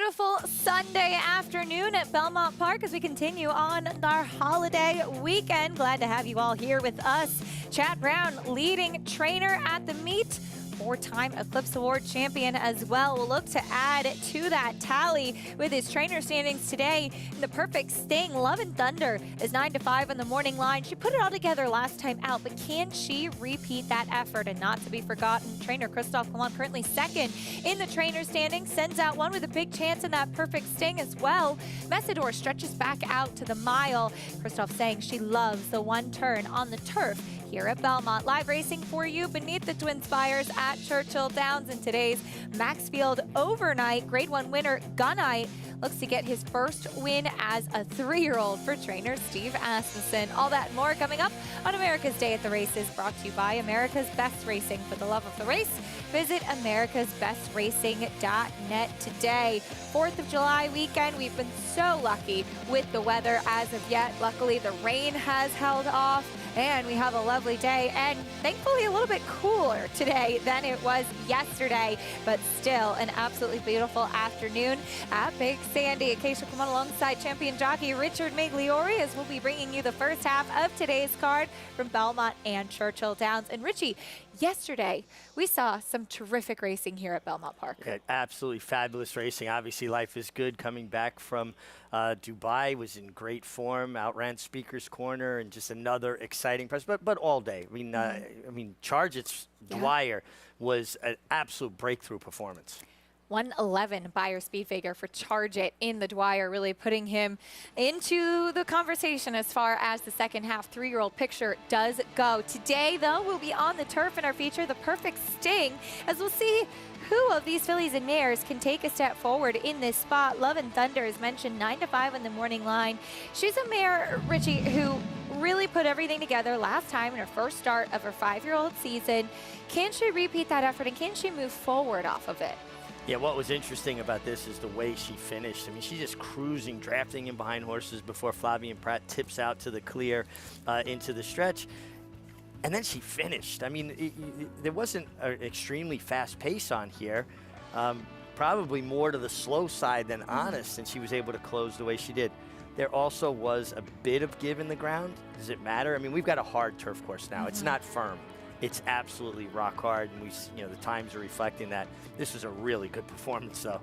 beautiful Sunday afternoon at Belmont Park as we continue on our holiday weekend. Glad to have you all here with us. Chad Brown, leading trainer at the meet, four-time Eclipse Award champion as well, will look to add to that tally with his trainer standings today. The perfect sting, Love and Thunder, is 9-5 on the morning line. She put it all together last time out, but can she repeat that effort? And not to be forgotten, trainer Christophe Colomb, currently second in the trainer standings, sends out one with a big chance in that perfect sting as well. Messidor stretches back out to the mile. Christophe saying she loves the one turn on the turf here at Belmont. Live racing for you beneath the Twin Spires at Churchill Downs in today's Maxfield overnight. Grade 1 winner Gunite looks to get his first win as a 3-year-old for trainer Steve Asmussen. All that and more coming up on America's Day at the Races, brought to you by America's Best Racing. For the love of the race, visit americasbestracing.net today. 4th of July weekend, we've been so lucky with the weather as of yet. Luckily, the rain has held off, and we have a lovely day, and thankfully a little bit cooler today than it was yesterday, but still an absolutely beautiful afternoon at Big Sandy. Acacia Clement alongside champion jockey Richard Migliori as we'll be bringing you the first half of today's card from Belmont and Churchill Downs. And Richie, yesterday we saw some terrific racing here at Belmont Park. Yeah, absolutely fabulous racing. Obviously, Life is Good coming back from Dubai was in great form, outran Speaker's Corner, and just another exciting press. But all day. I mean, Charge It's Dwyer was an absolute breakthrough performance. 111 Beyer speed figure for Charge It in the Dwyer, really putting him into the conversation as far as the second half 3-year-old picture does go. Today, though, we'll be on the turf in our feature, The Perfect Sting, as we'll see who of these fillies and mares can take a step forward in this spot. Love and Thunder is mentioned 9-5 on the morning line. She's a mare, Richie, who really put everything together last time in her first start of her 5-year-old season. Can she repeat that effort, and can she move forward off of it? Yeah, what was interesting about this is the way she finished. I mean, she's just cruising, drafting in behind horses before Flavien Prat tips out to the clear into the stretch. And then she finished. I mean, there wasn't an extremely fast pace on here. Probably more to the slow side than honest, and she was able to close the way she did. There also was a bit of give in the ground. Does it matter? I mean, we've got a hard turf course now. It's not firm. It's absolutely rock hard, and the times are reflecting that. This was a really good performance, though.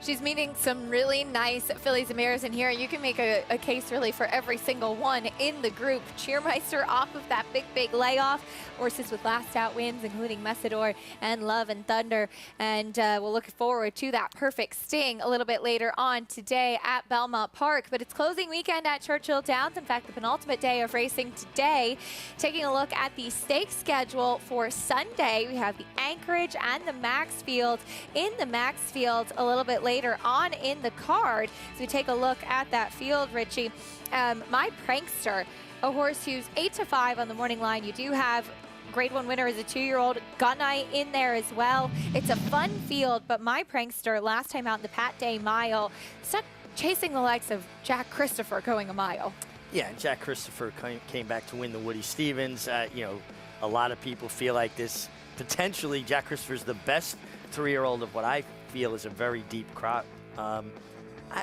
She's meeting some really nice fillies and mares in here. You can make a case really for every single one in the group. Cheermeister off of that big layoff. Horses with last out wins, including Messidor and Love and Thunder. And we'll look forward to that Perfect Sting a little bit later on today at Belmont Park. But it's closing weekend at Churchill Downs. In fact, the penultimate day of racing today. Taking a look at the stake schedule for Sunday, we have the Anchorage and the Maxfield. In the Maxfield a little bit later on in the card. So we take a look at that field, Richie. My Prankster, a horse who's 8-5 on the morning line. You do have Grade 1 winner as a 2-year-old, Gunite in there as well. It's a fun field, but My Prankster last time out in the Pat Day Mile, stuck chasing the likes of Jack Christopher going a mile. Yeah, and Jack Christopher came back to win the Woody Stevens. A lot of people feel like this, potentially Jack Christopher's the best 3-year-old of what I feel is a very deep crop. I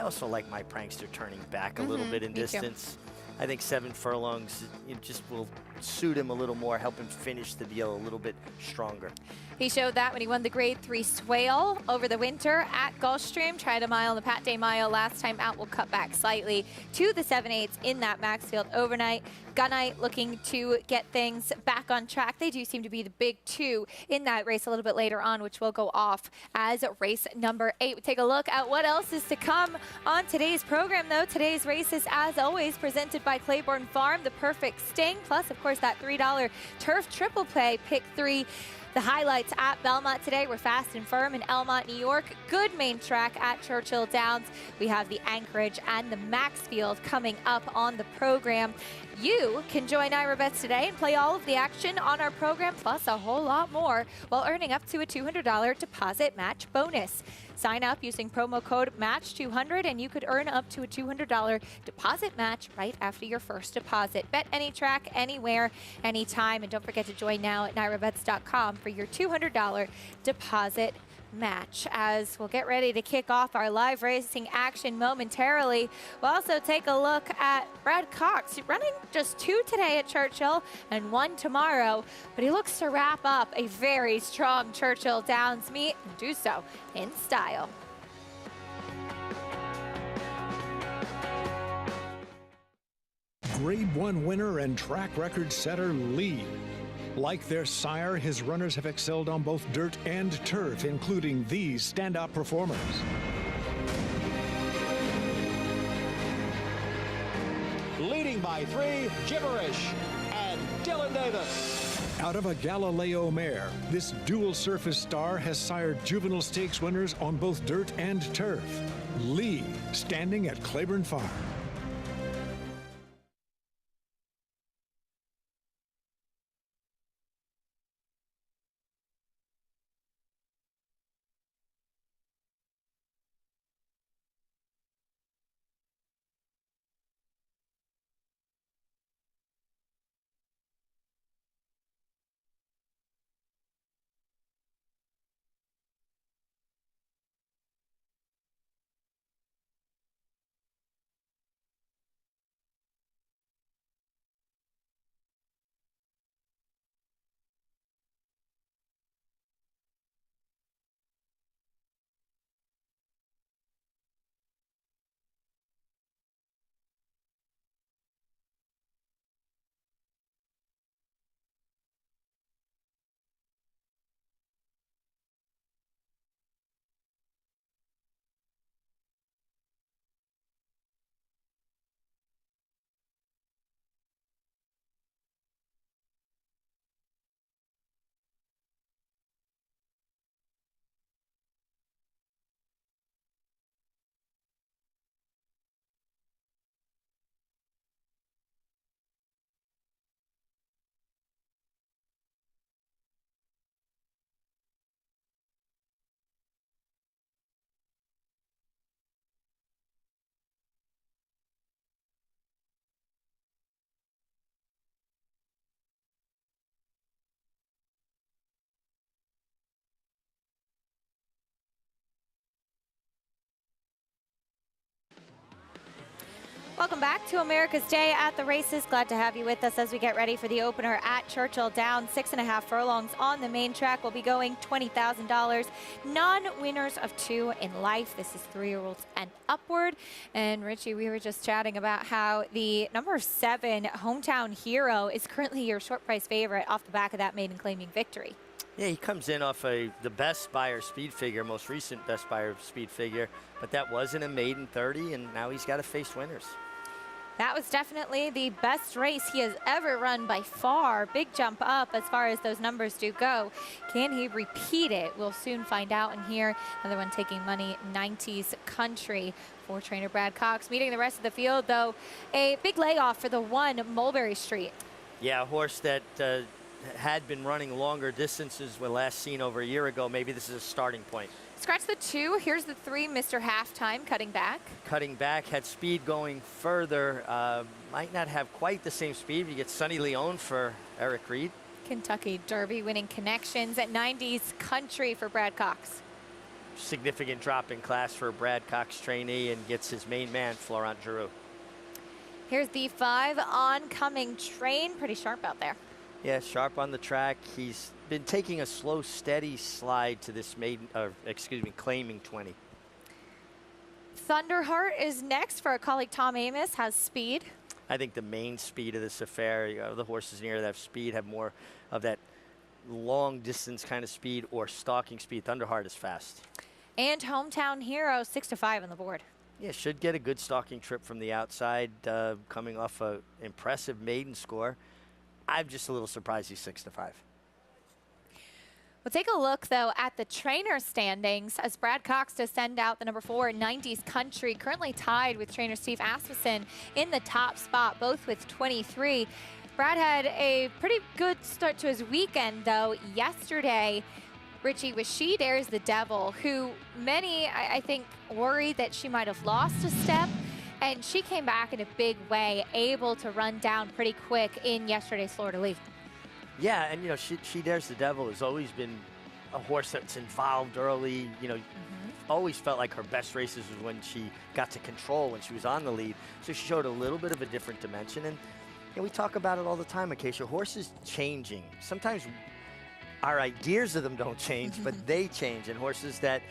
also like My Prankster turning back a little bit in distance. I think 7 furlongs just will suit him a little more, help him finish the deal a little bit stronger. He showed that when he won the Grade 3 Swale over the winter at Gulfstream. Tried a mile in the Pat Day Mile last time out. Will cut back slightly to the 7/8 in that Maxfield overnight. Gunite looking to get things back on track. They do seem to be the big two in that race a little bit later on, which will go off as race number 8. We take a look at what else is to come on today's program, though. Today's race is, as always, presented by Claiborne Farm, The Perfect Sting, plus, of course, that $3 turf triple play, pick 3. The highlights at Belmont today were Fast and Firm in Elmont, New York. Good main track at Churchill Downs. We have the Anchorage and the Maxfield coming up on the program. You can join Ira Bets today and play all of the action on our program, plus a whole lot more, while earning up to a $200 deposit match bonus. Sign up using promo code MATCH200 and you could earn up to a $200 deposit match right after your first deposit. Bet any track, anywhere, anytime. And don't forget to join now at NyraBets.com for your $200 deposit match. As we'll get ready to kick off our live racing action momentarily, we'll also take a look at Brad Cox, running just 2 today at Churchill and 1 tomorrow, but he looks to wrap up a very strong Churchill Downs meet and do so in style. Grade 1 winner and track record setter Lee. Like their sire, his runners have excelled on both dirt and turf, including these standout performers. Leading by 3, Gibberish and Dylan Davis. Out of a Galileo mare, this dual surface star has sired juvenile stakes winners on both dirt and turf. Lee, standing at Claiborne Farm. Welcome back to America's Day at the Races. Glad to have you with us as we get ready for the opener at Churchill Downs. 6.5 furlongs on the main track. We'll be going $20,000. Non-winners of 2 in life. This is 3-year-olds and upward. And Richie, we were just chatting about how the number 7 Hometown Hero is currently your short price favorite off the back of that maiden claiming victory. Yeah, he comes in off the best Beyer speed figure, most recent best Beyer speed figure, but that wasn't a maiden 30, and now he's got to face winners. That was definitely the best race he has ever run by far. Big jump up as far as those numbers do go. Can he repeat it? We'll soon find out. And here, another one taking money, 90s Country for trainer Brad Cox. Meeting the rest of the field, though, a big layoff for the 1 Mulberry Street. Yeah, a horse that had been running longer distances when last seen over a year ago. Maybe this is a starting point. Scratch the 2. Here's the 3, Mr. Halftime, cutting back. Cutting back, had speed going further. Might not have quite the same speed. You get Sonny Leone for Eric Reed. Kentucky Derby winning Connections at 90s Country for Brad Cox. Significant drop in class for a Brad Cox trainee and gets his main man, Florent Giroux. Here's the 5, Oncoming Train. Pretty sharp out there. Yeah, sharp on the track. He's been taking a slow, steady slide to this claiming 20. Thunderheart is next for our colleague Tom Amoss, has speed. I think the main speed of this affair, the horses near that speed have more of that long distance kind of speed or stalking speed. Thunderheart is fast. And Hometown Hero, 6-5 on the board. Yeah, should get a good stalking trip from the outside, coming off an impressive maiden score. I'm just a little surprised he's 6-5. We'll take a look, though, at the trainer standings as Brad Cox does send out the number 4, 90s Country, currently tied with trainer Steve Asmussen in the top spot, both with 23. Brad had a pretty good start to his weekend, though. Yesterday, Richie, was She Dares the Devil, who many, I think, worried that she might have lost a step. And she came back in a big way, able to run down pretty quick in yesterday's Florida League. Yeah, and she Dares the Devil has always been a horse that's involved early. Always felt like her best races was when she got to control, when she was on the lead. So she showed a little bit of a different dimension. And we talk about it all the time, Acacia. Horses changing. Sometimes our ideas of them don't change, but they change. And horses that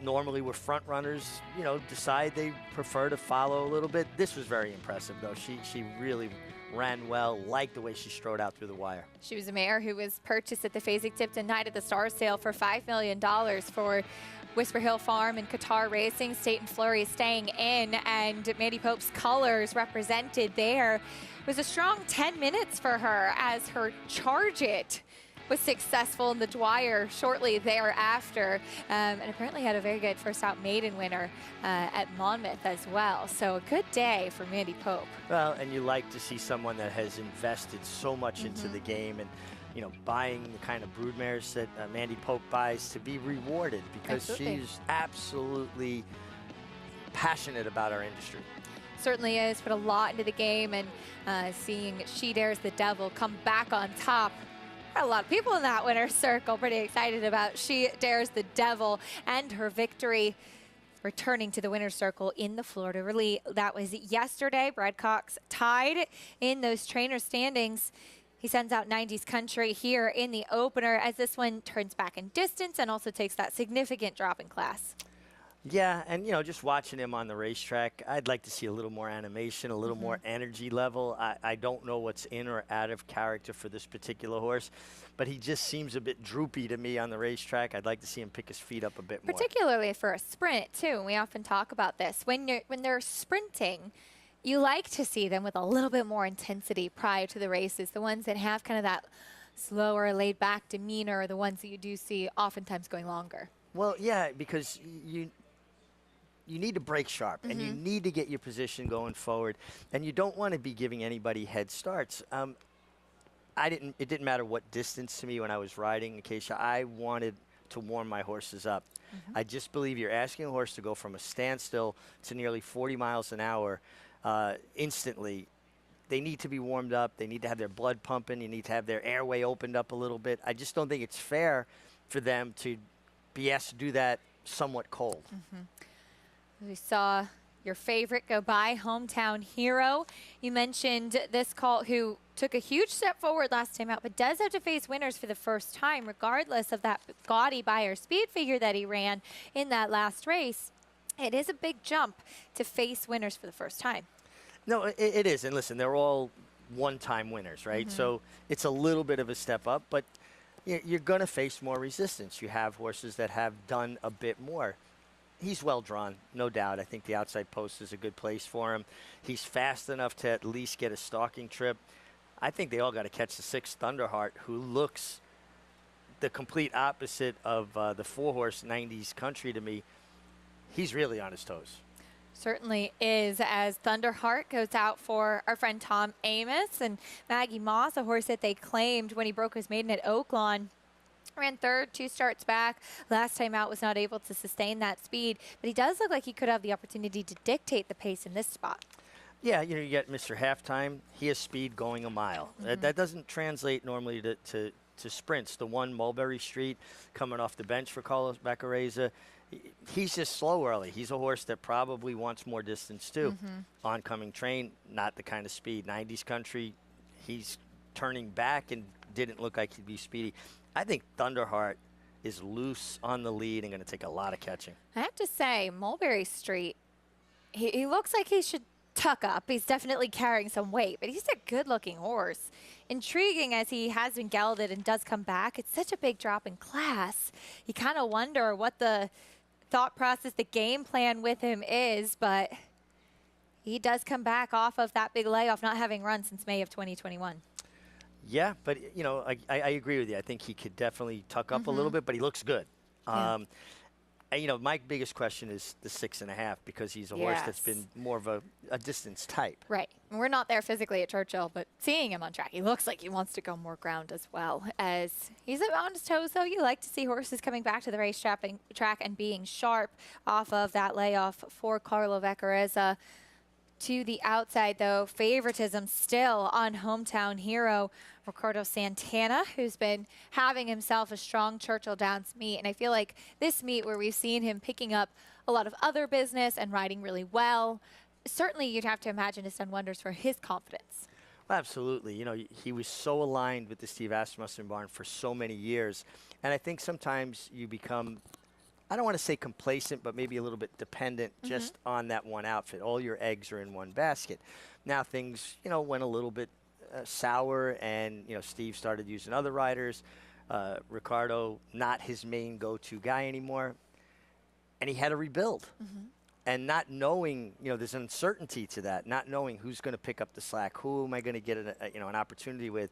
normally were front runners, decide they prefer to follow a little bit. This was very impressive, though. She really ran well, liked the way she strode out through the wire. She was a mare who was purchased at the Fasig-Tipton Night at the Star sale for $5 million for Whisper Hill Farm and Qatar Racing. Staten Flurry staying in, and Mandy Pope's colors represented there. It was a strong 10 minutes for her as her Charge It was successful in the Dwyer shortly thereafter, and apparently had a very good first out maiden winner at Monmouth as well. So a good day for Mandy Pope. Well, and you like to see someone that has invested so much into the game, and buying the kind of broodmares that Mandy Pope buys to be rewarded, because she's absolutely passionate about our industry. Certainly is. Put a lot into the game, and seeing She Dares the Devil come back on top. A lot of people in that winner's circle pretty excited about She Dares the Devil and her victory, returning to the winner's circle in the Florida Relay. That was yesterday. Brad Cox tied in those trainer standings. He sends out 90s Country here in the opener, as this one turns back in distance and also takes that significant drop in class. Yeah, and just watching him on the racetrack, I'd like to see a little more animation, a little more energy level. I don't know what's in or out of character for this particular horse, but he just seems a bit droopy to me on the racetrack. I'd like to see him pick his feet up a bit more. Particularly for a sprint, too. We often talk about this. When they're sprinting, you like to see them with a little bit more intensity prior to the races. The ones that have kind of that slower, laid-back demeanor are the ones that you do see oftentimes going longer. Well, yeah, because you need to break sharp, and you need to get your position going forward, and you don't want to be giving anybody head starts. It didn't matter what distance to me when I was riding, Acacia. I wanted to warm my horses up. I just believe you're asking a horse to go from a standstill to nearly 40 miles an hour instantly. They need to be warmed up. They need to have their blood pumping. You need to have their airway opened up a little bit. I just don't think it's fair for them to be asked to do that somewhat cold. We saw your favorite go by, Hometown Hero. You mentioned this colt who took a huge step forward last time out, but does have to face winners for the first time, regardless of that gaudy Beyer speed figure that he ran in that last race. It is a big jump to face winners for the first time. No, it is. And listen, they're all one-time winners, right? So it's a little bit of a step up, but you're going to face more resistance. You have horses that have done a bit more. He's well drawn, no doubt. I think the outside post is a good place for him. He's fast enough to at least get a stalking trip. I think they all got to catch the 6 Thunderheart, who looks the complete opposite of the 4-horse 90s Country to me. He's really on his toes. Certainly is, as Thunderheart goes out for our friend Tom Amos, and Maggie Moss, a horse that they claimed when he broke his maiden at Oaklawn. Ran third, 2 starts back. Last time out was not able to sustain that speed, but he does look like he could have the opportunity to dictate the pace in this spot. Yeah, you get Mr. Halftime. He has speed going a mile. That doesn't translate normally to sprints. The one Mulberry Street coming off the bench for Carlos Bacareza, he's just slow early. He's a horse that probably wants more distance too. Oncoming train, not the kind of speed. 90s Country, he's turning back and didn't look like he'd be speedy. I think Thunderheart is loose on the lead and going to take a lot of catching. I have to say, Mulberry Street, he looks like he should tuck up. He's definitely carrying some weight, but he's a good-looking horse. Intriguing as he has been gelded and does come back. It's such a big drop in class. You kind of wonder what the thought process, the game plan with him is, but he does come back off of that big layoff, not having run since May of 2021. Yeah, but, I agree with you. I think he could definitely tuck up a little bit, but he looks good. And, my biggest question is the 6.5, because he's a horse that's been more of a distance type. Right. We're not there physically at Churchill, but seeing him on track, he looks like he wants to go more ground as well. As he's on his toes, though, you like to see horses coming back to the racetrack and being sharp off of that layoff for Carlo Vaccarezza. to the outside, though. Favoritism still on Hometown Hero Ricardo Santana, who's been having himself a strong Churchill Downs meet. And I feel like this meet, where we've seen him picking up a lot of other business and riding really well, certainly you'd have to imagine has done wonders for his confidence. Well, absolutely. You know, he was so aligned with the Steve Asmussen barn for so many years. And I think sometimes you become, I don't want to say complacent, but maybe a little bit dependent just on that one outfit. All your eggs are in one basket. Now things, you know, went a little bit sour, and, you know, Steve started using other riders. Ricardo, not his main go-to guy anymore. And he had to rebuild. And not knowing, you know, there's uncertainty to that, not knowing who's going to pick up the slack, who am I going to get an opportunity with.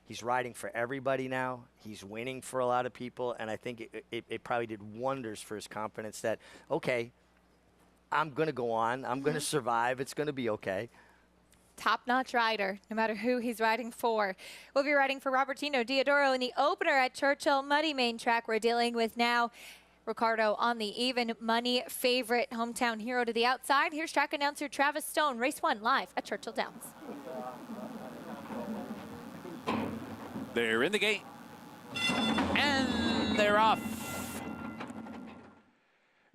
He's riding for everybody now. He's winning for a lot of people, and I think it probably did wonders for his confidence that, okay, I'm going to go on. I'm going to survive. It's going to be okay. Top-notch rider, no matter who he's riding for. We'll be riding for Robertino Diodoro in the opener at Churchill Muddy Main Track. We're dealing with now Ricardo on the even money favorite Hometown Hero to the outside. Here's track announcer Travis Stone, race 1 live at Churchill Downs. They're in the gate, and they're off.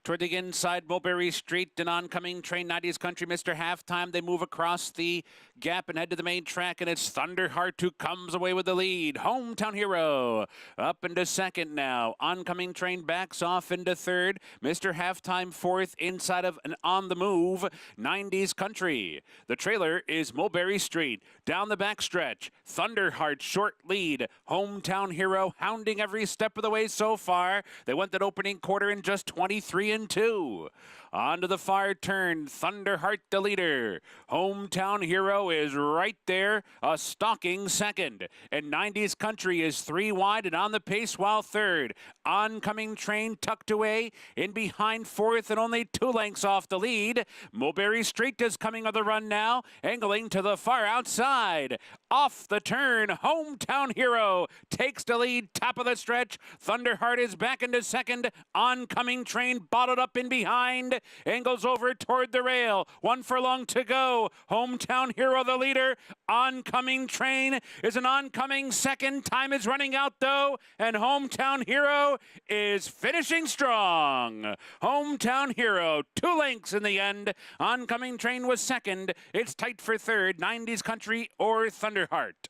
Toward the inside, Mulberry Street, an oncoming train, 90s Country, Mr. Halftime. They move across the gap and head to the main track, and it's Thunderheart who comes away with the lead. Hometown Hero up into second now. Oncoming train backs off into third. Mr. Halftime fourth, inside of an on the move 90s Country. The trailer is Mulberry Street. Down the backstretch, Thunderheart short lead. Hometown Hero hounding every step of the way so far. They went that opening quarter in just 23-2. Onto the far turn, Thunderheart the leader. Hometown Hero is right there, a stalking second. And 90s Country is 3 wide and on the pace while third. Oncoming train tucked away in behind fourth and only 2 lengths off the lead. Mulberry Street is coming on the run now, angling to the far outside. Off the turn, Hometown Hero takes the lead, top of the stretch. Thunderheart is back into second. Oncoming train bottled up in behind. Angles over toward the rail. 1 furlong to go. Hometown Hero the leader. Oncoming train is an oncoming second. Time is running out though, and Hometown Hero is finishing strong. Hometown Hero, 2 lengths in the end. Oncoming train was second. It's tight for third. 90s Country or Thunderheart.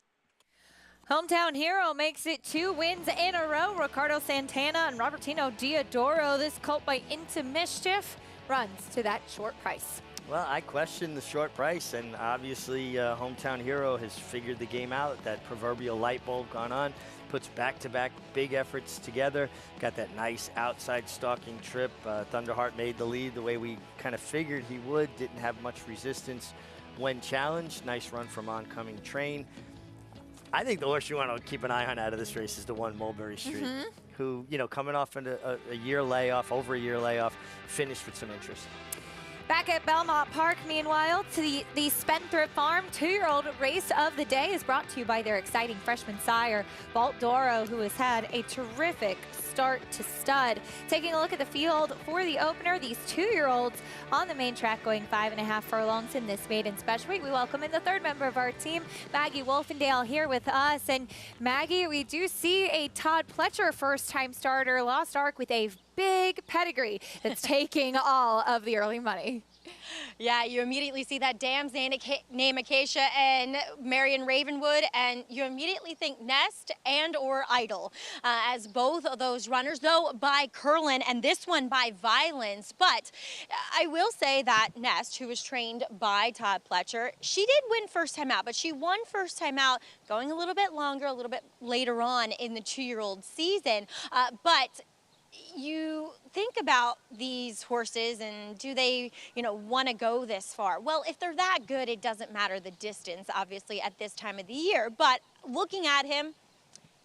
Hometown Hero makes it 2 wins in a row. Ricardo Santana and Robertino Diodoro. This colt by Into Mischief runs to that short price. Well, I question the short price, and obviously Hometown Hero has figured the game out. That proverbial light bulb gone on, puts back-to-back big efforts together, got that nice outside stalking trip. Thunderheart made the lead the way we kind of figured he would, didn't have much resistance when challenged. Nice run from oncoming train. I think the horse you want to keep an eye on out of this race is the one Mulberry Street, who, you know, coming off into a year layoff, over a year layoff, finished with some interest. Back at Belmont Park, meanwhile, to the Spendthrift Farm 2-year-old race of the day is brought to you by their exciting freshman sire, Bolt Doro, who has had a terrific start to stud. Taking a look at the field for the opener, these 2-year-olds on the main track going 5.5 furlongs in this maiden special week. We welcome in the 3rd member of our team, Maggie Wolfendale, here with us. And Maggie, we do see a Todd Pletcher first-time starter, Lost Ark, with a big pedigree that's taking all of the early money. Yeah, you immediately see that Dam's name Acacia and Marion Ravenwood, and you immediately think Nest and or Idol as both of those runners, though by Curlin and this one by Violence. But I will say that Nest, who was trained by Todd Pletcher, she did win first time out, but she won first time out going a little bit longer, a little bit later on in the 2-year-old season. But you think about these horses and do they, you know, want to go this far? Well, if they're that good, it doesn't matter the distance, obviously, at this time of the year. But looking at him,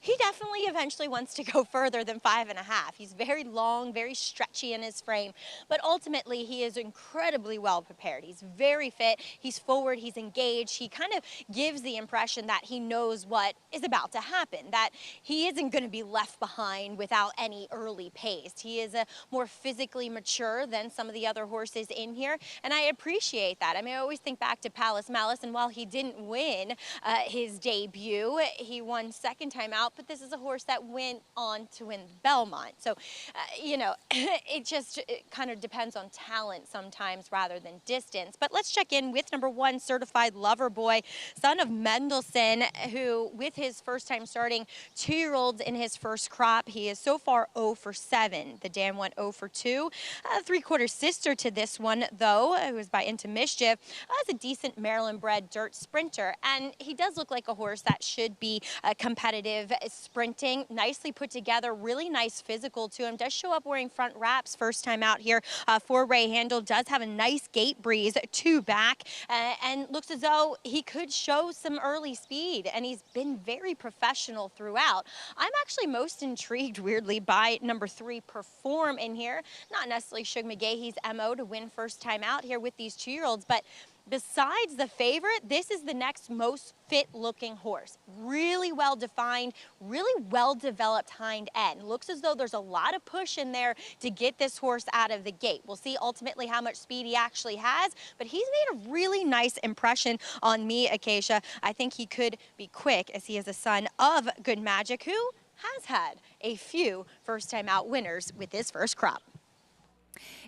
He definitely eventually wants to go further than 5.5. He's very long, very stretchy in his frame, but ultimately he is incredibly well prepared. He's very fit, he's forward, he's engaged. He kind of gives the impression that he knows what is about to happen, that he isn't going to be left behind without any early pace. He is more physically mature than some of the other horses in here, and I appreciate that. I mean, I always think back to Palace Malice, and while he didn't win his debut, he won second time out, but this is a horse that went on to win Belmont. So, you know, it kind of depends on talent sometimes rather than distance. But let's check in with number 1, Certified Lover Boy, son of Mendelssohn, who with his first time starting 2-year-olds in his first crop, he is so far 0 for 7. The dam went 0 for 2. 3/4 sister to this one, though, who is by Into Mischief, is a decent Maryland-bred dirt sprinter, and he does look like a horse that should be competitive sprinting, nicely put together, really nice physical to him. Does show up wearing front wraps first time out here for Ray Handel. Does have a nice gate breeze to back and looks as though he could show some early speed, and he's been very professional throughout. I'm actually most intrigued, weirdly, by number 3, Perform in here. Not necessarily Shug McGahee's MO to win first time out here with these 2-year-olds, but besides the favorite, this is the next most fit-looking horse. Really well-defined, really well-developed hind end. Looks as though there's a lot of push in there to get this horse out of the gate. We'll see ultimately how much speed he actually has, but he's made a really nice impression on me, Acacia. I think he could be quick, as he is a son of Good Magic, who has had a few first-time out winners with his first crop.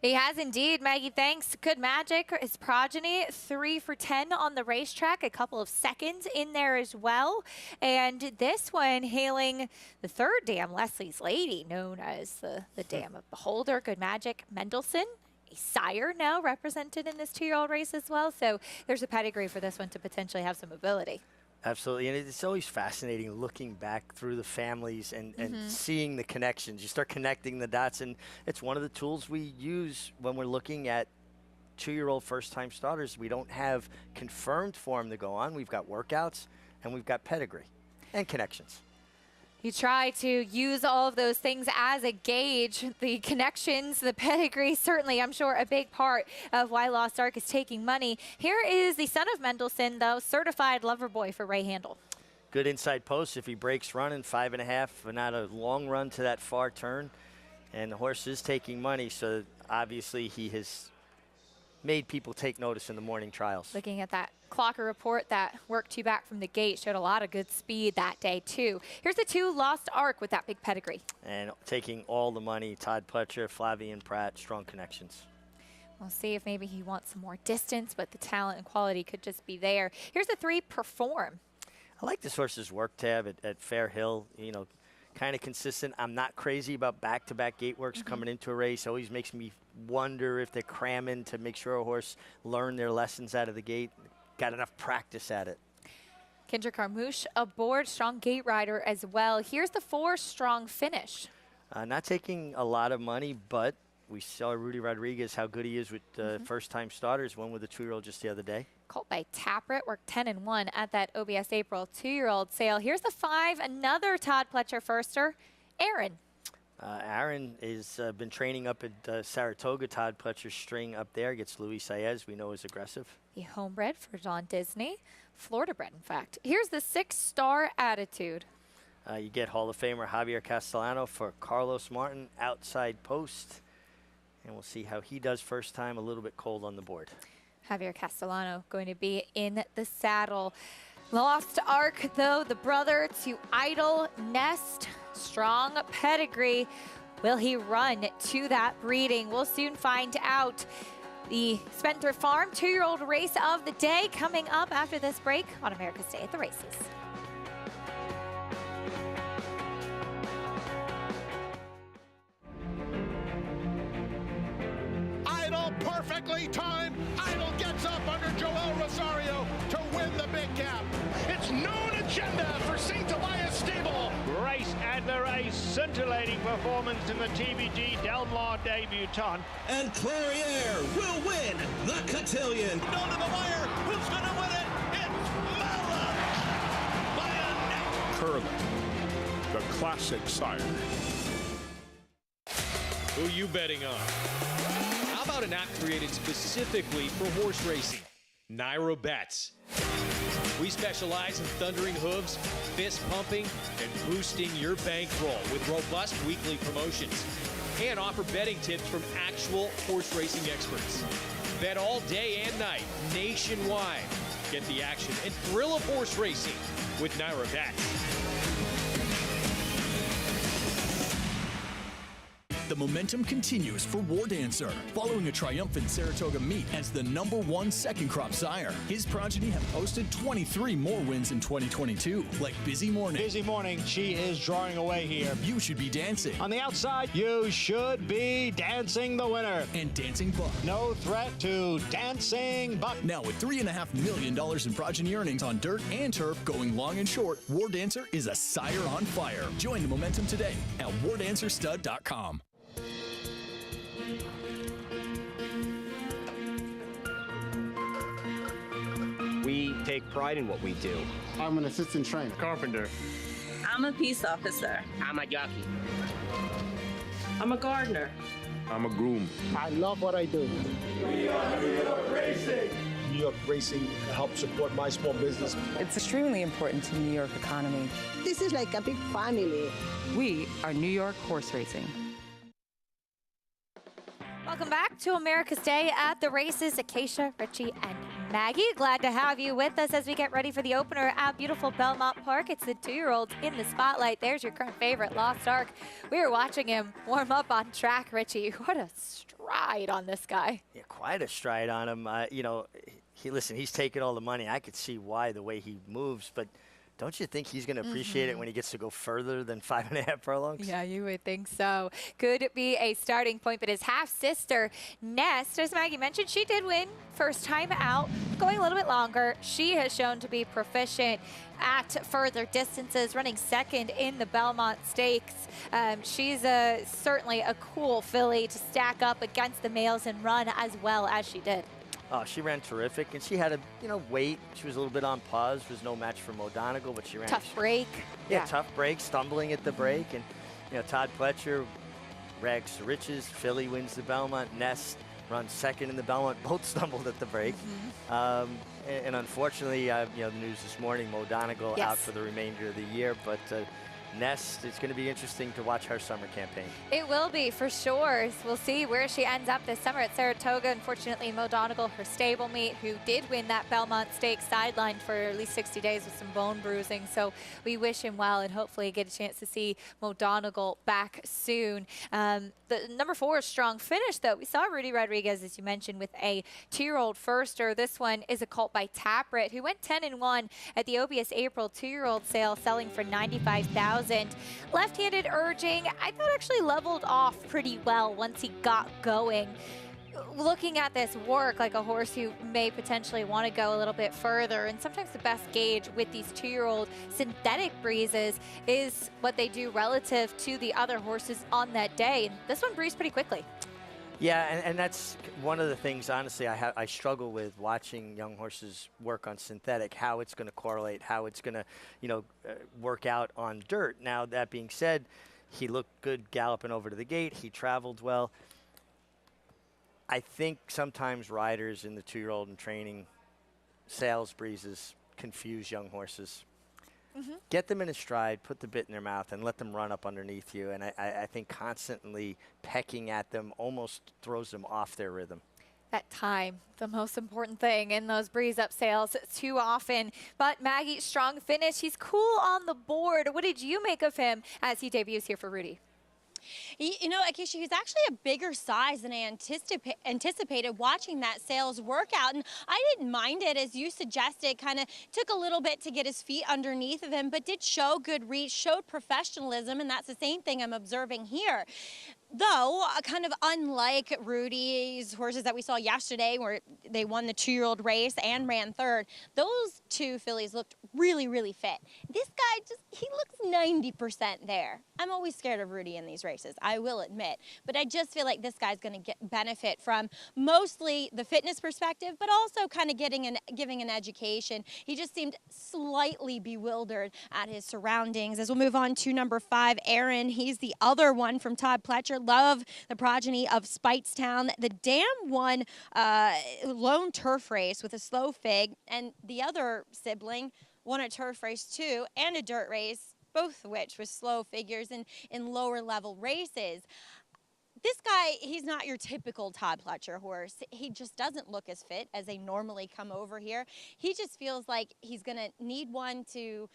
He has indeed, Maggie. Thanks. Good Magic, his progeny, 3 for 10 on the racetrack, a couple of seconds in there as well. And this one hailing the 3rd dam, Leslie's Lady, known as the Dam of Beholder. Good Magic, Mendelssohn, a sire now represented in this 2-year-old race as well. So there's a pedigree for this one to potentially have some ability. Absolutely, and it's always fascinating looking back through the families and seeing the connections. You start connecting the dots, and it's one of the tools we use when we're looking at 2-year-old first-time starters. We don't have confirmed form to go on. We've got workouts, and we've got pedigree and connections. You try to use all of those things as a gauge. The connections, the pedigree, certainly, I'm sure, a big part of why Lost Ark is taking money. Here is the son of Mendelssohn, though, Certified Lover Boy for Ray Handel. Good inside post if he breaks running, 5.5, but not a long run to that far turn. And the horse is taking money, so obviously he has made people take notice in the morning trials. Looking at that Clocker report that worked you back from the gate, showed a lot of good speed that day, too. Here's the 2 Lost Ark with that big pedigree. And taking all the money, Todd Pletcher, Flavien Prat, strong connections. We'll see if maybe he wants some more distance, but the talent and quality could just be there. Here's the 3 Perform. I like this horse's work tab at Fair Hill, you know, kind of consistent. I'm not crazy about back-to-back gate works coming into a race. Always makes me wonder if they're cramming to make sure a horse learn their lessons out of the gate. Got enough practice at it. Kendrick Carmouche aboard, strong gate rider as well. Here's the 4 Strong Finish. Not taking a lot of money, but we saw Rudy Rodriguez, how good he is with first-time starters. One with a 2-year-old just the other day. Colt by Tappert worked 10-1 at that OBS April 2-year-old sale. Here's the 5, another Todd Pletcher firster, Aaron. Aaron has been training up at Saratoga. Todd Pletcher's string up there gets Luis Saez, we know is aggressive. The homebred for John Disney, Florida bred, in fact. Here's the 6 Star Attitude. You get Hall of Famer Javier Castellano for Carlos Martin, outside post. And we'll see how he does first time, a little bit cold on the board. Javier Castellano going to be in the saddle. Lost Ark, though, the brother to Idol Nest. Strong pedigree. Will he run to that breeding? We'll soon find out. The Spendthrift Farm 2-year-old race of the day coming up after this break on America's Day at the Races. Idol perfectly timed. Idol gets up under Joel Rosario to win the big gap. It's known agenda for St. Elias Stable. Race and the race, scintillating performance in the TVG Delmar debutant. And Clairiere will win the cotillion. Down to the wire. Who's going to win it? It's Mala by a neck. Curlin. classic sire. Who you betting on? How about an app created specifically for horse racing? Naira Bets. We specialize in thundering hooves, fist pumping, and boosting your bankroll with robust weekly promotions. And offer betting tips from actual horse racing experts. Bet all day and night, nationwide. Get the action and thrill of horse racing with Naira Bets. The momentum continues for War Dancer, following a triumphant Saratoga meet as the #1 second crop sire. His progeny have posted 23 more wins in 2022, like Busy Morning. Busy Morning, she is drawing away here. You Should Be Dancing. On the outside, You Should Be Dancing the winner. And Dancing Buck. No threat to Dancing Buck. Now with $3.5 million in progeny earnings on dirt and turf going long and short, War Dancer is a sire on fire. Join the momentum today at wardancerstud.com. We take pride in what we do. I'm an assistant trainer. Carpenter. I'm a peace officer. I'm a jockey. I'm a gardener. I'm a groom. I love what I do. We are New York Racing. New York Racing helps support my small business. It's extremely important to the New York economy. This is like a big family. We are New York Horse Racing. Welcome back to America's Day at the races. Acacia, Richie, and Maggie, glad to have you with us as we get ready for the opener at beautiful Belmont Park. It's the 2-year-olds in the spotlight. There's your current favorite, Lost Ark. We were watching him warm up on track, Richie. What a stride on this guy. Yeah, quite a stride on him. You know, he's taking all the money. I could see why, the way he moves, but don't you think he's going to appreciate it when he gets to go further than 5.5 furlongs? Yeah, you would think so. Could be a starting point, but his half-sister, Nest, as Maggie mentioned, she did win first time out, going a little bit longer. She has shown to be proficient at further distances, running second in the Belmont Stakes. She's certainly a cool filly to stack up against the males and run as well as she did. Oh, she ran terrific, and she had to, wait. She was a little bit on pause. Was no match for Mo Donegal, but she ran. Tough break. Yeah, tough break, stumbling at the break. And, Todd Pletcher, rags to riches. Philly wins the Belmont. Nest runs second in the Belmont. Both stumbled at the break. And unfortunately, the news this morning, Mo Donegal out for the remainder of the year. But Nest, it's going to be interesting to watch her summer campaign. It will be, for sure. We'll see where she ends up this summer at Saratoga. Unfortunately, Mo Donegal, her stablemate, who did win that Belmont Stakes, sidelined for at least 60 days with some bone bruising. So we wish him well and hopefully get a chance to see Mo Donegal back soon. The #4 strong finish, though. We saw Rudy Rodriguez, as you mentioned, with a 2-year-old firster. This one is a colt by Taprit, who went 10-1 at the OBS April 2-year-old sale, selling for $95,000. Left-handed urging, I thought actually leveled off pretty well once he got going. Looking at this work like a horse who may potentially want to go a little bit further, and sometimes the best gauge with these 2-year-old synthetic breezes is what they do relative to the other horses on that day. And this one breezed pretty quickly. Yeah, and that's one of the things, honestly, I struggle with watching young horses work on synthetic, how it's going to correlate, how it's going to, work out on dirt. Now, that being said, he looked good galloping over to the gate. He traveled well. I think sometimes riders in the 2-year-old and training sales breezes confuse young horses. Get them in a stride, put the bit in their mouth, and let them run up underneath you. And I think constantly pecking at them almost throws them off their rhythm. That time, the most important thing in those breeze-up sales too often. But Maggie, strong finish. He's cool on the board. What did you make of him as he debuts here for Rudy? Acacia, he's actually a bigger size than I anticipated watching that sales workout. And I didn't mind it, as you suggested, kind of took a little bit to get his feet underneath of him, but did show good reach, showed professionalism, and that's the same thing I'm observing here. Though, kind of unlike Rudy's horses that we saw yesterday where they won the 2-year-old race and ran third, those two fillies looked really, really fit. This guy he looks 90% there. I'm always scared of Rudy in these races, I will admit. But I just feel like this guy's going to benefit from mostly the fitness perspective, but also kind of giving an education. He just seemed slightly bewildered at his surroundings. As we'll move on to number 5, Aaron. He's the other one from Todd Pletcher. Love the progeny of Speightstown. The dam won lone turf race with a slow fig, and the other sibling won a turf race too and a dirt race, both of which with slow figures in lower level races. This guy, he's not your typical Todd Pletcher horse. He just doesn't look as fit as they normally come over here. He just feels like he's going to need one to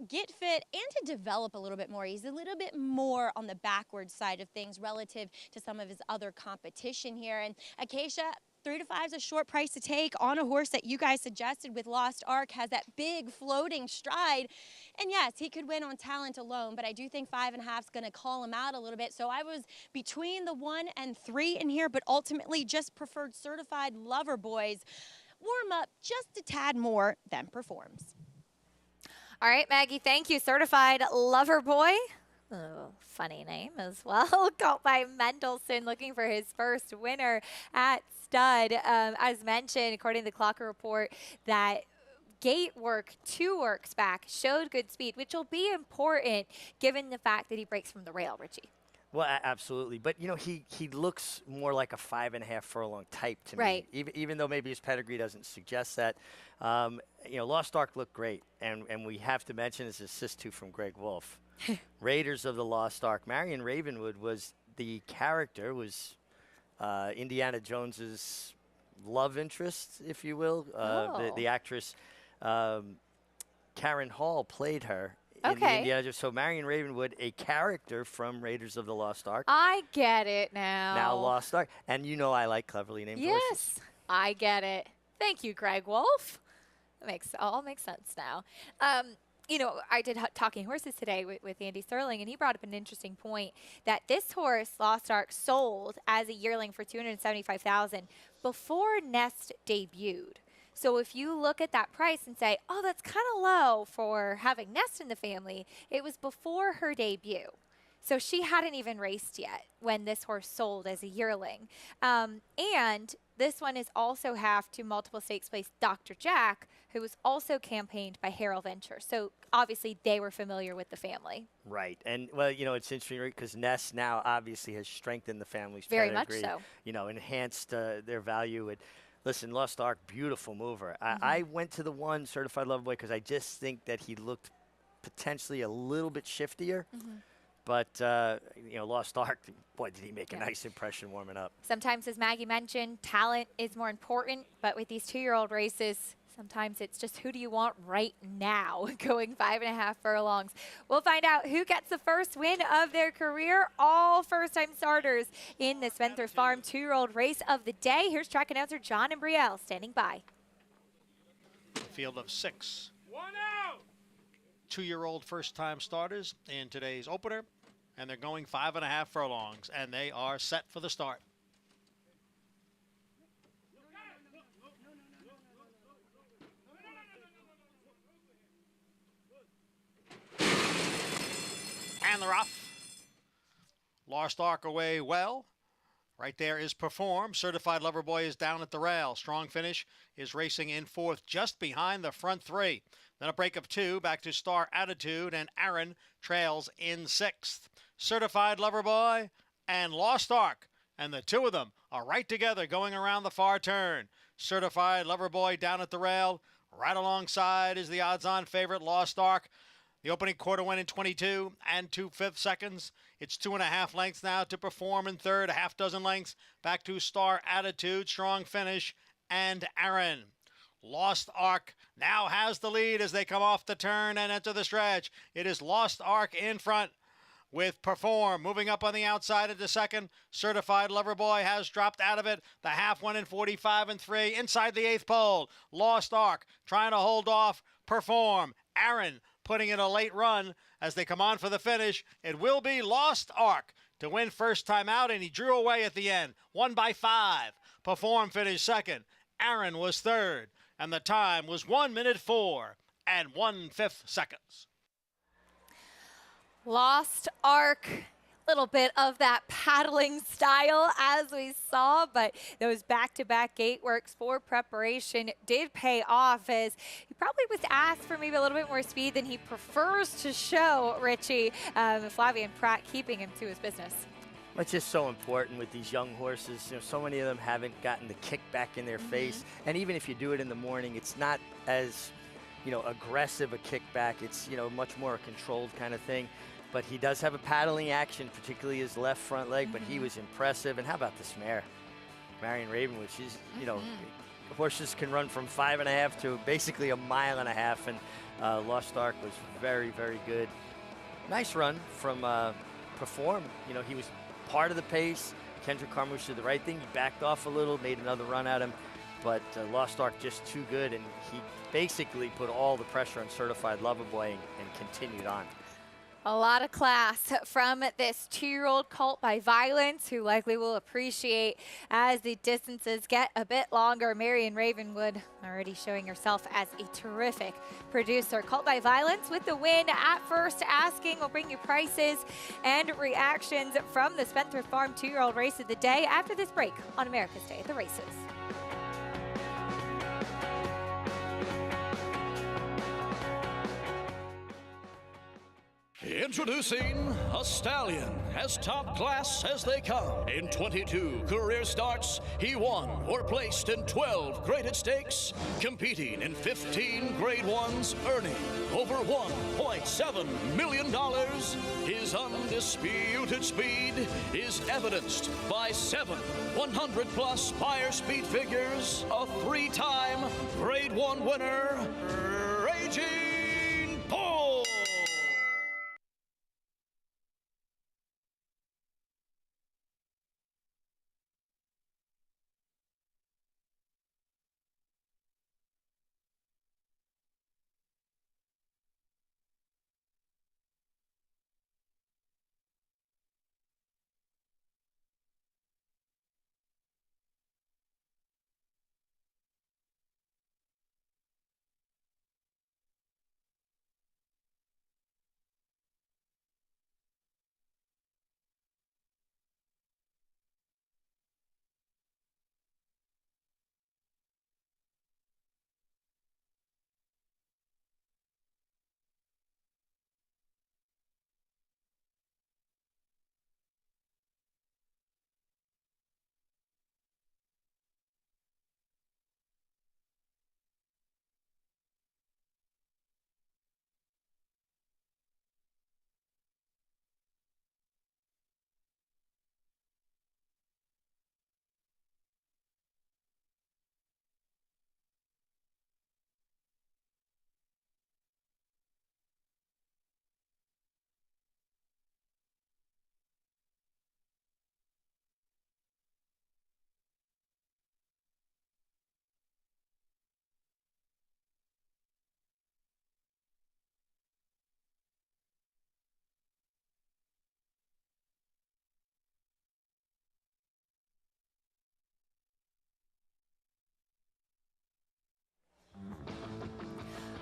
get fit and to develop a little bit more. He's a little bit more on the backward side of things relative to some of his other competition here. And Acacia, 3 to 5 is a short price to take on a horse that you guys suggested with Lost Ark, has that big floating stride. And yes, he could win on talent alone, but I do think 5.5 is going to call him out a little bit. So I was between the 1 and 3 in here, but ultimately just preferred Certified Lover Boys. Warm up just a tad more than Performs. All right, Maggie, thank you. Certified Lover Boy. Oh, funny name as well. Caught by Mendelssohn, looking for his first winner at stud. As mentioned, according to the Clocker report, that gate work 2 works back showed good speed, which will be important given the fact that he breaks from the rail, Richie. Well, absolutely. But, you know, he looks more like a 5.5 furlong type to me. Even though maybe his pedigree doesn't suggest that. You know, Lost Ark looked great. And we have to mention his assist to from Greg Wolf. Raiders of the Lost Ark. Marion Ravenwood was the character, was Indiana Jones's love interest, if you will. The actress Karen Hall played her. Okay. So Marion Ravenwood, a character from Raiders of the Lost Ark. I get it now. Now Lost Ark. And you know I like cleverly named horses. Yes, I get it. Thank you, Greg Wolf. That all makes sense now. You know, I did Talking Horses today with Andy Sterling, and he brought up an interesting point that this horse, Lost Ark, sold as a yearling for $275,000 before Nest debuted. So if you look at that price and say, oh, that's kind of low for having Nest in the family, it was before her debut. So she hadn't even raced yet when this horse sold as a yearling. And this one is also half to multiple stakes place Dr. Jack, who was also campaigned by Harold Venture. So obviously they were familiar with the family. Right. And, well, you know, it's interesting because Nest now obviously has strengthened the family's Very pedigree. much so. You know, enhanced their value. And listen, Lost Ark, beautiful mover. I went to the 1 Certified Lover Boy because I just think that he looked potentially a little bit shiftier. But, you know, Lost Ark, boy, did he make a nice impression warming up. Sometimes, as Maggie mentioned, talent is more important. But with these 2-year-old races, sometimes it's just who do you want right now, going 5.5 furlongs. We'll find out who gets the first win of their career. All first-time starters in the Spencer Farm 2-year-old race of the day. Here's track announcer John and Brielle standing by. Field of 6. 2-year-old first-time starters in today's opener, and they're going 5.5 furlongs, and they are set for the start. And they're off. Lost Ark away well. Right there is Perform. Certified Lover Boy is down at the rail. Strong Finish is racing in 4th, just behind the front 3. Then a break of 2, back to Star Attitude, and Aaron trails in 6th. Certified Lover Boy and Lost Ark, and the 2 of them are right together going around the far turn. Certified Lover Boy down at the rail. Right alongside is the odds-on favorite, Lost Ark. The opening quarter went in 22 and 2/5 seconds. It's 2.5 lengths now to Perform in 3rd, a half dozen lengths back to Star Attitude, Strong Finish, and Aaron. Lost Ark now has the lead as they come off the turn and enter the stretch. It is Lost Ark in front with Perform moving up on the outside into 2nd. Certified Lover Boy has dropped out of it. The half went in 45 and 3 inside the 8th pole. Lost Ark trying to hold off Perform. Aaron putting in a late run as they come on for the finish. It will be Lost Ark to win first time out, and he drew away at the end. Won by 5. Perform finished second. Aaron was third, and the time was 1 minute 4 and 1/5 seconds. Lost Ark. Little bit of that paddling style as we saw, but those back-to-back gate works for preparation did pay off, as he probably was asked for maybe a little bit more speed than he prefers to show, Richie. Flavien Prat keeping him to his business. It's just so important with these young horses. You know, so many of them haven't gotten the kick back in their face, and even if you do it in the morning, it's not as, aggressive a kickback. It's, much more a controlled kind of thing. But he does have a paddling action, particularly his left front leg, but he was impressive. And how about this mare, Marion Ravenwood? She's, horses can run from 5.5 to basically 1.5 miles, and Lost Ark was very, very good. Nice run from Perform. He was part of the pace. Kendrick Carmouche did the right thing. He backed off a little, made another run at him, but Lost Ark just too good, and he basically put all the pressure on Certified Loverboy and continued on. A lot of class from this 2-year-old Cult by Violence, who likely will appreciate as the distances get a bit longer. Marion Ravenwood already showing herself as a terrific producer. Cult by Violence with the win at First Asking. We'll bring you prices and reactions from the Spendthrift Farm 2-year-old race of the day after this break on America's Day at the Races. Introducing a stallion, as top class as they come. In 22 career starts, he won or placed in 12 graded stakes, competing in 15 grade ones, earning over $1.7 million. His undisputed speed is evidenced by 7 100-plus buyer speed figures, a 3-time grade 1 winner, Raging Bull.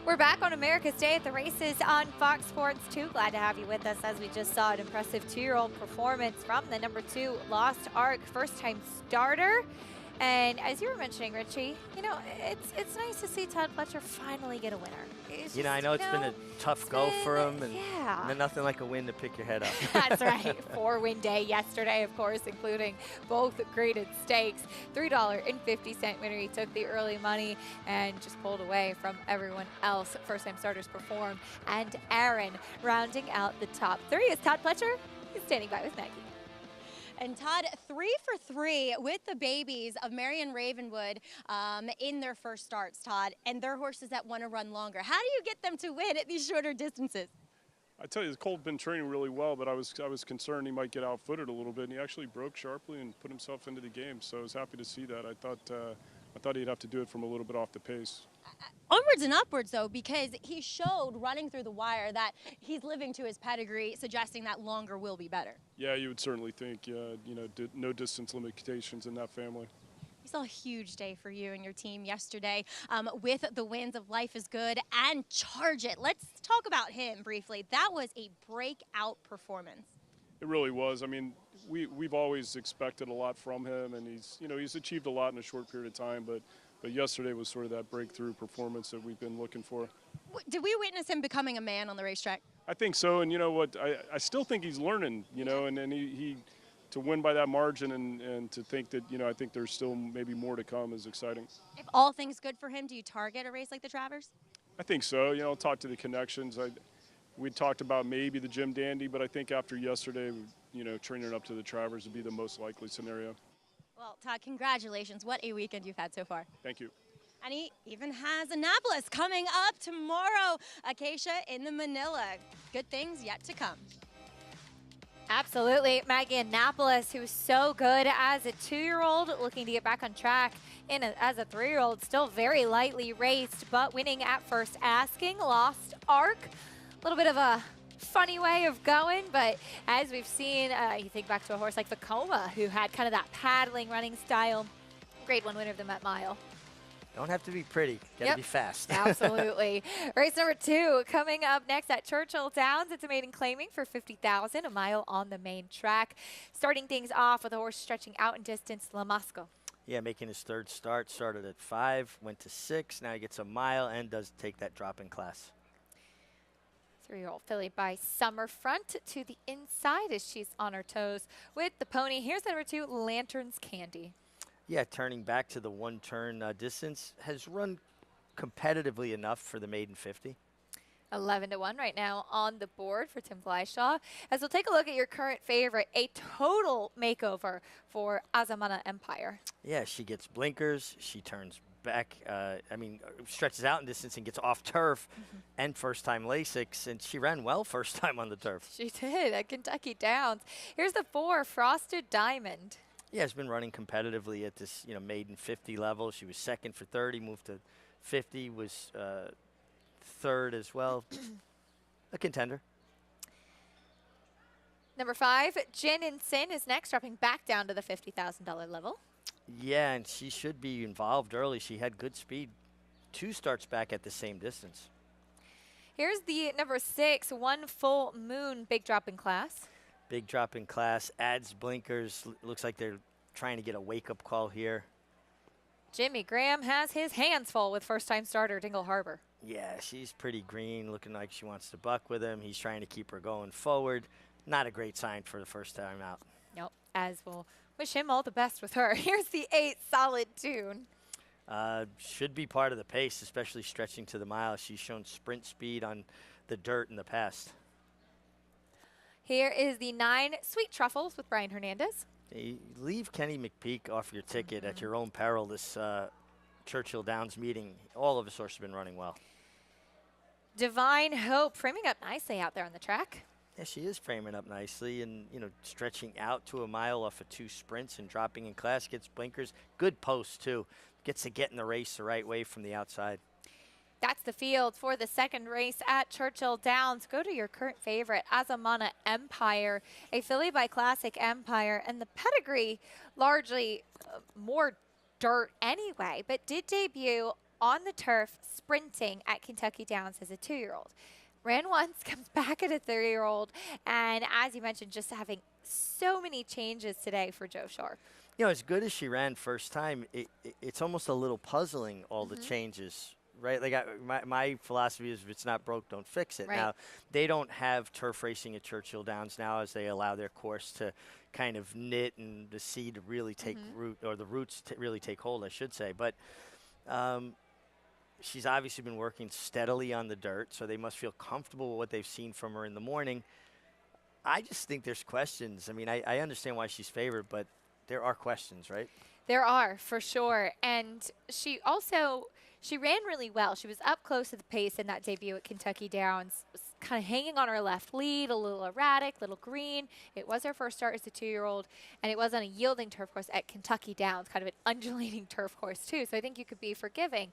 We're back on America's Day at the Races on Fox Sports 2. Glad to have you with us as we just saw an impressive 2-year-old performance from the number 2 Lost Ark, first-time starter. And as you were mentioning, Richie, it's nice to see Todd Pletcher finally get a winner. I know it's been a tough go for him, and yeah. Nothing like a win to pick your head up. That's right. 4-win day yesterday, of course, including both graded stakes. $3.50 winner. He took the early money and just pulled away from everyone else. First-time starters Perform, and Aaron rounding out the top 3 is Todd Pletcher. He's standing by with Maggie. And Todd, 3 for 3 with the babies of Marion Ravenwood in their first starts, Todd, and their horses that want to run longer. How do you get them to win at these shorter distances? I tell you, Colt's been training really well, but I was concerned he might get outfooted a little bit, and he actually broke sharply and put himself into the game. So I was happy to see that. I thought he'd have to do it from a little bit off the pace. Onwards and upwards, though, because he showed running through the wire that he's living to his pedigree, suggesting that longer will be better. Yeah, you would certainly think, no distance limitations in that family. We saw a huge day for you and your team yesterday with the wins of Life is Good and Charge It. Let's talk about him briefly. That was a breakout performance. It really was. I mean, we've always expected a lot from him, and he's achieved a lot in a short period of time, but yesterday was sort of that breakthrough performance that we've been looking for. Did we witness him becoming a man on the racetrack? I think so, and you know what, I still think he's learning, and then he to win by that margin and to think that, I think there's still maybe more to come is exciting. If all things good for him, do you target a race like the Travers? I think so. Talk to the connections. We talked about maybe the Jim Dandy, but I think after yesterday, training up to the Travers would be the most likely scenario. Well, Todd, congratulations. What a weekend you've had so far. Thank you. And he even has Annapolis coming up tomorrow. Acacia in the Manila. Good things yet to come. Absolutely. Maggie Annapolis, who was so good as a 2-year-old, looking to get back on track as a 3-year-old, still very lightly raced, but winning at first asking. Lost Arc. A little bit of a funny way of going, but as we've seen, you think back to a horse like Vekoma, who had kind of that paddling running style. Grade 1 winner of the Met Mile. Don't have to be pretty. Got to be fast. Absolutely. Race number 2 coming up next at Churchill Downs. It's a maiden claiming for $50,000, a mile on the main track. Starting things off with a horse stretching out in distance, Lamasco. Yeah, making his 3rd start. Started at 5, went to 6. Now he gets a mile and does take that drop in class. 3-year-old filly by Summerfront to the inside as she's on her toes with the pony. Here's number 2, Lanterns Candy. Yeah, turning back to the 1-turn distance, has run competitively enough for the maiden 50. 11-1 right now on the board for Tim Flyshaw. As we'll take a look at your current favorite, a total makeover for Azamana Empire. Yeah, she gets blinkers. She turns back, stretches out in distance and gets off turf and first-time Lasix, and she ran well first time on the turf. She did at Kentucky Downs. Here's the 4, Frosted Diamond. Yeah, has been running competitively at this, maiden 50 level. She was 2nd for 30, moved to 50, was 3rd as well. A contender. Number 5, Jin and Sin is next, dropping back down to the $50,000 level. Yeah, and she should be involved early. She had good speed. 2 starts back at the same distance. Here's the number 6, One Full Moon, big drop in class. Big drop in class, adds blinkers. Looks like they're trying to get a wake-up call here. Jimmy Graham has his hands full with first-time starter Dingle Harbor. Yeah, she's pretty green, looking like she wants to buck with him. He's trying to keep her going forward. Not a great sign for the first time out. Nope, as we'll wish him all the best with her. Here's the 8, Solid Tune. Should be part of the pace, especially stretching to the mile. She's shown sprint speed on the dirt in the past. Here is the 9, Sweet Truffles with Brian Hernandez. Hey, leave Kenny McPeak off your ticket at your own peril this Churchill Downs meeting. All of his horses have been running well. Divine Hope framing up nicely out there on the track. Yeah, she is framing up nicely and, stretching out to a mile off of 2 sprints and dropping in class. Gets blinkers. Good post, too. Gets to get in the race the right way from the outside. That's the field for the 2nd race at Churchill Downs. Go to your current favorite, Azamana Empire, a filly by Classic Empire, and the pedigree largely more dirt anyway, but did debut on the turf sprinting at Kentucky Downs as a 2-year-old. Ran once, comes back at a 3-year-old, and as you mentioned, just having so many changes today for Joe Sharp. As good as she ran first time, it's almost a little puzzling, all the changes. Right, my philosophy is if it's not broke, don't fix it. Right. Now, they don't have turf racing at Churchill Downs now as they allow their course to kind of knit and the seed to really take root, or the roots to really take hold, I should say. But she's obviously been working steadily on the dirt, so they must feel comfortable with what they've seen from her in the morning. I just think there's questions. I mean, I understand why she's favored, but there are questions, right? There are, for sure. And she ran really well. She was up close to the pace in that debut at Kentucky Downs, was kind of hanging on her left lead, a little erratic, little green. It was her first start as a 2-year-old, and it was on a yielding turf course at Kentucky Downs, kind of an undulating turf course too, so I think you could be forgiving.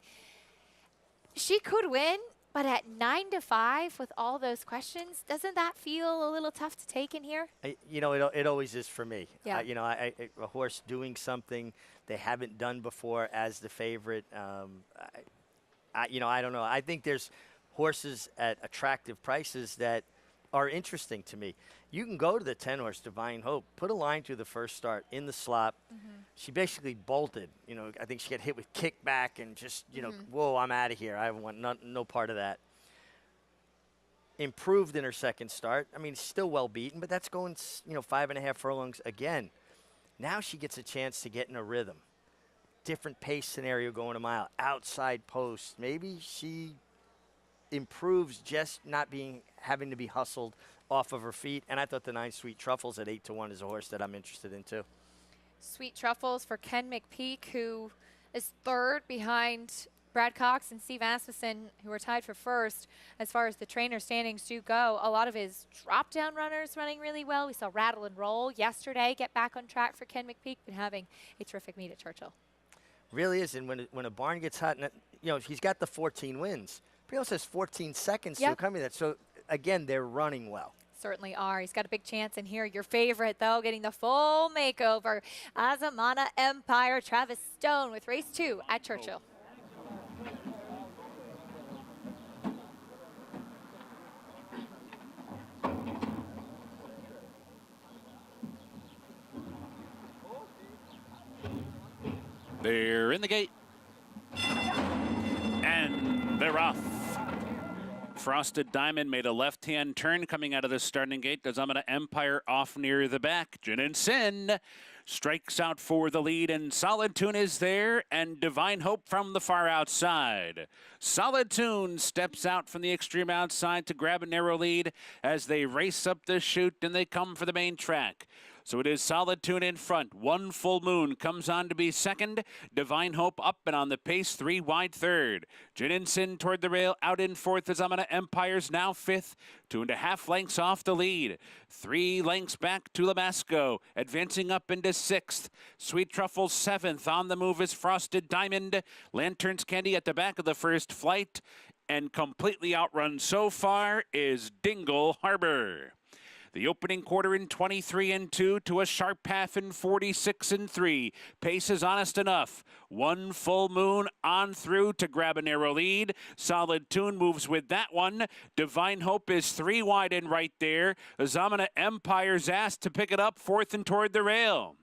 She could win, but at 9-5 with all those questions, doesn't that feel a little tough to take in here? You know, it always is for me. Yeah. You know, a horse doing something they haven't done before as the favorite. You know, I don't know. I think there's horses at attractive prices that are interesting to me. You can go to the 10-horse Divine Hope, put a line through the first start in the slop. She basically bolted. You know, I think she got hit with kickback and just, you know, whoa, I'm out of here. I want no part of that. Improved in her second start. I mean, still well beaten, but that's going, you know, 5.5 furlongs again. Now she gets a chance to get in a rhythm. Different pace scenario going a mile. Outside post. Maybe she improves just not having to be hustled off of her feet. And I thought the 9 Sweet Truffles at 8-1 is a horse that I'm interested in too. Sweet Truffles for Ken McPeak, who is third behind Brad Cox and Steve Asmussen, who are tied for first as far as the trainer standings do go. A lot of his drop-down runners running really well. We saw Rattle and Roll yesterday get back on track for Ken McPeak, been having a terrific meet at Churchill. Really is, and when a barn gets hot, and you know, he's got the 14 wins. But he also has 14 seconds to accompany that. So, again, they're running well. Certainly are. He's got a big chance in here. Your favorite, though, getting the full makeover. Azamana Empire, Travis Stone with race 2 at Churchill. They're in the gate. And they're off. Frosted Diamond made a left-hand turn coming out of the starting gate. Azamana Empire off near the back. Jin and Sin strikes out for the lead, and Solid Tune is there, and Divine Hope from the far outside. Solid Tune steps out from the extreme outside to grab a narrow lead as they race up the chute and they come for the main track. So it is Solid Tune in front. One Full Moon comes on to be second. Divine Hope up and on the pace, 3 wide third. Jin and Sin toward the rail, out in fourth. Azamana Empire's now fifth, 2.5 lengths off the lead. 3 lengths back to Lamasco, advancing up into sixth. Sweet Truffle seventh. On the move is Frosted Diamond. Lantern's Candy at the back of the first flight. And completely outrun so far is Dingle Harbor. The opening quarter in 23-2 to a sharp half in 46-3. Pace is honest enough. One Full Moon on through to grab a narrow lead. Solid Tune moves with that one. Divine Hope is 3 wide and right there. Azamana Empire's asked to pick it up fourth and toward the rail.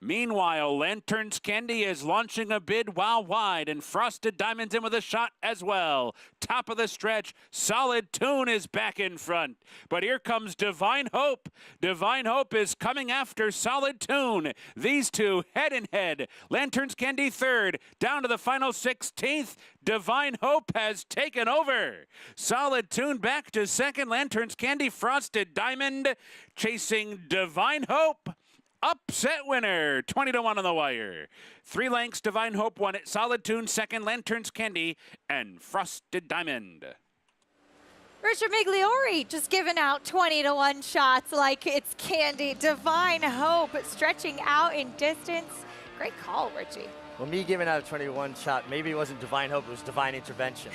Meanwhile, Lantern's Candy is launching a bid while wide, and Frosted Diamond's in with a shot as well. Top of the stretch, Solid Tune is back in front. But here comes Divine Hope. Divine Hope is coming after Solid Tune. These two head in head. Lantern's Candy third, down to the final 16th. Divine Hope has taken over. Solid Tune back to second. Lantern's Candy, Frosted Diamond chasing Divine Hope. Upset winner, 20-1 on the wire. 3 lengths, Divine Hope won it. Solid Tune second, Lantern's Candy, and Frosted Diamond. Richard Migliori just giving out 20-1 shots like it's candy. Divine Hope stretching out in distance. Great call, Richie. Well, me giving out a 21 shot, maybe it wasn't Divine Hope, it was Divine Intervention.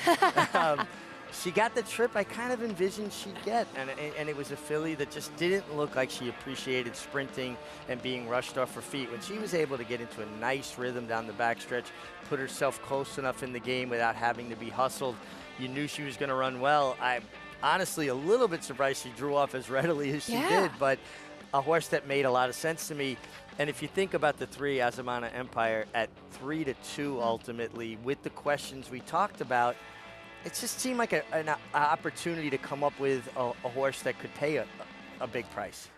She got the trip I kind of envisioned she'd get, and it was a filly that just didn't look like she appreciated sprinting and being rushed off her feet. When she was able to get into a nice rhythm down the backstretch, put herself close enough in the game without having to be hustled, you knew she was going to run well. I'm honestly a little bit surprised she drew off as readily as she did, but a horse that made a lot of sense to me. And if you think about the 3, Azamana Empire at 3-2 ultimately, with the questions we talked about, it just seemed like an opportunity to come up with a horse that could pay a big price.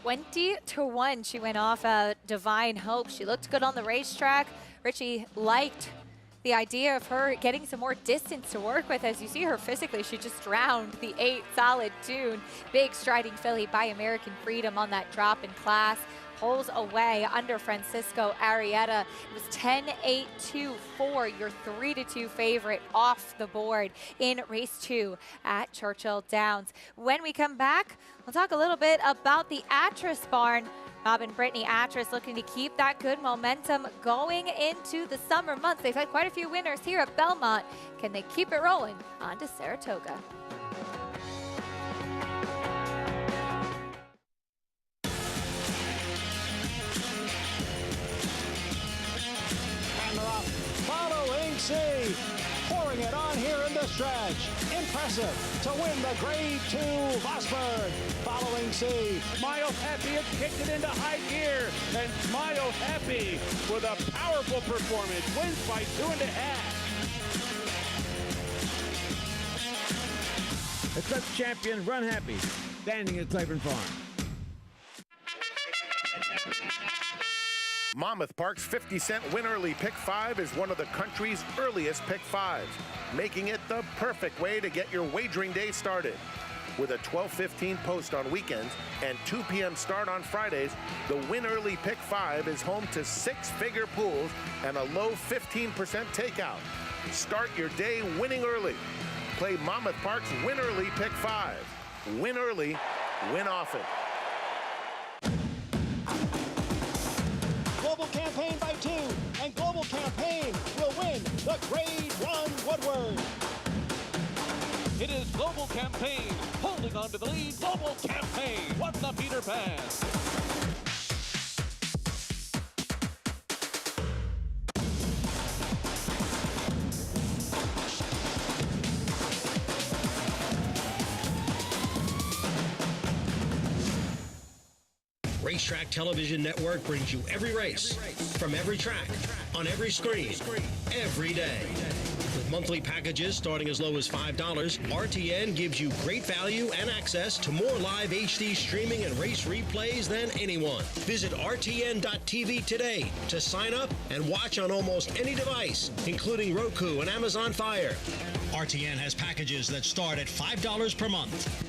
20-1 she went off Divine Hope. She looked good on the racetrack. Richie liked the idea of her getting some more distance to work with. As you see her physically, she just drowned the 8 Solid Tune. Big striding filly by American Freedom on that drop in class. Pulls away under Francisco Arrieta. It was 10-8-2-4, your 3-2 favorite off the board in race 2 at Churchill Downs. When we come back, we'll talk a little bit about the Atras barn. Bob and Brittany Atras looking to keep that good momentum going into the summer months. They've had quite a few winners here at Belmont. Can they keep it rolling on to Saratoga? And they're off. Following C. Pouring it on here in the stretch. Impressive to win the Grade 2 Vosburg. Following C. Smile Happy has kicked it into high gear, and Smile Happy with a powerful performance wins by 2.5. The club champion Run Happy, standing at Claiborne Farm. Monmouth Park's 50-cent Win Early Pick 5 is one of the country's earliest Pick 5s, making it the perfect way to get your wagering day started. With a 12:15 post on weekends and 2 p.m. start on Fridays, the Win Early Pick 5 is home to 6-figure pools and a low 15% takeout. Start your day winning early. Play Monmouth Park's Win Early Pick 5. Win early, win often. Global Campaign by 2, and Global Campaign will win the Grade 1 Woodward. It is Global Campaign holding on to the lead. Global Campaign won the Peter Pan. Racetrack Television Network brings you every race, from every track, on every screen, every day. With monthly packages starting as low as $5, RTN gives you great value and access to more live HD streaming and race replays than anyone. Visit RTN.tv today to sign up and watch on almost any device, including Roku and Amazon Fire. RTN has packages that start at $5 per month.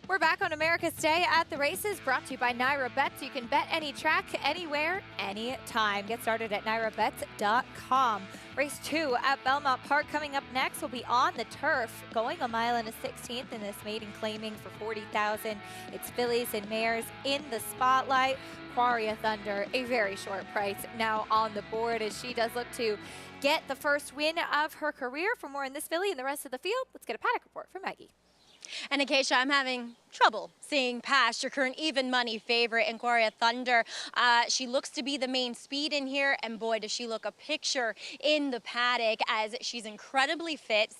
We're back on America's Day at the Races, brought to you by Naira Bets. You can bet any track, anywhere, anytime. Get started at nairabets.com. Race 2 at Belmont Park coming up next will be on the turf, going 1 mile and a 16th in this maiden claiming for $40,000. It's fillies and mares in the spotlight. Quarry Thunder, a very short price now on the board as she does look to get the first win of her career. For more in this filly and the rest of the field, let's get a paddock report from Maggie. And Acacia, I'm having trouble seeing past your current even money favorite, Quarry Thunder. She looks to be the main speed in here, and boy, does she look a picture in the paddock as she's incredibly fit,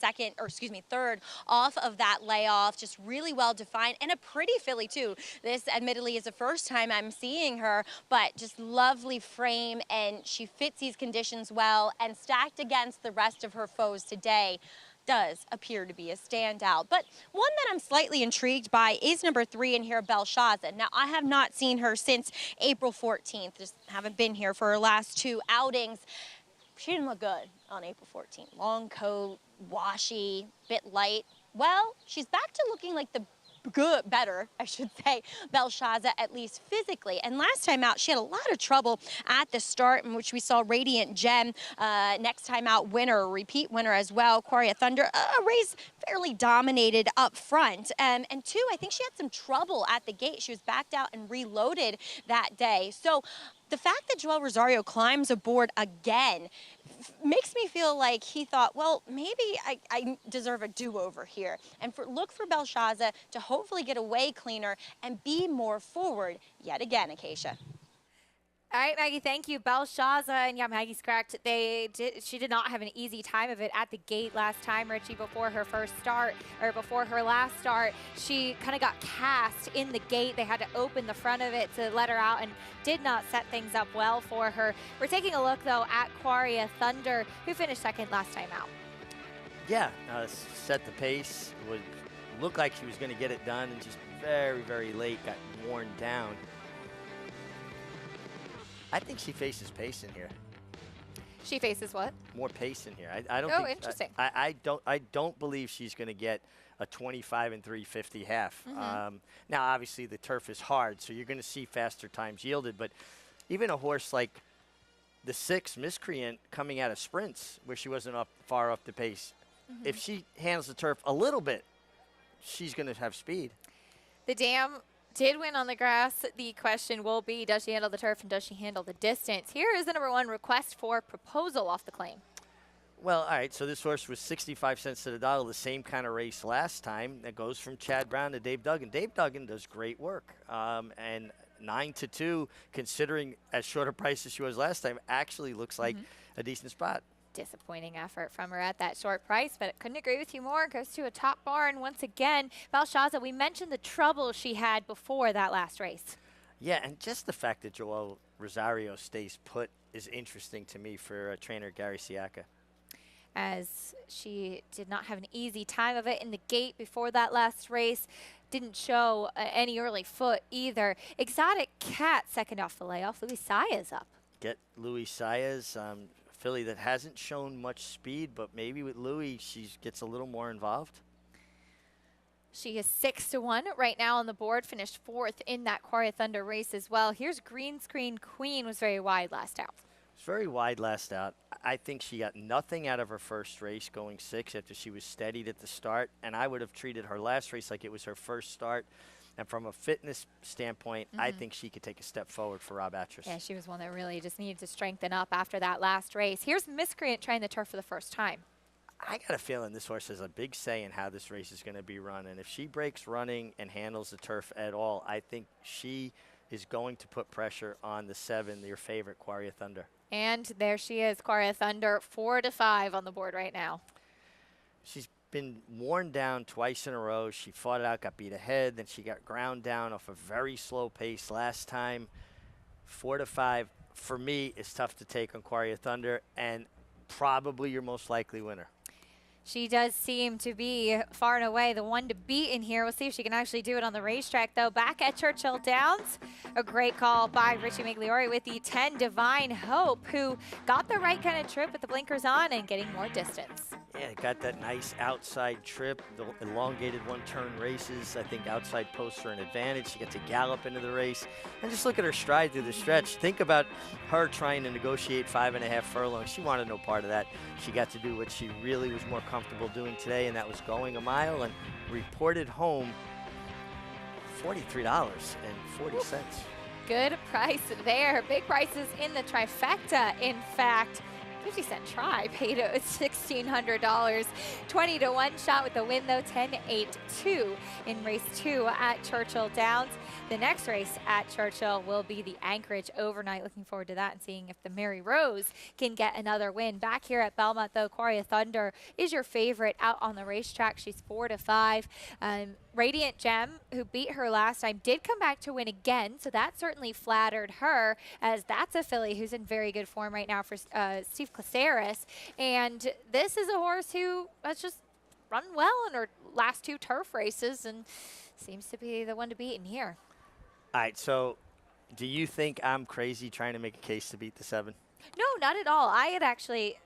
third off of that layoff, just really well defined, and a pretty filly too. This admittedly is the first time I'm seeing her, but just lovely frame, and she fits these conditions well, and stacked against the rest of her foes today, does appear to be a standout. But one that I'm slightly intrigued by is number 3 in here, Belshazzar. Now, I have not seen her since April 14th. Just haven't been here for her last 2 outings. She didn't look good on April 14th. Long coat, washy, bit light. Well, she's back to looking like the better, I should say, Belshazzar, at least physically. And last time out, she had a lot of trouble at the start, in which we saw Radiant Gem, next time out winner, repeat winner as well. Quarry Thunder, a race fairly dominated up front. And 2, I think she had some trouble at the gate. She was backed out and reloaded that day. So the fact that Joel Rosario climbs aboard again makes me feel like he thought, well, maybe I deserve a do-over here. And look for Belshazzar to hopefully get away cleaner and be more forward yet again, Acacia. All right, Maggie, thank you. Belshazzar, and yeah, Maggie's correct. She did not have an easy time of it at the gate last time, Richie, before her last start. She kind of got cast in the gate. They had to open the front of it to let her out and did not set things up well for her. We're taking a look, though, at Quarry Thunder, who finished second last time out. Yeah, set the pace. Would look like she was going to get it done, and just very, very late got worn down. I think she faces pace in here. She faces what? More pace in here. I don't. Oh, think, interesting. I don't believe she's going to get a 25 and 350 half. Mm-hmm. Now, obviously, the turf is hard, so you're going to see faster times yielded. But even a horse like the 6 Miscreant coming out of sprints, where she wasn't far up the pace, if she handles the turf a little bit she's going to have speed. The Dam did win on the grass. The question will be, does she handle the turf and does she handle the distance? Here is the number 1 request for proposal off the claim. Well, all right, so this horse was 65 cents to the dollar, the same kind of race last time. That goes from Chad Brown to Dave Duggan. Dave Duggan does great work. And 9-2, considering as short a price as she was last time, actually looks like a decent spot. Disappointing effort from her at that short price, but couldn't agree with you more. Goes to a top barn once again. Belshazzar, we mentioned the trouble she had before that last race. Yeah, and just the fact that Joel Rosario stays put is interesting to me for trainer Gary Siaka. As she did not have an easy time of it in the gate before that last race. Didn't show any early foot either. Exotic Cat second off the layoff. Luis Saez up. Get Luis Saez, filly that hasn't shown much speed, but maybe with Louis, she gets a little more involved. She is 6-1 right now on the board. Finished 4th in that Quarry Thunder race as well. Here's Green Screen Queen, was very wide last out. It's very wide last out. I think she got nothing out of her first race going 6 after she was steadied at the start, and I would have treated her last race like it was her first start. And from a fitness standpoint, I think she could take a step forward for Rob Atras. Yeah, she was one that really just needed to strengthen up after that last race. Here's Miscreant trying the turf for the first time. I got a feeling this horse has a big say in how this race is going to be run. And if she breaks running and handles the turf at all, I think she is going to put pressure on the 7, your favorite, Quarry Thunder. And there she is, Quarry Thunder, 4-5 on the board right now. She's been worn down twice in a row. She fought it out, got beat ahead, then she got ground down off a very slow pace last time. 4-5, for me, is tough to take on Quarry Thunder, and probably your most likely winner. She does seem to be far and away the one to beat in here. We'll see if she can actually do it on the racetrack, though. Back at Churchill Downs, a great call by Richie Migliori with the 10 Divine Hope, who got the right kind of trip with the blinkers on and getting more distance. Yeah, got that nice outside trip, the elongated one-turn races. I think outside posts are an advantage. She gets to gallop into the race. And just look at her stride through the stretch. Think about her trying to negotiate 5.5 furlongs. She wanted no part of that. She got to do what she really was more comfortable doing today, and that was going a mile, and reported home $43.40. Good price there. Big prices in the trifecta, in fact. 50-cent try paid $1,600. 20-1 shot with the win, though. 10-8-2 in race 2 at Churchill Downs. The next race at Churchill will be the Anchorage Overnight. Looking forward to that and seeing if the Mary Rose can get another win. Back here at Belmont, though, Quarry Thunder is your favorite out on the racetrack. She's 4-5. Radiant Gem, who beat her last time, did come back to win again, so that certainly flattered her, as that's a filly who's in very good form right now for Steve Caceres. And this is a horse who has just run well in her last 2 turf races and seems to be the one to beat in here. All right, so do you think I'm crazy trying to make a case to beat the 7? No, not at all. I had actually,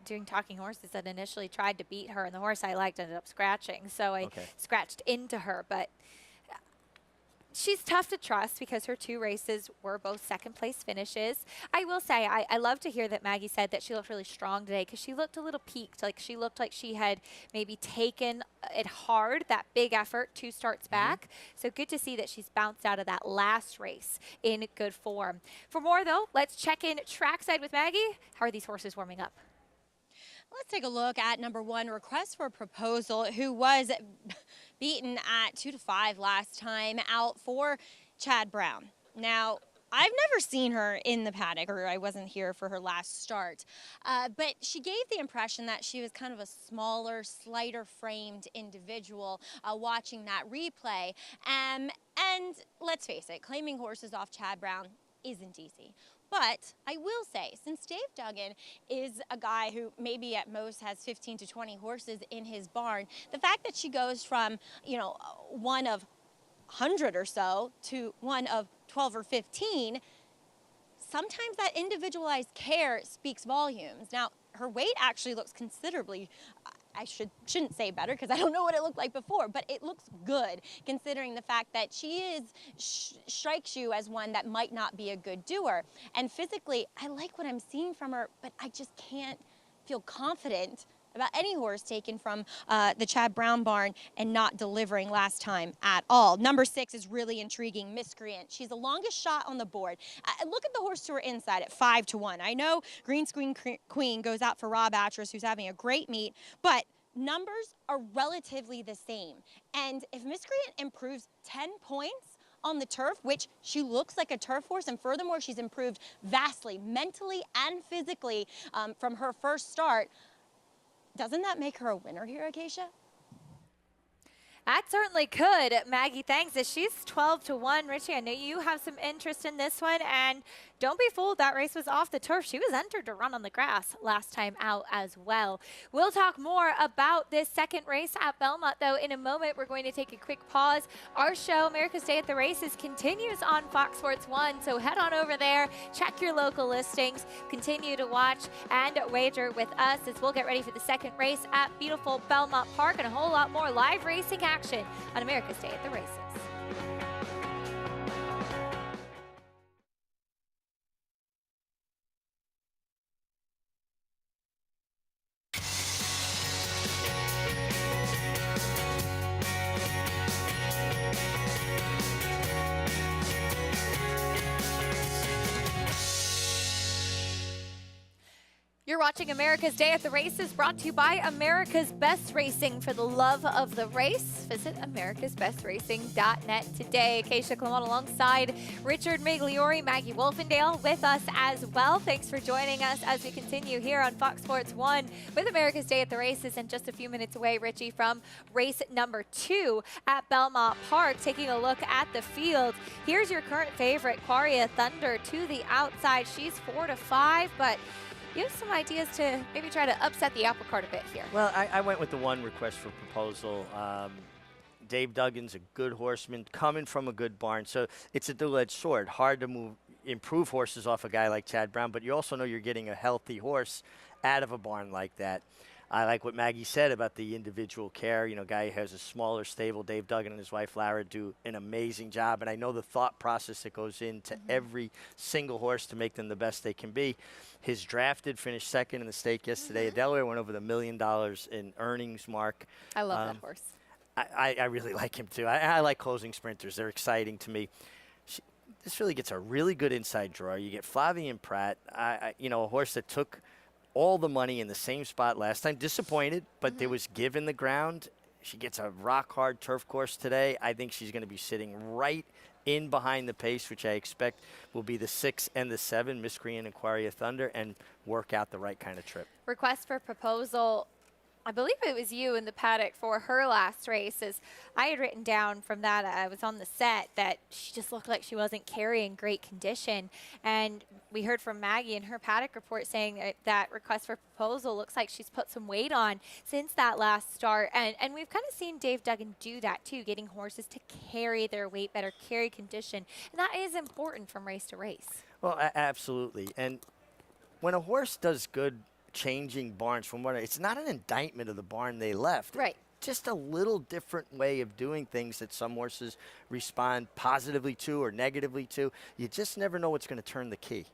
doing Talking Horses, that initially tried to beat her, and the horse I liked ended up scratching, so I scratched into her. But she's tough to trust because her 2 races were both second-place finishes. I will say, I love to hear that Maggie said that she looked really strong today, because she looked a little peaked. Like, she looked like she had maybe taken it hard, that big effort 2 starts back. So good to see that she's bounced out of that last race in good form. For more, though, let's check in trackside with Maggie. How are these horses warming up? Let's take a look at number 1, Request for Proposal, who was beaten at 2-5 last time out for Chad Brown. Now, I've never seen her in the paddock, or I wasn't here for her last start, but she gave the impression that she was kind of a smaller, slighter framed individual watching that replay. And let's face it, claiming horses off Chad Brown isn't easy. But I will say, since Dave Duggan is a guy who maybe at most has 15 to 20 horses in his barn, the fact that she goes from, you know, one of 100 or so to one of 12 or 15, sometimes that individualized care speaks volumes. Now, her weight actually looks considerably, I shouldn't say better because I don't know what it looked like before, but it looks good considering the fact that she strikes you as one that might not be a good doer. And physically, I like what I'm seeing from her, but I just can't feel confident about any horse taken from the Chad Brown barn and not delivering last time at all. Number 6 is really intriguing, Miscreant. She's the longest shot on the board. Look at the horse to her inside at 5-1. I know Green Screen Queen goes out for Rob Atras, who's having a great meet, but numbers are relatively the same. And if Miscreant improves 10 points on the turf, which she looks like a turf horse, and furthermore, she's improved vastly, mentally and physically from her first start, doesn't that make her a winner here, Acacia? That certainly could. Maggie, thanks. She's 12-1. Richie, I know you have some interest in this one, and don't be fooled. That race was off the turf. She was entered to run on the grass last time out as well. We'll talk more about this second race at Belmont, though, in a moment. We're going to take a quick pause. Our show, America's Day at the Races, continues on Fox Sports 1, so head on over there, check your local listings, continue to watch and wager with us as we'll get ready for the second race at beautiful Belmont Park and a whole lot more live racing action on America's Day at the Races. You're watching America's Day at the Races, brought to you by America's Best Racing. For the love of the race, visit americasbestracing.net today. Acacia Clement alongside Richard Migliori, Maggie Wolfendale with us as well. Thanks for joining us as we continue here on Fox Sports 1 with America's Day at the Races, and just a few minutes away, Richie, from race number 2 at Belmont Park. Taking a look at the field, here's your current favorite, Quaria Thunder, to the outside. She's 4-5, but you have some ideas to maybe try to upset the apple cart a bit here. Well, I went with the one request for proposal. Dave Duggan's a good horseman coming from a good barn, so it's a dual-edged sword. Hard to improve horses off a guy like Chad Brown, but you also know you're getting a healthy horse out of a barn like that. I like what Maggie said about the individual care. You know, guy who has a smaller stable. Dave Duggan and his wife Lara do an amazing job, and I know the thought process that goes into every single horse to make them the best they can be. His drafted finished second in the stake yesterday at Delaware, went over the $1 million in earnings mark. I love that horse. I really like him too. I like closing sprinters. They're exciting to me. This really gets a really good inside draw. You get Flavien Prat, you know, a horse that took all the money in the same spot last time. Disappointed, but there was give in the ground. She gets a rock-hard turf course today. I think she's going to be sitting right in behind the pace, which I expect will be the 6 and the 7, Miscreant and Quaria Thunder, and work out the right kind of trip. Request for proposal. I believe it was you in the paddock for her last race. As I had written down from that, I was on the set, that she just looked like she wasn't carrying great condition. And we heard from Maggie in her paddock report saying that request for proposal looks like she's put some weight on since that last start. And we've kind of seen Dave Duggan do that too, getting horses to carry their weight better, carry condition. And that is important from race to race. Well, absolutely. And when a horse does good changing barns from what it's not an indictment of the barn they left. Right. Just a little different way of doing things that some horses respond positively to or negatively to. You just never know what's going to turn the key.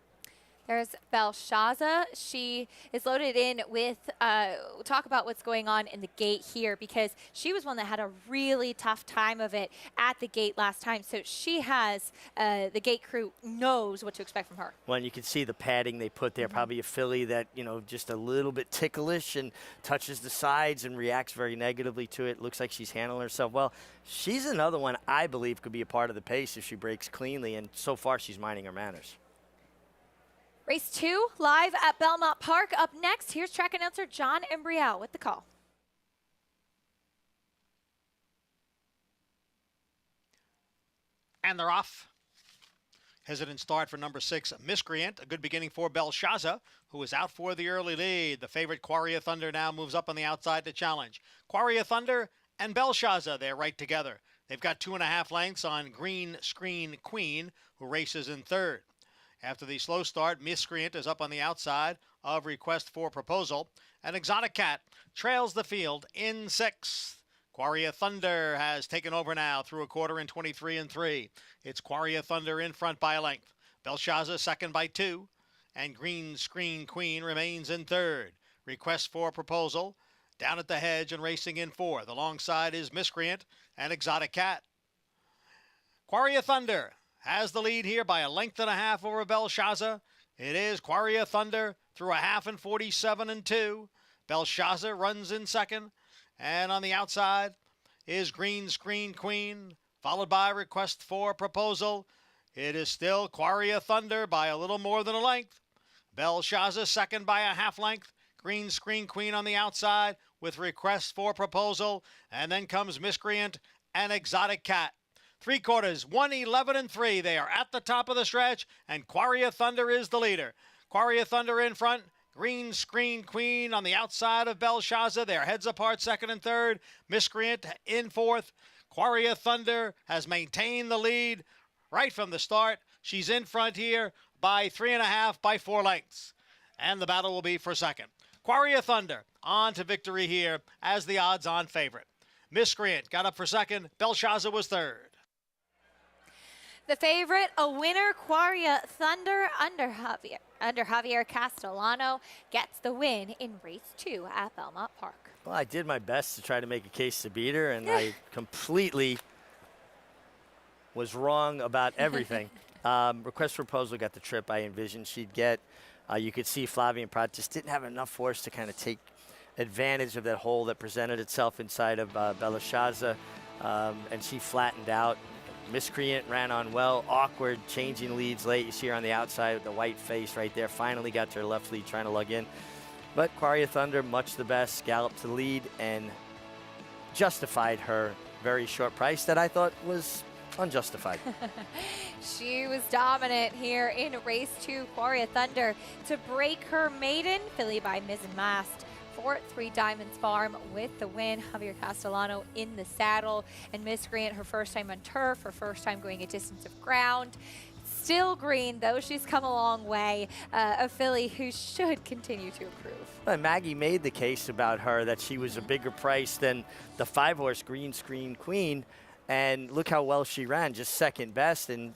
There's Belshazzar. She is loaded in with, talk about what's going on in the gate here, because she was one that had a really tough time of it at the gate last time. So she has, the gate crew knows what to expect from her. Well, and you can see the padding they put there, probably a filly that, you know, just a little bit ticklish and touches the sides and reacts very negatively to it. Looks like she's handling herself well. She's another one I believe could be a part of the pace if she breaks cleanly, and so far she's minding her manners. Race 2 live at Belmont Park. Up next, here's track announcer John Embriel with the call. And they're off. Hesitant start for number 6, Miscreant. A good beginning for Belshazzar, who is out for the early lead. The favorite, Quaria Thunder, now moves up on the outside to challenge. Quaria Thunder and Belshazzar, they're right together. They've got 2.5 lengths on Green Screen Queen, who races in third. After the slow start, Miscreant is up on the outside of request for proposal. And Exotic Cat trails the field in 6th. Quaria Thunder has taken over now through a quarter in 23 3. It's Quaria Thunder in front by a length. Belshazzar second by 2. And Green Screen Queen remains in third. Request for proposal down at the hedge and racing in fourth. Alongside is Miscreant and Exotic Cat. Quarry of Thunder has the lead here by a length and a half over Belshazzar. It is Quarry of Thunder through a half in 47 2. Belshazzar runs in second. And on the outside is Green Screen Queen, followed by Request for Proposal. It is still Quarry of Thunder by a little more than a length. Belshazzar second by a half length. Green Screen Queen on the outside with Request for Proposal. And then comes Miscreant and Exotic Cat. 3/4, 1:11 3. They are at the top of the stretch, and Quarry of Thunder is the leader. Quarry of Thunder in front. Green Screen Queen on the outside of Belshazzar. They're heads apart, second and third. Miscreant in fourth. Quarry of Thunder has maintained the lead right from the start. She's in front here by 3.5 by 4 lengths. And the battle will be for second. Quarry of Thunder on to victory here as the odds-on favorite. Miscreant got up for second. Belshazzar was third. The favorite, a winner, Quarry of Thunder under Javier Castellano, gets the win in race 2 at Belmont Park. Well, I did my best to try to make a case to beat her, and I completely was wrong about everything. Request for Proposal got the trip I envisioned she'd get. You could see Flavien Prat just didn't have enough force to kind of take advantage of that hole that presented itself inside of Belshazzar, and she flattened out. Miscreant ran on well, awkward, changing leads late. You see her on the outside with the white face right there. Finally got to her left lead, trying to lug in. But Quarry of Thunder, much the best, galloped to the lead and justified her very short price that I thought was unjustified. She was dominant here in race 2. Quarry of Thunder to break her maiden, filly by Mizzen Mast. For 3 Diamonds Farm with the win. Javier Castellano in the saddle, and Miscreant, her first time on turf, her first time going a distance of ground. Still green, though she's come a long way. A filly who should continue to improve. Well, Maggie made the case about her that she was a bigger price than the 5-horse Green Screen Queen, and look how well she ran, just second best, and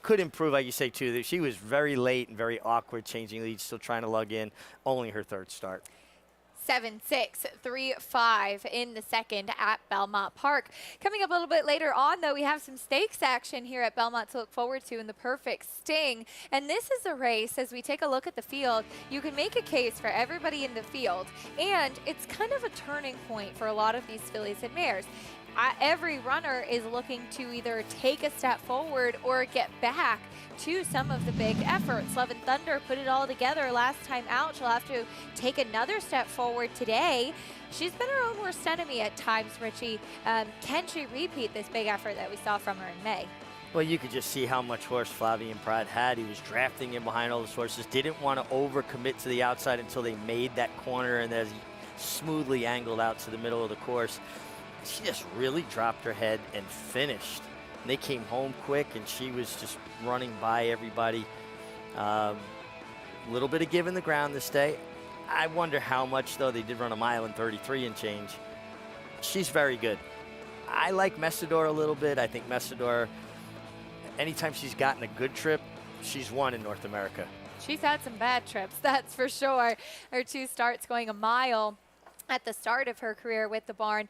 could improve, like you say, too. She was very late and very awkward, changing leads, still trying to lug in, only her third start. 7-6, 3-5 in the second at Belmont Park. Coming up a little bit later on, though, we have some stakes action here at Belmont to look forward to in the Perfect Sting. And this is a race, as we take a look at the field, you can make a case for everybody in the field. And it's kind of a turning point for a lot of these fillies and mares. Every runner is looking to either take a step forward or get back to some of the big efforts. Love and Thunder put it all together last time out. She'll have to take another step forward today. She's been her own worst enemy at times, Richie. Can she repeat this big effort that we saw from her in May? Well, you could just see how much horse Flavien Prat had. He was drafting in behind all those horses. Didn't want to overcommit to the outside until they made that corner, and as he smoothly angled out to the middle of the course, she just really dropped her head and finished. And they came home quick, and she was just running by everybody. A little bit of give in the ground this day. I wonder how much, though. They did run a mile in 33 and change. She's very good. I like Messidor a little bit. I think Messidor, anytime she's gotten a good trip, she's won in North America. She's had some bad trips, that's for sure. Her 2 starts going a mile at the start of her career with the barn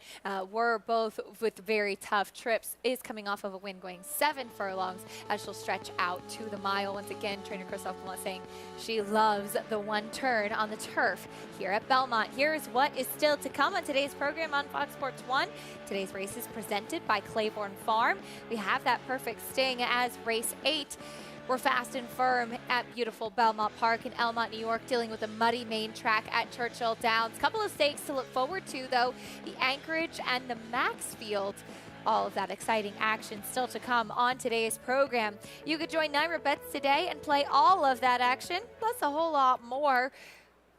were both with very tough trips. Is coming off of a win going 7 furlongs as she'll stretch out to the mile. Once again, trainer Christophe Millet saying she loves the one turn on the turf here at Belmont. Here's what is still to come on today's program on Fox Sports 1. Today's race is presented by Claiborne Farm. We have that Perfect Sting as race 8. We're fast and firm at beautiful Belmont Park in Elmont, New York, dealing with a muddy main track at Churchill Downs. Couple of stakes to look forward to, though. The Anchorage and the Maxfield. All of that exciting action still to come on today's program. You could join NYRA Bets today and play all of that action, plus a whole lot more,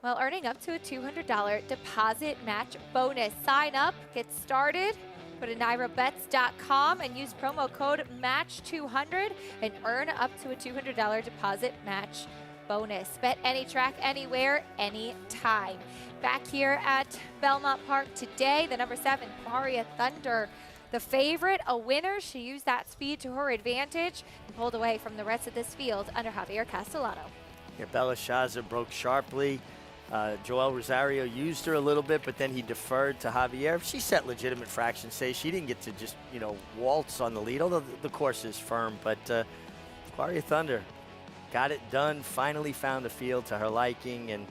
while earning up to a $200 deposit match bonus. Sign up, get started. Go to NYRABets.com and use promo code MATCH200 and earn up to a $200 deposit match bonus. Bet any track, anywhere, anytime. Back here at Belmont Park today, the number 7, Quarry of Thunder. The favorite, a winner. She used that speed to her advantage and pulled away from the rest of this field under Javier Castellano. Yeah, Belshazzar broke sharply. Joel Rosario used her a little bit, but then he deferred to Javier. She set legitimate fractions. Say she didn't get to just, waltz on the lead, although the course is firm. But Quarry Thunder got it done, finally found a field to her liking. And,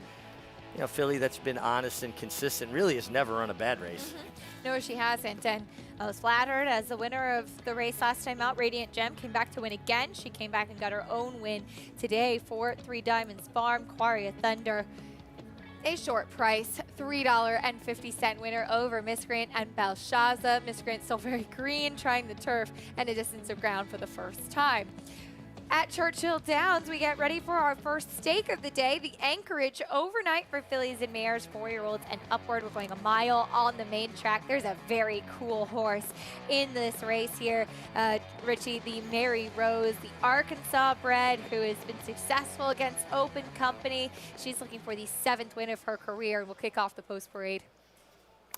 Philly that's been honest and consistent really has never run a bad race. No, she hasn't. And I was flattered as the winner of the race last time out. Radiant Gem came back to win again. She came back and got her own win today for Three Diamonds Farm. Quarry Thunder, a short price, $3.50 winner over Miscreant and Belshaza. Miscreant still very green, trying the turf and a distance of ground for the first time. At Churchill Downs, we get ready for our first stake of the day, the Anchorage Overnight for fillies and mares, 4-year-olds and upward. We're going a mile on the main track. There's a very cool horse in this race here. Richie, the Mary Rose, the Arkansas bred, who has been successful against Open Company. She's looking for the 7th win of her career, and we'll kick off the post parade.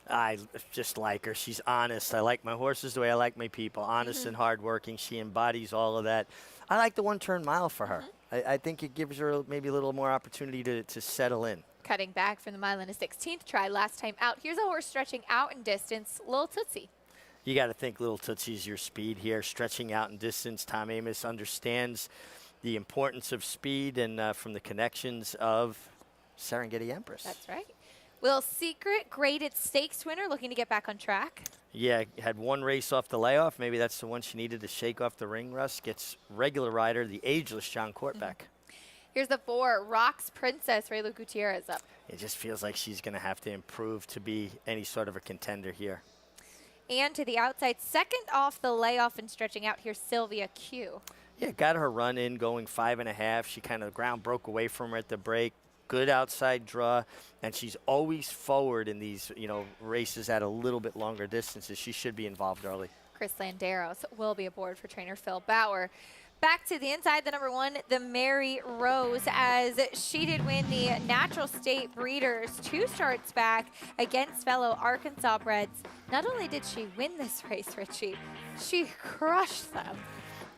I just like her. She's honest. I like my horses the way I like my people. Honest and hardworking. She embodies all of that. I like the one-turn mile for her. I think it gives her maybe a little more opportunity to settle in. Cutting back from the mile and a 16th try last time out. Here's a horse stretching out in distance, Lil Tootsie. You got to think Little Tootsie's your speed here, stretching out in distance. Tom Amoss understands the importance of speed and from the connections of Serengeti Empress. That's right. Will Secret, graded stakes winner, looking to get back on track. Yeah, had one race off the layoff. Maybe that's the one she needed to shake off the ring rust. Gets regular rider, the ageless John Court back. Here's the 4, Rocks Princess, Rayla Gutierrez up. It just feels like she's going to have to improve to be any sort of a contender here. And to the outside, second off the layoff and stretching out here, Sylvia Q. Yeah, got her run in going 5.5. She kind of, the ground broke away from her at the break. Good outside draw, and she's always forward in these, races at a little bit longer distances. She should be involved early. Chris Landeros will be aboard for trainer Phil Bauer. Back to the inside, the number 1, the Mary Rose, as she did win the Natural State Breeders 2 starts back against fellow Arkansas breds. Not only did she win this race, Richie, she crushed them.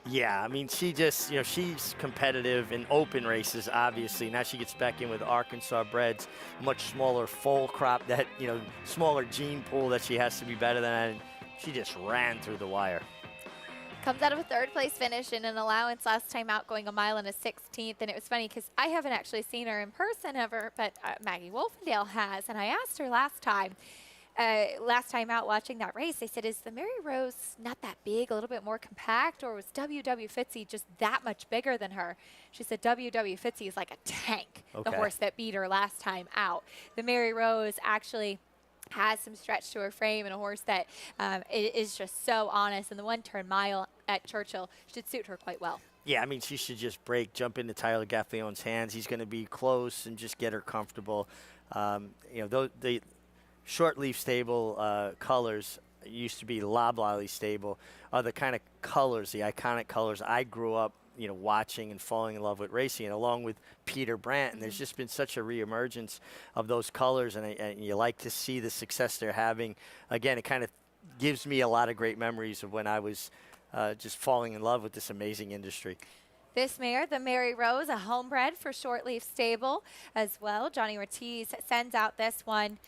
Yeah, I mean, she just, she's competitive in open races, obviously. Now she gets back in with Arkansas breds, much smaller foal crop, that, smaller gene pool that she has to be better than. And she just ran through the wire. Comes out of a 3rd place finish in an allowance last time out, going a mile and a 16th. And it was funny because I haven't actually seen her in person ever, but Maggie Wolfendale has. And I asked her last time out watching that race, I said, is the Mary Rose not that big, a little bit more compact, or was W.W. Fitzy just that much bigger than her? She said W.W. Fitzy is like a tank, the horse that beat her last time out. The Mary Rose actually has some stretch to her frame and a horse that is just so honest, and the 1-turn mile at Churchill should suit her quite well. Yeah, I mean, she should just jump into Tyler Gaffleon's hands. He's going to be close and just get her comfortable. The short leaf stable colors used to be Loblolly stable are the kind of colors, the iconic colors I grew up, watching and falling in love with racing, and along with Peter Brandt. And there's just been such a reemergence of those colors, and you like to see the success they're having. Again, it kind of gives me a lot of great memories of when I was just falling in love with this amazing industry. This mare, the Mary Rose, a homebred for Short Leaf Stable as well. Johnny Ortiz sends out this one.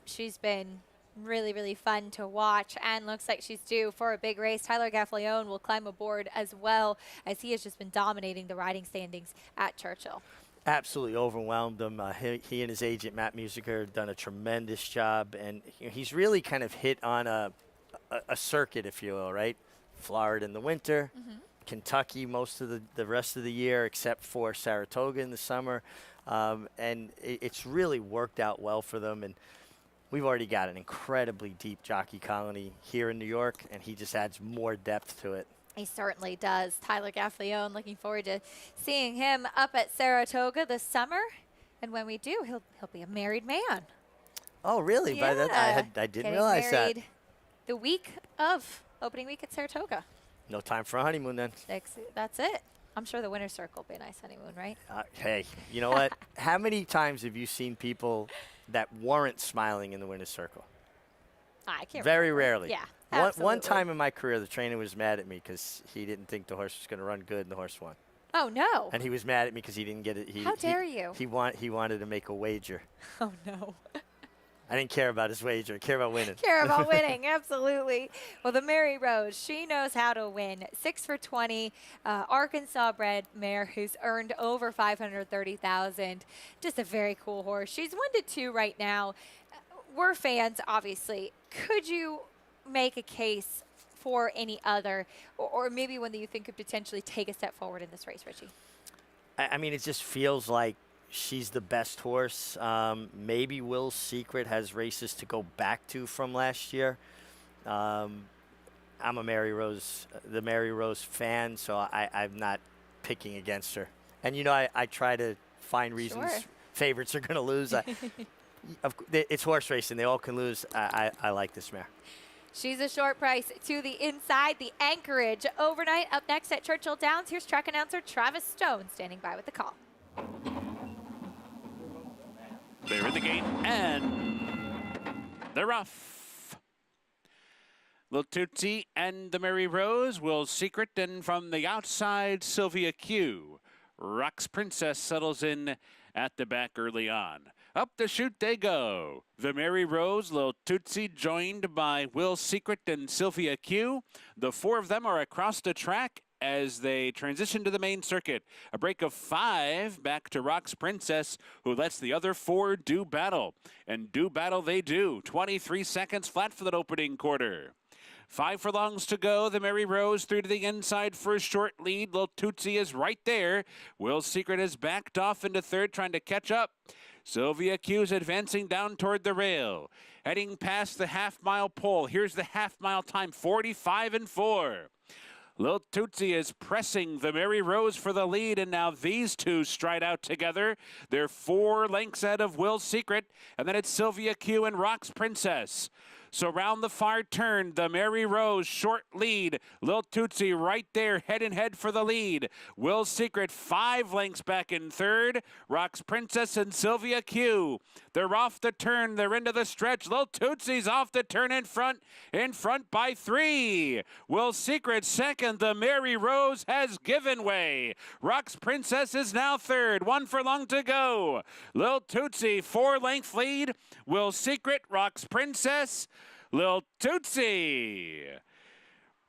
She's been really, really fun to watch and looks like she's due for a big race. Tyler Gaffleon will climb aboard as well, as he has just been dominating the riding standings at Churchill. Absolutely overwhelmed him. He and his agent, Matt Musiker, have done a tremendous job, and he's really kind of hit on a circuit, if you will, right? Florida in the winter. Kentucky most of the rest of the year, except for Saratoga in the summer. And it's really worked out well for them. And we've already got an incredibly deep jockey colony here in New York, and he just adds more depth to it. He certainly does. Tyler Gaffleon, looking forward to seeing him up at Saratoga this summer. And when we do, he'll be a married man. Oh, really? Yeah. By that, I didn't realize that. The week of opening week at Saratoga. No time for a honeymoon then. That's it. I'm sure the winner's circle will be a nice honeymoon, right? Hey, you know what? How many times have you seen people that weren't smiling in the winner's circle? I can't Very remember. rarely. Yeah, One absolutely. time in my career, the trainer was mad at me because he didn't think the horse was going to run good, and the horse won. Oh, no. And he was mad at me because he didn't get it. How dare you? He wanted to make a wager. Oh, no. I didn't care about his wager. I care about winning. Care about winning, absolutely. Well, the Mary Rose, she knows how to win. 6 for 20, Arkansas-bred mare who's earned over $530,000. Just a very cool horse. She's 1-2 right now. We're fans, obviously. Could you make a case for any other, or maybe one that you think could potentially take a step forward in this race, Richie? I mean, it just feels like she's the best horse. Maybe Will's Secret has races to go back to from last year. I'm a the Mary Rose fan, so I'm not picking against her. And, you know, I try to find reasons favorites are going to lose. It's horse racing. They all can lose. I like this mare. She's a short price to the inside, the Anchorage overnight. Up next at Churchill Downs, here's track announcer Travis Stone standing by with the call. They're in the gate, and they're off. Lil Tootsie and the Mary Rose, Will's Secret, and from the outside, Sylvia Q. Rock's Princess settles in at the back early on. Up the chute they go. The Mary Rose, Lil Tootsie, joined by Will's Secret and Sylvia Q. The four of them are across the track as they transition to the main circuit. A break of 5 back to Rock's Princess, who lets the other 4 do battle. And do battle they do. 23 seconds flat for that opening quarter. 5 furlongs to go. The Mary Rose through to the inside for a short lead. Lil Tootsie is right there. Will's Secret has backed off into third, trying to catch up. Sylvia Q's advancing down toward the rail. Heading past the half-mile pole. Here's the half-mile time, 45-4. Lil Tootsie is pressing the Mary Rose for the lead, and now these two stride out together. They're 4 lengths ahead of Will's Secret, and then it's Sylvia Q and Rock's Princess. So round the far turn, the Mary Rose short lead. Lil Tootsie right there, head and head for the lead. Will's Secret 5 lengths back in third. Rock's Princess and Sylvia Q. They're off the turn. They're into the stretch. Lil Tootsie's off the turn in front by 3. Will's Secret second. The Mary Rose has given way. Rock's Princess is now third. 1 furlong to go. Lil Tootsie 4-length lead. Will's Secret, Rock's Princess. Lil Tootsie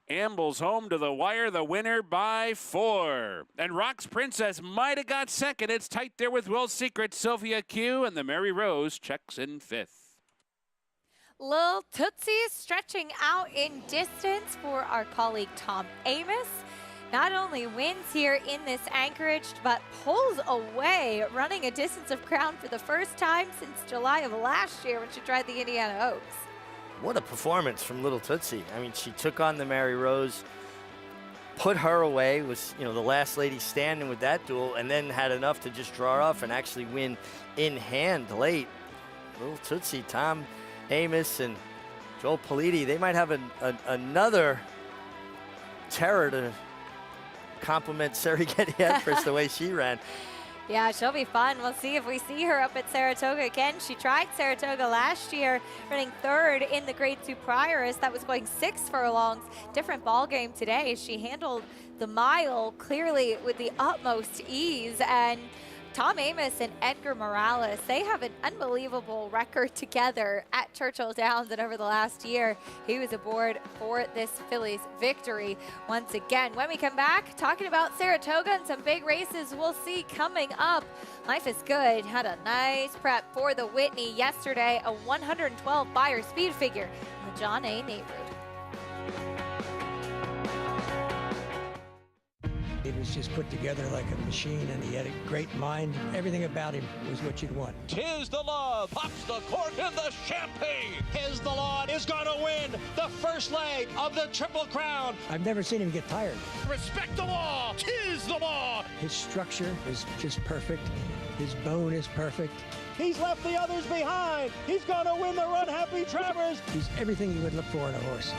ambles home to the wire, the winner by 4. And Rock's Princess might have got second. It's tight there with Will's Secret, Sylvia Q, and the Mary Rose checks in 5th. Lil Tootsie stretching out in distance for our colleague Tom Amoss. Not only wins here in this Anchorage, but pulls away, running a distance of ground for the first time since July of last year when she tried the Indiana Oaks. What a performance from Little Tootsie. I mean, she took on the Mary Rose, put her away, was, you know, the last lady standing with that duel, and then had enough to just draw her off and actually win in hand late. Little Tootsie, Tom Amoss, and Joel Politi, they might have another terror to compliment Serengeti Empress the way she ran. Yeah, she'll be fun. We'll see if we see her up at Saratoga again. She tried Saratoga last year, running 3rd in the Grade 2 Prioress. That was going 6 furlongs. Different ball game today. She handled the mile clearly with the utmost ease. And Tom Amoss and Edgar Morales, they have an unbelievable record together at Churchill Downs, and over the last year, he was aboard for this Phillies victory once again. When we come back, talking about Saratoga and some big races we'll see coming up. Life is Good had a nice prep for the Whitney yesterday, a 112 Beyer speed figure in the John A. Nate Route. He was just put together like a machine, and he had a great mind. Everything about him was what you'd want. Tis the Law pops the cork in the champagne. Tis the Law is going to win the first leg of the Triple Crown. I've never seen him get tired. Respect the law. Tis the Law. His structure is just perfect. His bone is perfect. He's left the others behind. He's going to win the Run Happy Travers. He's everything you would look for in a horse.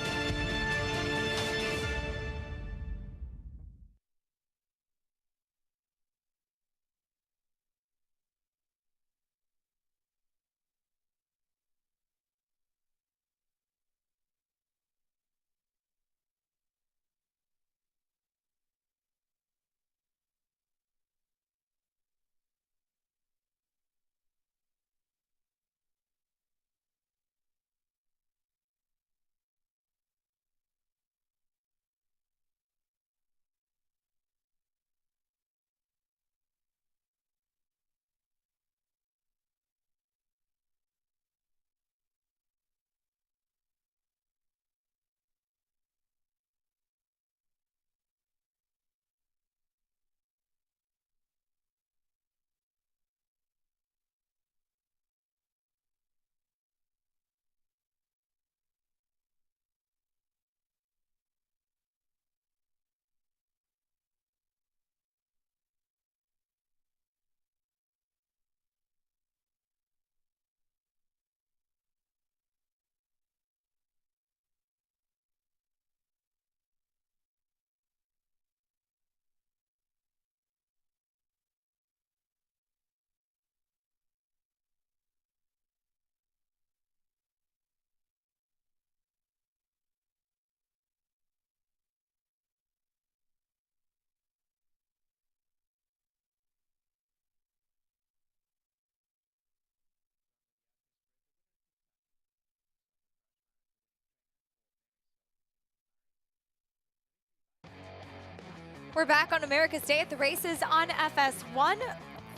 We're back on America's Day at the Races on FS1.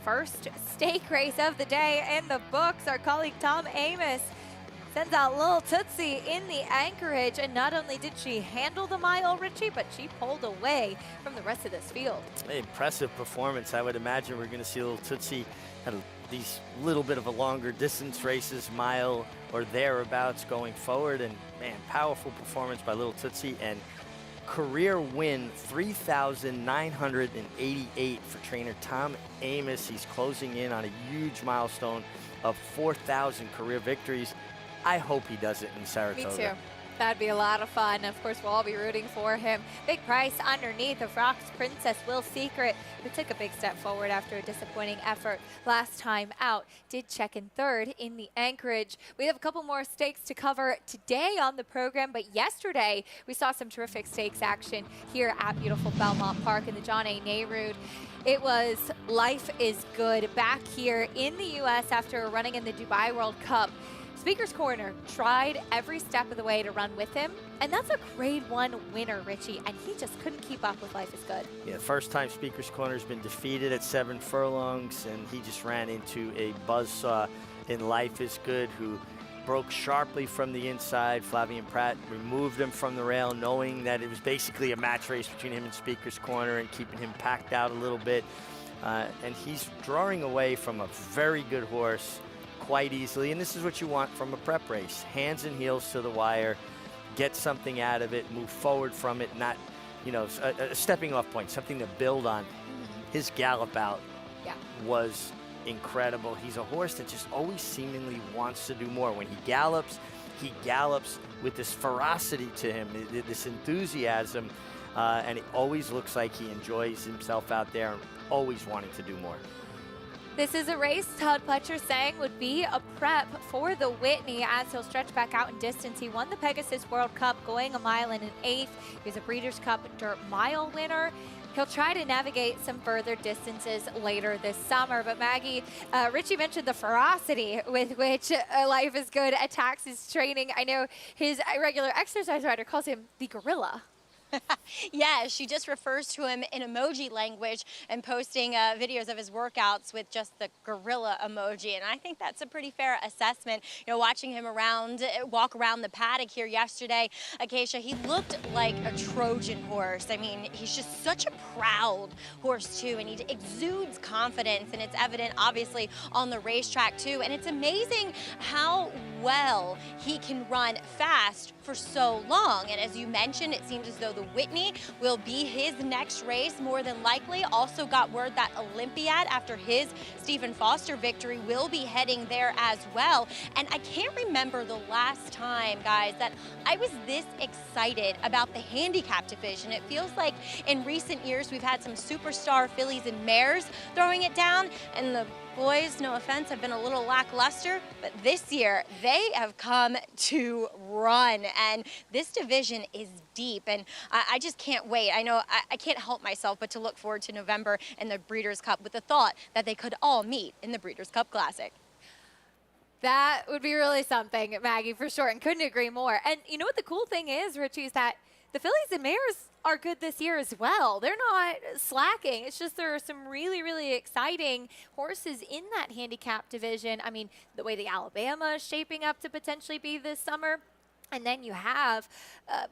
First stake race of the day in the books. Our colleague Tom Amoss sends out Little Tootsie in the anchorage, and not only did she handle the mile, Richie, but she pulled away from the rest of this field. Impressive performance. I would imagine we're going to see Little Tootsie at these little bit of a longer distance races, mile or thereabouts going forward. And man, powerful performance by Little Tootsie, and career win 3,988 for trainer Tom Amoss. He's closing in on a huge milestone of 4,000 career victories. I hope he does it in Saratoga. Me too. That'd be a lot of fun. Of course, we'll all be rooting for him. Big price underneath of Fox Princess Will Secret, who took a big step forward after a disappointing effort last time out. Did check in third in the anchorage. We have a couple more stakes to cover today on the program, but yesterday we saw some terrific stakes action here at beautiful Belmont Park in the John A. Nehru. It was Life is Good back here in the U.S. after running in the Dubai World Cup. Speaker's Corner tried every step of the way to run with him, and that's a grade 1 winner, Richie, and he just couldn't keep up with Life is Good. Yeah, first time Speaker's Corner's been defeated at 7 furlongs, and he just ran into a buzzsaw in Life is Good, who broke sharply from the inside. Flavien Prat removed him from the rail, knowing that it was basically a match race between him and Speaker's Corner and keeping him packed out a little bit. And he's drawing away from a very good horse quite easily, and this is what you want from a prep race. Hands and heels to the wire, get something out of it, move forward from it, not, you know, a stepping off point, something to build on. His gallop out was incredible. He's a horse that just always seemingly wants to do more. When he gallops with this ferocity to him, this enthusiasm, and it always looks like he enjoys himself out there and always wanting to do more. This is a race Todd Pletcher saying would be a prep for the Whitney as he'll stretch back out in distance. He won the Pegasus World Cup going a mile and an eighth. He was a Breeders' Cup Dirt Mile winner. He'll try to navigate some further distances later this summer. But Maggie, Richie mentioned the ferocity with which Life is Good attacks his training. I know his regular exercise rider calls him the gorilla. Yeah, she just refers to him in emoji language and posting videos of his workouts with just the gorilla emoji. And I think that's a pretty fair assessment. You know, watching him walk around the paddock here yesterday, Acacia, he looked like a Trojan horse. I mean, he's just such a proud horse too, and he exudes confidence, and it's evident obviously on the racetrack too. And it's amazing how well he can run fast for so long. And as you mentioned, it seems as though the Whitney will be his next race more than likely. Also got word that Olympiad, after his Stephen Foster victory, will be heading there as well. And I can't remember the last time, guys, that I was this excited about the handicap division. It feels like in recent years we've had some superstar fillies and mares throwing it down, and the boys, no offense, have been a little lackluster, but this year they have come to run, and this division is deep, and I just can't wait. I know I can't help myself but to look forward to November and the Breeders' Cup with the thought that they could all meet in the Breeders' Cup Classic. That would be really something, Maggie, for sure, and couldn't agree more. And you know what the cool thing is, Richie, is that the fillies and mares are good this year as well. They're not slacking. It's just there are some really, really exciting horses in that handicap division. I mean, the way the Alabama is shaping up to potentially be this summer. And then you have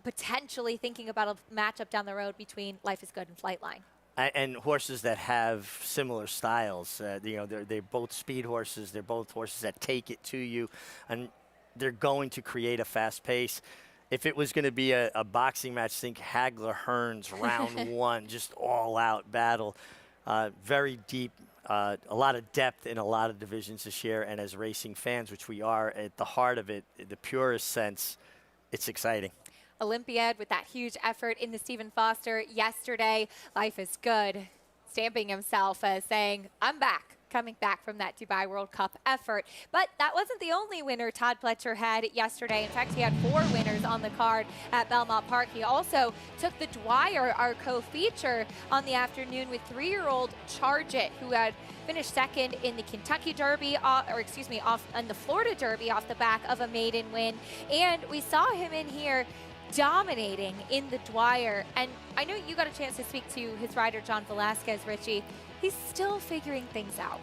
potentially thinking about a matchup down the road between Life is Good and Flightline. And horses that have similar styles. You know, they're both speed horses. They're both horses that take it to you, and they're going to create a fast pace. If it was going to be a boxing match, think Hagler-Hearns round one, just all-out battle. Very deep, a lot of depth in a lot of divisions this year. And as racing fans, which we are at the heart of it, the purest sense, it's exciting. Olympiad with that huge effort in the Stephen Foster yesterday. Life is Good, stamping himself as saying, I'm back. Coming back from that Dubai World Cup effort. But that wasn't the only winner Todd Pletcher had yesterday. In fact, he had 4 winners on the card at Belmont Park. He also took the Dwyer, our co-feature, on the afternoon with 3-year-old Charge It, who had finished second in the Kentucky Derby, in the Florida Derby off the back of a maiden win. And we saw him in here dominating in the Dwyer. And I know you got a chance to speak to his rider, John Velasquez, Richie. He's still figuring things out.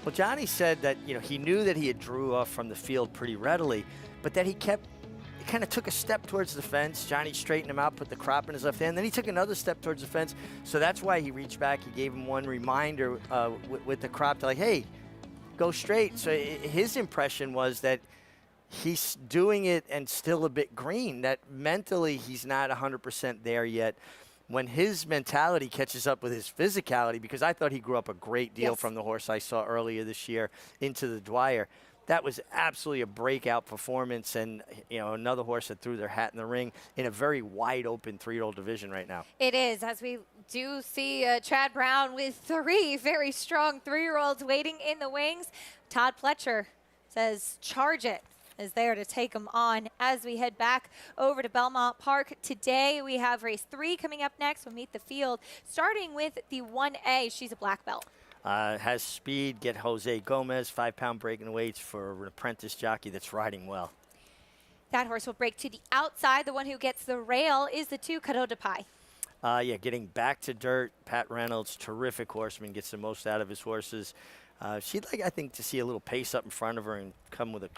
Well, Johnny said that, you know, he knew that he had drew off from the field pretty readily, but that he kind of took a step towards the fence. Johnny straightened him out, put the crop in his left hand. Then he took another step towards the fence. So that's why he reached back. He gave him one reminder with the crop to like, hey, go straight. So his impression was that he's doing it and still a bit green, that mentally he's not 100% there yet. When his mentality catches up with his physicality, because I thought he grew up a great deal from the horse I saw earlier this year into the Dwyer. That was absolutely a breakout performance, and you know, another horse that threw their hat in the ring in a very wide open 3-year-old division right now. It is, as we do see Chad Brown with 3 very strong 3-year-olds waiting in the wings. Todd Pletcher says, charge it, is there to take him on as we head back over to Belmont Park. Today we have race 3 coming up next. We'll meet the field, starting with the 1A. She's a black belt. Has speed, get Jose Gomez, 5-pound breaking weights for an apprentice jockey that's riding well. That horse will break to the outside. The one who gets the rail is the 2, Cadeau de Pai. Yeah, getting back to dirt. Pat Reynolds, terrific horseman, gets the most out of his horses. She'd like, I think, to see a little pace up in front of her and come with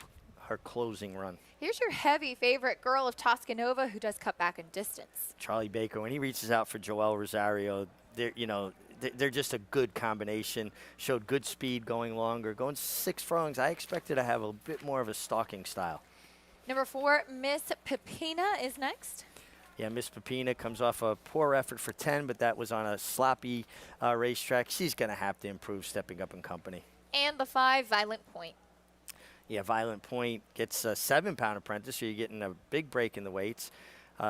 her closing run. Here's your heavy favorite, Girl of Toscanova, who does cut back in distance. Charlie Baker, when he reaches out for Joel Rosario, they're just a good combination. Showed good speed going longer. Going 6 furlongs, I expected to have a bit more of a stalking style. Number 4, Miss Pepina is next. Yeah, Miss Pepina comes off a poor effort for 10, but that was on a sloppy racetrack. She's going to have to improve stepping up in company. And the 5, Violent Point. Yeah, Violent Point gets a 7-pound apprentice, so you're getting a big break in the weights.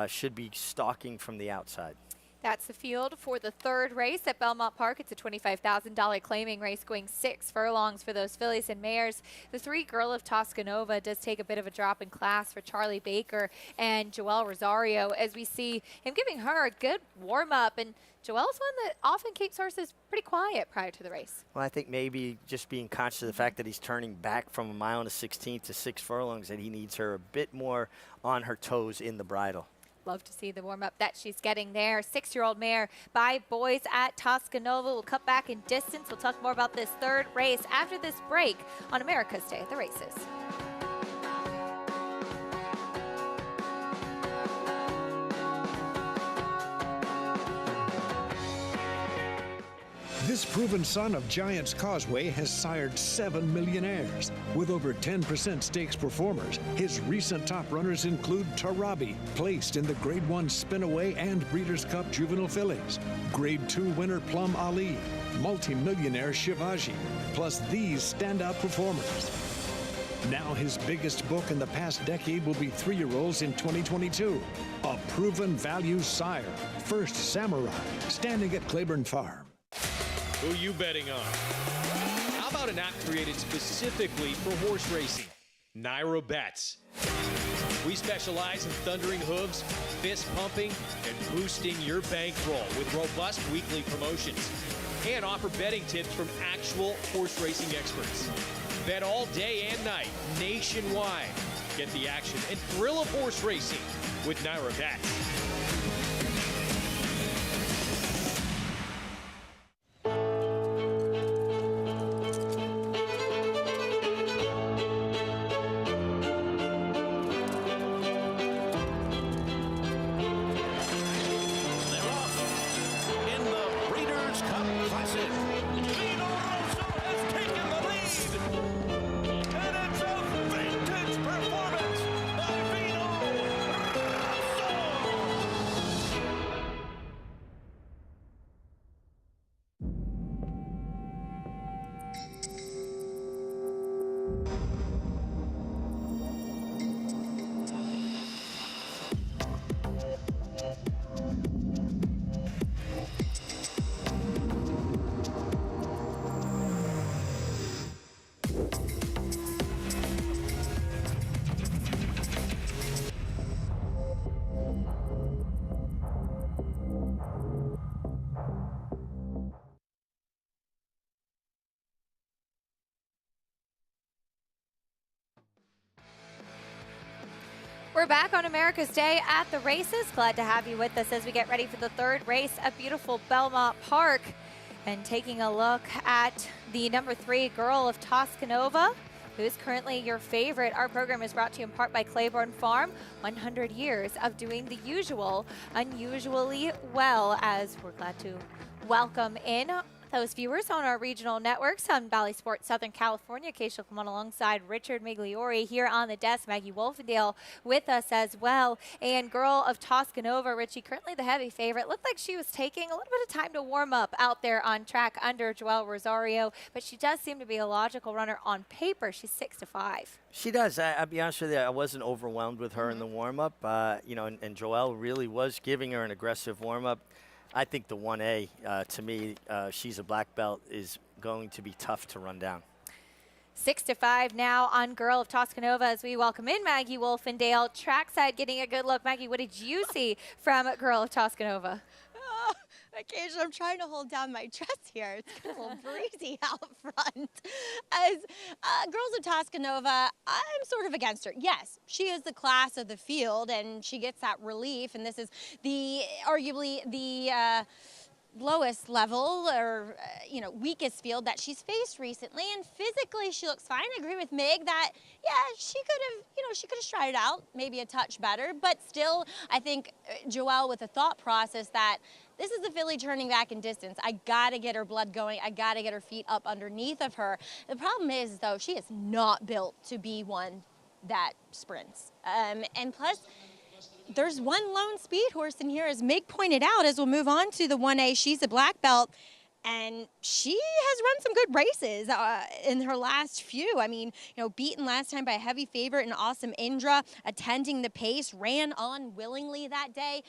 Should be stalking from the outside. That's the field for the 3rd race at Belmont Park. It's a $25,000 claiming race going 6 furlongs for those fillies and mares. The 3, Girl of Toscanova, does take a bit of a drop in class for Charlie Baker and Joel Rosario, as we see him giving her a good warm-up. And Joel's one that often keeps horses pretty quiet prior to the race. Well, I think maybe just being conscious of the fact that he's turning back from 1 mile and a 16th to 6 furlongs, that he needs her a bit more on her toes in the bridle. Love to see the warm-up that she's getting there. 6-year-old mare by Boys at Toscanova will cut back in distance. We'll talk more about this 3rd race after this break on America's Day at the Races. This proven son of Giants Causeway has sired 7 millionaires. With over 10% stakes performers, his recent top runners include Tarabi, placed in the Grade 1 Spinaway and Breeders' Cup Juvenile Fillies, Grade 2 winner Plum Ali, multi-millionaire Shivaji, plus these standout performers. Now his biggest book in the past decade will be 3-year-olds in 2022. A proven value sire, First Samurai, standing at Claiborne Farm. Who you betting on? How about an app created specifically for horse racing? Nairo Bets. We specialize in thundering hooves, fist pumping, and boosting your bankroll with robust weekly promotions. And offer betting tips from actual horse racing experts. Bet all day and night, nationwide. Get the action and thrill of horse racing with Nairo Bets. We're back on America's Day at the races. Glad to have you with us as we get ready for the third race at beautiful Belmont Park. And taking a look at the number 3 Girl of Toscanova, who is currently your favorite. Our program is brought to you in part by Claiborne Farm. 100 years of doing the usual unusually well, as we're glad to welcome in those viewers on our regional networks. On Valley Sports Southern California, Keisha Clement alongside Richard Migliori here on the desk. Maggie Wolfendale with us as well. And Girl of Toscanova, Richie, currently the heavy favorite. Looked like she was taking a little bit of time to warm up out there on track under Joelle Rosario, but she does seem to be a logical runner on paper. She's 6-5. She does. I'll be honest with you, I wasn't overwhelmed with her in the warm-up. You know, and Joelle really was giving her an aggressive warm-up. I think the 1A, to me, she's a black belt, is going to be tough to run down. 6-5 now on Girl of Toscanova as we welcome in Maggie Wolfendale. Trackside getting a good look. Maggie, what did you see from Girl of Toscanova? Occasionally, I'm trying to hold down my dress here. It's a little breezy out front. As Girls of Toscanova, I'm sort of against her. Yes, she is the class of the field, and she gets that relief. And this is arguably the lowest level or weakest field that she's faced recently, and physically she looks fine. I agree with Mig that she could have tried it out maybe a touch better, but still I think Joelle with a thought process that this is the filly turning back in distance. I gotta get her blood going. I gotta get her feet up underneath of her. The problem is though, she is not built to be one that sprints, and plus there's one lone speed horse in here, as Mig pointed out, as we'll move on to the 1A. She's a black belt, and she has run some good races in her last few. I mean, beaten last time by a heavy favorite in Awesome Indra, attending the pace, ran on willingly that day.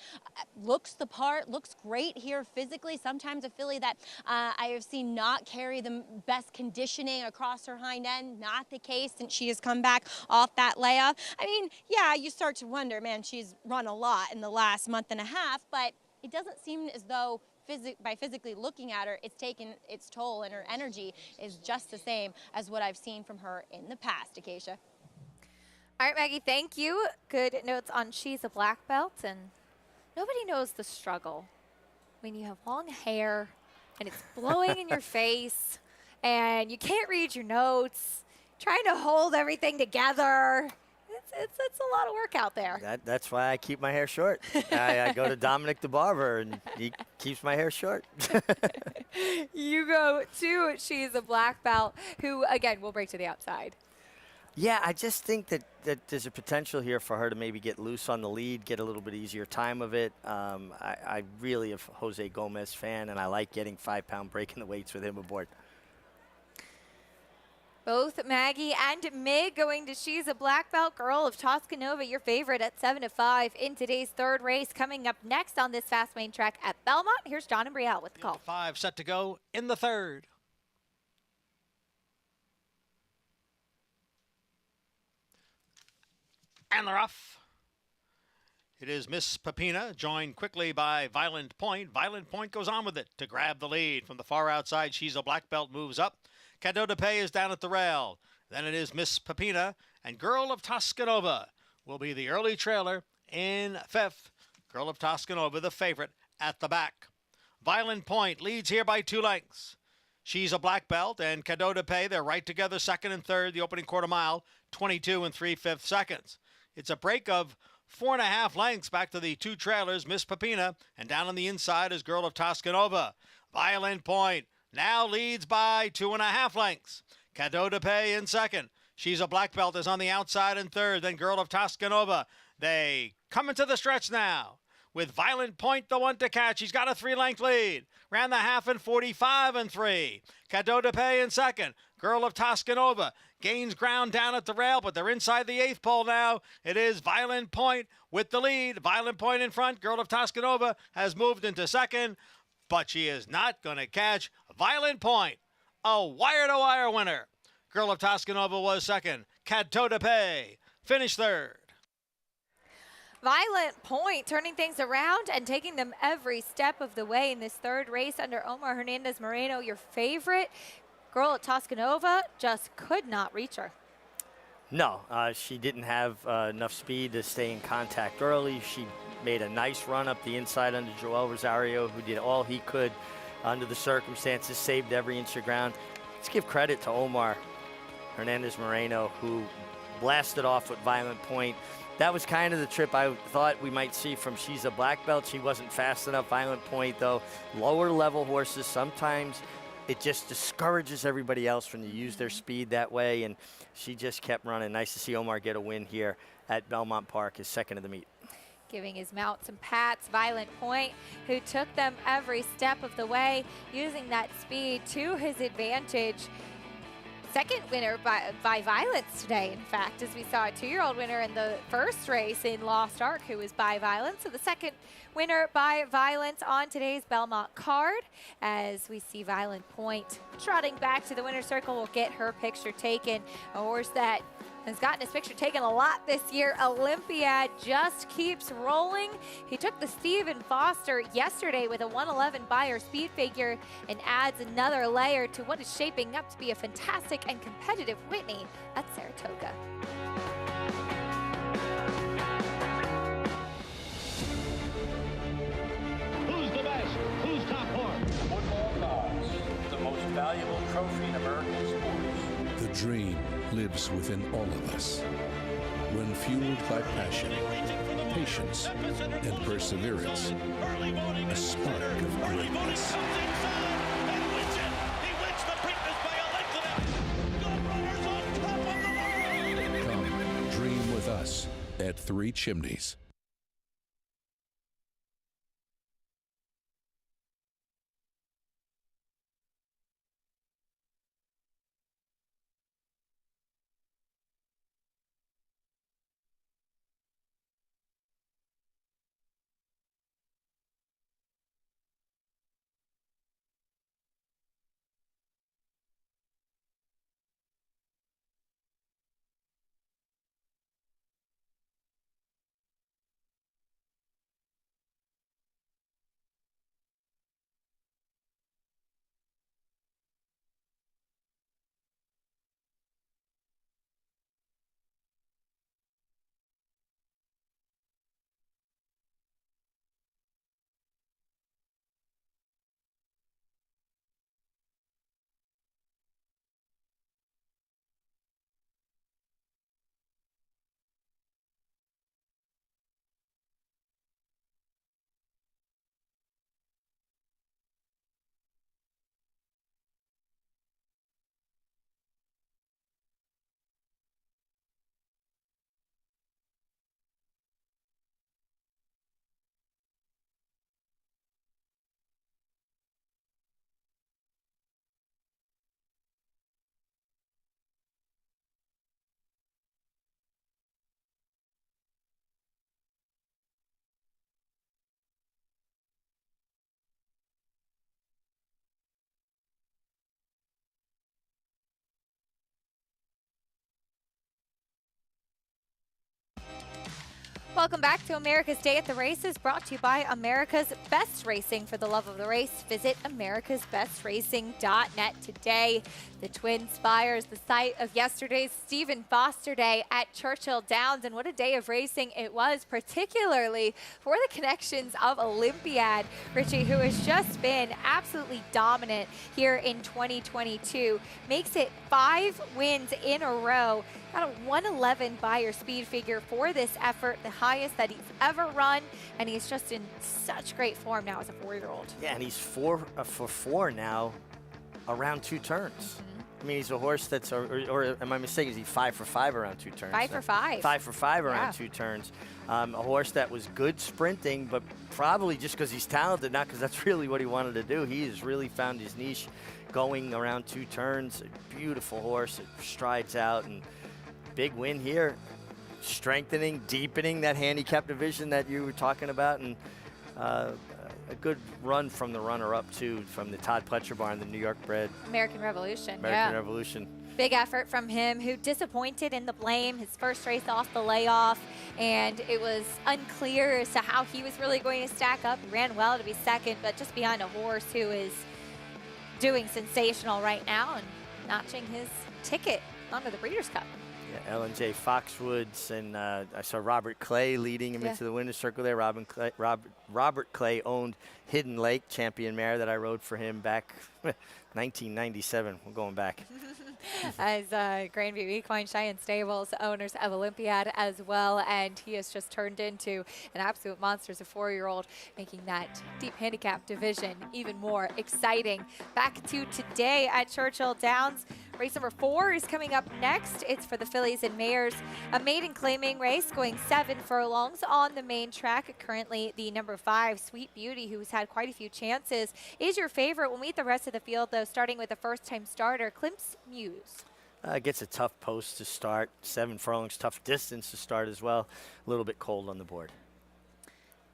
Looks the part, looks great here physically. Sometimes a filly that I have seen not carry the best conditioning across her hind end. Not the case since she has come back off that layoff. I mean, yeah, you start to wonder, man, she's run a lot in the last month and a half, but it doesn't seem as though by physically looking at her, it's taken its toll, and her energy is just the same as what I've seen from her in the past, Acacia. All right, Maggie, thank you. Good notes on she's a black belt, and nobody knows the struggle when you have long hair and it's blowing in your face and you can't read your notes, trying to hold everything together. It's a lot of work out there. That's why I keep my hair short. I go to Dominic the barber, and he keeps my hair short. You go to she's a black belt, who, again, will break to the outside. Yeah, I just think that there's a potential here for her to maybe get loose on the lead, get a little bit easier time of it. I really am a Jose Gomez fan, and I like getting 5-pound breaking the weights with him aboard. Both Maggie and Mig going to she's a black belt. Girl of Toscanova, your favorite at 7-5 in today's third race. Coming up next on this fast lane track at Belmont, here's John and Brielle with the call. 5 set to go in the third. And they're off. It is Miss Pepina, joined quickly by Violent Point. Violent Point goes on with it to grab the lead. From the far outside, she's a black belt moves up. Cadeau de Paix is down at the rail. Then it is Miss Pepina, and Girl of Toscanova will be the early trailer in fifth. Girl of Toscanova, the favorite, at the back. Violent Point leads here by 2 lengths. She's a black belt, and Cadeau de Paix, they're right together, second and third, the opening quarter mile, 22 and 3/5 seconds. It's a break of 4.5 lengths back to the 2 trailers, Miss Pepina, and down on the inside is Girl of Toscanova. Violent Point now leads by 2.5 lengths. Cadeau de Paix in second. She's a black belt is on the outside in third. Then Girl of Toscanova. They come into the stretch now with Violent Point the one to catch. He's got a 3-length lead. Ran the half in 45 and 3. Cadeau de Paix in second. Girl of Toscanova gains ground down at the rail, but they're inside the 8th pole now. It is Violent Point with the lead. Violent Point in front. Girl of Toscanova has moved into second, but she is not going to catch Violent Point, a wire-to-wire winner. Girl of Toscanova was second. Cadeau de Paix finished third. Violent Point turning things around and taking them every step of the way in this third race under Omar Hernandez Moreno, your favorite. Girl at Toscanova just could not reach her. No, she didn't have enough speed to stay in contact early. She made a nice run up the inside under Joel Rosario, who did all he could under the circumstances, saved every inch of ground. Let's give credit to Omar Hernandez Moreno, who blasted off with Violent Point. That was kind of the trip I thought we might see from she's a black belt. She wasn't fast enough. Violent Point, though, lower level horses, sometimes it just discourages everybody else when you use their speed that way, and she just kept running. Nice to see Omar get a win here at Belmont Park, his second of the meet. Giving his mount some pats, Violent Point, who took them every step of the way, using that speed to his advantage. Second winner by Violence today, in fact, as we saw a 2-year-old winner in the first race in Lost Ark, who was by Violence. So the second winner by Violence on today's Belmont card, as we see Violent Point trotting back to the winner's circle. We'll get her picture taken. A horse that has gotten his picture taken a lot this year. Olympiad just keeps rolling. He took the Stephen Foster yesterday with a 111 Beyer speed figure and adds another layer to what is shaping up to be a fantastic and competitive Whitney at Saratoga. Who's the best? Who's top horse? Football Gods, the most valuable trophy in American sports. The dream lives within all of us. When fueled by passion, patience, and perseverance, a spark of greatness. Come, dream with us at Three Chimneys. Welcome back to America's Day at the Races, brought to you by America's Best Racing. For the love of the race, visit americasbestracing.net today. The Twin Spires, the site of yesterday's Stephen Foster Day at Churchill Downs, and what a day of racing it was, particularly for the connections of Olympiad, Richie, who has just been absolutely dominant here in 2022. Makes it 5 wins in a row. Got a 111 Beyer speed figure for this effort, the highest that he's ever run, and he's just in such great form now as a 4-year-old. Yeah, and he's 4 for 4 now around 2 turns. I mean, he's a horse that's, or am I mistaken, is he 5 for 5 around 2 turns? 5 for 5. 5 for 5 around 2 turns. A horse that was good sprinting, but probably just because he's talented, not because that's really what he wanted to do. He has really found his niche going around 2 turns. A beautiful horse. It strides out, and big win here. Strengthening, deepening that handicap division that you were talking about, and a good run from the runner-up, too, from the Todd Pletcher barn, the New York bred. American Revolution, American Revolution. Big effort from him, who disappointed in the Blame, his first race off the layoff, and it was unclear as to how he was really going to stack up. He ran well to be second, but just behind a horse who is doing sensational right now and notching his ticket onto the Breeders' Cup. Yeah, Ellen J. Foxwoods, and I saw Robert Clay leading him into the winner's circle there. Robert Clay owned Hidden Lake, champion mare that I rode for him back 1997. We're going back. As Grandview Equine Cheyenne Stables, owners of Olympiad as well, and he has just turned into an absolute monster as a 4-year-old, making that deep handicap division even more exciting. Back to today at Churchill Downs. Race number 4 is coming up next. It's for the fillies and mares, a maiden claiming race going 7 furlongs on the main track. Currently the number 5, Sweet Beauty, who's had quite a few chances, is your favorite. We'll meet the rest of the field though, starting with the first-time starter, Klimt's Muse. Gets a tough post to start, 7 furlongs, tough distance to start as well. A little bit cold on the board.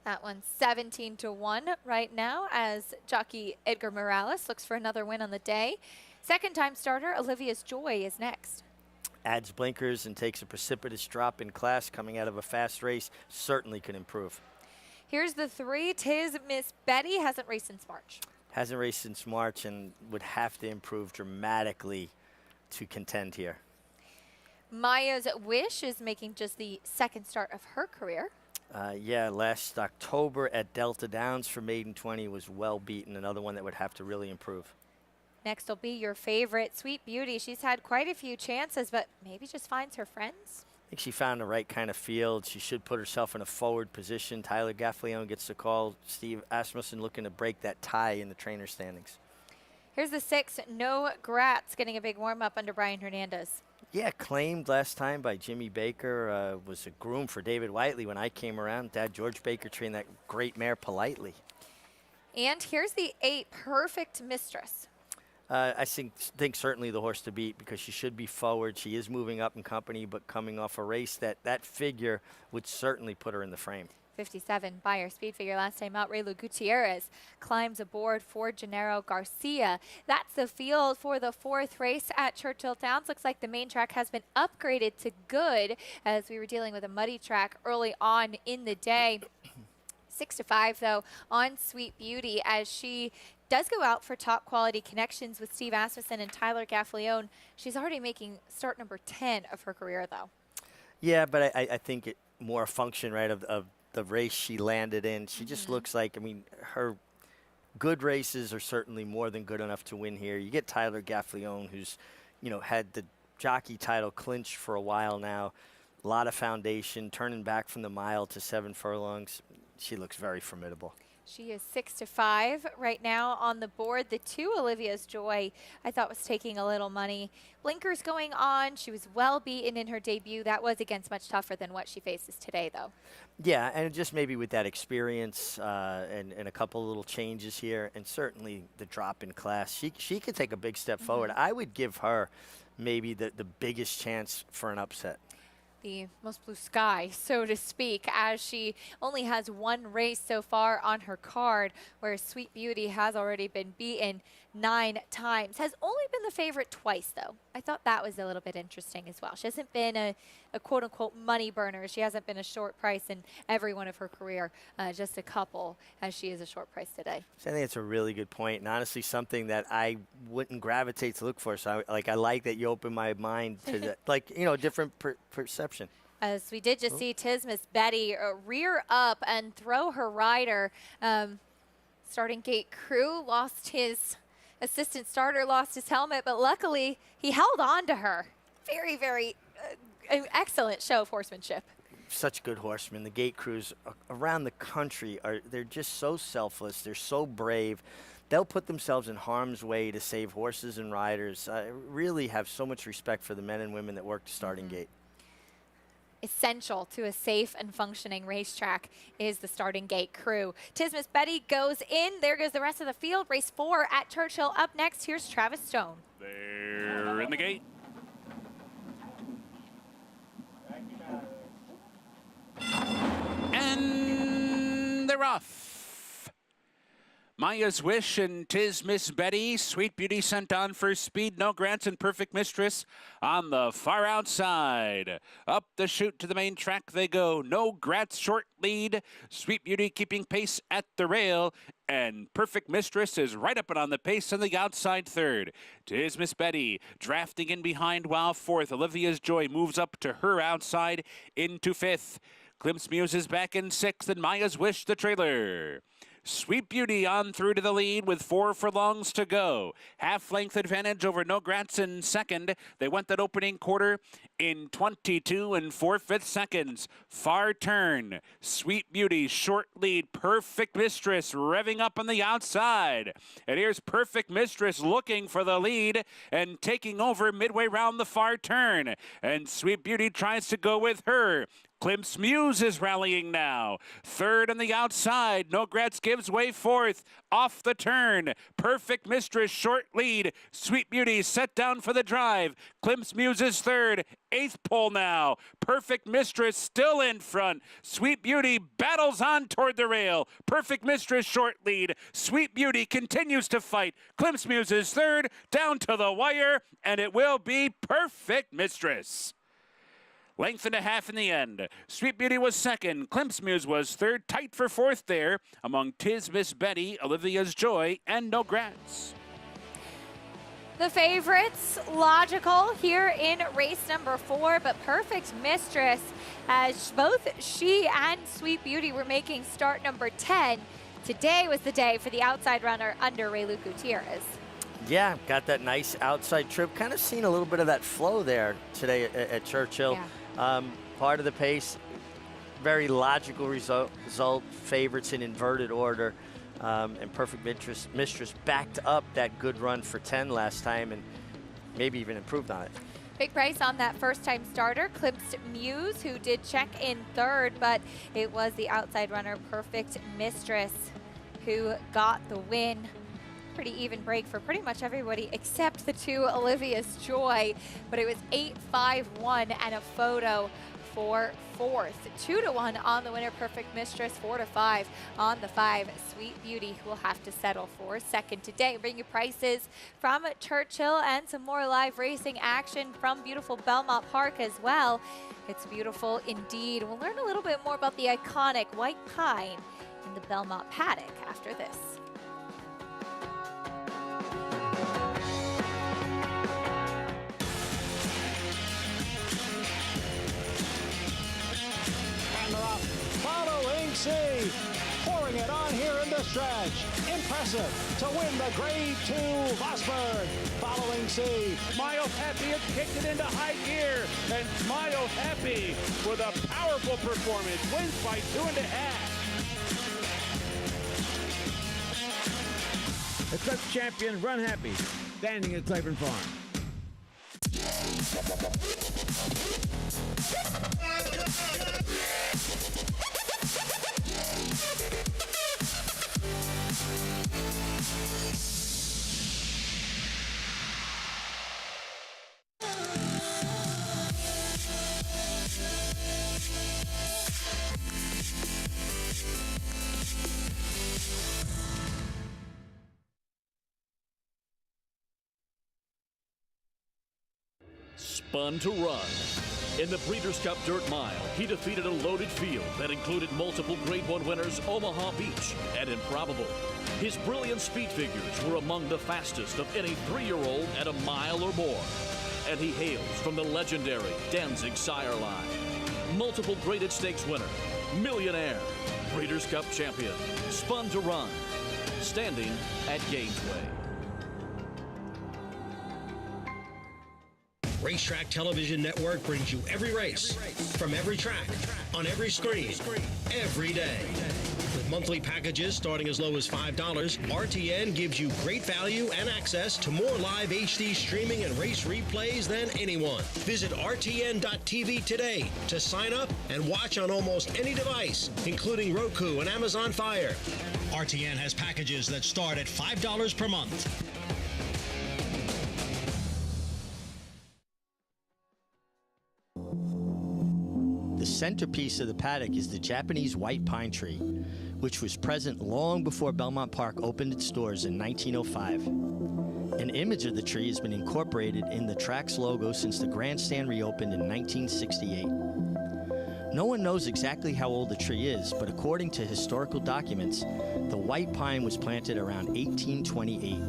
That one's 17-1 right now as jockey Edgar Morales looks for another win on the day. Second-time starter Olivia's Joy is next. Adds blinkers and takes a precipitous drop in class coming out of a fast race. Certainly can improve. Here's the 3. Tis Miss Betty hasn't raced since March. Hasn't raced since March and would have to improve dramatically to contend here. Maya's Wish is making just the second start of her career. Yeah, last October at Delta Downs for maiden 20 was well beaten. Another one that would have to really improve. Next will be your favorite, Sweet Beauty. She's had quite a few chances, but maybe just finds her friends. I think she found the right kind of field. She should put herself in a forward position. Tyler Gaffalione gets the call. Steve Asmussen looking to break that tie in the trainer standings. Here's the 6, No Gratz, getting a big warm-up under Brian Hernandez. Yeah, claimed last time by Jimmy Baker. Was a groom for David Whiteley when I came around. Dad George Baker trained that great mare Politely. And here's the 8, Perfect Mistress. I think certainly the horse to beat because she should be forward. She is moving up in company, but coming off a race that figure would certainly put her in the frame. 57 Buyer speed figure last time out. Raylu Gutierrez climbs aboard for Gennaro Garcia. That's the field for the 4th race at Churchill Downs. Looks like the main track has been upgraded to good as we were dealing with a muddy track early on in the day. 6-5 though on Sweet Beauty as she does go out for top quality connections with Steve Asmussen and Tyler Gaffalione. She's already making start number 10 of her career though. Yeah, but I think it more a function, right, of the race she landed in. She just looks like, I mean, her good races are certainly more than good enough to win here. You get Tyler Gaffalione, who's, you know, had the jockey title clinched for a while now. A lot of foundation, turning back from the mile to 7 furlongs. She looks very formidable. She is 6-5 right now on the board. The 2, Olivia's Joy, I thought was taking a little money. Blinkers going on. She was well beaten in her debut. That was against much tougher than what she faces today, though. Yeah, and just maybe with that experience and a couple little changes here, and certainly the drop in class, she could take a big step forward. I would give her maybe the biggest chance for an upset. The most blue sky, so to speak, as she only has 1 race so far on her card, where Sweet Beauty has already been beaten 9 times. Has only been the favorite twice, though. I thought that was a little bit interesting as well. She hasn't been a quote-unquote money burner. She hasn't been a short price in every one of her career, just a couple, as she is a short price today. So I think it's a really good point, and honestly something that I wouldn't gravitate to look for. So I like that you open my mind to that, like, you know, different perception. As we did just see Tis Miss Betty rear up and throw her rider. Starting gate crew lost his assistant starter, lost his helmet, but luckily he held on to her. Very, very excellent show of horsemanship. Such good horsemen. The gate crews around the country they're just so selfless. They're so brave. They'll put themselves in harm's way to save horses and riders. I really have so much respect for the men and women that work the starting gate. Essential to a safe and functioning racetrack is the starting gate crew. Tis Miss Betty goes in. There goes the rest of the field. Race 4 at Churchill. Up next, here's Travis Stone. They're in the gate. And they're off. Maya's Wish and Tis Miss Betty. Sweet Beauty sent on for speed. No Grants and Perfect Mistress on the far outside. Up the chute to the main track they go. No Grants short lead. Sweet Beauty keeping pace at the rail. And Perfect Mistress is right up and on the pace in the outside third. Tis Miss Betty drafting in behind while fourth. Olivia's Joy moves up to her outside into fifth. Klimp's Muse is back in sixth, and Maya's Wish the trailer. Sweet Beauty on through to the lead with 4 furlongs to go. Half-length advantage over No Gratz in second. They went that opening quarter in 22 and 4/5 seconds. Far turn. Sweet Beauty, short lead. Perfect Mistress revving up on the outside. And here's Perfect Mistress looking for the lead and taking over midway round the far turn. And Sweet Beauty tries to go with her. Klimp's Muse is rallying now. Third on the outside. No Gratz gives way fourth. Off the turn. Perfect Mistress short lead. Sweet Beauty set down for the drive. Klimp's Muse is third. Eighth pole now. Perfect Mistress still in front. Sweet Beauty battles on toward the rail. Perfect Mistress short lead. Sweet Beauty continues to fight. Klimp's Muse is third. Down to the wire. And it will be Perfect Mistress. Length and a half in the end. Sweet Beauty was second. Klimp's Muse was third. Tight for fourth there among Tis Miss Betty, Olivia's Joy, and No Gratz. The favorites, logical here in race number 4, but Perfect Mistress, as both she and Sweet Beauty were making start number 10. Today was the day for the outside runner under Raylu Gutierrez. Yeah, got that nice outside trip. Kind of seen a little bit of that flow there today at Churchill. Yeah. Part of the pace, very logical result. Favorites in inverted order. And Perfect Mistress backed up that good run for 10 last time and maybe even improved on it. Big price on that first-time starter, Klimp's Muse, who did check in third, but it was the outside runner, Perfect Mistress, who got the win. Pretty even break for pretty much everybody except the two Olivia's Joy, but it was 8-5-1 and a photo for fourth. 2-1 on the winner, Perfect Mistress. 4-5 on the 5, Sweet Beauty, who will have to settle for second today. Bring you prices from Churchill and some more live racing action from beautiful Belmont Park as well. It's beautiful indeed. We'll learn a little bit more about the iconic white pine in the Belmont paddock after this. Following C, pouring it on here in the stretch. Impressive to win the Grade 2 Vosburg. Following C. Smile Happy has kicked it into high gear, and Smile Happy with a powerful performance wins by 2.5. Eclipse champion Run Happy, standing at Claiborne Farm. Spun to Run. In the Breeders' Cup Dirt Mile, he defeated a loaded field that included multiple Grade 1 winners Omaha Beach and Improbable. His brilliant speed figures were among the fastest of any 3-year-old at a mile or more. And he hails from the legendary Danzig sire line. Multiple graded stakes winner, millionaire, Breeders' Cup champion, Spun to Run, standing at Gainesway. Racetrack Television Network brings you every race, from every track, on every screen, every day. With monthly packages starting as low as $5, RTN gives you great value and access to more live HD streaming and race replays than anyone. Visit RTN.tv today to sign up and watch on almost any device, including Roku and Amazon Fire. RTN has packages that start at $5 per month. The centerpiece of the paddock is the Japanese white pine tree, which was present long before Belmont Park opened its doors in 1905. An image of the tree has been incorporated in the track's logo since the grandstand reopened in 1968. No one knows exactly how old the tree is, but according to historical documents, The white pine was planted around 1828.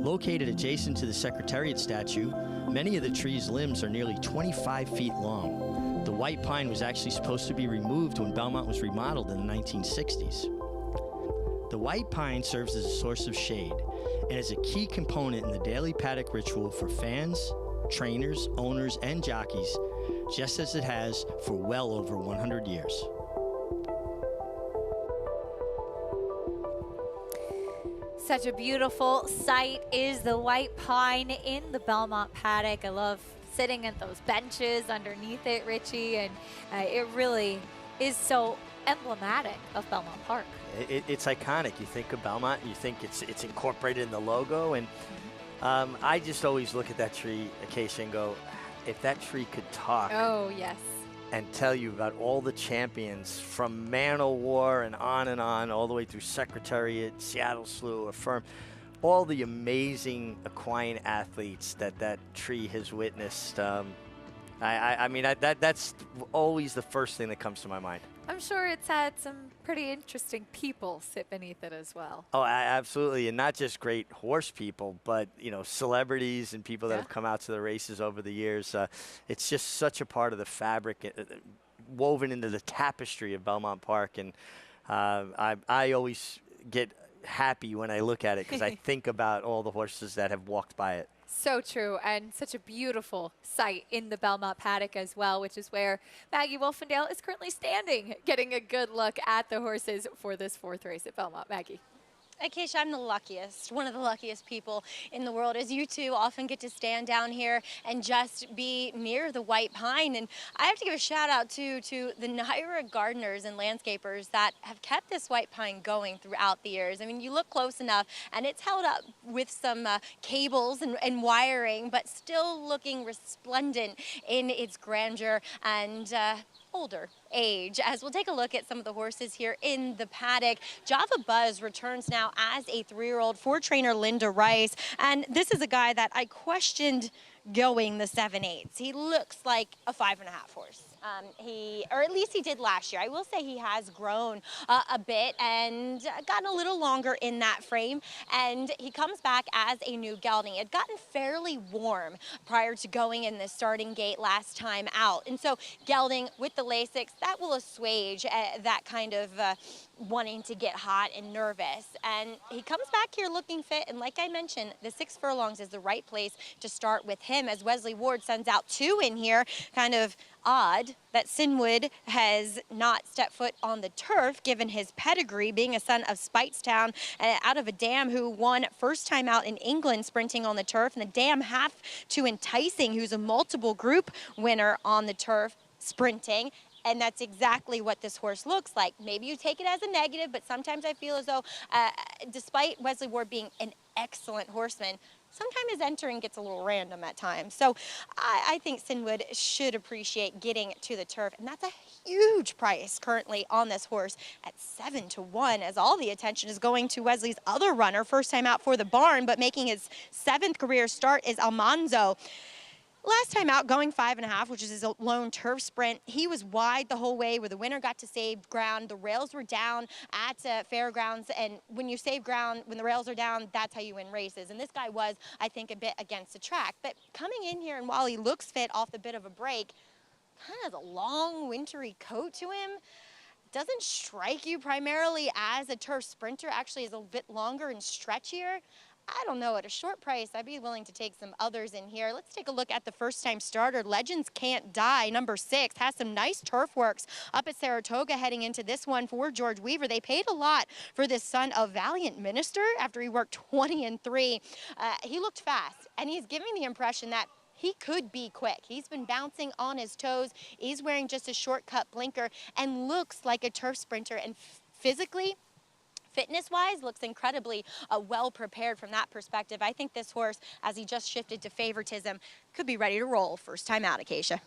Located adjacent to the Secretariat statue, many of the tree's limbs are nearly 25 feet long. The white pine was actually supposed to be removed when Belmont was remodeled in the 1960s. The white pine serves as a source of shade and is a key component in the daily paddock ritual for fans, trainers, owners, and jockeys, just as it has for well over 100 years. Such a beautiful sight is the white pine in the Belmont paddock. I love sitting at those benches underneath it, Richie, and it really is so emblematic of Belmont Park. It's iconic. You think of Belmont, you think it's incorporated in the logo, and I just always look at that tree, Acacia, and go, if that tree could talk. Oh, yes. And tell you about all the champions from Man o' War and on, all the way through Secretariat, Seattle Slew, Affirm, all the amazing equine athletes that tree has witnessed. I mean, that's always the first thing that comes to my mind. I'm sure it's had some pretty interesting people sit beneath it as well. Oh, absolutely, and not just great horse people, but celebrities and people that have come out to the races over the years. It's just such a part of the fabric, woven into the tapestry of Belmont Park, and I always get happy when I look at it because I think about all the horses that have walked by it. So true, and such a beautiful sight in the Belmont paddock as well, which is where Maggie Wolfendale is currently standing, getting a good look at the horses for this fourth race at Belmont. Maggie. Acacia, I'm the luckiest, one of the luckiest people in the world, as you two often get to stand down here and just be near the white pine. And I have to give a shout out to the NYRA gardeners and landscapers that have kept this white pine going throughout the years. I mean, you look close enough and it's held up with some cables and wiring, but still looking resplendent in its grandeur and older age. As we'll take a look at some of the horses here in the paddock. Java Buzz returns now as a 3-year-old for trainer Linda Rice, and this is a guy that I questioned going the 7/8. He looks like a 5.5 horse. Or at least he did last year. I will say he has grown a bit and gotten a little longer in that frame, and he comes back as a new gelding. It had gotten fairly warm prior to going in the starting gate last time out, and so gelding with the Lasix, that will assuage that kind of wanting to get hot and nervous. And he comes back here looking fit, and like I mentioned, the 6 furlongs is the right place to start with him, as Wesley Ward sends out 2 in here. Kind of odd that Sinwood has not stepped foot on the turf, given his pedigree, being a son of Speightstown out of a dam who won first time out in England sprinting on the turf, and the dam half to Enticing, who's a multiple group winner on the turf sprinting. And that's exactly what this horse looks like. Maybe you take it as a negative, but sometimes I feel as though, despite Wesley Ward being an excellent horseman, sometimes his entering gets a little random at times. So I think Sinwood should appreciate getting to the turf, and that's a huge price currently on this horse at 7-1, as all the attention is going to Wesley's other runner, first time out for the barn, but making his 7th career start is Almanzo. Last time out, going 5.5, which is his lone turf sprint, he was wide the whole way where the winner got to save ground. The rails were down at Fairgrounds, and when you save ground, when the rails are down, that's how you win races. And this guy was, I think, a bit against the track. But coming in here, and while he looks fit off the bit of a break, kind of has a long, wintry coat to him. Doesn't strike you primarily as a turf sprinter, actually is a bit longer and stretchier. I don't know, at a short price, I'd be willing to take some others in here. Let's take a look at the first-time starter. Legends Can't Die, number 6, has some nice turf works up at Saratoga heading into this one for George Weaver. They paid a lot for this son of Valiant Minister after he worked 20-3. He looked fast, and he's giving the impression that he could be quick. He's been bouncing on his toes. He's wearing just a shortcut blinker and looks like a turf sprinter, and physically, fitness-wise, looks incredibly well prepared from that perspective. I think this horse, as he just shifted to favoritism, could be ready to roll first time out, Acacia.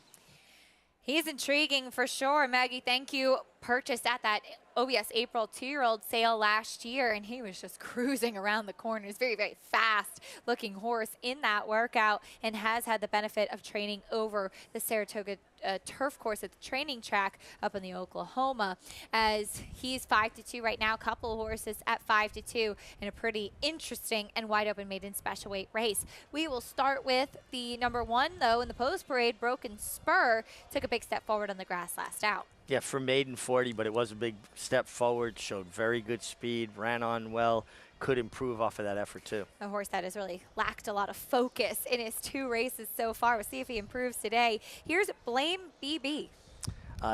He's intriguing for sure. Maggie, thank you. purchased at that OBS April 2-year-old sale last year, and he was just cruising around the corners. Very, very fast looking horse in that workout, and has had the benefit of training over the Saratoga turf course at the training track up in the Oklahoma, as he's 5-2 right now. Couple of horses at 5-2 in a pretty interesting and wide open maiden special weight race. We will start with the number 1 though in the post parade. Broken Spur took a big step forward on the grass last out. Yeah, for maiden 40, but it was a big step forward. Showed very good speed, ran on well. Could improve off of that effort too. A horse that has really lacked a lot of focus in his 2 races so far. We'll see if he improves today. Here's Blame BB.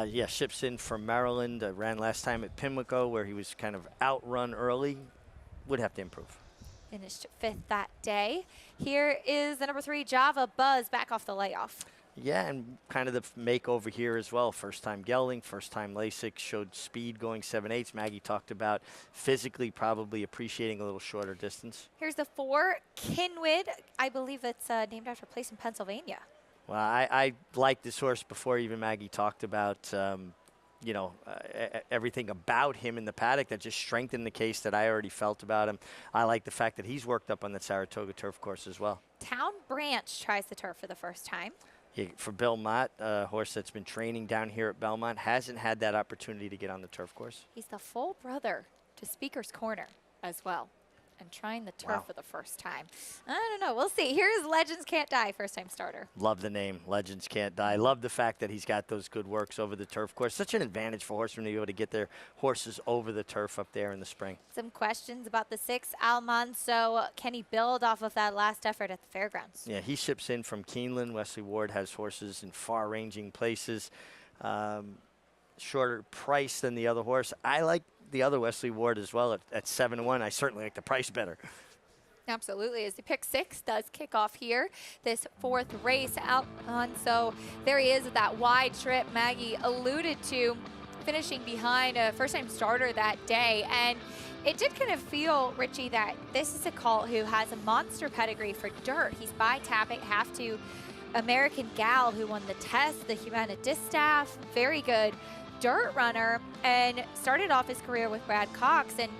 Yeah, ships in from Maryland. Ran last time at Pimlico, where he was kind of outrun early. Would have to improve. Finished 5th that day. Here is the number 3, Java Buzz, back off the layoff. Yeah, and kind of the makeover here as well. First time gelding, first time Lasix, showed speed going 7/8. Maggie talked about physically probably appreciating a little shorter distance. Here's the 4, Kinwid. I believe it's named after a place in Pennsylvania. Well, I liked this horse before even Maggie talked about, everything about him in the paddock that just strengthened the case that I already felt about him. I like the fact that he's worked up on the Saratoga turf course as well. Town Branch tries the turf for the first time. Yeah, for Bill Mott, a horse that's been training down here at Belmont, hasn't had that opportunity to get on the turf course. He's the full brother to Speaker's Corner as well, and trying the turf for the first time. I don't know. We'll see. Here's Legends Can't Die, first-time starter. Love the name, Legends Can't Die. Love the fact that he's got those good works over the turf course. Such an advantage for horsemen to be able to get their horses over the turf up there in the spring. Some questions about the 6, Almanzo. Can he build off of that last effort at the fairgrounds? Yeah, he ships in from Keeneland. Wesley Ward has horses in far-ranging places. Shorter price than the other horse. I like the other Wesley Ward as well at 7-1. I certainly like the price better. Absolutely, as the pick 6 does kick off here, this 4th race out on. So there he is at that wide trip Maggie alluded to, finishing behind a first-time starter that day. And it did kind of feel, Richie, that this is a colt who has a monster pedigree for dirt. He's by Tapit, half to American Gal, who won the test, the Humana Distaff, very good dirt runner, and started off his career with Brad Cox and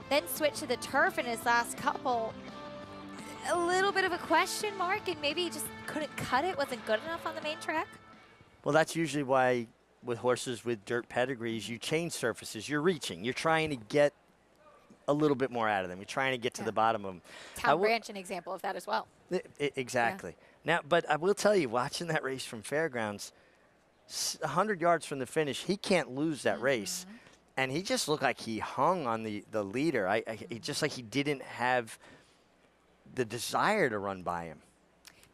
then switched to the turf in his last couple. A little bit of a question mark, and maybe he just couldn't cut it, wasn't good enough on the main track. Well, that's usually why with horses with dirt pedigrees, you change surfaces. You're reaching. You're trying to get a little bit more out of them. You're trying to get to the bottom of them. Town Branch, an example of that as well. Exactly. Yeah. Now, but I will tell you, watching that race from Fairgrounds, 100 yards from the finish, he can't lose that race. And he just looked like he hung on the leader. It just like he didn't have the desire to run by him.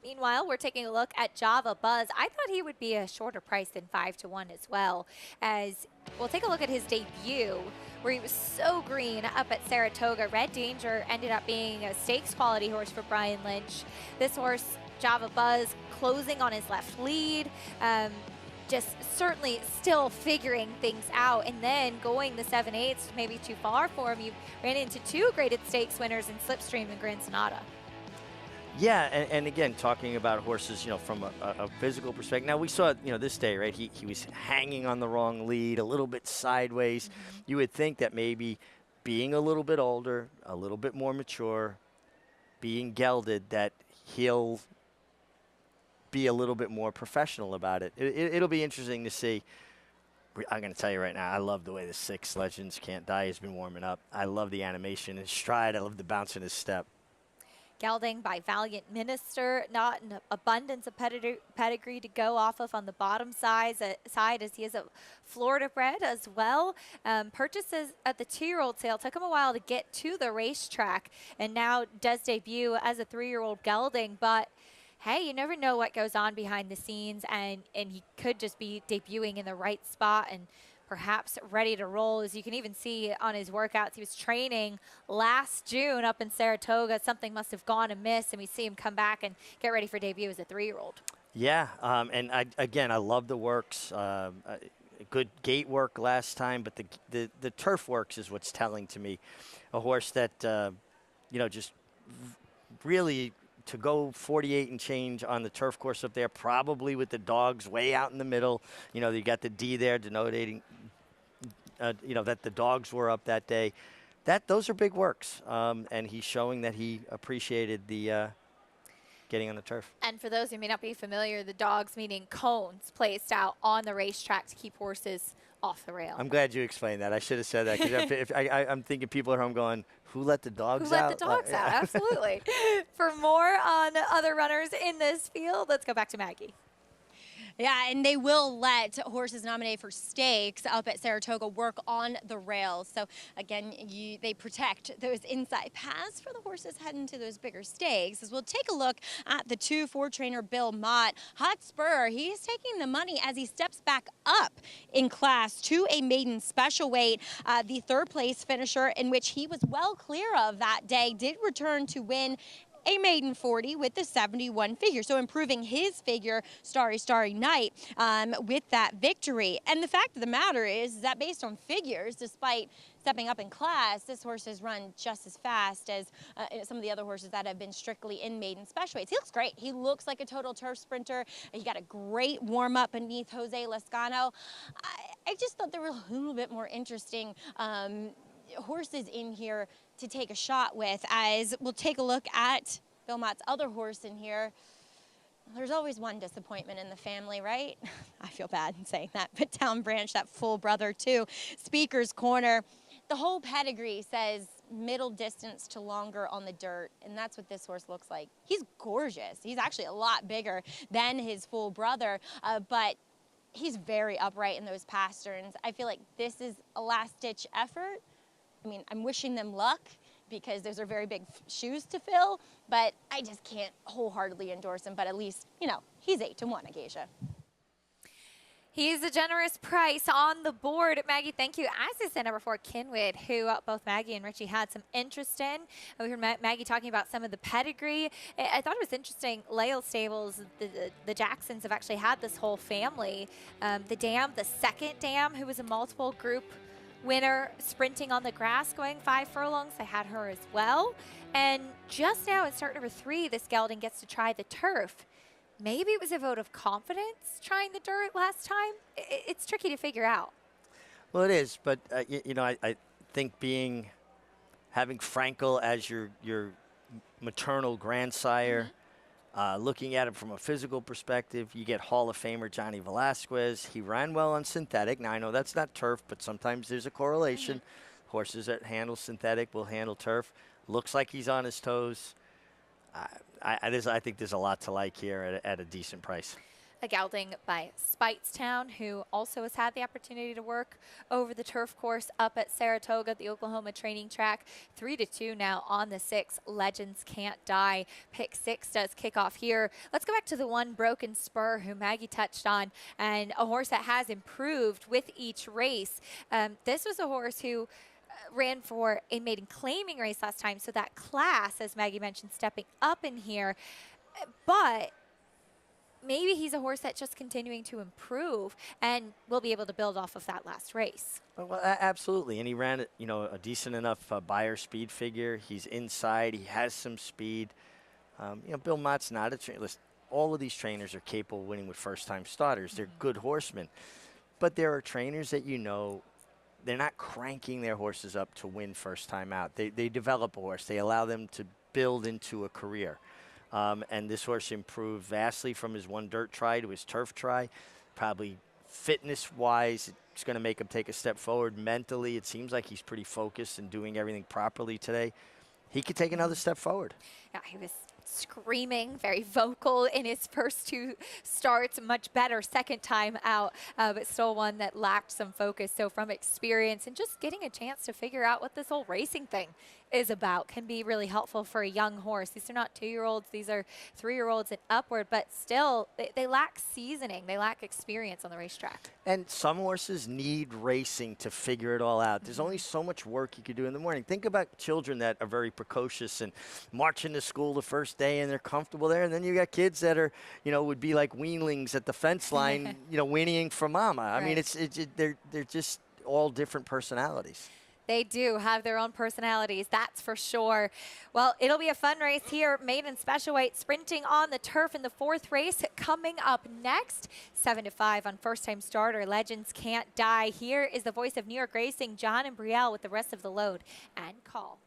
Meanwhile, we're taking a look at Java Buzz. I thought he would be a shorter price than 5-1 as well, as we'll take a look at his debut, where he was so green up at Saratoga. Red Danger ended up being a stakes quality horse for Brian Lynch. This horse, Java Buzz, closing on his left lead. Just certainly still figuring things out, and then going the 7/8 maybe too far for him. You ran into 2 graded stakes winners in Slipstream and Grand Sonata. Yeah, and again, talking about horses, from a physical perspective. Now, we saw, this day, right, he was hanging on the wrong lead, a little bit sideways. You would think that maybe being a little bit older, a little bit more mature, being gelded, that he'll be a little bit more professional about it. It'll be interesting to see. I'm going to tell you right now, I love the way the 6 Legends Can't Die has been warming up. I love the animation, his stride. I love the bounce in his step. Gelding by Valiant Minister, not an abundance of pedigree to go off of on the bottom side, as he is a Florida bred as well. Purchases at the 2-year-old sale. Took him a while to get to the racetrack, and now does debut as a 3-year-old gelding. But hey, you never know what goes on behind the scenes, and he could just be debuting in the right spot and perhaps ready to roll. As you can even see on his workouts, he was training last June up in Saratoga. Something must have gone amiss, and we see him come back and get ready for debut as a 3-year-old. Yeah, and I love the works. Good gate work last time, but the turf works is what's telling to me. A horse that, just really to go 48 and change on the turf course up there, probably with the dogs way out in the middle. You got the D there denoting, that the dogs were up that day. Those are big works, and he's showing that he appreciated the getting on the turf. And for those who may not be familiar, the dogs meaning cones placed out on the racetrack to keep horses off the rail. I'm glad you explained that. I should have said that because I'm thinking people at home going, who let the dogs out? Who let the dogs out? Absolutely. For more on other runners in this field, let's go back to Maggie. Yeah, and they will let horses nominated for stakes up at Saratoga work on the rails. So, again, they protect those inside paths for the horses heading to those bigger stakes. As we'll take a look at the 2-4 trainer Bill Mott. Hotspur, he's taking the money as he steps back up in class to a maiden special weight. The third place finisher, in which he was well clear of that day, did return to win a maiden 40 with the 71 figure. So improving his figure, Starry Night, with that victory. And the fact of the matter is that based on figures, despite stepping up in class, this horse has run just as fast as some of the other horses that have been strictly in maiden special weights. He looks great. He looks like a total turf sprinter. He got a great warm up beneath Jose Lescano. I just thought there were a little bit more interesting horses in here to take a shot with, as we'll take a look at Bill Mott's other horse in here. There's always one disappointment in the family, right? I feel bad in saying that, but Town Branch, that full brother too. Speaker's Corner. The whole pedigree says middle distance to longer on the dirt, and that's what this horse looks like. He's gorgeous. He's actually a lot bigger than his full brother, but he's very upright in those pasterns. I feel like this is a last-ditch effort. I mean, I'm wishing them luck because those are very big shoes to fill, but I just can't wholeheartedly endorse him. But at least, he's 8-1, Acacia. He's a generous price on the board. Maggie, thank you. As is the number 4, Kinwood, who both Maggie and Richie had some interest in. We heard Maggie talking about some of the pedigree. I thought it was interesting. Lael Stables, the Jacksons have actually had this whole family. The Dam, the second Dam, who was a multiple group winner sprinting on the grass going 5 furlongs. I had her as well. And just now in start number 3, this gelding gets to try the turf. Maybe it was a vote of confidence trying the dirt last time. It's tricky to figure out. Well, it is, but I think having Frankel as your maternal grandsire, looking at it from a physical perspective, you get Hall of Famer Johnny Velasquez. He ran well on synthetic. Now, I know that's not turf, but sometimes there's a correlation. Horses that handle synthetic will handle turf. Looks like he's on his toes. I think there's a lot to like here at a decent price. A gelding by Speightstown, who also has had the opportunity to work over the turf course up at Saratoga, the Oklahoma training track. 3-2 now on the 6. Legends Can't Die. Pick 6 does kick off here. Let's go back to the one Broken Spur, who Maggie touched on, and a horse that has improved with each race. This was a horse who ran for a maiden claiming race last time, so that class, as Maggie mentioned, stepping up in here. But maybe he's a horse that's just continuing to improve and will be able to build off of that last race. Well, absolutely, and he ran a decent enough buyer speed figure. He's inside. He has some speed. Bill Mott's not a trainer. All of these trainers are capable of winning with first-time starters. They're good horsemen, but there are trainers that they're not cranking their horses up to win first time out. They develop a horse. They allow them to build into a career. And this horse improved vastly from his one dirt try to his turf try. Probably fitness-wise, it's going to make him take a step forward. Mentally, it seems like he's pretty focused and doing everything properly today. He could take another step forward. Yeah, he was screaming, very vocal in his first 2 starts. Much better second time out, but still one that lacked some focus. So from experience and just getting a chance to figure out what this whole racing thing is about can be really helpful for a young horse. These are not 2-year-olds. These are 3-year-olds and upward, but still they lack seasoning. They lack experience on the racetrack. And some horses need racing to figure it all out. There's only so much work you could do in the morning. Think about children that are very precocious and marching to school the first day and they're comfortable there. And then you got kids that are, would be like weanlings at the fence line, whinnying for mama. I mean, they're just all different personalities. They do have their own personalities, that's for sure. Well, it'll be a fun race here. Maiden special weight sprinting on the turf in the 4th race coming up next. 7 to 5 on first-time starter. Legends Can't Die. Here is the voice of New York Racing, John and Brielle, with the rest of the load and call.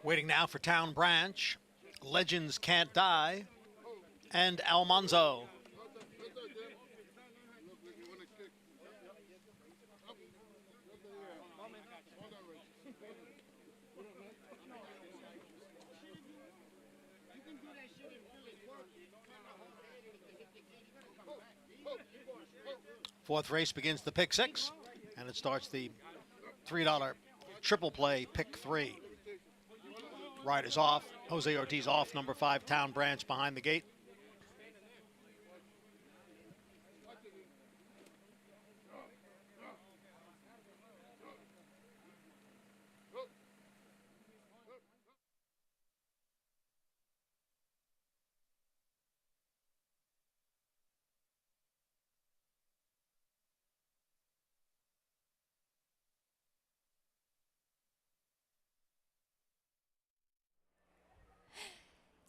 Waiting now for Town Branch, Legends Can't Die, and Almanzo. Fourth race begins the pick 6, and it starts the $3 triple play pick 3. Riders off. Jose Ortiz off. Number 5, Town Branch behind the gate.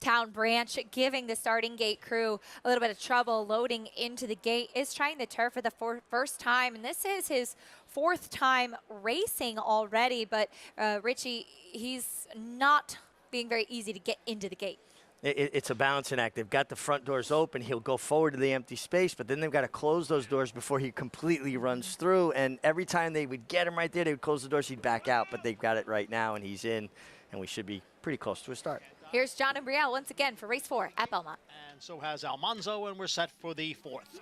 Town Branch giving the starting gate crew a little bit of trouble loading into the gate. Is trying the turf for the first time, and this is his 4th time racing already. But Richie, he's not being very easy to get into the gate. It's a balancing act. They've got the front doors open. He'll go forward to the empty space, but then they've got to close those doors before he completely runs through. And every time they would get him right there, they would close the doors, he'd back out. But they've got it right now, and he's in, and we should be pretty close to a start. Here's John and Brielle once again for race 4 at Belmont. And so has Almanzo, and we're set for the 4th.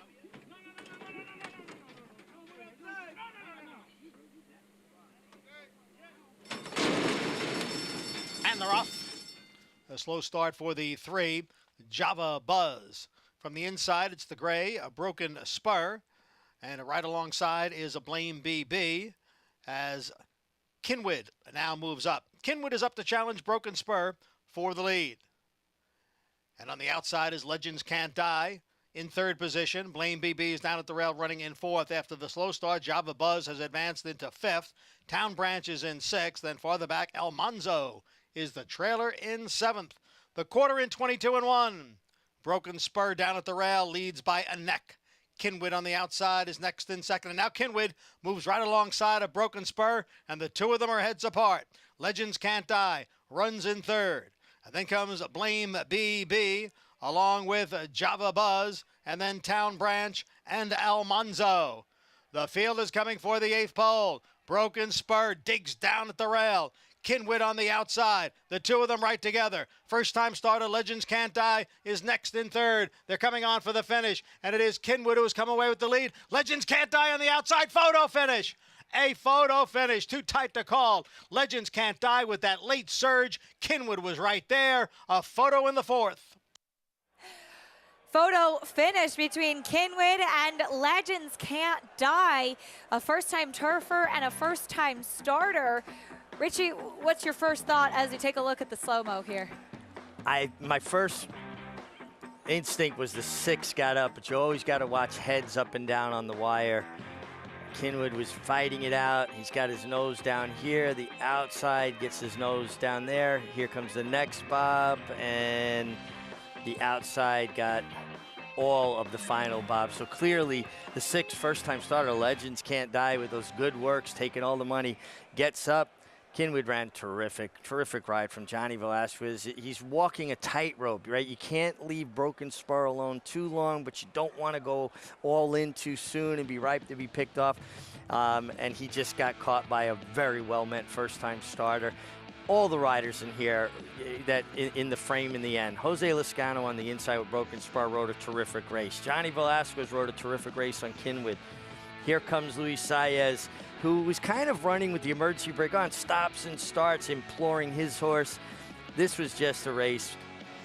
And they're off. A slow start for the 3, Java Buzz. From the inside, it's the gray, a broken spur. And right alongside is a Blame BB as Kinwood now moves up. Kinwood is up to challenge Broken Spur for the lead. And on the outside is Legends Can't Die in 3rd position. Blame BB is down at the rail running in 4th. After the slow start, Java Buzz has advanced into 5th. Town Branch is in 6th. Then farther back, Almanzo is the trailer in 7th. The quarter in 22-1. Broken Spur down at the rail leads by a neck. Kinwood on the outside is next in 2nd. And now Kinwood moves right alongside of Broken Spur, and the 2 of them are heads apart. Legends Can't Die runs in 3rd. And then comes Blame BB, along with Java Buzz, and then Town Branch and Almanzo. The field is coming for the 8th pole. Broken Spur digs down at the rail. Kinwood on the outside. The 2 of them right together. First-time starter Legends Can't Die is next in 3rd. They're coming on for the finish, and it is Kinwood who has come away with the lead. Legends Can't Die on the outside. Photo finish. A photo finish, too tight to call. Legends Can't Die with that late surge. Kinwood was right there. A photo in the 4th. Photo finish between Kinwood and Legends Can't Die. A first-time turfer and a first-time starter. Richie, what's your first thought as you take a look at the slow-mo here? My first instinct was the 6 got up, but you always got to watch heads up and down on the wire. Kinwood was fighting it out. He's got his nose down here. The outside gets his nose down there. Here comes the next bob, and the outside got all of the final bob. So clearly the 6 first-time starter, Legends Can't Die, with those good works, taking all the money, gets up. Kinwood ran terrific ride from Johnny Velasquez. He's walking a tightrope, right? You can't leave Broken Spur alone too long, but you don't want to go all in too soon and be ripe to be picked off. And he just got caught by a very well-meant first-time starter. All the riders in here that in the frame in the end. Jose Lezcano on the inside with Broken Spur rode a terrific race. Johnny Velasquez rode a terrific race on Kinwood. Here comes Luis Saez, who was kind of running with the emergency brake on, stops and starts, imploring his horse. This was just a race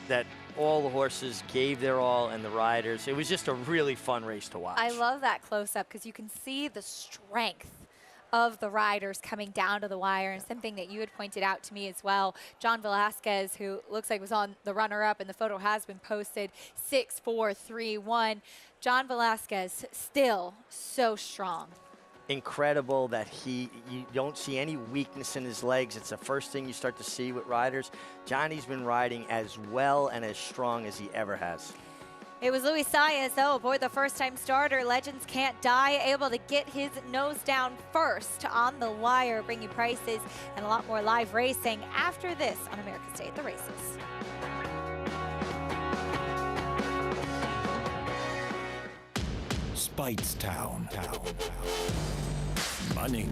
that all the horses gave their all, and the riders. It was just a really fun race to watch. I love that close-up because you can see the strength of the riders coming down to the wire, and something that you had pointed out to me as well. John Velasquez, who looks like was on the runner-up, and the photo has been posted, 6'4", 3'1". John Velasquez still so strong. Incredible that you don't see any weakness in his legs. It's the first thing you start to see with riders. Johnny's been riding as well and as strong as he ever has. It was Luis Saez, though, aboard the first-time starter. Legends Can't Die, able to get his nose down first on the wire. Bring you prices and a lot more live racing after this on America's Day at the Races. Speightstown. Munning.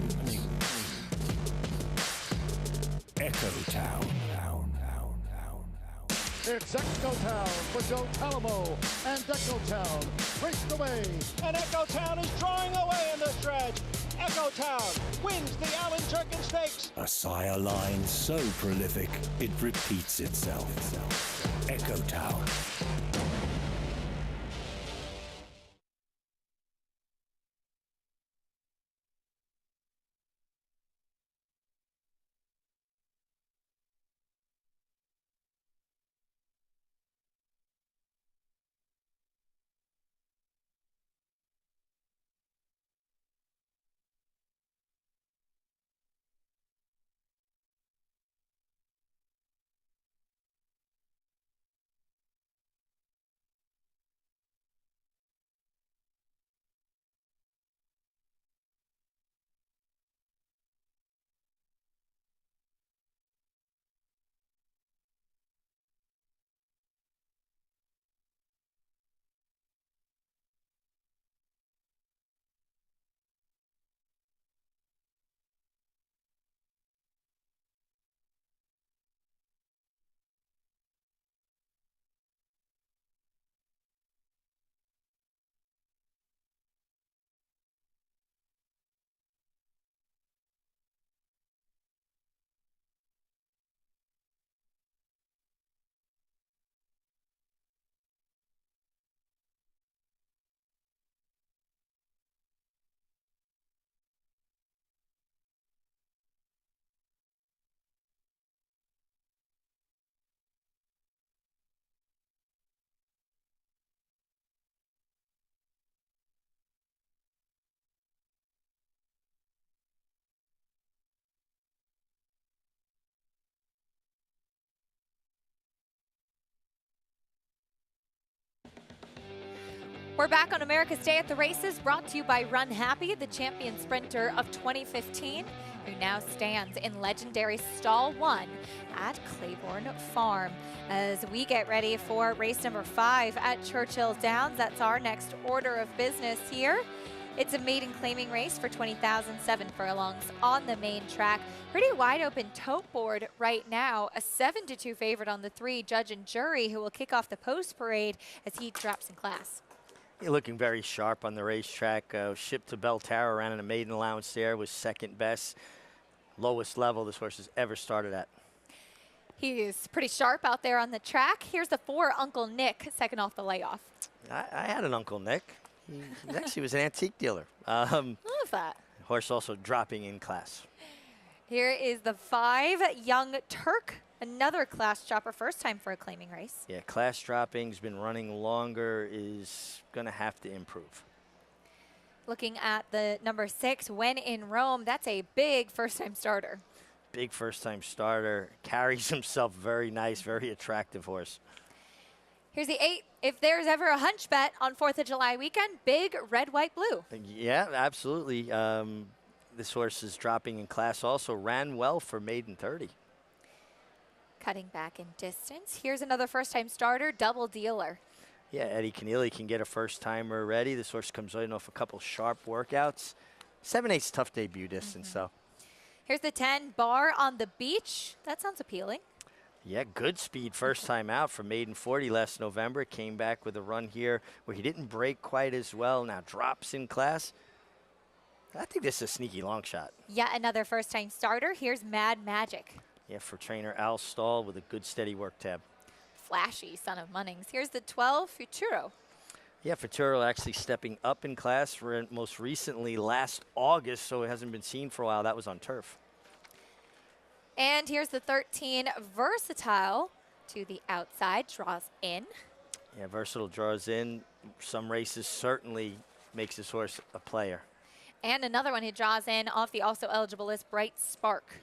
Echo Town. It's Echo Town for Joe Talamo, and Echo Town raced away, and Echo Town is drawing away in the stretch. Echo Town wins the Allen Jerkin Stakes. A sire line so prolific, it repeats itself. Echo Town. We're back on America's Day at the Races, brought to you by Run Happy, the champion sprinter of 2015, who now stands in legendary Stall 1 at Claiborne Farm. As we get ready for race number 5 at Churchill Downs, that's our next order of business here. It's a maiden claiming race for 20,000 7 furlongs on the main track. Pretty wide open tote board right now. A 7-2 favorite on the 3, Judge and Jury, who will kick off the post parade as he drops in class. You're looking very sharp on the racetrack. Shipped to Belterra, ran in a maiden allowance there, was second best, lowest level this horse has ever started at. He is pretty sharp out there on the track. Here's the 4, Uncle Nick, second off the layoff. I had an Uncle Nick. He actually was an antique dealer. I love that. Horse also dropping in class. Here is the 5, Young Turk. Another class dropper, first time for a claiming race. Yeah, class dropping's been running longer, is going to have to improve. Looking at the number 6, When in Rome, that's a big first-time starter. Big first-time starter, carries himself very nice, very attractive horse. Here's the 8, If There's Ever a Hunch Bet on 4th of July weekend, big red, white, blue. Yeah, absolutely. This horse is dropping in class also, ran well for maiden 30. Cutting back in distance. Here's another first-time starter, Double Dealer. Yeah, Eddie Keneally can get a first-timer ready. This horse comes in off a couple sharp workouts. 7/8 tough debut distance, though. Here's the 10, Bar on the Beach. That sounds appealing. Yeah, good speed first time out for maiden 40 last November. Came back with a run here where he didn't break quite as well. Now drops in class. I think this is a sneaky long shot. Yet another first-time starter. Here's Mad Magic. Yeah, for trainer Al Stahl with a good steady work tab. Flashy son of Munnings. Here's the 12, Futuro. Yeah, Futuro actually stepping up in class for most recently last August, so it hasn't been seen for a while. That was on turf. And here's the 13 Versatile to the outside, draws in. Yeah, Versatile draws in. Some races certainly makes this horse a player. And another one who draws in off the also eligible list, Bright Spark.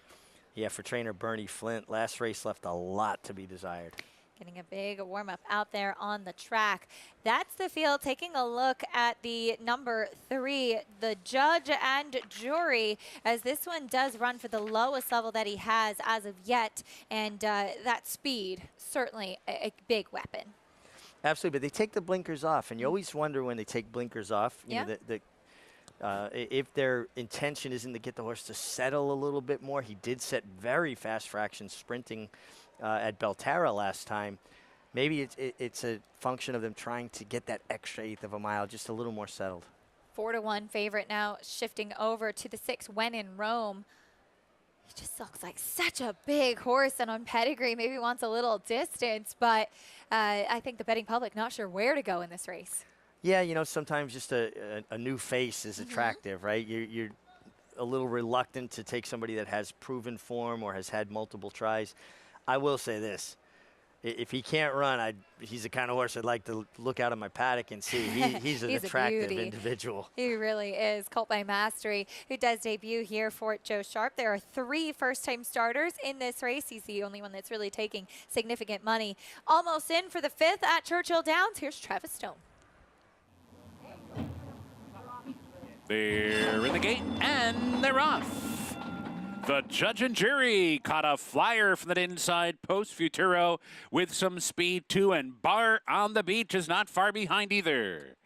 Yeah, for trainer Bernie Flint, last race left a lot to be desired. Getting a big warm-up out there on the track. That's the field. Taking a look at the number 3, the Judge and Jury, as this one does run for the lowest level that he has as of yet. And that speed, certainly a big weapon. Absolutely, but they take the blinkers off, and you always wonder when they take blinkers off, you know, if their intention isn't to get the horse to settle a little bit more. He did set very fast fractions sprinting at Belterra last time. Maybe it's a function of them trying to get that extra 1/8 of a mile just a little more settled. 4-1 favorite now, shifting over to the 6, When in Rome. He just looks like such a big horse, and on pedigree maybe wants a little distance, but I think the betting public not sure where to go in this race. Yeah, you know, sometimes just a new face is attractive, right? You're a little reluctant to take somebody that has proven form or has had multiple tries. I will say this. If he can't run, he's the kind of horse I'd like to look out of my paddock and see. He's an attractive individual. He really is. Colt by Mastery, who does debut here for Joe Sharp. There are 3 first-time starters in this race. He's the only one that's really taking significant money. Almost in for the 5th at Churchill Downs. Here's Travis Stone. They're in the gate, and they're off. The Judge and Jury caught a flyer from the inside post. Futuro with some speed too, and Bar on the Beach is not far behind either.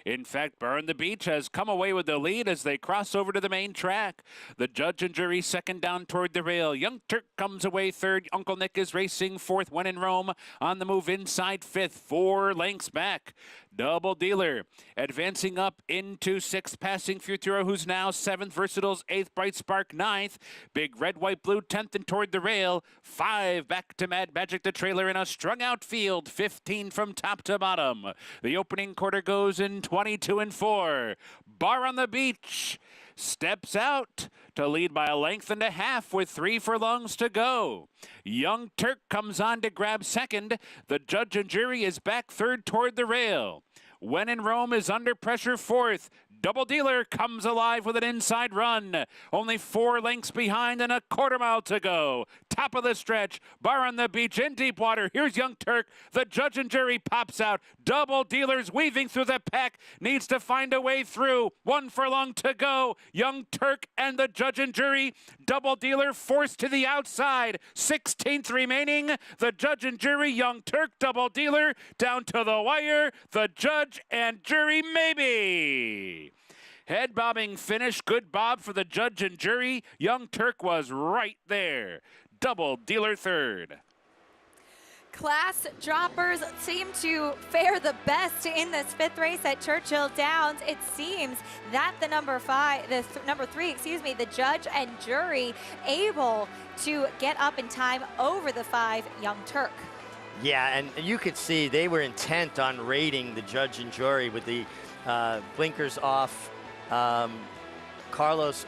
In fact, Bar on the Beach has come away with the lead as they cross over to the main track. The Judge and Jury second down toward the rail. Young Turk comes away third. Uncle Nick is racing fourth. When in Rome on the move inside 5th, 4 lengths back. Double Dealer advancing up into 6th, passing Futuro, who's now 7th. Versatile's 8th, Bright Spark 9th. Big Red, White, Blue 10th and toward the rail. 5 back to Mad Magic, the trailer in a strung out field. 15 from top to bottom. The opening quarter goes in 22 and 4. Bar on the Beach steps out to lead by 1.5 lengths with 3 furlongs to go. Young Turk comes on to grab 2nd. The Judge and Jury is back 3rd toward the rail. When in Rome is under pressure 4th. Double Dealer comes alive with an inside run. Only 4 lengths behind and 1/4 mile to go. Top of the stretch. Bar on the Beach in deep water. Here's Young Turk. The Judge and Jury pops out. Double Dealer's weaving through the pack. Needs to find a way through. 1 furlong to go. Young Turk and the Judge and Jury. Double Dealer forced to the outside. 16th remaining. The Judge and Jury. Young Turk. Double Dealer down to the wire. The Judge and Jury maybe. Head bobbing finish. Good bob for the Judge and Jury. Young Turk was right there. Double Dealer 3rd. Class droppers seem to fare the best in this 5th race at Churchill Downs. It seems that the number 3, the Judge and Jury, able to get up in time over the 5, Young Turk. Yeah, and you could see they were intent on rating the Judge and Jury with the blinkers off. Carlos,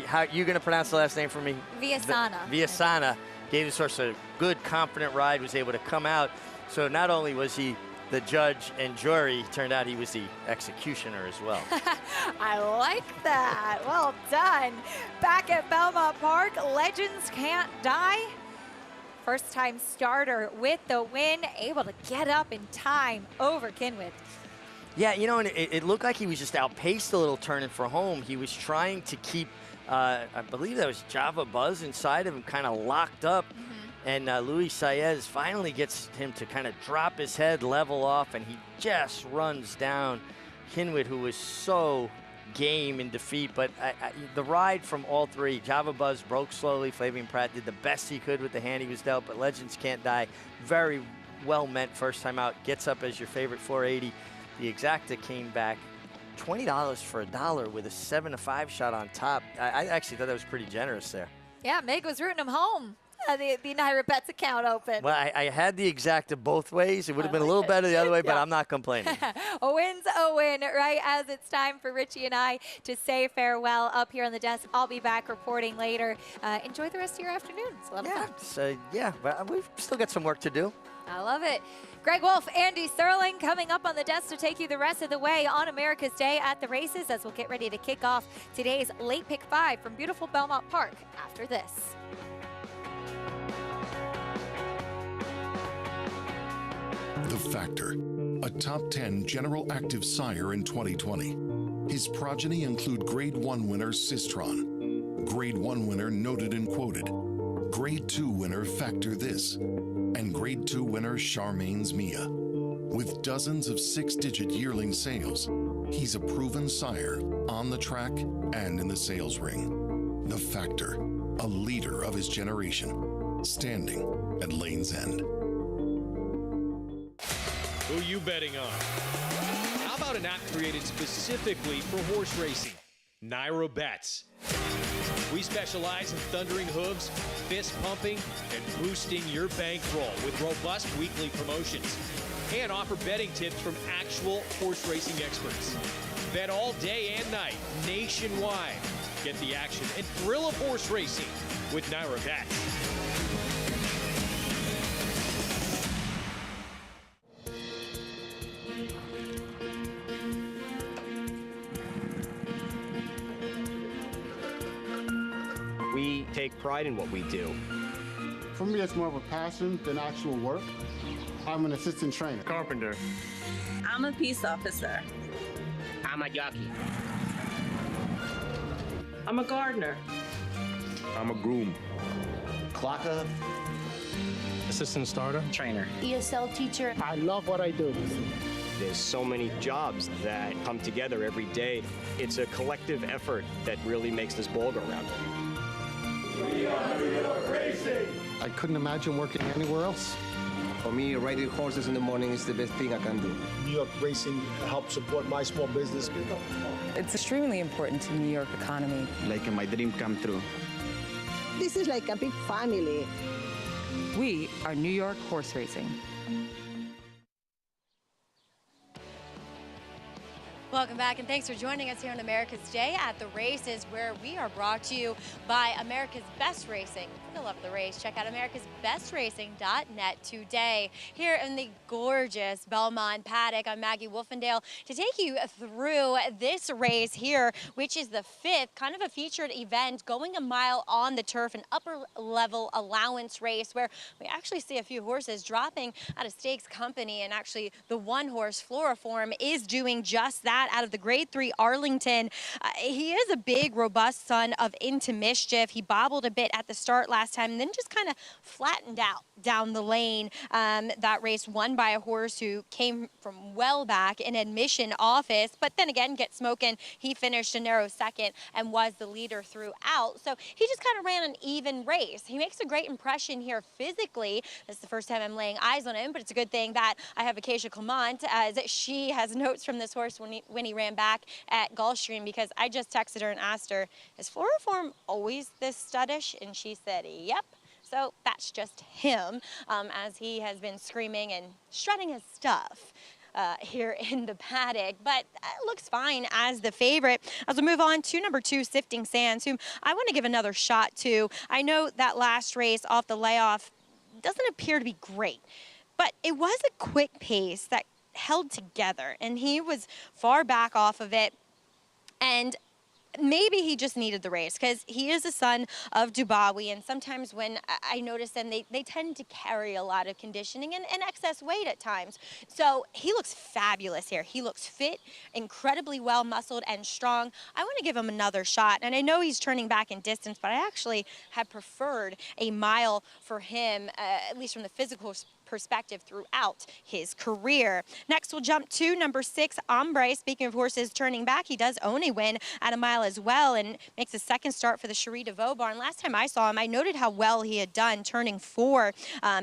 how you going to pronounce the last name for me? Viasana. Viasana gave this horse a good, confident ride, was able to come out. So not only was he the Judge and Jury, turned out he was the executioner as well. I like that. Well done. Back at Belmont Park, Legends Can't Die. First-time starter with the win, able to get up in time over Kinwood. Yeah, you know, and it looked like he was just outpaced a little turning for home. He was trying to keep, I believe that was Java Buzz inside of him, kind of locked up. And Luis Saez finally gets him to kind of drop his head, level off, and he just runs down Kinwood, who was so game in defeat. But the ride from all 3, Java Buzz broke slowly. Flavien Prat did the best he could with the hand he was dealt, but Legends Can't Die, very well meant first time out, gets up as your favorite 480. The Exacta came back $20 for $1 with a 7-5 shot on top. I actually thought that was pretty generous there. Yeah, Meg was rooting him home. the Naira Bets account open. Well, I had the exacta both ways. It would have been a little better the other way, but I'm not complaining. A win's a win, right? As it's time for Richie and I to say farewell up here on the desk. I'll be back reporting later. Enjoy the rest of your afternoon. It's a lot of fun. So, yeah, but we've still got some work to do. I love it. Greg Wolf, Andy Sterling coming up on the desk to take you the rest of the way on America's Day at the races as we'll get ready to kick off today's Late Pick 5 from beautiful Belmont Park after this. The Factor, a top 10 General Active sire in 2020. His progeny include Grade 1 winner Sistron, Grade 1 winner Noted and Quoted, Grade 2 winner Factor This, and Grade 2 winner Charmaine's Mia. With dozens of 6-digit yearling sales, he's a proven sire on the track and in the sales ring. The Factor, a leader of his generation, standing at Lane's End. Who you betting on? How about an app created specifically for horse racing? Naira Bets. We specialize in thundering hooves, fist pumping, and boosting your bankroll with robust weekly promotions. And offer betting tips from actual horse racing experts. Bet all day and night, nationwide. Get the action and thrill of horse racing with Naira Bets. We take pride in what we do. For me, it's more of a passion than actual work. I'm an assistant trainer. Carpenter. I'm a peace officer. I'm a jockey. I'm a gardener. I'm a groom. Clocker. Assistant starter. Trainer. ESL teacher. I love what I do. There's so many jobs that come together every day. It's a collective effort that really makes this ball go round. We are New York Racing. I couldn't imagine working anywhere else. For me, riding horses in the morning is the best thing I can do. New York Racing helps support my small business. It's extremely important to the New York economy. Like my dream come true. This is like a big family. We are New York Horse Racing. Welcome back, and thanks for joining us here on America's Day at the Races, where we are brought to you by America's Best Racing. If you love the race, check out americasbestracing.net today. Here in the gorgeous Belmont Paddock, I'm Maggie Wolfendale to take you through this race here, which is the 5th, kind of a featured event, going a mile on the turf, an upper-level allowance race where we actually see a few horses dropping out of stakes company, and actually the one-horse Floriform is doing just that. Out of the Grade 3 Arlington. He is a big, robust son of Into Mischief. He bobbled a bit at the start last time and then just kind of flattened out down the lane. That race won by a horse who came from well back in admission office, but then again, Get Smokin', he finished a narrow second and was the leader throughout. So he just kind of ran an even race. He makes a great impression here physically. This is the first time I'm laying eyes on him, but it's a good thing that I have Acacia Clement, as she has notes from this horse when he ran back at Gulfstream, because I just texted her and asked her, is Floriform always this studdish? And she said, yep. So that's just him, as he has been screaming and strutting his stuff here in the paddock, but looks fine as the favorite. As we move on to number 2, Sifting Sands, whom I want to give another shot to. I know that last race off the layoff doesn't appear to be great, but it was a quick pace that held together, and he was far back off of it, and maybe he just needed the race because he is a son of Dubawi, and sometimes when I notice them, they tend to carry a lot of conditioning and excess weight at times. So he looks fabulous here. He looks fit, incredibly well muscled and strong. I want to give him another shot, and I know he's turning back in distance, but I actually had preferred a mile for him, at least from the physical perspective throughout his career. Next, we'll jump to number 6, Ombre. Speaking of horses turning back, he does own a win at a mile as well and makes a second start for the Cherie DeVaux barn. Last time I saw him, I noted how well he had done turning 4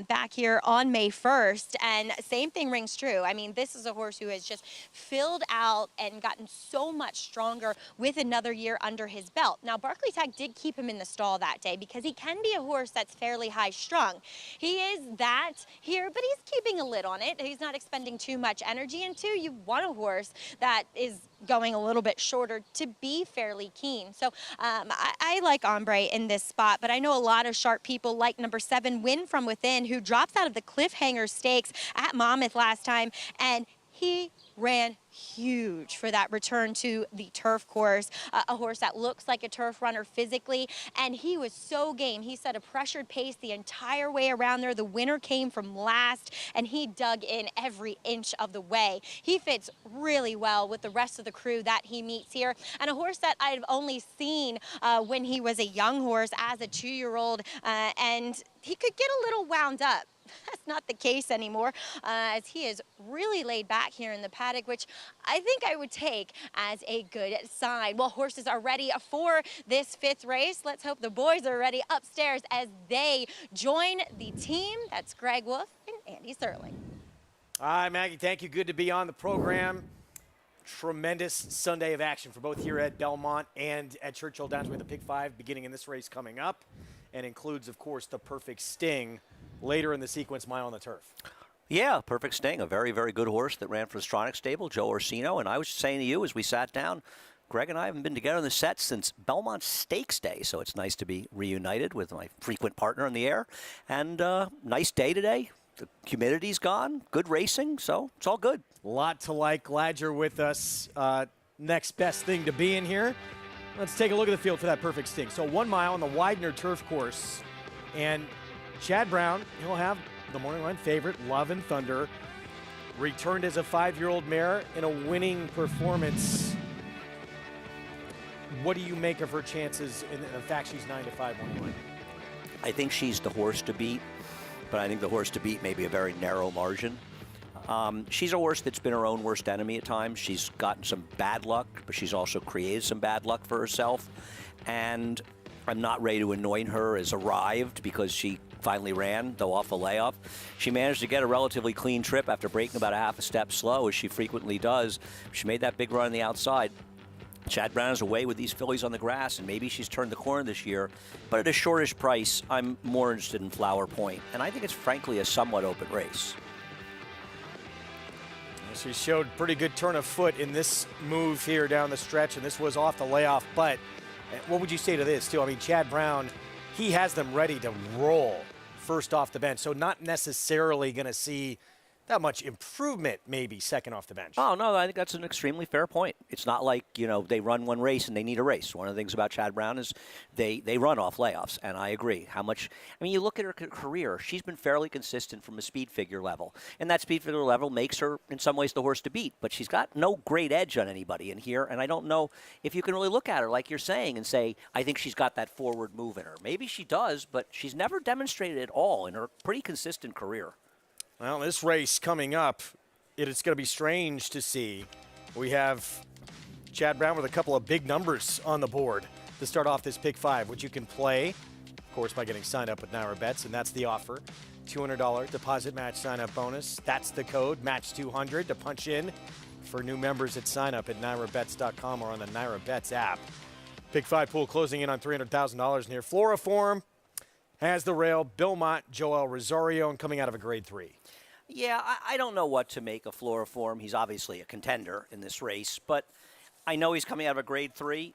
back here on May 1st. And same thing rings true. I mean, this is a horse who has just filled out and gotten so much stronger with another year under his belt. Now, Barclay Tag did keep him in the stall that day because he can be a horse that's fairly high strung. He is that here, but he's keeping a lid on it. He's not expending too much energy. And 2, you want a horse that is going a little bit shorter to be fairly keen. So I like Ombre in this spot, but I know a lot of sharp people like number 7, Win From Within, who drops out of the Cliffhanger Stakes at Monmouth last time, and he ran huge for that return to the turf course, a horse that looks like a turf runner physically, and he was so game. He set a pressured pace the entire way around there. The winner came from last, and he dug in every inch of the way. He fits really well with the rest of the crew that he meets here, and a horse that I've only seen when he was a young horse as a 2-year-old, and he could get a little wound up. That's not the case anymore, as he is really laid back here in the paddock, which I think I would take as a good sign. Well, horses are ready for this 5th race. Let's hope the boys are ready upstairs as they join the team. That's Greg Wolf and Andy Serling. Hi, Maggie. Thank you. Good to be on the program. Tremendous Sunday of action for both here at Belmont and at Churchill Downs with the Pick 5 beginning in this race coming up, and includes, of course, the Perfect Sting later in the sequence, Mile on the Turf. Yeah, Perfect Sting, a very, very good horse that ran for the Stronach stable, Joe Orsino. And I was saying to you as we sat down, Greg and I haven't been together in the set since Belmont Stakes Day, so it's nice to be reunited with my frequent partner in the air. And nice day today. The humidity's gone, good racing, so it's all good. A lot to like. Glad you're with us. Next best thing to be in here. Let's take a look at the field for that Perfect Sting. So 1 mile on the Widener turf course, and Chad Brown, he'll have the morning line favorite, Love and Thunder, returned as a 5-year-old mare in a winning performance. What do you make of her chances in the fact she's 9-5 morning line? I think she's the horse to beat, but I think the horse to beat may be a very narrow margin. She's a horse that's been her own worst enemy at times. She's gotten some bad luck, but she's also created some bad luck for herself. And I'm not ready to anoint her as arrived because she finally ran, though off a layoff. She managed to get a relatively clean trip after breaking about a half a step slow, as she frequently does. She made that big run on the outside. Chad Brown is away with these fillies on the grass, and maybe she's turned the corner this year. But at a shortish price, I'm more interested in Flower Point. And I think it's frankly a somewhat open race. She showed pretty good turn of foot in this move here down the stretch, and this was off the layoff. But what would you say to this, too? I mean, Chad Brown, he has them ready to roll first off the bench, so not necessarily going to see that much improvement maybe second off the bench. Oh, no, I think that's an extremely fair point. It's not like, you know, they run one race and they need a race. One of the things about Chad Brown is they run off layoffs, and I agree. How much, I mean, you look at her career, she's been fairly consistent from a speed figure level, and that speed figure level makes her, in some ways, the horse to beat, but she's got no great edge on anybody in here, and I don't know if you can really look at her like you're saying and say, I think she's got that forward move in her. Maybe she does, but she's never demonstrated it all in her pretty consistent career. Well, this race coming up, it's going to be strange to see. We have Chad Brown with a couple of big numbers on the board to start off this Pick 5, which you can play, of course, by getting signed up with Naira Bets, and that's the offer. $200 deposit match sign-up bonus. That's the code, match200, to punch in for new members at sign-up at NairaBets.com or on the Naira Bets app. Pick 5 pool closing in on $300,000 near Floriform. Has the rail, Belmont, Joel Rosario, and coming out of a grade 3. Yeah, I don't know what to make of Floriform. He's obviously a contender in this race, but I know he's coming out of a grade 3.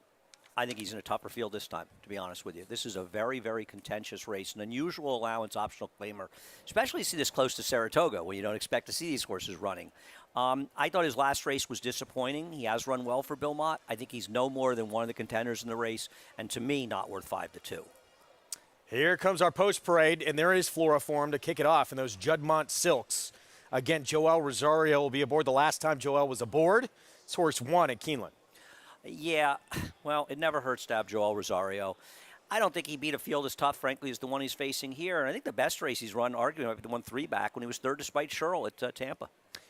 I think he's in a tougher field this time, to be honest with you. This is a very, very contentious race, an unusual allowance optional claimer, especially to see this close to Saratoga when you don't expect to see these horses running. I thought his last race was disappointing. He has run well for Belmont. I think he's no more than one of the contenders in the race, and to me, not worth 5-2. Here comes our post parade, and there is Floriform to kick it off in those Juddmonte Silks. Again, Joel Rosario will be aboard the last time Joel was aboard. This horse won at Keeneland. Yeah, well, it never hurts to have Joel Rosario. I don't think he beat a field as tough, frankly, as the one he's facing here. And I think the best race he's run, arguably, might be the 1-3 back when he was third despite Sherrill at Tampa.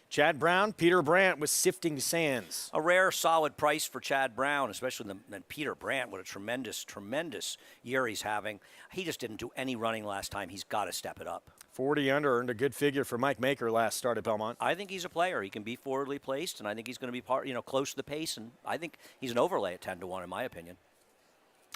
Chad Brown, Peter Brandt with Sifting Sands. A rare, solid price for Chad Brown, especially than Peter Brandt. What a tremendous, tremendous year he's having. He just didn't do any running last time. He's got to step it up. 40 under, earned a good figure for Mike Maker last start at Belmont. I think he's a player. He can be forwardly placed, and I think he's going to be close to the pace. And I think he's an overlay at 10-1, in my opinion.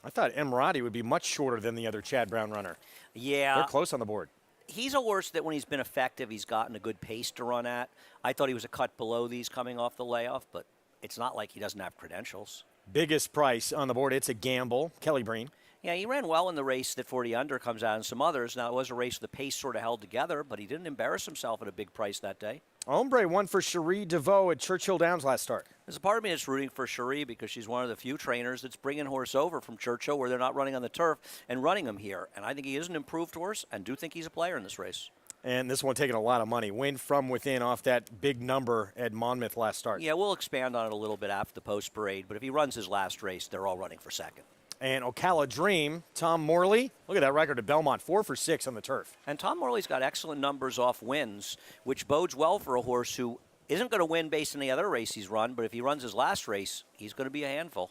I thought Emirati would be much shorter than the other Chad Brown runner. Yeah. They're close on the board. He's a horse that when he's been effective, he's gotten a good pace to run at. I thought he was a cut below these coming off the layoff, but it's not like he doesn't have credentials. Biggest price on the board, it's a gamble. Kelly Breen. Yeah, he ran well in the race that 40 under comes out and some others. Now, it was a race the pace sort of held together, but he didn't embarrass himself at a big price that day. Ombre won for Cherie DeVoe at Churchill Downs last start. There's a part of me that's rooting for Cherie because she's one of the few trainers that's bringing horse over from Churchill where they're not running on the turf and running him here. And I think he is an improved horse and do think he's a player in this race. And this one taking a lot of money. Win from within off that big number at Monmouth last start. Yeah, we'll expand on it a little bit after the post parade, but if he runs his last race, they're all running for second. And Ocala Dream, Tom Morley. Look at that record at Belmont, 4 for 6 on the turf. And Tom Morley's got excellent numbers off wins, which bodes well for a horse who isn't going to win based on the other race he's run, but if he runs his last race, he's going to be a handful.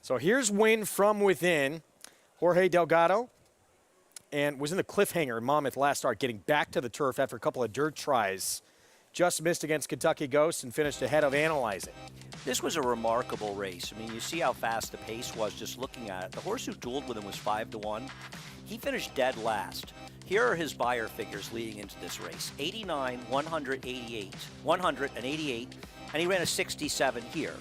So here's Win from within. Jorge Delgado, and was in the cliffhanger in Monmouth last start, getting back to the turf after a couple of dirt tries. Just missed against Kentucky Ghost and finished ahead of Analyzing. This was a remarkable race. I mean, you see how fast the pace was just looking at it. The horse who dueled with him was 5-1. He finished dead last. Here are his buyer figures leading into this race. 89, 188, 188, and he ran a 67 here.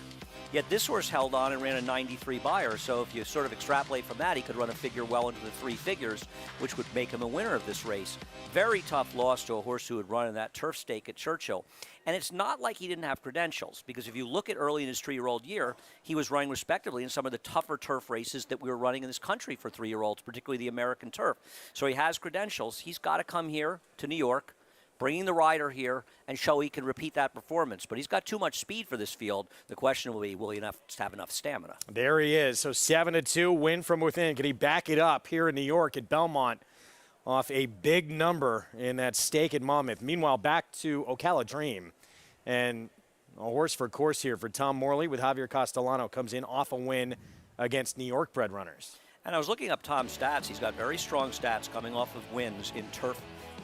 Yet this horse held on and ran a 93 buyer, so if you sort of extrapolate from that, he could run a figure well into the 3 figures, which would make him a winner of this race. Very tough loss to a horse who had run in that turf stake at Churchill. And it's not like he didn't have credentials, because if you look at early in his 3-year-old year, he was running respectively in some of the tougher turf races that we were running in this country for 3-year-olds, particularly the American turf. So he has credentials. He's got to come here to New York, bringing the rider here, and show he can repeat that performance. But he's got too much speed for this field. The question will be, will he have enough stamina? There he is. So 7-2, Win from within. Can he back it up here in New York at Belmont off a big number in that stake at Monmouth? Meanwhile, back to Ocala Dream. And a horse for course here for Tom Morley with Javier Castellano comes in off a win against New York bred runners. And I was looking up Tom's stats. He's got very strong stats coming off of wins in turf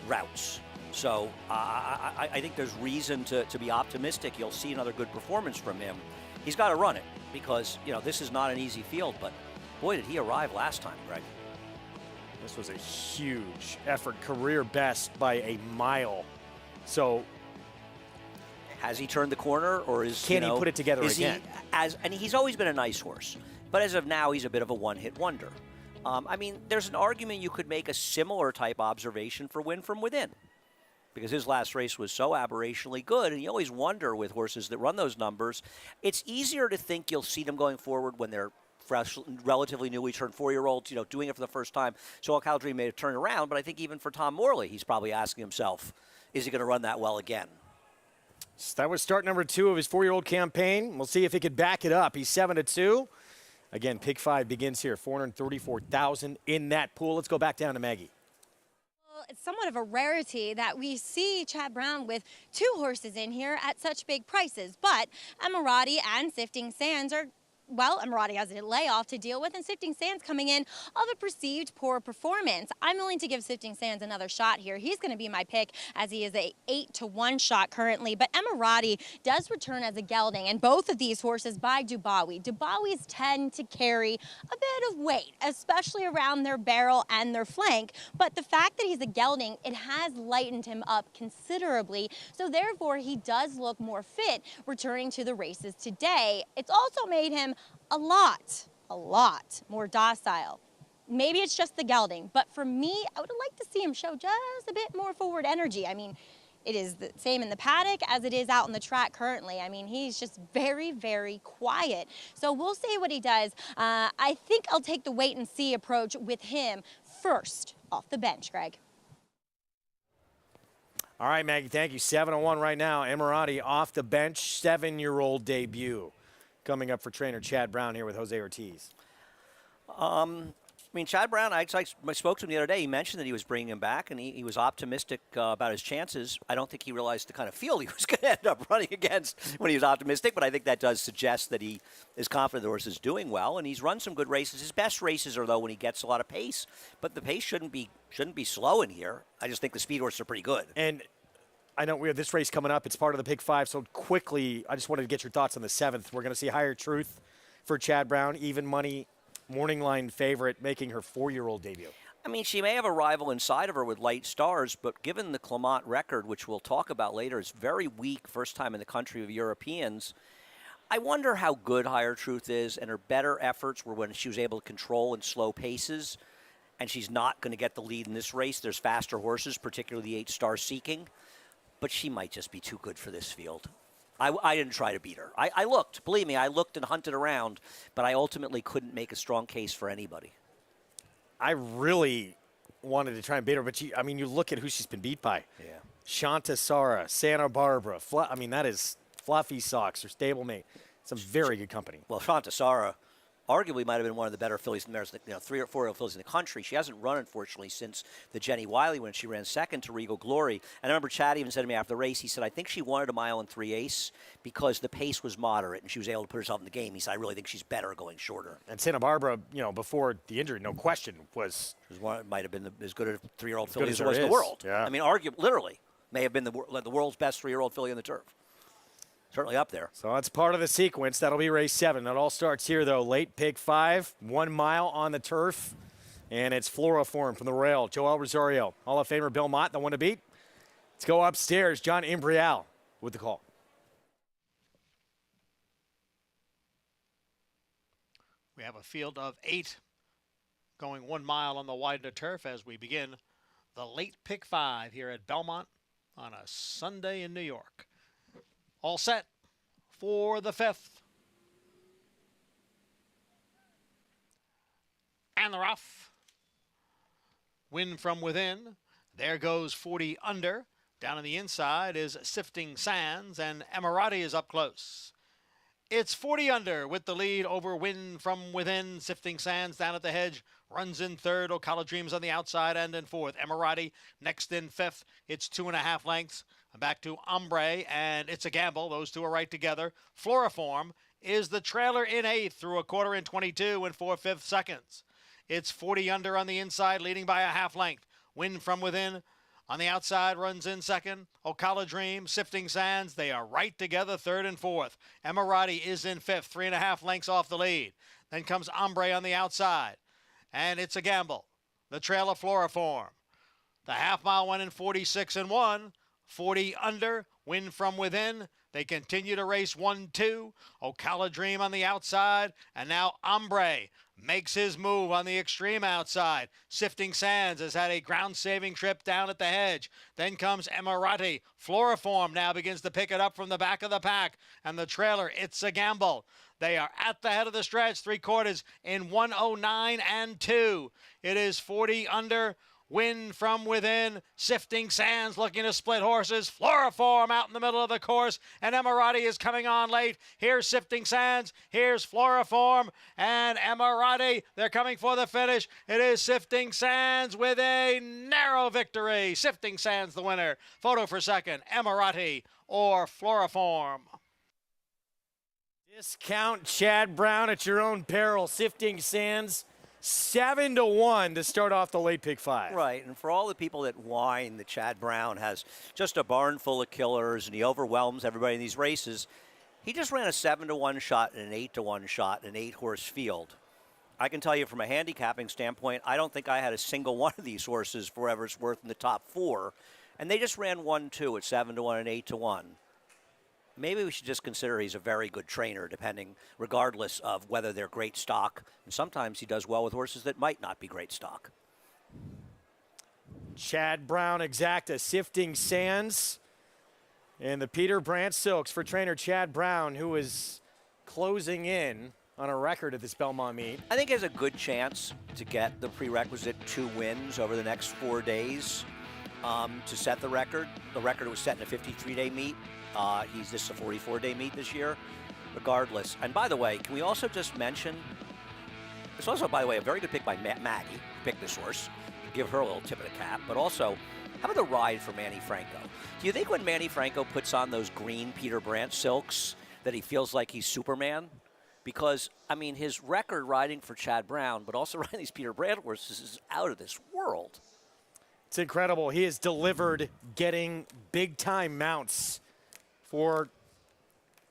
routes. So I think there's reason to be optimistic. You'll see another good performance from him. He's got to run it because, this is not an easy field. But, boy, did he arrive last time, Greg. This was a huge effort, career best by a mile. So has he turned the corner, or can he put it together again? And he's always been a nice horse. But as of now, he's a bit of a one-hit wonder. There's an argument you could make a similar type observation for Win from within, because his last race was so aberrationally good, and you always wonder with horses that run those numbers, it's easier to think you'll see them going forward when they're fresh, relatively newly turned 4-year-olds, doing it for the first time. So Ocala Dream may have turned around, but I think even for Tom Morley, he's probably asking himself, is he going to run that well again? So that was start number 2 of his 4-year-old campaign. We'll see if he could back it up. He's 7-2. Again, Pick 5 begins here, $434,000 in that pool. Let's go back down to Maggie. It's somewhat of a rarity that we see Chad Brown with 2 horses in here at such big prices. But Emirati and Sifting Sands are, Emirati has a layoff to deal with, and Sifting Sands coming in of a perceived poor performance. I'm willing to give Sifting Sands another shot here. He's going to be my pick, as he is a 8-1 shot currently. But Emirati does return as a gelding, and both of these horses by Dubawi. Dubawis tend to carry a bit of weight, especially around their barrel and their flank. But the fact that he's a gelding, it has lightened him up considerably. So therefore, he does look more fit returning to the races today. It's also made him a lot more docile. Maybe it's just the gelding, but for me, I would like to see him show just a bit more forward energy. It is the same in the paddock as it is out on the track currently. He's just very, very quiet. So we'll see what he does. I think I'll take the wait and see approach with him first off the bench, Greg. All right, Maggie, thank you. 7-1 right now. Emirati off the bench, 7-year-old debut. Coming up for trainer Chad Brown here with Jose Ortiz. I mean, Chad Brown, I spoke to him the other day. He mentioned that he was bringing him back, and he was optimistic about his chances. I don't think he realized the kind of field he was going to end up running against when he was optimistic, but I think that does suggest that he is confident the horse is doing well, and he's run some good races. His best races are, though, when he gets a lot of pace, but the pace shouldn't be slow in here. I just think the speed horses are pretty good. And I know we have this race coming up. It's part of the Pick 5, so quickly, I just wanted to get your thoughts on the 7th. We're going to see Higher Truth for Chad Brown, even money. Morning line favorite, making her 4-year-old debut. I mean, she may have a rival inside of her with Light Stars, but given the Clement record, which we'll talk about later, is very weak, first time in the country of Europeans, I wonder how good Higher Truth is, and her better efforts were when she was able to control and slow paces, and she's not going to get the lead in this race. There's faster horses, particularly the 8-Star Seeking, but she might just be too good for this field. I didn't try to beat her. I looked. Believe me, I looked and hunted around, but I ultimately couldn't make a strong case for anybody. I really wanted to try and beat her, but you look at who she's been beat by. Yeah. Shanta Sara, Santa Barbara. That is Fluffy Socks or Stablemate. Some very good company. Well, Shanta Sara arguably might have been one of the better fillies in the 3 or 4-year-old fillies in the country. She hasn't run, unfortunately, since the Jenny Wiley when she ran second to Regal Glory. And I remember Chad even said to me after the race, he said, I think she wanted a 1 and 3/8 because the pace was moderate and she was able to put herself in the game. He said, I really think she's better going shorter. And Santa Barbara, before the injury, no question, might have been as good a 3-year-old filly as there it was in the world. Yeah. I mean, literally, may have been the world's best 3-year-old filly on the turf. Certainly up there. So that's part of the sequence. That'll be race 7. That all starts here, though. Late Pick 5, 1 mile on the turf. And it's Floriform from the rail. Joel Rosario, Hall of Famer Bill Mott, the one to beat. Let's go upstairs. John Imbrial with the call. We have a field of 8 going 1 mile on the Widener turf as we begin the late Pick 5 here at Belmont on a Sunday in New York. All set for the 5th. And the rough. Win from within. There goes 40 under. Down on the inside is Sifting Sands, and Emirati is up close. It's 40 under with the lead over Win from within. Sifting Sands down at the hedge. Runs in 3rd. Ocala Dreams on the outside and in 4th. Emirati next in 5th. It's 2.5 lengths. Back to Ombre, and It's a Gamble. Those two are right together. Floriform is the trailer in 8th through a quarter in 22 and 4/5 seconds. It's 40 under on the inside, leading by a half length. Win from within on the outside runs in 2nd. Ocala Dream, Sifting Sands, they are right together, 3rd and 4th. Emirati is in 5th, 3.5 lengths off the lead. Then comes Ombre on the outside, and It's a Gamble. The trailer Floriform. The half-mile went in 46 and 1. 40 under, Win from within. They continue to race 1-2. Ocala Dream on the outside. And now Ombre makes his move on the extreme outside. Sifting Sands has had a ground-saving trip down at the hedge. Then comes Emirati. Floriform now begins to pick it up from the back of the pack. And the trailer, It's a Gamble. They are at the head of the stretch, 3/4 in 1:09 and 2. It is 40 under. Win from within. Sifting Sands looking to split horses. Floriform out in the middle of the course. And Emirati is coming on late. Here's Sifting Sands. Here's Floriform. And Emirati, they're coming for the finish. It is Sifting Sands with a narrow victory. Sifting Sands the winner. Photo for second. Emirati or Floriform. Discount Chad Brown at your own peril. Sifting Sands. 7-1 to start off the late Pick 5. Right, and for all the people that whine that Chad Brown has just a barn full of killers and he overwhelms everybody in these races, he just ran a 7-1 shot and an 8-1 shot in an 8-horse field. I can tell you from a handicapping standpoint, I don't think I had a single one of these horses for whatever it's worth in the top 4, and they just ran 1-2 at 7-1 and 8-1. Maybe we should just consider he's a very good trainer, regardless of whether they're great stock. And sometimes he does well with horses that might not be great stock. Chad Brown exacta, Sifting Sands, and the Peter Brandt Silks for trainer Chad Brown, who is closing in on a record at this Belmont meet. I think he has a good chance to get the prerequisite 2 wins over the next 4 days to set the record. The record was set in a 53-day meet. This is a 44-day meet this year, regardless. And by the way, can we also just mention It's also, by the way, a very good pick by Maggie. Pick this horse. Give her a little tip of the cap. But also, how about the ride for Manny Franco? Do you think when Manny Franco puts on those green Peter Brandt silks that he feels like he's Superman? Because, I mean, his record riding for Chad Brown, but also riding these Peter Brandt horses is out of this world. It's incredible. He has delivered getting big-time mounts for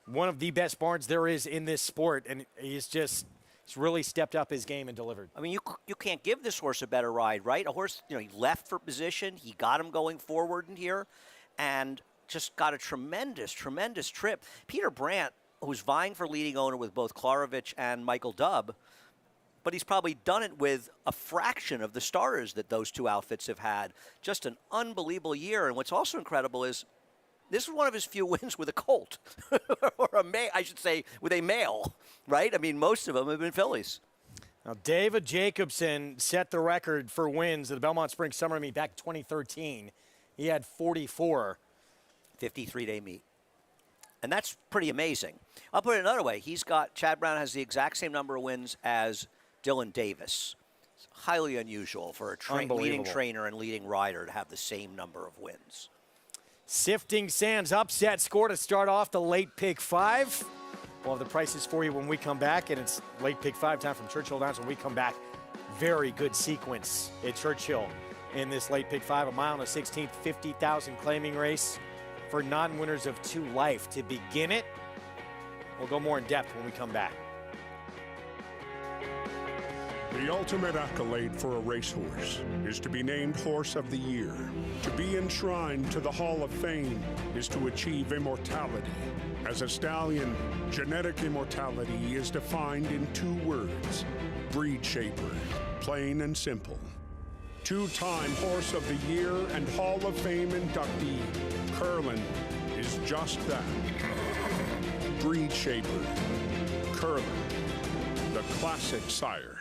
one of the best barns there is in this sport, and he's really stepped up his game and delivered. I mean, you can't give this horse a better ride, right? A horse, he left for position. He got him going forward in here and just got a tremendous, tremendous trip. Peter Brandt, who's vying for leading owner with both Klarovich and Michael Dubb, but he's probably done it with a fraction of the starters that those two outfits have had. Just an unbelievable year. And what's also incredible is this is one of his few wins with a colt, or I should say with a male, right? I mean, most of them have been fillies. Now, David Jacobson set the record for wins at the Belmont Spring Summer Meet back in 2013. He had 44. 53-day meet. And that's pretty amazing. I'll put it another way. Chad Brown has the exact same number of wins as Dylan Davis. It's highly unusual for a leading trainer and leading rider to have the same number of wins. Sifting Sands upset score to start off the late pick 5. We'll have the prices for you when we come back, and it's late pick 5 time from Churchill Downs when we come back. Very good sequence at Churchill in this late pick 5, a mile and a 16th, 50,000 claiming race for non-winners of 2 Life. To begin it, we'll go more in depth when we come back. The ultimate accolade for a racehorse is to be named Horse of the Year. To be enshrined to the Hall of Fame is to achieve immortality. As a stallion, genetic immortality is defined in 2 words: breed shaper, plain and simple. 2-time Horse of the Year and Hall of Fame inductee, Curlin is just that. Breed shaper, Curlin, the classic sire.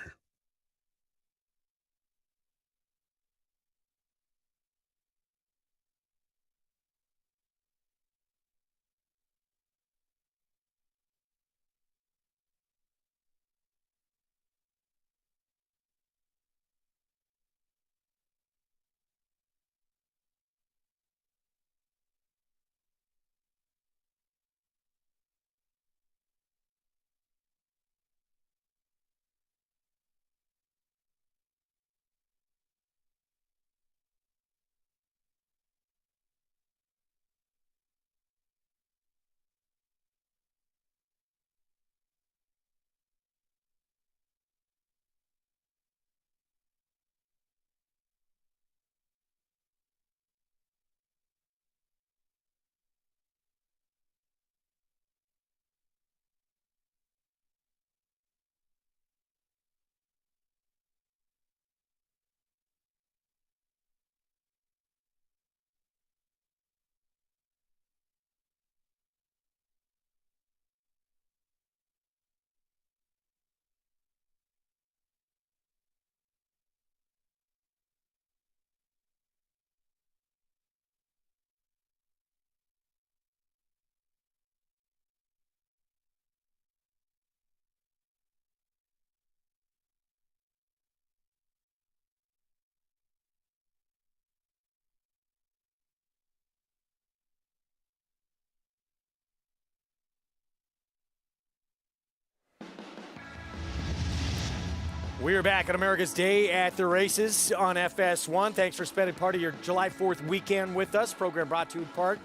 We are back on America's Day at the Races on FS1. Thanks for spending part of your July 4th weekend with us. Program brought to you in part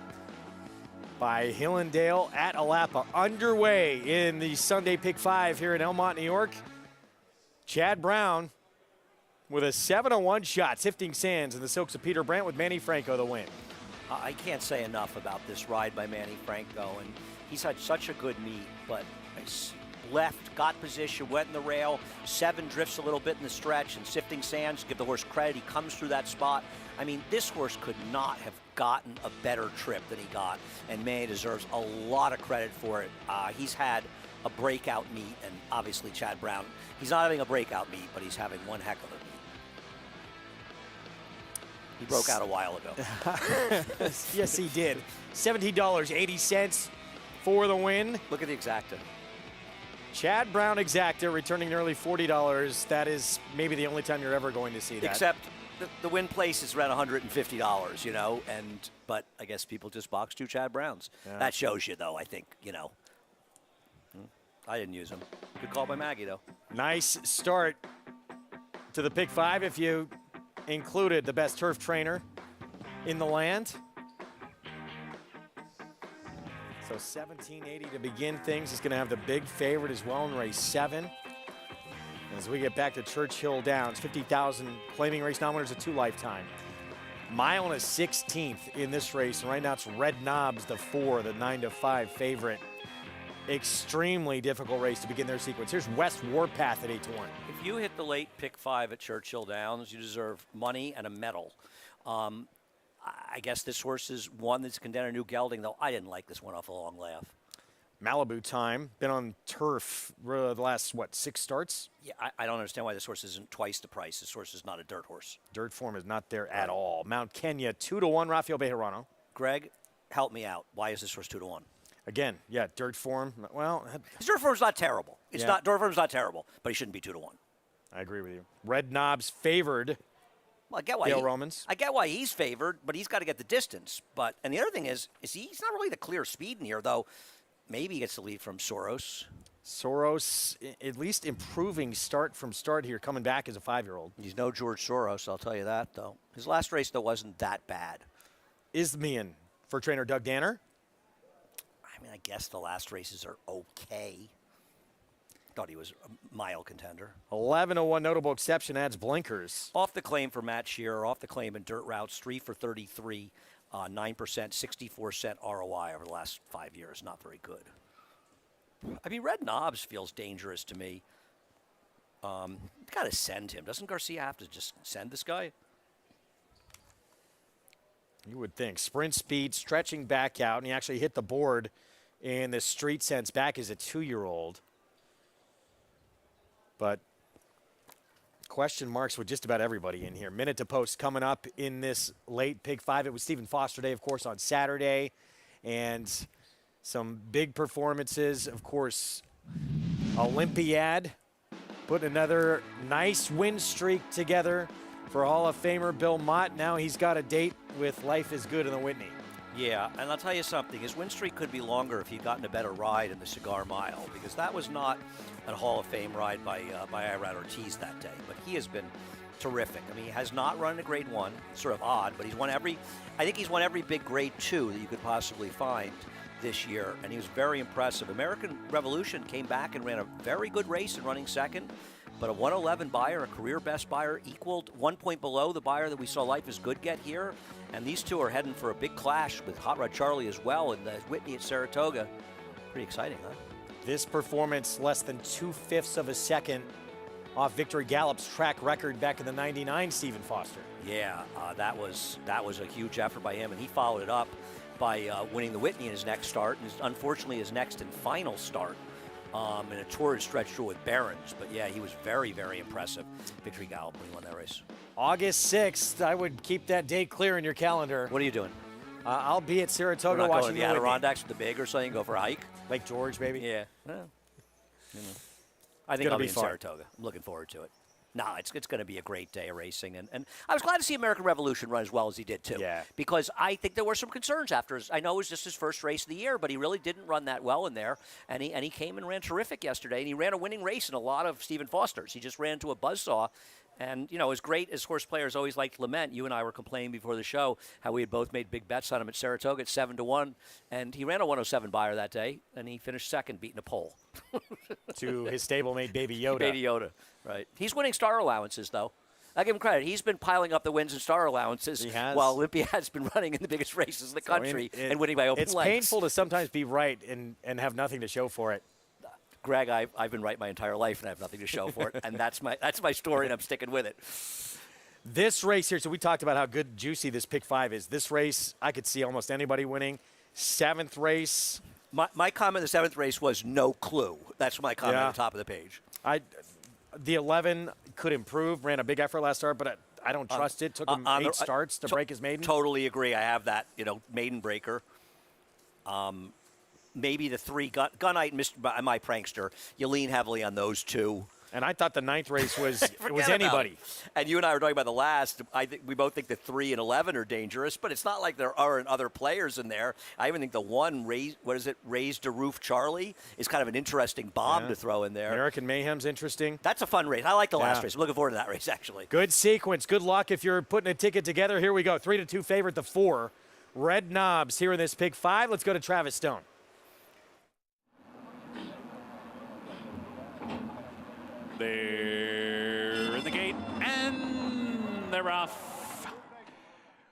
by Hillendale at Alapa. Underway in the Sunday Pick 5 here in Elmont, New York. Chad Brown with a 7-1 shot. Sifting Sands in the silks of Peter Brandt with Manny Franco the win. I can't say enough about this ride by Manny Franco, and he's had such a good meet, but left, got position, went in the rail, 7 drifts a little bit in the stretch, and Sifting Sands, give the horse credit, he comes through that spot. I mean, this horse could not have gotten a better trip than he got, and Manny deserves a lot of credit for it. He's had a breakout meet, and obviously Chad Brown, he's not having a breakout meet, but he's having one heck of a meet. He broke out a while ago. Yes, he did. $17.80 for the win. Look at the exacta. Chad Brown Exacta returning nearly $40. That is maybe the only time you're ever going to see that. Except the win place is around $150, you know, but I guess people just box 2 Chad Browns. Yeah. That shows you, though, I think, you know. I didn't use him. Good call by Maggie, though. Nice start to the pick 5 if you included the best turf trainer in the land. So 1780 to begin things. He's going to have the big favorite as well in race 7. As we get back to Churchill Downs, 50,000 claiming race non-winners at 2 lifetime. Mile and a 16th in this race, and right now it's Red Knobs, the 4, the 9-5 favorite. Extremely difficult race to begin their sequence. Here's West Warpath at 8-1. If you hit the late pick 5 at Churchill Downs, you deserve money and a medal. I guess this horse is one that's contender New Gelding, though I didn't like this one off a long laugh. Malibu Time, been on turf the last, 6 starts? Yeah, I don't understand why this horse isn't twice the price. This horse is not a dirt horse. Dirt form is not there at all. Mount Kenya, 2-1, Rafael Bejarano. Greg, help me out. Why is this horse 2-1? Again, yeah, dirt form. Well, his dirt form's not terrible. It's Yeah. not dirt form's not terrible, but he shouldn't be 2-1. I agree with you. Red Knobs favored. Well, I get why Dale Romans. I get why he's favored, but he's got to get the distance. And the other thing is he's not really the clear speed in here, though. Maybe he gets the lead from Soros. Soros, at least improving start from start here, coming back as a 5-year-old. He's no George Soros, I'll tell you that, though. His last race, though, wasn't that bad. Isthmian for trainer Doug Danner. I mean, I guess the last races are okay. Thought he was a mile contender. 11-1 notable exception adds blinkers. Off the claim for Matt Shearer, off the claim in dirt routes, 3 for 33, 9%, 64 cent ROI over the last 5 years. Not very good. I mean, Red Knobs feels dangerous to me. Got to send him. Doesn't Garcia have to just send this guy? You would think. Sprint speed, stretching back out, and he actually hit the board in the street sense back as a 2-year-old. But question marks with just about everybody in here. Minute to post coming up in this late pick 5. It was Stephen Foster Day, of course, on Saturday. And some big performances. Of course, Olympiad putting another nice win streak together for Hall of Famer Bill Mott. Now he's got a date with Life is Good in the Whitney. Yeah, and I'll tell you something. His win streak could be longer if he'd gotten a better ride in the Cigar Mile, because that was not a Hall of Fame ride by Irad Ortiz that day. But he has been terrific. I mean, he has not run a Grade 1. Sort of odd, but he's won I think he's won every big Grade 2 that you could possibly find this year, and he was very impressive. American Revolution came back and ran a very good race in running second, but a 111 buyer, a career best buyer, equaled 1 point below the buyer that we saw Life is Good get here. And these two are heading for a big clash with Hot Rod Charlie as well in the Whitney at Saratoga. Pretty exciting, huh? This performance less than 2/5 of a second off Victory Gallop's track record back in the 99, Stephen Foster. Yeah, that was a huge effort by him, and he followed it up by winning the Whitney in his next start, and unfortunately his next and final start in a torrid stretch through with Barons. But yeah, he was very, very impressive. Victory Gallop when he won that race. August 6th, I would keep that date clear in your calendar. What are you doing? I'll be at Saratoga We're not watching going to the Adirondacks with the big or something, go for a hike? Lake George, maybe? Yeah. Well, I think I'll be in Saratoga. I'm looking forward to it. No, it's going to be a great day of racing. And I was glad to see American Revolution run as well as he did, too. Yeah. Because I think there were some concerns after I know it was just his first race of the year, but he really didn't run that well in there. And he came and ran terrific yesterday. And he ran a winning race in a lot of Stephen Foster's. He just ran to a buzzsaw. And, as great as horse players always like to lament, you and I were complaining before the show how we had both made big bets on him at Saratoga at 7-1. And he ran a 107 buyer that day, and he finished second, beating a pole. To his stablemate, Baby Yoda. Baby Yoda, right. He's winning star allowances, though. I give him credit. He's been piling up the wins and star allowances while Olympiad's been running in the biggest races in the country and winning by open It's lengths. painful to sometimes be right and have nothing to show for it. Greg, I've been right my entire life and I have nothing to show for it, and that's my story, and I'm sticking with it. This race here, so we talked about how good, juicy this pick 5 is. This race, I could see almost anybody winning. 7th race. My comment in the 7th race was no clue. That's my comment at the top of the page. The 11 could improve, ran a big effort last start, but I don't trust it. Took him 8 starts to break his maiden. Totally agree. I have that, maiden breaker. maybe the 3, Gunite and My Prankster, you lean heavily on those 2. And I thought the 9th race was Forget anybody. And you and I were talking about the last. I think we both think the 3 and 11 are dangerous, but it's not like there aren't other players in there. I even think the 1, Raised to Roof Charlie, is kind of an interesting bomb to throw in there. American Mayhem's interesting. That's a fun race. I like the last race. I'm looking forward to that race, actually. Good sequence. Good luck if you're putting a ticket together. Here we go. 3-2 favorite, the 4. Red Knobs here in this pick 5. Let's go to Travis Stone. They're in the gate, and they're off.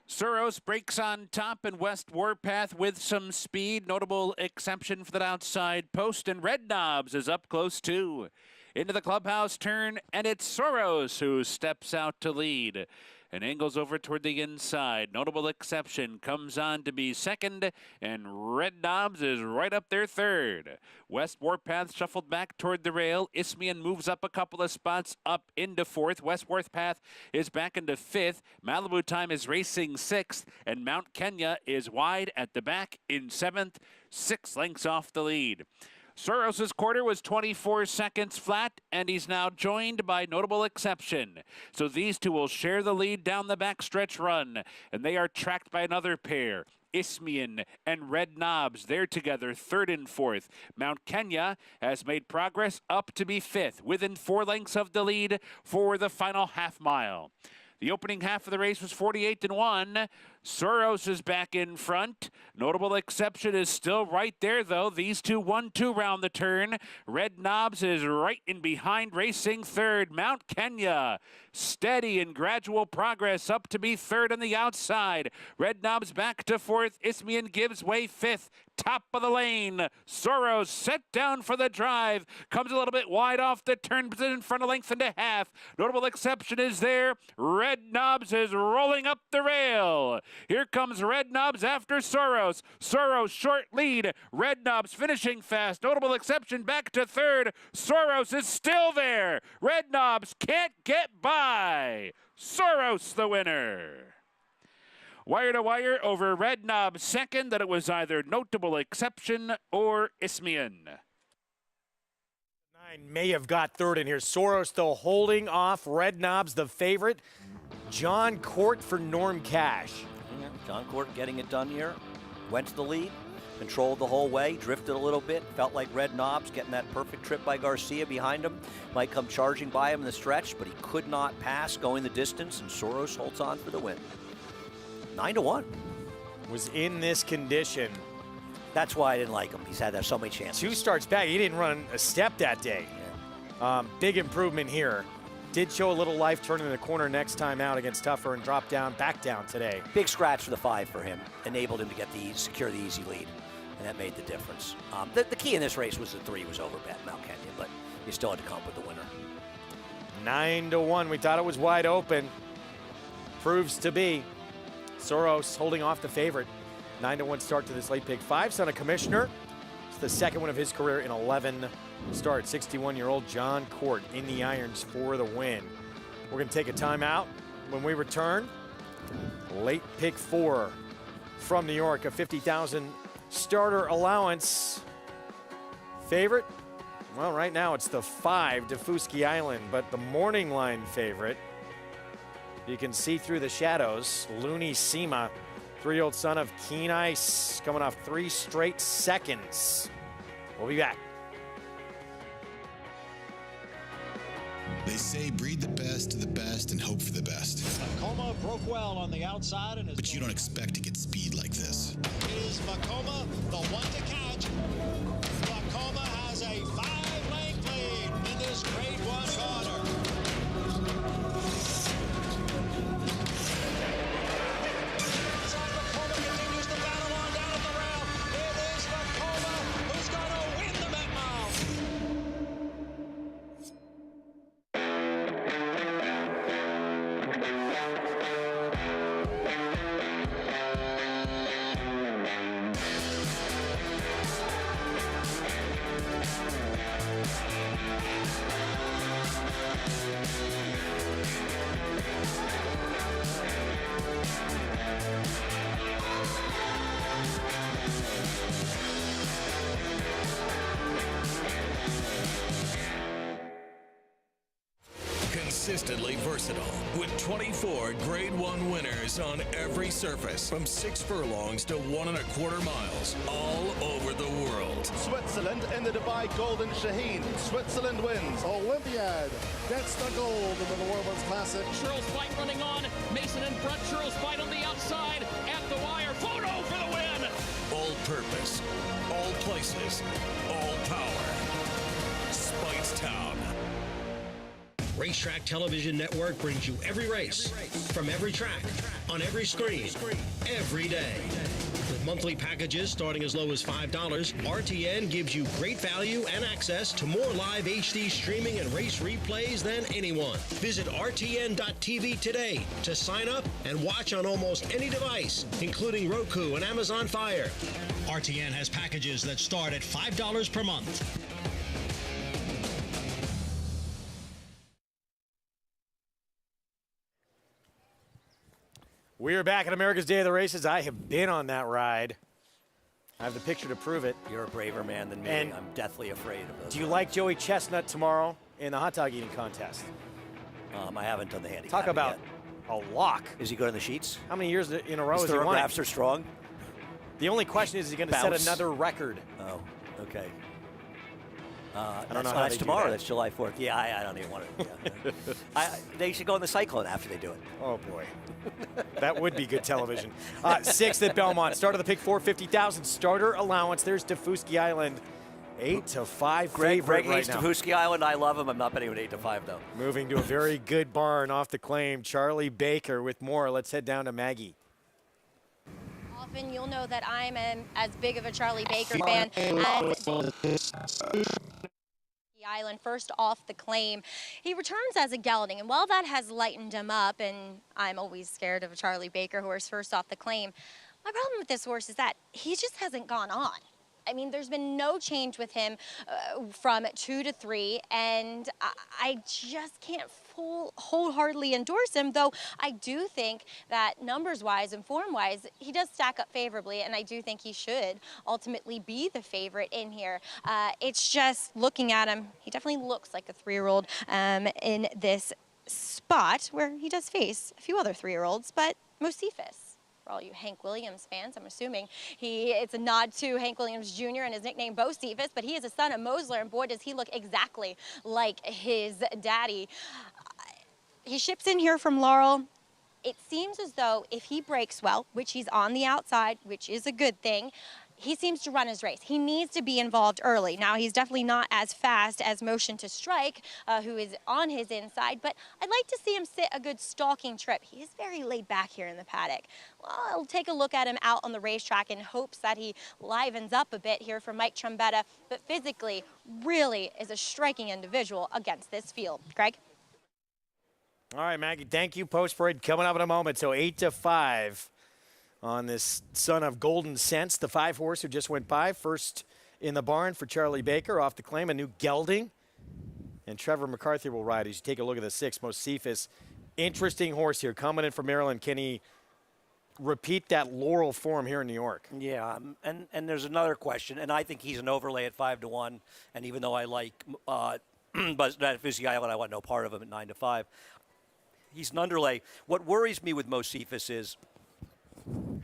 Suros breaks on top, and West Warpath with some speed. Notable exception for that outside post, and Red Knobs is up close too. Into the clubhouse turn, and it's Soros who steps out to lead and angles over toward the inside. Notable exception comes on to be second, and Red Knobs is right up there third. West Warpath shuffled back toward the rail. Isthmian moves up a couple of spots up into 4th. West Warpath is back into 5th. Malibu Time is racing 6th, and Mount Kenya is wide at the back in 7th, 6 lengths off the lead. Soros' quarter was 24 seconds flat, and he's now joined by Notable Exception. So these two will share the lead down the backstretch run, and they are tracked by another pair. Isthmian and Red Knobs, they're together 3rd and 4th. Mount Kenya has made progress up to be 5th, within 4 lengths of the lead for the final half mile. The opening half of the race was 48-1. Soros is back in front. Notable Exception is still right there, though. These two 1-2 round the turn. Red Knobs is right in behind, racing 3rd. Mount Kenya, steady and gradual progress up to be 3rd on the outside. Red Knobs back to 4th. Isthmian gives way 5th. Top of the lane. Soros set down for the drive. Comes a little bit wide off the turn, but in front of length and a half. Notable Exception is there. Red Knobs is rolling up the rail. Here comes Red Knobs after Soros. Soros short lead. Red Knobs finishing fast. Notable Exception back to 3rd. Soros is still there. Red Knobs can't get by. Soros the winner. Wire to wire over Red Knobs 2nd, that it was either Notable Exception or Isthmian. 9 may have got 3rd in here. Soros though holding off Red Knobs, the favorite. John Court for Norm Cash. Yeah, John Court getting it done here. Went to the lead, controlled the whole way, drifted a little bit. Felt like Red Knobs getting that perfect trip by Garcia behind him. Might come charging by him in the stretch, but he could not pass going the distance, and Soros holds on for the win. 9-1. Was in this condition. That's why I didn't like him. He's had so many chances. 2 starts back. He didn't run a step that day. Yeah. Big improvement here. Did show a little life turning the corner next time out against Tougher and dropped down, back down today. Big scratch for the 5 for him. Enabled him to get secure the easy lead, and that made the difference. The key in this race was the 3 was over Mount Kenya, but you still had to come up with the winner. 9-1. We thought it was wide open. Proves to be. Soros holding off the favorite. 9-1 start to this late pick 5. Son of Commissioner. It's the second one of his career in 11 starts. 61-year-old John Court in the irons for the win. We're going to take a timeout. When we return, late pick 4 from New York, a $50,000 starter allowance. Favorite? Well, right now it's the 5, Dafuski Island, but the morning line favorite, you can see through the shadows, Looney Sema, 3-year-old son of Keen Ice, coming off 3 straight seconds. We'll be back. They say breed the best of the best and hope for the best. Vekoma broke well on the outside. But you don't expect to get speed like this. Is Vekoma the one to catch? Vekoma has a 5-length lead in this grade 1 corner. consistently versatile with 24 Grade 1 winners on every surface from 6 furlongs to 1 1/4 miles all over the world. Switzerland in the Dubai Golden Shaheen. Switzerland wins. Olympiad gets the gold in the World's Classic. Churls fight running on. Mason in front. Churls fight on the outside. At the wire. Photo for the win. All purpose, all places, all power. Speightstown. Racetrack Television Network brings you every race, from every track, on every screen, every day. With monthly packages starting as low as $5, RTN gives you great value and access to more live HD streaming and race replays than anyone. Visit RTN.tv today to sign up and watch on almost any device, including Roku and Amazon Fire. RTN has packages that start at $5 per month. We are back at America's Day of the Races. I have been on that ride. I have the picture to prove it. You're a braver man than me. And I'm deathly afraid of those. Do you like Joey Chestnut tomorrow in the hot dog eating contest? I haven't done the handicap. Talk about a lock. Is he good on the sheets? How many years in a row has he The won? graphs are strong. The only question is he going to set another record? Oh, okay. I don't know how that's they do tomorrow. that. That's July 4th. Yeah, I don't even want to. They should go in the Cyclone after they do it. Oh, boy. That would be good television. 6th at Belmont. Start of the pick 4, 50,000 starter allowance. There's Dafuski Island. 8-5 Greg favorite right hates now. Dafuski Island. I love him. I'm not betting with 8-5 though. Moving to a very good barn off the claim. Charlie Baker with more. Let's head down to Maggie. Often you'll know that I'm as big of a Charlie Baker fan as the Island first off the claim. He returns as a gelding, and while that has lightened him up, and I'm always scared of a Charlie Baker horse first off the claim, my problem with this horse is that he just hasn't gone on. I mean, there's been no change with him from 2 to 3, and I just can't wholeheartedly endorse him, though I do think that numbers-wise and form-wise, he does stack up favorably, and I do think he should ultimately be the favorite in here. It's just looking at him, he definitely looks like a 3-year-old in this spot where he does face a few other 3-year-olds, but Mosifus. For all you Hank Williams fans, I'm assuming it's a nod to Hank Williams Jr. and his nickname Bo Cephas, but he is a son of Mosler, and boy, does he look exactly like his daddy. He ships in here from Laurel. It seems as though if he breaks well, which he's on the outside, which is a good thing, he seems to run his race. He needs to be involved early. Now, he's definitely not as fast as Motion to Strike, who is on his inside, but I'd like to see him sit a good stalking trip. He is very laid back here in the paddock. Well, I'll take a look at him out on the racetrack in hopes that he livens up a bit here for Mike Trombetta, but physically really is a striking individual against this field. Greg? All right, Maggie, thank you. Post parade coming up in a moment. So 8-5 on this son of Golden Sense, the 5-horse who just went by. First in the barn for Charlie Baker off the claim, a new gelding. And Trevor McCarthy will ride as you take a look at the 6, Mosifus. Interesting horse here coming in from Maryland. Can he repeat that Laurel form here in New York? Yeah, and there's another question, and I think he's an overlay at 5-1. And even though I like Dafuski Island, I want no part of him at 9-5. He's an underlay. What worries me with Mosifus is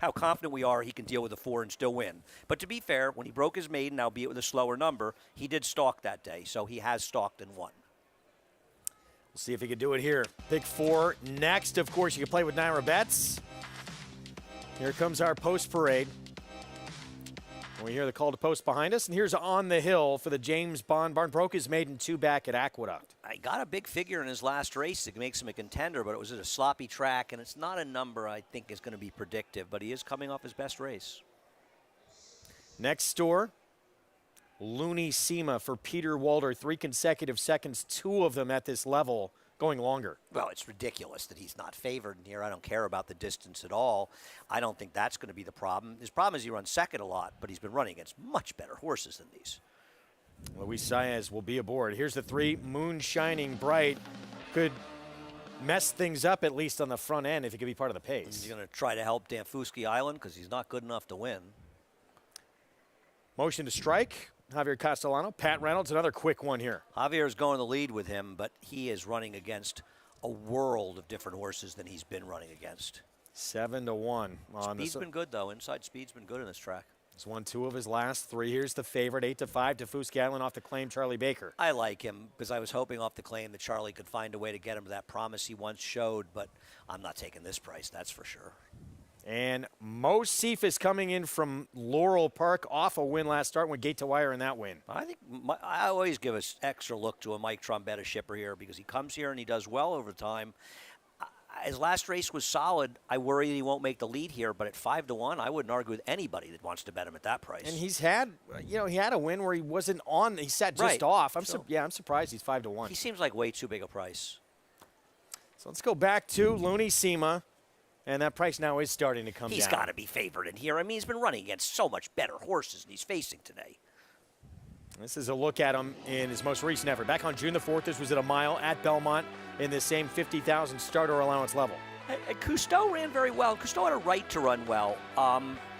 how confident we are he can deal with a 4 and still win. But to be fair, when he broke his maiden, albeit with a slower number, he did stalk that day, so he has stalked and won. We'll see if he can do it here. Pick 4 next. Of course, you can play with Naira Bets. Here comes our post parade. We hear the call to post behind us, and here's On the Hill for the James Bond barn. Broke his maiden 2 back at Aqueduct. I got a big figure in his last race that makes him a contender, but it was at a sloppy track, and it's not a number I think is going to be predictive, but he is coming off his best race. Next store, Looney Sema for Peter Walder. 3 consecutive seconds, 2 of them at this level, going longer. Well, it's ridiculous that he's not favored in here. I don't care about the distance at all. I don't think that's going to be the problem. His problem is he runs second a lot, but he's been running against much better horses than these. Luis Saez will be aboard. Here's the 3, Moon Shining Bright. Could mess things up, at least on the front end, if he could be part of the pace. He's going to try to help Dafuski Island because he's not good enough to win. Motion to Strike, Javier Castellano. Pat Reynolds, another quick one here. Javier's going to the lead with him, but he is running against a world of different horses than he's been running against. 7-1 on Speed's been good, though. Inside speed's been good in this track. He's won 2 of his last 3. Here's the favorite, 8-5 to Fooske Island off the claim, Charlie Baker. I like him because I was hoping off the claim that Charlie could find a way to get him to that promise he once showed, but I'm not taking this price, that's for sure. And Mo Cephas coming in from Laurel Park off a win last start, went gate to wire in that win. I think I always give an extra look to a Mike Trombetta shipper here because he comes here and he does well over time. His last race was solid. I worry he won't make the lead here, but at 5-1, I wouldn't argue with anybody that wants to bet him at that price. And he's had, he had a win where he wasn't on. He sat just off. I'm surprised he's 5-1. He seems like way too big a price. So let's go back to Looney Sema. And that price now is starting to come down. He's got to be favored in here. I mean, he's been running against so much better horses than he's facing today. This is a look at him in his most recent effort. Back on June the 4th, this was at a mile at Belmont in the same 50,000 starter allowance level. And Cousteau ran very well. Cousteau had a right to run well.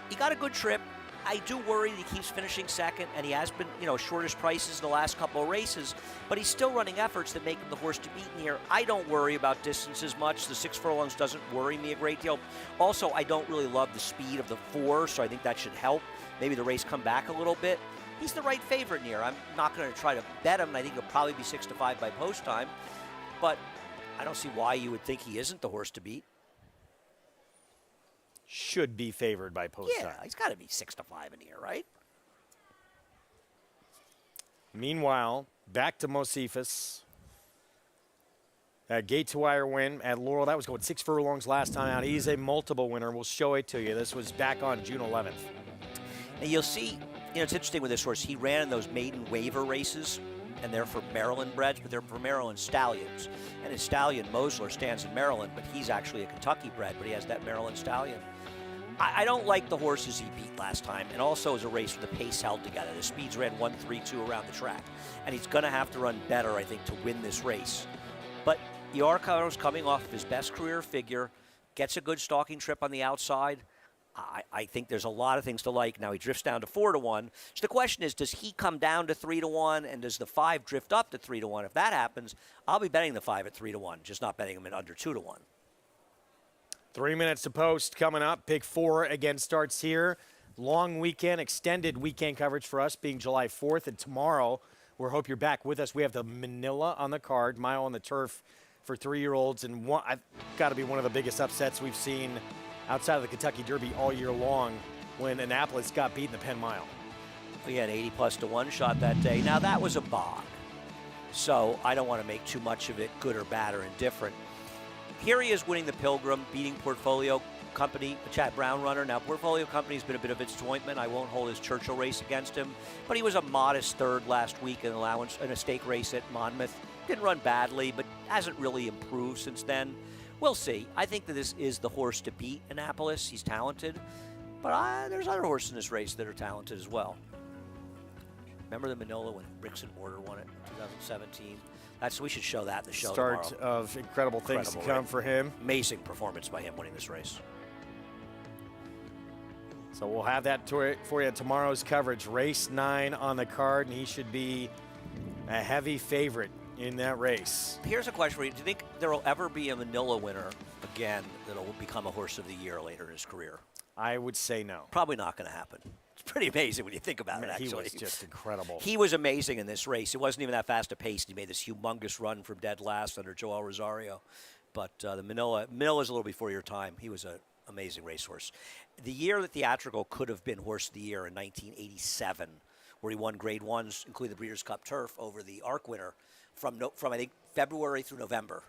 He got a good trip. I do worry that he keeps finishing second, and he has been, shortest prices in the last couple of races, but he's still running efforts that make him the horse to beat in here. I don't worry about distance as much. The 6 furlongs doesn't worry me a great deal. Also, I don't really love the speed of the 4, so I think that should help. Maybe the race come back a little bit. He's the right favorite in here. I'm not going to try to bet him, and I think he'll probably be 6-5 by post time, but I don't see why you would think he isn't the horse to beat. Should be favored by post time. Yeah, he's got to be 6-5 in here, right? Meanwhile, back to Mo Cephas. That gate to wire win at Laurel. That was going 6 furlongs last time out. He's a multiple winner. We'll show it to you. This was back on June 11th. And you'll see, it's interesting with this horse. He ran in those maiden waiver races, and they're for Maryland breds, but they're for Maryland stallions. And his stallion, Mosler, stands in Maryland, but he's actually a Kentucky bred, but he has that Maryland stallion. I don't like the horses he beat last time, and also it was a race with the pace held together. The speeds ran 1-3-2 around the track, and he's going to have to run better, I think, to win this race. But Iarcaro's coming off of his best career figure, gets a good stalking trip on the outside. I think there's a lot of things to like. Now he drifts down to 4-1. So the question is, does he come down to 3-1, and does the 5 drift up to 3-1? If that happens, I'll be betting the 5 at 3-1, just not betting him at under 2-1. 3 minutes to post coming up. Pick 4 again starts here. Long weekend, extended weekend coverage for us being July 4th. And tomorrow, we hope you're back with us. We have the Manila on the card, mile on the turf for 3-year-olds. And I've got to be one of the biggest upsets we've seen outside of the Kentucky Derby all year long when Annapolis got beat in the Penn Mile. We had 80+ to 1 shot that day. Now, that was a bog. So I don't want to make too much of it good or bad or indifferent. Here he is winning the Pilgrim, beating Portfolio Company, a Chad Brown runner. Now, Portfolio Company's been a bit of a disappointment. I won't hold his Churchill race against him, but he was a modest third last week in a stake race at Monmouth. Didn't run badly, but hasn't really improved since then. We'll see. I think that this is the horse to beat Annapolis. He's talented, but there's other horses in this race that are talented as well. Remember the Manila when Bricks and Mortar won it in 2017? We should show that in the show Start tomorrow. of incredible things to come for him. Amazing performance by him winning this race. So we'll have that for you at tomorrow's coverage. Race 9 on the card, and he should be a heavy favorite in that race. Here's a question for you. Do you think there will ever be a Manila winner again that will become a horse of the year later in his career? I would say no. Probably not going to happen. It's pretty amazing when you think about it, actually. He was just incredible. He was amazing in this race. It wasn't even that fast a pace. He made this humongous run from dead last under Joel Rosario. But the Manila's a little before your time. He was an amazing racehorse. The year that Theatrical could have been Horse of the Year in 1987, where he won Grade 1s, including the Breeders' Cup Turf, over the ARC winner from I think, February through November.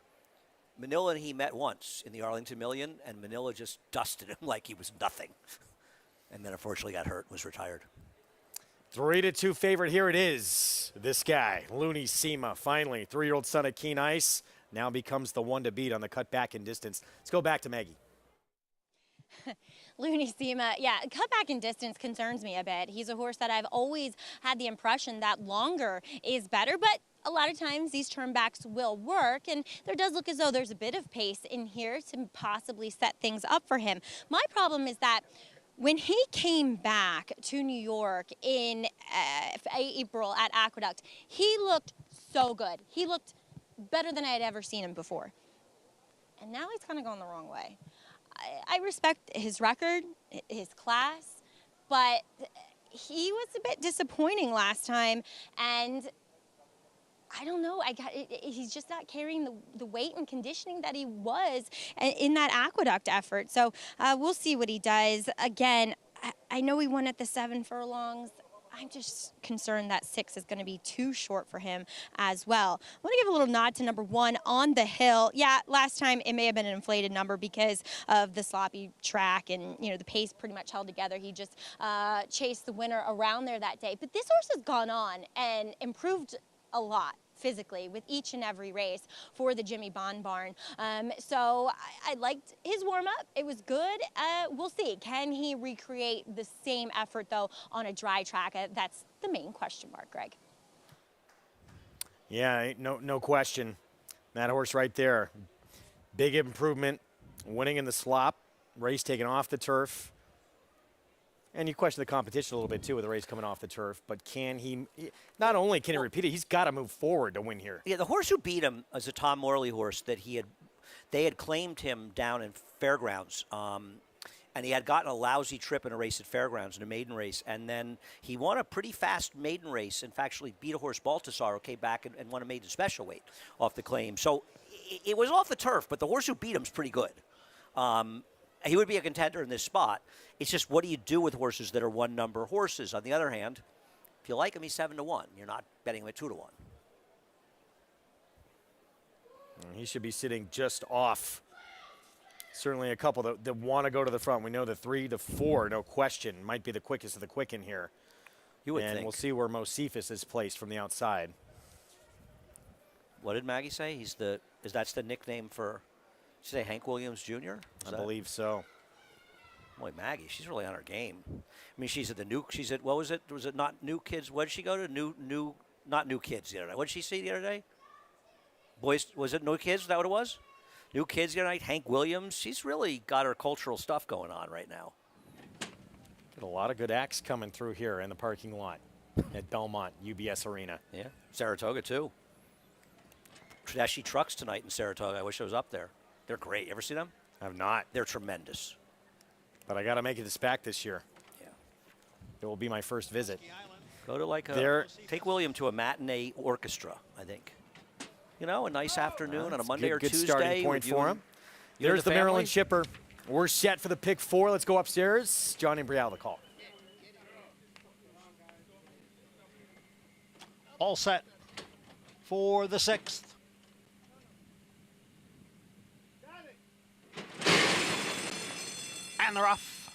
Manila and he met once in the Arlington Million, and Manila just dusted him like he was nothing. And then unfortunately got hurt and was retired. 3-2 favorite. Here it is. This guy, Looney Sema, finally, 3-year-old son of Keen Ice, now becomes the one to beat on the cut back in distance. Let's go back to Maggie. Looney Sema, yeah, cut back in distance concerns me a bit. He's a horse that I've always had the impression that longer is better, but a lot of times these turnbacks will work, and there does look as though there's a bit of pace in here to possibly set things up for him. My problem is that when he came back to New York in April at Aqueduct, he looked so good. He looked better than I had ever seen him before. and now he's kind of going the wrong way. I respect his record, his class, but he was a bit disappointing last time, and I don't know. He's just not carrying the weight and conditioning that he was in that Aqueduct effort. So we'll see what he does. Again, I know he won at the 7 furlongs. I'm just concerned that 6 is going to be too short for him as well. I want to give a little nod to number 1, On the Hill. Yeah, last time it may have been an inflated number because of the sloppy track and, the pace pretty much held together. He just chased the winner around there that day. But this horse has gone on and improved a lot physically with each and every race for the Jimmy Bond barn. So I liked his warm-up. It was good. We'll see. Can he recreate the same effort, though, on a dry track? That's the main question mark, Greg. Yeah, no question. That horse right there. Big improvement, winning in the slop, race taken off the turf. And you question the competition a little bit, too, with the race coming off the turf. But can he – not only can he repeat it, he's got to move forward to win here. Yeah, the horse who beat him is a Tom Morley horse that they had claimed him down in Fairgrounds. And he had gotten a lousy trip in a race at Fairgrounds, in a maiden race. And then he won a pretty fast maiden race. In fact, actually beat a horse, Baltasar, who came back and won a maiden special weight off the claim. So it was off the turf, but the horse who beat him is pretty good. He would be a contender in this spot. It's just, what do you do with horses that are one-number horses? On the other hand, if you like him, he's 7-1. You're not betting him at 2-1. He should be sitting just off. Certainly a couple that want to go to the front. We know the 3 to 4, no question, might be the quickest of the quick in here. You would and think. We'll see where Mosifus is placed from the outside. What did Maggie say? That's the nickname for? Did she say Hank Williams Jr.? I believe so. Boy, Maggie, she's really on her game. I mean, she's at what was it? Was it not New Kids? What did she go to? Not New Kids the other day. What did she see the other day? Boys, was it New Kids? Is that what it was? New Kids the other night. Hank Williams. She's really got her cultural stuff going on right now. Get a lot of good acts coming through here in the parking lot at Belmont UBS Arena. Yeah, Saratoga too. Tedeschi Trucks tonight in Saratoga. I wish I was up there. They're great. You ever see them? I have not. They're tremendous. But I got to make it this back this year. Yeah. It will be my first visit. Go to take William to a matinee orchestra, I think. A nice afternoon on a Monday or Tuesday. Good starting point for him. There's the Maryland Chipper. We're set for the pick 4. Let's go upstairs. Johnny Brielle, the call. All set for the 6th. And they're off.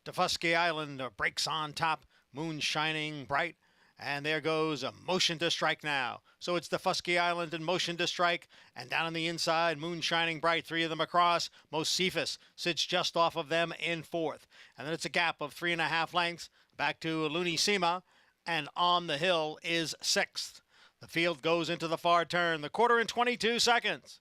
Daufusky Island breaks on top. Moon shining bright. And there goes a Motion to Strike now. So it's Daufusky Island and Motion to Strike. And down on the inside, Moon shining bright. 3 of them across. Mosifus sits just off of them in 4th. And then it's a gap of 3.5 lengths. Back to Looney Sema. And On the Hill is 6th. The field goes into the far turn. The quarter in 22 seconds.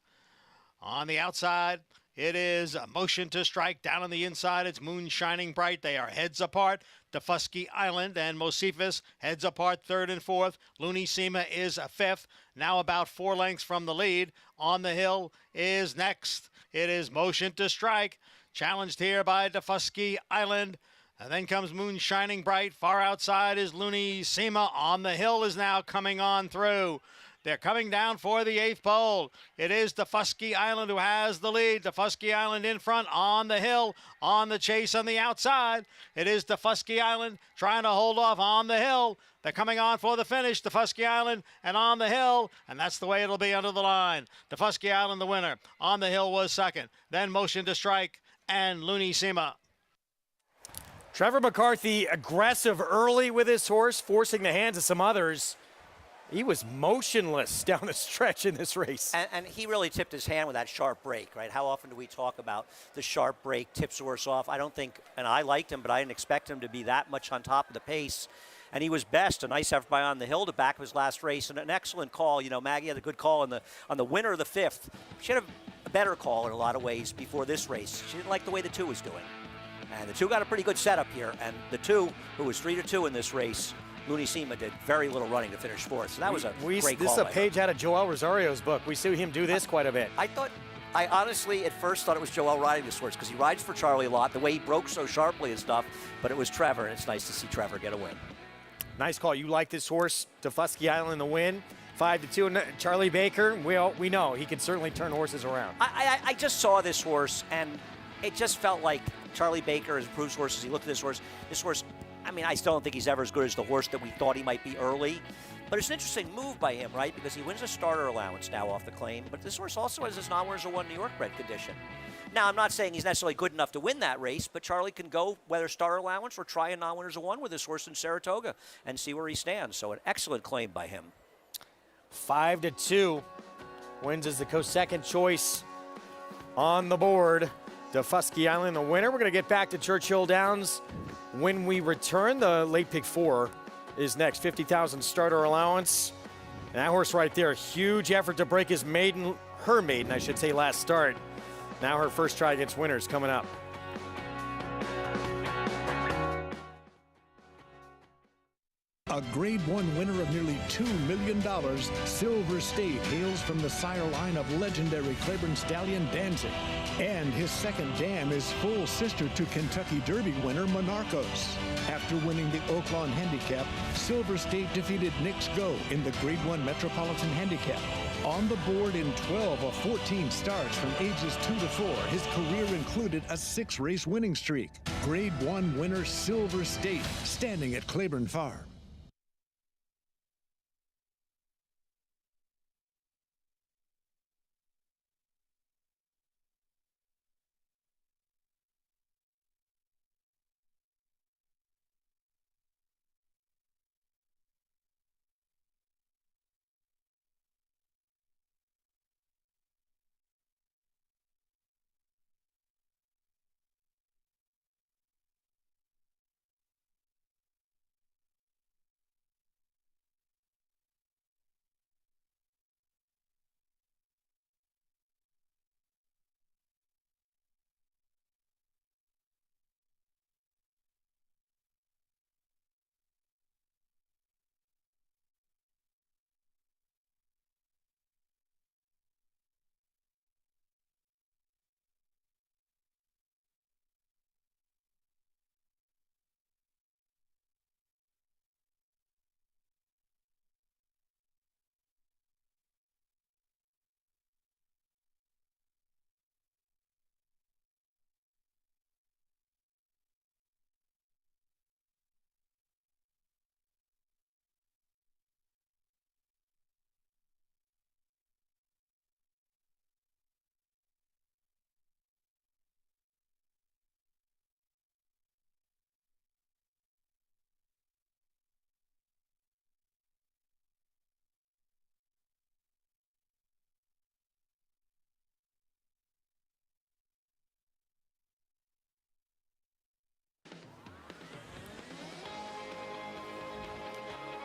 On the outside, it is a Motion to Strike. Down on the inside, it's Moon shining bright. They are heads apart. Daufusky Island and Mosifus heads apart 3rd and 4th. Looney Sema is 5th. Now about 4 lengths from the lead. On the Hill is next. It is Motion to Strike. Challenged here by Daufusky Island. And then comes Moon shining bright. Far outside is Looney Sema. On the Hill is now coming on through. They're coming down for the 8th pole. It is Daufusky Island who has the lead. Daufusky Island in front. On the Hill. On the chase on the outside. It is Daufusky Island trying to hold off On the Hill. They're coming on for the finish. Daufusky Island and On the Hill. And that's the way it'll be under the line. Daufusky Island the winner. On the Hill was 2nd. Then Motion to Strike and Looney Sema. Trevor McCarthy aggressive early with his horse, forcing the hands of some others. He was motionless down the stretch in this race. And he really tipped his hand with that sharp break, right? How often do we talk about the sharp break, tips the horse off? I don't think, and I liked him, but I didn't expect him to be that much on top of the pace. And he was best. A nice effort by On the Hill to back of his last race, and an excellent call. Maggie had a good call on the winner of the 5th. She had a better call in a lot of ways before this race. She didn't like the way the 2 was doing. And the 2 got a pretty good setup here. And the 2, who was 3-2 in this race, Looney Sema did very little running to finish 4th. So that was a great call. This is a page out of Joel Rosario's book. We see him do this quite a bit. I thought I honestly, at first, thought it was Joel riding this horse because he rides for Charlie a lot, the way he broke so sharply and stuff, but it was Trevor, and it's nice to see Trevor get a win. Nice call. You like this horse, Defusky Island, the win. 5-2. And Charlie Baker, we know he can certainly turn horses around. I just saw this horse, and it just felt like Charlie Baker has improved horses. He looked at this horse, I mean, I still don't think he's ever as good as the horse that we thought he might be early. But it's an interesting move by him, right? Because he wins a starter allowance now off the claim. But this horse also has his non-winners of one New York bred condition. Now, I'm not saying he's necessarily good enough to win that race, but Charlie can go whether starter allowance or try a non-winners of one with this horse in Saratoga and see where he stands. So an excellent claim by him. 5-2. Wins as the second choice on the board. Defusky Island, the winner. We're going to get back to Churchill Downs when we return. The late pick 4 is next. 50,000 starter allowance. And that horse right there, huge effort to break her maiden, I should say, last start. Now her first try against winners coming up. A Grade 1 winner of nearly $2 million, Silver State hails from the sire line of legendary Claiborne stallion Danzig. And his second dam is full sister to Kentucky Derby winner Monarchos. After winning the Oaklawn Handicap, Silver State defeated Knicks Go in the Grade 1 Metropolitan Handicap. On the board in 12 of 14 starts from ages 2 to 4, his career included a 6-race winning streak. Grade 1 winner Silver State, standing at Claiborne Farm.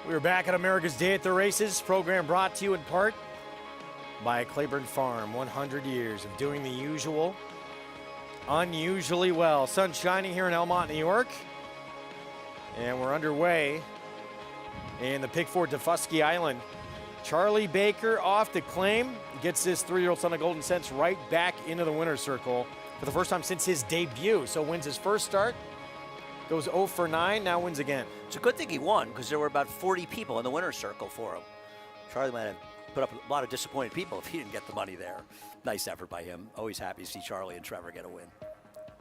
We're back at America's Day at the Races, program brought to you in part by Claiborne Farm. 100 years of doing the usual, unusually well. Sun shining here in Elmont, New York. And we're underway in the pick 4 Defusky Island. Charlie Baker off the claim, gets this 3-year-old son of Golden Sense right back into the winner's circle for the first time since his debut. So wins his first start, goes 0 for 9, now wins again. It's a good thing he won because there were about 40 people in the winner's circle for him. Charlie might have put up a lot of disappointed people if he didn't get the money there. Nice effort by him. Always happy to see Charlie and Trevor get a win.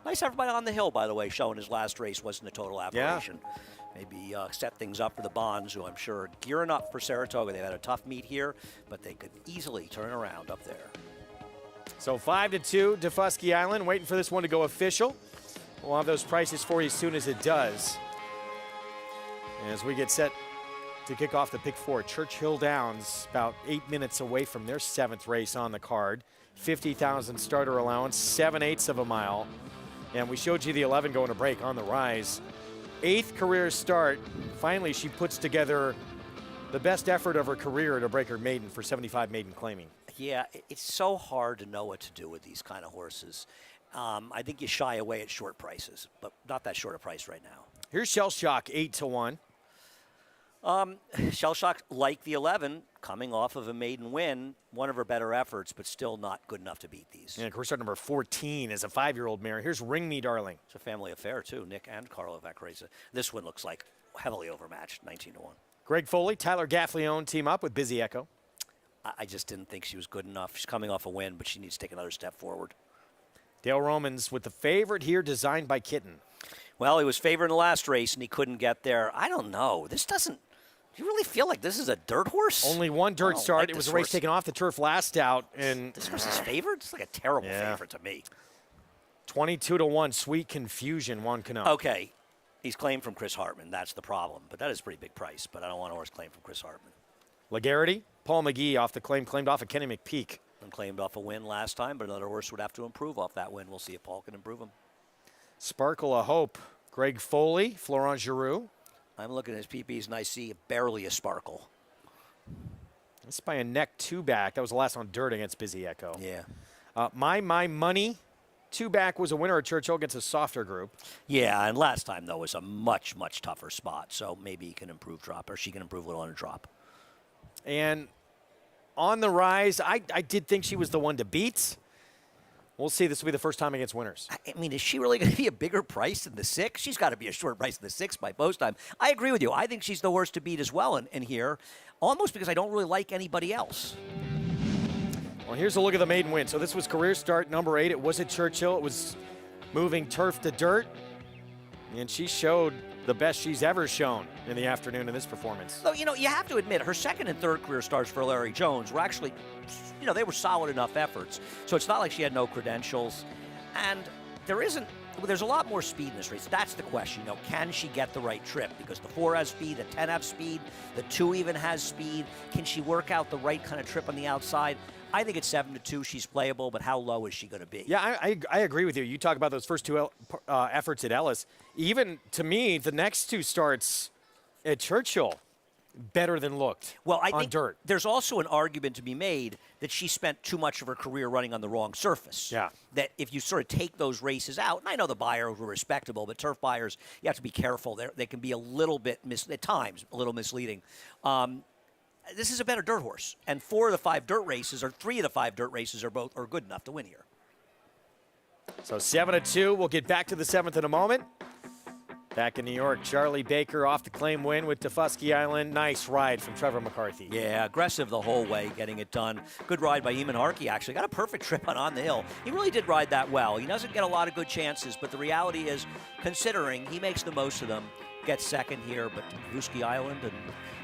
Nice effort by On the Hill, by the way, showing his last race wasn't a total aberration. Yeah. Maybe set things up for the Bonds, who I'm sure are gearing up for Saratoga. They've had a tough meet here, but they could easily turn around up there. So 5-2, Defusky Island, waiting for this one to go official. We'll have those prices for you as soon as it does. As we get set to kick off the pick 4, Churchill Downs, about 8 minutes away from their 7th race on the card. 50,000 starter allowance, 7/8 of a mile. And we showed you the 11 going to break on the rise. 8th career start. Finally, she puts together the best effort of her career to break her maiden for 75 maiden claiming. Yeah, it's so hard to know what to do with these kind of horses. I think you shy away at short prices, but not that short a price right now. Here's Shell Shock, 8-1. Shell Shock, like the 11, coming off of a maiden win, one of her better efforts, but still not good enough to beat these. Yeah, course start number 14 is a 5-year-old mare. Here's Ring Me Darling. It's a family affair, too. Nick and Carlo Vaccarezza. This one looks like heavily overmatched, 19-1. Greg Foley, Tyler Gaffleone team up with Busy Echo. I just didn't think she was good enough. She's coming off a win, but she needs to take another step forward. Dale Romans with the favorite here, Designed by Kitten. Well, he was favored in the last race, and he couldn't get there. I don't know. This doesn't... Do you really feel like this is a dirt horse? Only one dirt start. Like it was a race horse. taken off the turf last out. And this horse is favored? It's like a terrible favorite to me. 22-1, Sweet Confusion, Juan Cano. Okay. He's claimed from Chris Hartman. That's the problem. But that is a pretty big price. But I don't want a horse claimed from Chris Hartman. Lagarity, Paul McGee off the claimed off of Kenny McPeak. And claimed off a win last time, but another horse would have to improve off that win. We'll see if Paul can improve him. Sparkle of Hope, Greg Foley, Florent Giroux. I'm looking at his PPs and I see barely a sparkle. This is by a neck 2-back. That was the last on dirt against Busy Echo. Yeah. My Money 2-back was a winner at Churchill against a softer group. Yeah, and last time, though, was a much, much tougher spot. So maybe he can improve drop, or she can improve a little on a drop. And on the rise, I did think she was the one to beat. We'll see. This will be the first time against winners. I mean, is she really going to be a bigger price than the 6? She's got to be a short price than the 6 by post time. I agree with you. I think she's the horse to beat as well in here, almost because I don't really like anybody else. Well, here's a look at the maiden win. So this was career start number 8. It was at Churchill. It was moving turf to dirt. And she showed the best she's ever shown in the afternoon in this performance. So, you have to admit, her second and third career starts for Larry Jones were actually, they were solid enough efforts. So it's not like she had no credentials. And there's a lot more speed in this race. That's the question. Can she get the right trip? Because the 4 has speed, the 10 has speed, the 2 even has speed. Can she work out the right kind of trip on the outside? I think it's 7-2. She's playable, but how low is she going to be? Yeah, I agree with you. You talk about those first 2 efforts at Ellis. Even to me, the next 2 starts at Churchill better than looked. Well, I on think dirt. There's also an argument to be made that she spent too much of her career running on the wrong surface. Yeah. That if you sort of take those races out, and I know the buyers were respectable, but turf buyers, you have to be careful. They can be a little bit, at times, a little misleading. This is a better dirt horse, and 4 of the 5 dirt races, or 3 of the 5 dirt races, are good enough to win here. So 7-2. We'll get back to the 7th in a moment. Back in New York, Charlie Baker off the claim win with Tefusky Island. Nice ride from Trevor McCarthy. Yeah, aggressive the whole way, getting it done. Good ride by Eamon Harkey, actually. Got a perfect trip on the hill. He really did ride that well. He doesn't get a lot of good chances, but the reality is, considering he makes the most of them, gets second here, but Tefusky Island, and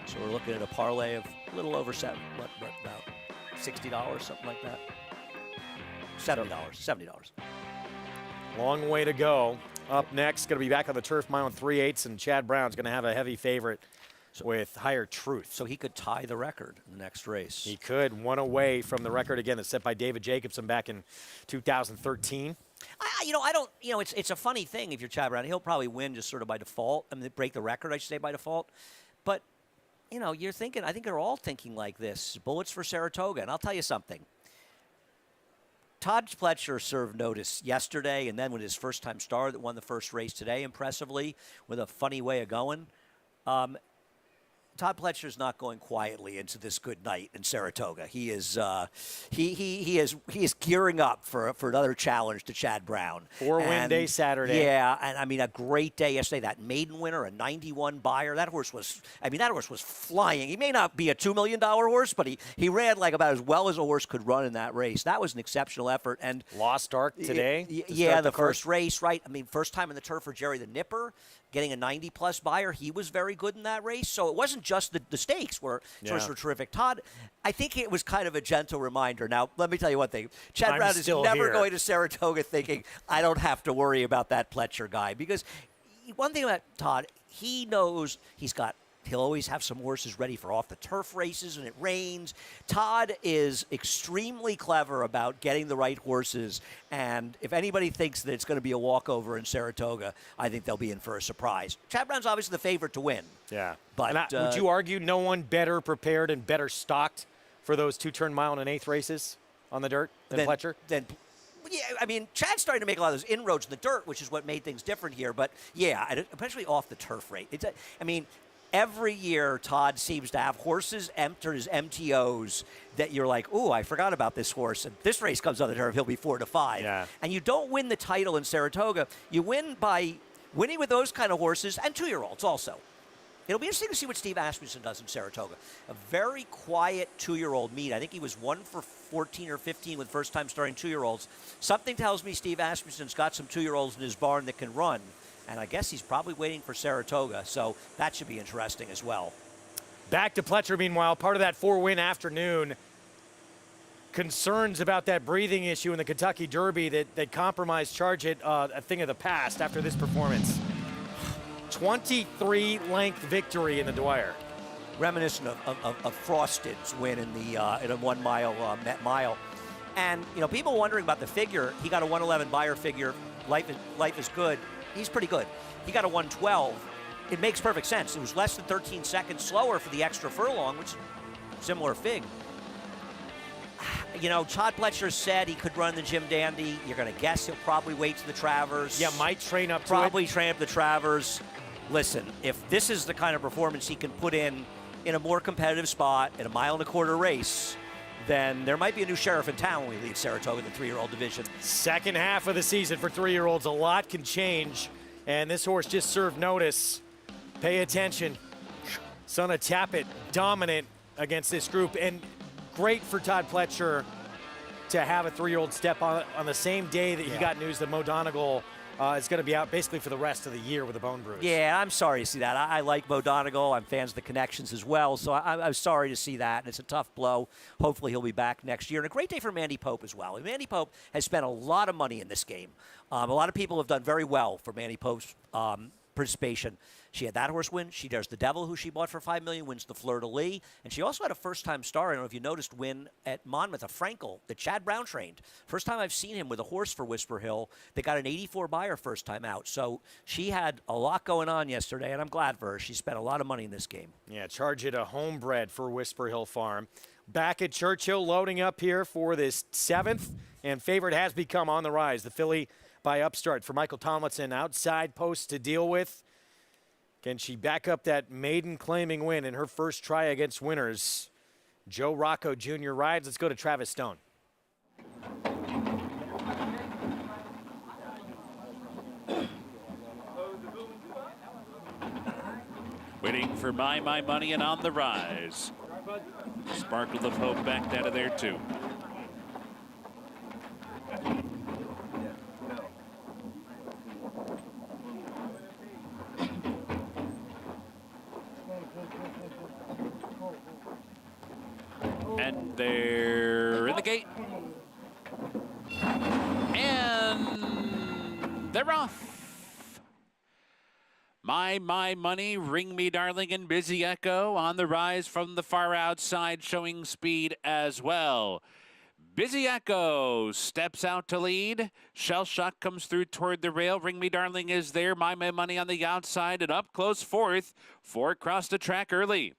so we're looking at a parlay of a little over about $60, something like that. $70. Long way to go. Up next, going to be back on the turf, mile 3/8, and Chad Brown's going to have a heavy favorite with Higher Truth. So he could tie the record in the next race. He could, 1 away from the record again that's set by David Jacobson back in 2013. It's a funny thing if you're Chad Brown. He'll probably win just sort of by default. I mean, break the record, I should say, by default. But, you're thinking, I think they're all thinking like this. Bullets for Saratoga. And I'll tell you something. Todd Pletcher served notice yesterday, and then with his first-time star that won the first race today impressively with a funny way of going. Todd Pletcher's not going quietly into this good night in Saratoga. He is he is gearing up for another challenge to Chad Brown. 4-win day Saturday. Yeah, and I mean a great day yesterday. That maiden winner, a 91 buyer. That horse was flying. He may not be a $2 million horse, but he ran like about as well as a horse could run in that race. That was an exceptional effort. And Lost Ark today. The first race, right? I mean, first time in the turf for Jerry the Nipper. Getting a 90-plus buyer, he was very good in that race. So it wasn't just the stakes were terrific. Todd, I think it was kind of a gentle reminder. Now, let me tell you one thing. Chad Brown is never going to Saratoga thinking, I don't have to worry about that Pletcher guy. Because one thing about Todd, he knows he'll always have some horses ready for off-the-turf races when it rains. Todd is extremely clever about getting the right horses, and if anybody thinks that it's going to be a walkover in Saratoga, I think they'll be in for a surprise. Chad Brown's obviously the favorite to win. Yeah. But would you argue no one better prepared and better stocked for those 2-turn mile and 1/8 races on the dirt than Pletcher? Yeah, I mean, Chad's starting to make a lot of those inroads in the dirt, which is what made things different here. But, yeah, especially off the turf rate. every year Todd seems to have horses enter his MTOs that you're like, ooh, I forgot about this horse. And this race comes on the turf, he'll be 4-5. Yeah. And you don't win the title in Saratoga. You win by winning with those kind of horses and 2-year-olds also. It'll be interesting to see what Steve Asmussen does in Saratoga. A very quiet 2-year-old meet. I think he was 1 for 14 or 15 with first-time starting 2-year-olds. Something tells me Steve Asmussen's got some 2-year-olds in his barn that can run. And I guess he's probably waiting for Saratoga, so that should be interesting as well. Back to Pletcher, meanwhile, part of that 4-win afternoon. Concerns about that breathing issue in the Kentucky Derby that compromised Charge It, a thing of the past after this performance. 23-length victory in the Dwyer. Reminiscent of Frosted's win in a 1 mile mile. And, people wondering about the figure. He got a 111 Beyer figure. Life is good. He's pretty good. He got a 112. It makes perfect sense. It was less than 13 seconds slower for the extra furlong, which is a similar fig. Todd Pletcher said he could run the Jim Dandy. You're going to guess he'll probably wait to the Travers. Yeah, might train up to Probably train up the Travers. Listen, if this is the kind of performance he can put in a more competitive spot in a 1.25-mile race, then there might be a new sheriff in town when we leave Saratoga in the 3-year-old division. Second half of the season for 3-year-olds, a lot can change, and this horse just served notice. Pay attention. Son of Tapit, dominant against this group, and great for Todd Pletcher to have a 3-year-old step on the same day that he got news that Mo Donegal is going to be out basically for the rest of the year with a bone bruise. Yeah, I'm sorry to see that. I like Mo Donegal. I'm fans of the connections as well, so I'm sorry to see that, and it's a tough blow. Hopefully he'll be back next year. And a great day for Mandy Pope as well. Mandy Pope has spent a lot of money in this game. A lot of people have done very well for Mandy Pope's participation. She had that horse win. She does the Devil, who she bought for $5 million, wins the Fleur de Lis. And she also had a first-time star, I don't know if you noticed, win at Monmouth, a Frankel that Chad Brown trained. First time I've seen him with a horse for Whisper Hill. They got an 84 Beyer first time out. So she had a lot going on yesterday, and I'm glad for her. She spent a lot of money in this game. Yeah, Charge It, a homebred for Whisper Hill Farm. Back at Churchill, loading up here for this 7th, and favorite has become On the Rise. The filly by Upstart for Michael Tomlinson, outside post to deal with. Can she back up that maiden claiming win in her first try against winners? Joe Rocco Jr. rides. Let's go to Travis Stone. Waiting for My Money and On the Rise. Sparkle of Hope backed out of there too. And they're in the gate. And they're off. My Money, Ring Me Darling, and Busy Echo On the Rise from the far outside, showing speed as well. Busy Echo steps out to lead. Shell Shock comes through toward the rail. Ring Me Darling is there. My Money on the outside, and up close 4th. 4 across the track early.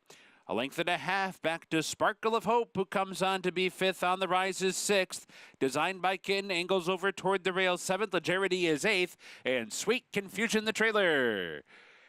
A length and a half back to Sparkle of Hope, who comes on to be 5th. On the Rise is 6th. Designed by Kitten, angles over toward the rail. 7th. Legerity is 8th. And Sweet Confusion the trailer.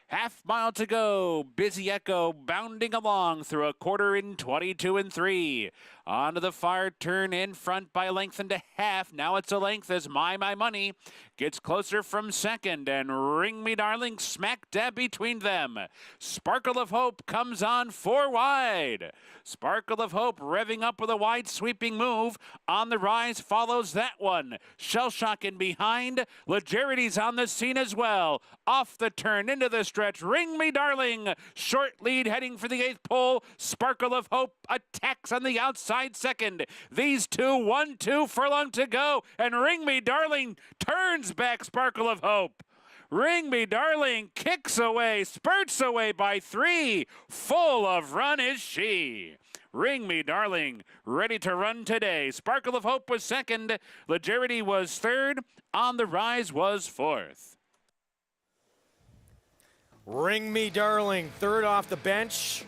Half mile to go. Busy Echo bounding along through a quarter in 22 and 3. Onto the far turn in front by a length and a half. Now it's a length as My Money gets closer from second, and Ring Me Darling smack dab between them. Sparkle of Hope comes on 4 wide. Sparkle of Hope revving up with a wide sweeping move. On the Rise follows that one. Shell Shock in behind. Legerity's on the scene as well. Off the turn into the stretch. Ring Me Darling. Short lead heading for the 8th pole. Sparkle of Hope attacks on the outside second. These two, 1-2 furlong to go. And Ring Me Darling turns back Sparkle of Hope. Ring Me Darling kicks away, spurts away by 3. Full of run is she. Ring Me Darling ready to run today. Sparkle of Hope was 2nd. Legerity was 3rd. On the Rise was 4th. Ring Me Darling, 3rd off the bench.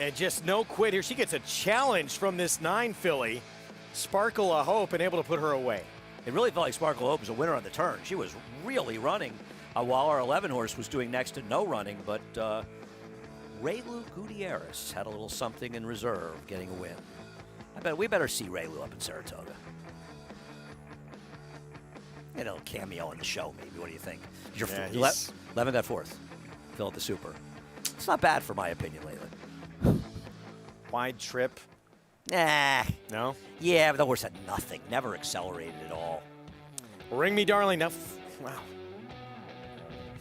And just no quit here. She gets a challenge from this 9 filly. Sparkle of Hope, and able to put her away. It really felt like Sparkle of Hope was a winner on the turn. She was really running while our 11 horse was doing next to no running, but Raylu Gutierrez had a little something in reserve, getting a win. I bet we better see Raylu up in Saratoga. You know, cameo on the show, maybe. What do you think? Your 11 got fourth. Phil at the Super. It's not bad for my opinion lately. Wide trip. Nah. No? Yeah, but the horse had nothing. Never accelerated at all. Ring Me Darling. Now, wow.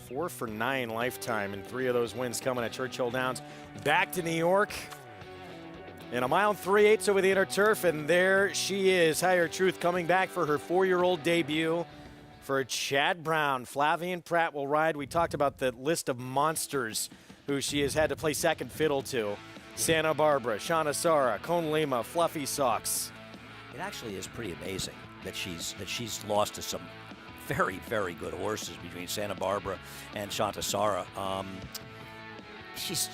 4 for 9 lifetime, and 3 of those wins coming at Churchill Downs. Back to New York. And a mile and 3/8 over the inner turf, and there she is. Higher Truth coming back for her 4-year-old debut for Chad Brown. Flavian Pratt will ride. We talked about the list of monsters who she has had to play second fiddle to. Santa Barbara, Shauna Sara, Cone Lima, Fluffy Socks. It actually is pretty amazing that she's lost to some very, very good horses between Santa Barbara and Shanta Sara. She's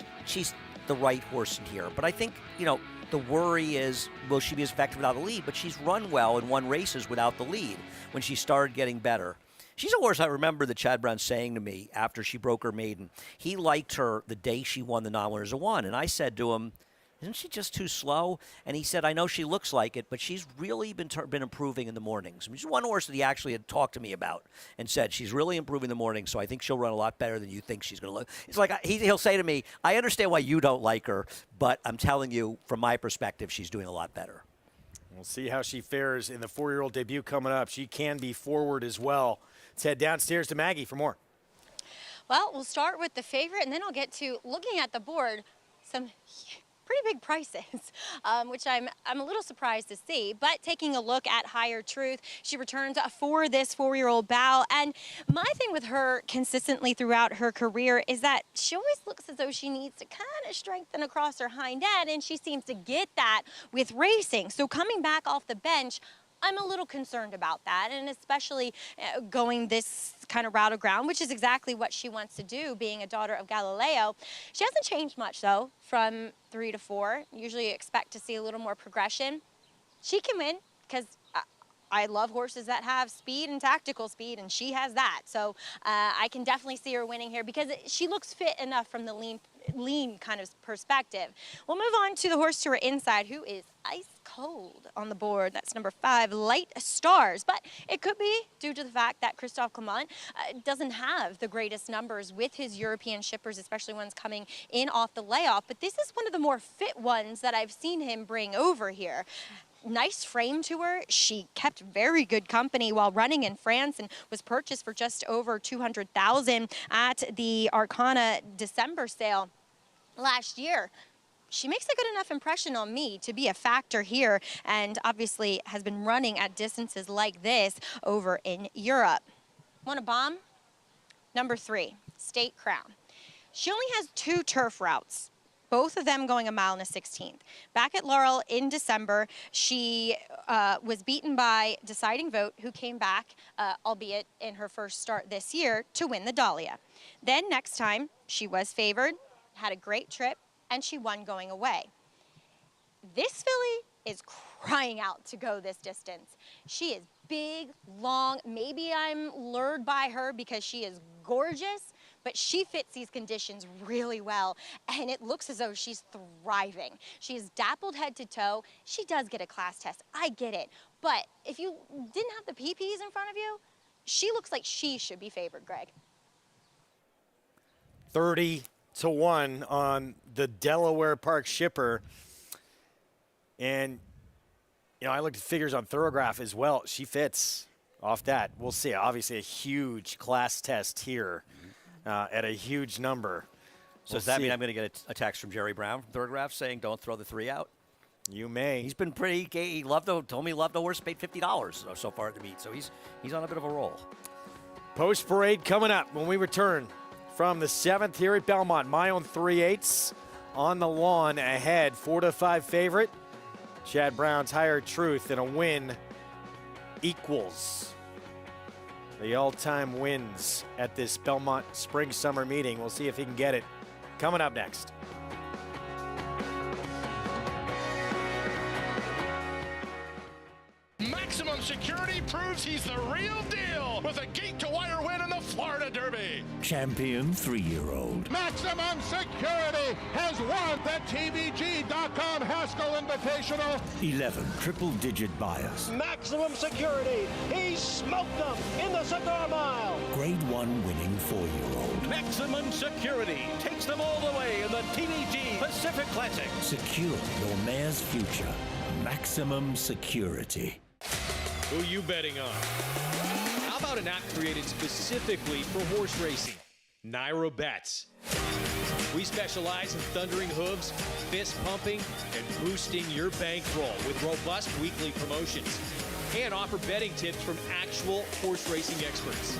the right horse in here. But I think, you know, the worry is, will she be as effective without the lead? But she's run well and won races without the lead when she started getting better. She's a horse I remember that Chad Brown saying to me after she broke her maiden. He liked her the day she won the non-winners of one. And I said to him, isn't she just too slow? And he said, I know she looks like it, but she's really been improving in the mornings. I mean, she's one horse that he actually had talked to me about and said, she's really improving in the mornings, so I think she'll run a lot better than you think she's going to look. It's like he'll say to me, I understand why you don't like her, but I'm telling you, from my perspective, she's doing a lot better. We'll see how she fares in the 4-year-old debut coming up. She can be forward as well. Let's head downstairs to Maggie for more. Well, we'll start with the favorite, and then I'll get to looking at the board. Some pretty big prices, which I'm a little surprised to see. But taking a look at Higher Truth, she returns for this 4-year-old bow. And my thing with her consistently throughout her career is that she always looks as though she needs to kind of strengthen across her hind end, and she seems to get that with racing. So coming back off the bench, I'm a little concerned about that, and especially going this kind of route of ground, which is exactly what she wants to do, being a daughter of Galileo. She hasn't changed much, though, from 3 to 4. Usually you expect to see a little more progression. She can win because I love horses that have speed and tactical speed, and she has that. So I can definitely see her winning here because she looks fit enough from the lean kind of perspective. We'll move on to the horse to her inside, who is ice cold on the board. That's number 5, Light Stars. But it could be due to the fact that Christophe Clement doesn't have the greatest numbers with his European shippers, especially ones coming in off the layoff. But this is one of the more fit ones that I've seen him bring over here. Nice frame to her. She kept very good company while running in France and was purchased for just over $200,000 at the Arcana December sale last year. She makes a good enough impression on me to be a factor here, and obviously has been running at distances like this over in Europe. Want a bomb? Number 3, State Crown. She only has 2 turf routes, both of them going 1 1/16 miles. Back at Laurel in December, she was beaten by Deciding Vote, who came back, albeit in her first start this year, to win the Dahlia. Then next time, she was favored, had a great trip, and she won going away. This filly is crying out to go this distance. She is big, long. Maybe I'm lured by her because she is gorgeous, but she fits these conditions really well, and it looks as though she's thriving. She is dappled head to toe. She does get a class test. I get it. But if you didn't have the PPs in front of you, she looks like she should be favored, Greg. 30-1 on the Delaware Park shipper. And, you know, I looked at figures on Thorograph as well. She fits off that. We'll see. Obviously a huge class test here at a huge number. So does that mean I'm going to get a text from Jerry Brown from Thorograph saying don't throw the 3 out? You may. He's been pretty gay. He told me he loved the horse, paid $50 so far at the meet. So he's on a bit of a roll. Post parade coming up when we return from the 7th here at Belmont. Mile and 3/8 on the lawn ahead. 4 to 5 favorite. Chad Brown's Higher Truth, and a win equals the all-time wins at this Belmont Spring Summer meeting. We'll see if he can get it. Coming up next. Maximum Maximum Security proves he's the real deal with a gate-to-wire win in the Florida Derby. Champion 3-year-old. Maximum Security has won the TVG.com Haskell Invitational. 11 triple-digit buyers. Maximum Security, he smoked them in the Cigar Mile. Grade 1 winning 4-year-old. Maximum Security takes them all the way in the TVG Pacific Classic. Secure your mare's future. Maximum Security. Who you betting on? How about an app created specifically for horse racing? Naira Bets. We specialize in thundering hooves, fist pumping, and boosting your bankroll with robust weekly promotions. And offer betting tips from actual horse racing experts.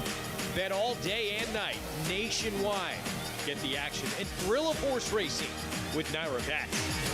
Bet all day and night, nationwide. Get the action and thrill of horse racing with Naira Bets.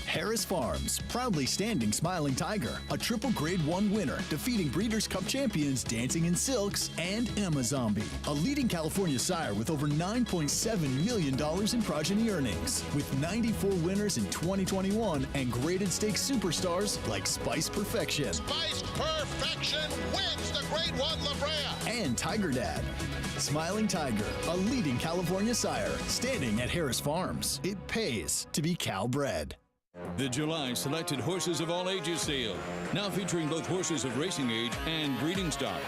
Harris Farms, proudly standing Smiling Tiger, a triple Grade 1 winner, defeating Breeders' Cup champions Dancing in Silks and Amazombie, a leading California sire with over $9.7 million in progeny earnings, with 94 winners in 2021 and graded stakes superstars like Spice Perfection. Spice Perfection wins the Grade 1 La Brea. And Tiger Dad. Smiling Tiger, a leading California sire, standing at Harris Farms. It pays to be Cal bred. The July Selected Horses of All Ages sale, now featuring both horses of racing age and breeding stock.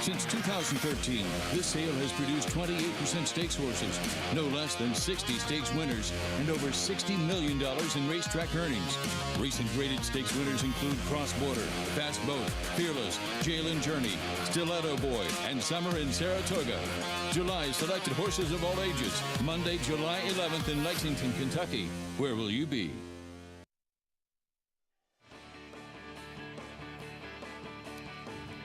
Since 2013, this sale has produced 28% stakes horses, no less than 60 stakes winners, and over $60 million in racetrack earnings. Recent graded stakes winners include Cross Border, Fast Boat, Fearless, Jalen Journey, Stiletto Boy, and Summer in Saratoga. July Selected Horses of All Ages, Monday, July 11th in Lexington, Kentucky. Where will you be?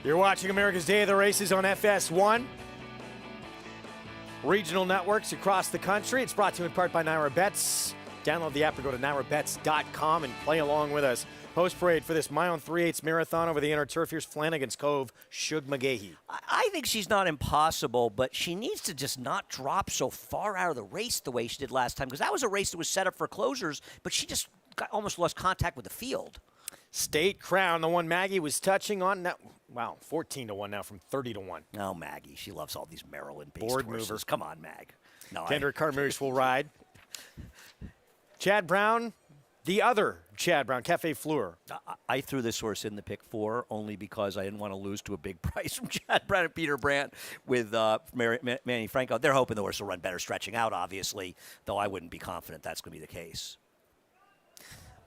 You're watching America's Day of the Races on FS1. Regional networks across the country. It's brought to you in part by Naira Bets. Download the app or go to nairabets.com and play along with us. Post-parade for this mile and 3/8 marathon over the inner turf. Here's Flanagan's Cove, Shug McGahee. I think she's not impossible, but she needs to just not drop so far out of the race the way she did last time, because that was a race that was set up for closers, but she just almost lost contact with the field. State Crown, the one Maggie was touching on. Now, wow, 14-1 now from 30-1. Oh, Maggie, she loves all these Maryland-based Board horses. mover. Come on, Mag. No, Kendrick Carmouche will ride. Chad Brown, the other Chad Brown, Cafe Fleur. I threw this horse in the pick 4 only because I didn't want to lose to a big price from Chad Brown and Peter Brandt with Manny Franco. They're hoping the horse will run better stretching out, obviously, though I wouldn't be confident that's going to be the case.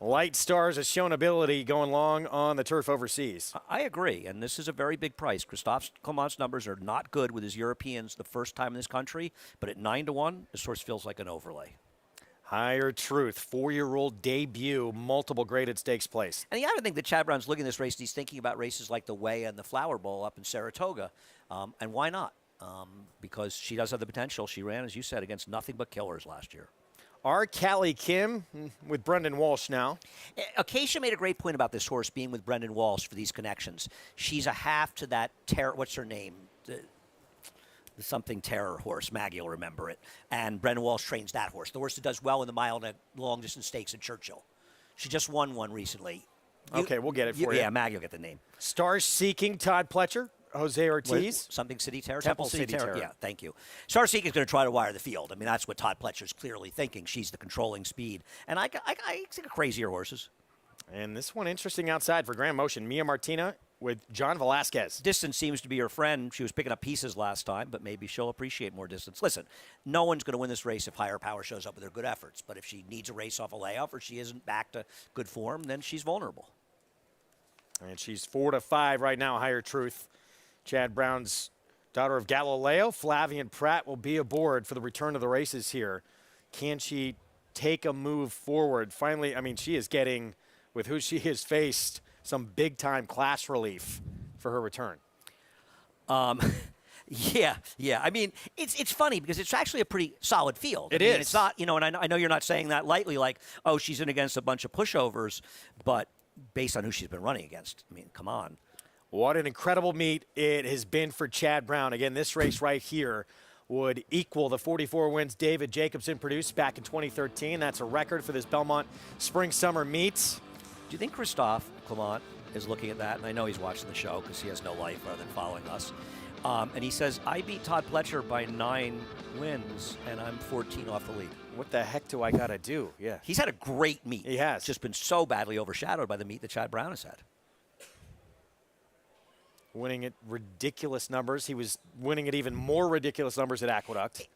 Light Stars has shown ability going long on the turf overseas. I agree, and this is a very big price. Christophe Clement's numbers are not good with his Europeans the first time in this country, but at 9-1, this horse feels like an overlay. Higher Truth, 4-year-old debut, multiple graded stakes place. And you got to think that Chad Brown's looking at this race, and he's thinking about races like the Way and the Flower Bowl up in Saratoga, and why not? Because she does have the potential. She ran, as you said, against nothing but killers last year. Our Callie Kim with Brendan Walsh now. Acacia made a great point about this horse being with Brendan Walsh for these connections. She's a half to that what's her name? The something terror horse. Maggie will remember it. And Brendan Walsh trains that horse. The horse that does well in the mile and long distance stakes at Churchill. She just won one recently. Okay, we'll get it for you. Yeah, Maggie will get the name. Star Seeking, Todd Pletcher. Jose Ortiz. Something City Terror? Temple City Terror. Yeah, thank you. Star Seeking is going to try to wire the field. I mean, that's what Todd Pletcher's clearly thinking. She's the controlling speed. And I think of crazier horses. And this one interesting outside for Grand Motion. Mia Martina with John Velasquez. Distance seems to be her friend. She was picking up pieces last time, but maybe she'll appreciate more distance. Listen, no one's going to win this race if Higher Power shows up with her good efforts. But if she needs a race off a layoff or she isn't back to good form, then she's vulnerable. And she's 4-5 right now, Higher Truth. Chad Brown's daughter of Galileo, Flavian Pratt, will be aboard for the return of the races here. Can she take a move forward? Finally, I mean, she is getting, with who she has faced, some big-time class relief for her return. Yeah. I mean, it's funny because it's actually a pretty solid field. It is. is. It's not, and I know you're not saying that lightly, like, oh, she's in against a bunch of pushovers, but based on who she's been running against, I mean, come on. What an incredible meet it has been for Chad Brown. Again, this race right here would equal the 44 wins David Jacobson produced back in 2013. That's a record for this Belmont Spring-Summer Meets. Do you think Christophe Clement is looking at that? And I know he's watching the show because he has no life other than following us. And he says, I beat Todd Pletcher by 9 wins, and I'm 14 off the lead. What the heck do I got to do? Yeah. He's had a great meet. He has. Just been so badly overshadowed by the meet that Chad Brown has had. Winning at ridiculous numbers. He was winning at even more ridiculous numbers at Aqueduct.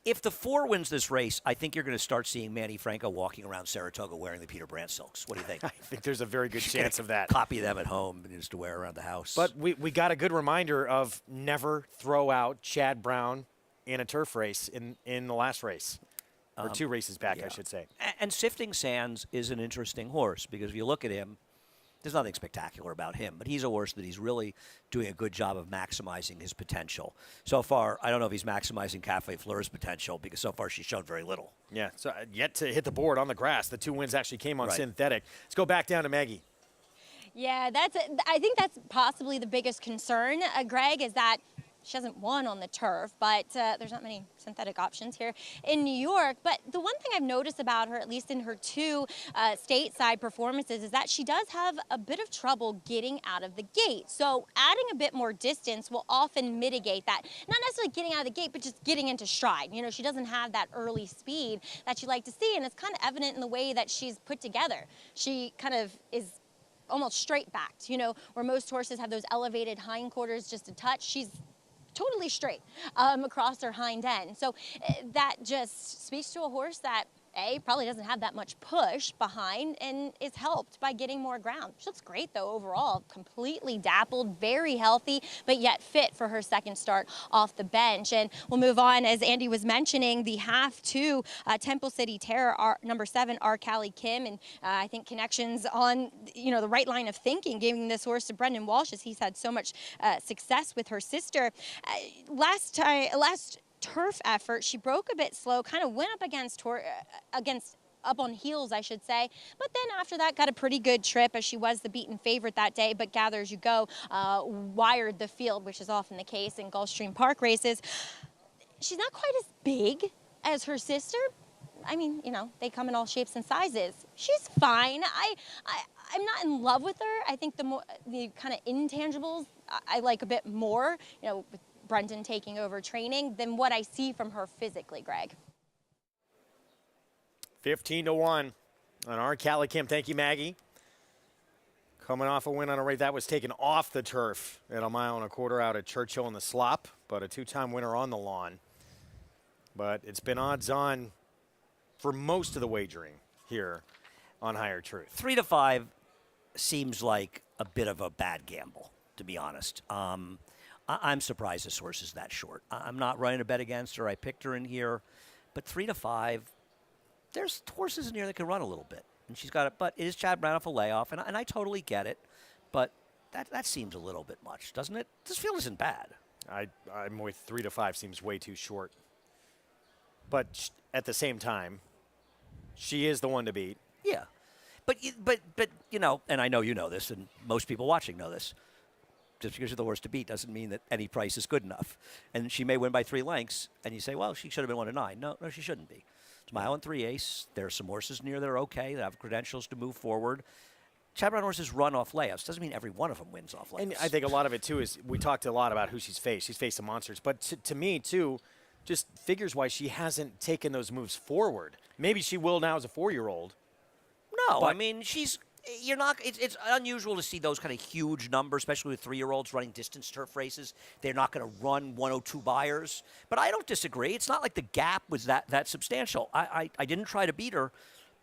If the 4 wins this race, I think you're going to start seeing Manny Franco walking around Saratoga wearing the Peter Brandt silks. What do you think? I think there's a very good chance of that. Copy them at home and just to wear around the house. But we got a good reminder of never throw out Chad Brown in a turf race in the last race. Or 2 races back, yeah. I should say. And Sifting Sands is an interesting horse because if you look at him, there's nothing spectacular about him, but he's a horse that he's really doing a good job of maximizing his potential. So far, I don't know if he's maximizing Cafe Fleur's potential because so far she's shown very little. Yeah, so yet to hit the board on the grass. The 2 wins actually came on Right. synthetic. Let's go back down to Maggie. Yeah, I think that's possibly the biggest concern, Greg, is that she hasn't won on the turf, but there's not many synthetic options here in New York. But the one thing I've noticed about her, at least in her 2 stateside performances, is that she does have a bit of trouble getting out of the gate. So adding a bit more distance will often mitigate that. Not necessarily getting out of the gate, but just getting into stride. You know, she doesn't have that early speed that you like to see, and it's kind of evident in the way that she's put together. She kind of is almost straight backed, you know, where most horses have those elevated hindquarters just a touch. She's totally straight across her hind end. So that just speaks to a horse that, A, probably doesn't have that much push behind and is helped by getting more ground. She looks great, though, overall. Completely dappled, very healthy, but yet fit for her second start off the bench. And we'll move on, as Andy was mentioning, the half to Temple City Terror, number 7, R. Callie Kim, and I think connections on, you know, the right line of thinking, giving this horse to Brendan Walsh, as he's had so much success with her sister. Last turf effort, she broke a bit slow, kind of went up up on heels, I should say. But then after that, got a pretty good trip, as she was the beaten favorite that day. But gather as you go, wired the field, which is often the case in Gulfstream Park races. She's not quite as big as her sister. I mean, you know, they come in all shapes and sizes. She's fine. I'm not in love with her. I think the kind of intangibles I like a bit more, you know, with Brendan taking over training, than what I see from her physically, Greg. 15-1 on our Callie Kim. Thank you, Maggie. Coming off a win on a race that was taken off the turf at 1.25 miles out at Churchill in the slop, but a 2-time winner on the lawn. But it's been odds on for most of the wagering here on Higher Truth. 3 to 5 seems like a bit of a bad gamble, to be honest. I'm surprised this horse is that short. I'm not running a bet against her. I picked her in here. But 3 to 5, there's horses in here that can run a little bit. And she's got it. But it is Chad Brown off a layoff, and I totally get it. But that seems a little bit much, doesn't it? This field isn't bad. I'm with 3 to 5 seems way too short. But at the same time, she is the one to beat. Yeah. But you know, and I know you know this, and most people watching know this. Just because you're the horse to beat doesn't mean that any price is good enough. And she may win by 3 lengths, and you say, well, she should have been 1 to 9. No, she shouldn't be. It's 1 mile and 3 ace. There are some horses near that are okay, that have credentials to move forward. Chad Brown horses run off layups. Doesn't mean every one of them wins off layups. And I think a lot of it, too, is we talked a lot about who she's faced. She's faced some monsters. But to me, too, just figures-wise, she hasn't taken those moves forward. Maybe she will now as a 4-year-old. No, I mean, you're not. It's unusual to see those kind of huge numbers, especially with 3-year-olds running distance turf races. They're not going to run 102 buyers. But I don't disagree. It's not like the gap was that substantial. I didn't try to beat her,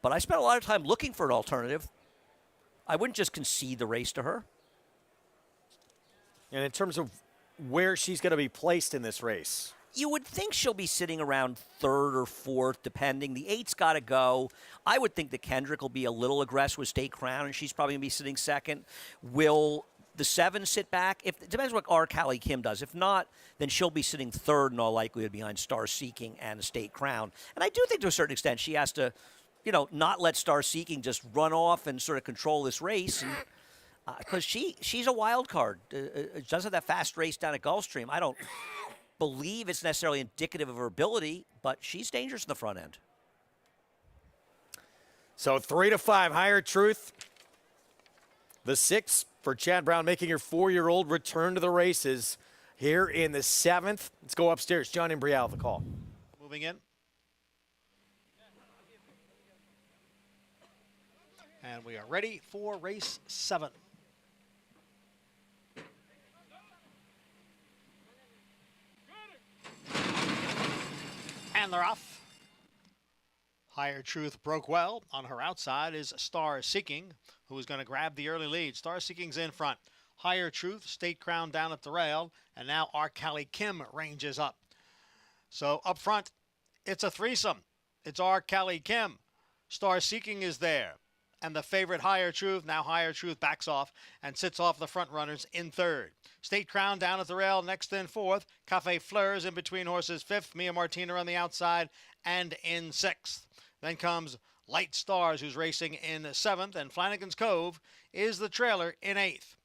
but I spent a lot of time looking for an alternative. I wouldn't just concede the race to her. And in terms of where she's going to be placed in this race, you would think she'll be sitting around 3rd or 4th, depending. The 8's got to go. I would think that Kendrick will be a little aggressive with State Crown, and she's probably going to be sitting 2nd. Will the 7 sit back? It depends what R. Callie Kim does. If not, then she'll be sitting 3rd in all likelihood behind Star Seeking and State Crown. And I do think to a certain extent she has to, you know, not let Star Seeking just run off and sort of control this race. Because she's a wild card. She does have that fast race down at Gulfstream. I don't believe it's necessarily indicative of her ability, but she's dangerous in the front end. So 3-5, Higher Truth. The 6 for Chad Brown, making her 4-year-old return to the races here in the 7th. Let's go upstairs. John Imbrial, the call. Moving in. And we are ready for race 7. And they're off. Higher Truth broke well. On her outside is Star Seeking, who is going to grab the early lead. Star Seeking's in front. Higher Truth, State Crown down at the rail, and now Arkali Kim ranges up. So up front, it's a threesome. It's Arkali Kim. Star Seeking is there. And the favorite Higher Truth, now Higher Truth backs off and sits off the front runners in 3rd. State Crown down at the rail, next in 4th. Cafe Fleurs in between horses 5th. Mia Martina on the outside and in 6th. Then comes Light Stars, who's racing in 7th, and Flanagan's Cove is the trailer in 8th.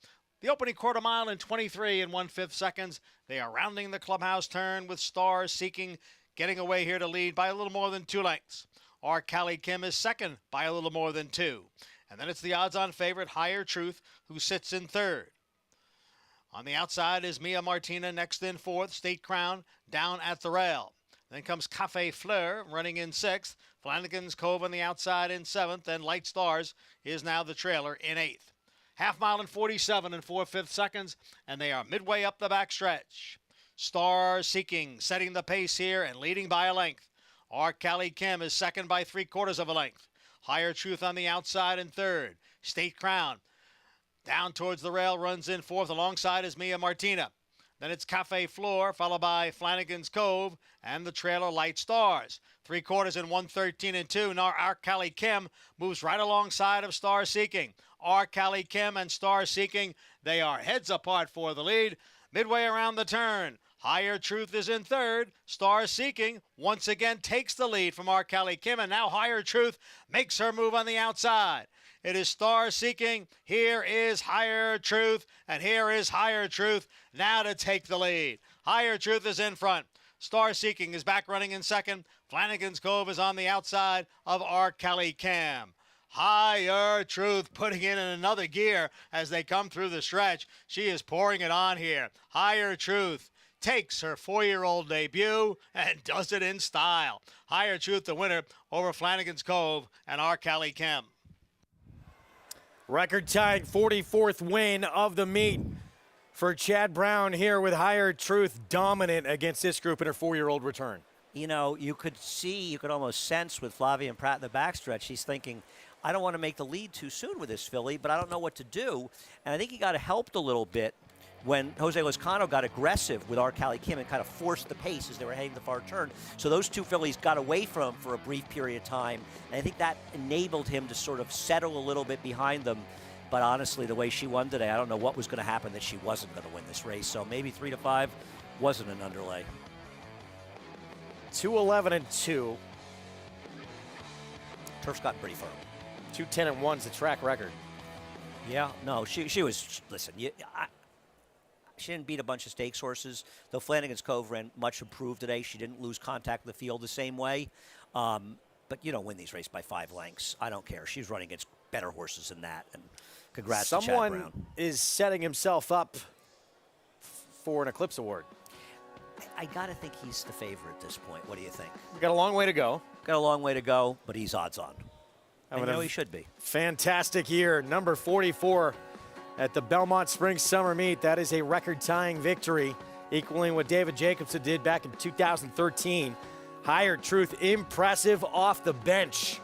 The opening quarter mile in 23 1/5 seconds. They are rounding the clubhouse turn with Stars Seeking getting away here to lead by a little more than 2 lengths. Arkali Kim is second by a little more than 2. And then it's the odds-on favorite Higher Truth, who sits in 3rd. On the outside is Mia Martina, next in 4th. State Crown down at the rail. Then comes Cafe Fleur running in 6th. Flanagan's Cove on the outside in 7th. And Light Stars is now the trailer in 8th. Half mile in 47 4/5 seconds. And they are midway up the backstretch. Star Seeking setting the pace here and leading by a length. Arkali Kim is second by 3/4 of a length. Higher Truth on the outside in 3rd. State Crown down towards the rail runs in 4th. Alongside is Mia Martina. Then it's Cafe Fleur, followed by Flanagan's Cove and the trailer Light Stars. 3/4 in 1:13 2. Now Arkali Kim moves right alongside of Star Seeking. Arkali Kim and Star Seeking, they are heads apart for the lead. Midway around the turn, Higher Truth is in 3rd. Star Seeking once again takes the lead from Arkali Kim, and now Higher Truth makes her move on the outside. It is Star Seeking. Here is Higher Truth, and here is Higher Truth now to take the lead. Higher Truth is in front. Star Seeking is back running in 2nd. Flanagan's Cove is on the outside of Arkali Kim. Higher Truth putting in another gear as they come through the stretch. She is pouring it on here. Higher Truth takes her 4-year-old debut and does it in style. Higher Truth the winner over Flanagan's Cove and Arkali Kim. Record-tying 44th win of the meet for Chad Brown here with Higher Truth dominant against this group in her 4-year-old return. You know, you could almost sense with Flavia and Pratt in the backstretch, she's thinking, I don't want to make the lead too soon with this filly, but I don't know what to do. And I think he got helped a little bit when Jose Lozcano got aggressive with Arkali Kim and kind of forced the pace as they were heading the far turn. So those two fillies got away from him for a brief period of time. And I think that enabled him to sort of settle a little bit behind them. But honestly, the way she won today, I don't know what was going to happen that she wasn't going to win this race. So maybe 3-5 wasn't an underlay. 2-11-2. Turf's gotten pretty firm. 2-10-1's the track record. Yeah, no, she was, listen, she didn't beat a bunch of stakes horses, though Flanagan's Cove ran much improved today. She didn't lose contact with the field the same way. But you don't win these races by 5 lengths. I don't care. She's running against better horses than that. And congrats to Chad Brown. Someone is setting himself up for an Eclipse Award. I got to think he's the favorite at this point. What do you think? We've got a long way to go. Got a long way to go, but he's odds on. I know he should be. Fantastic year. Number 44 at the Belmont Spring Summer Meet. That is a record-tying victory, equaling what David Jacobson did back in 2013. Higher Truth, impressive off the bench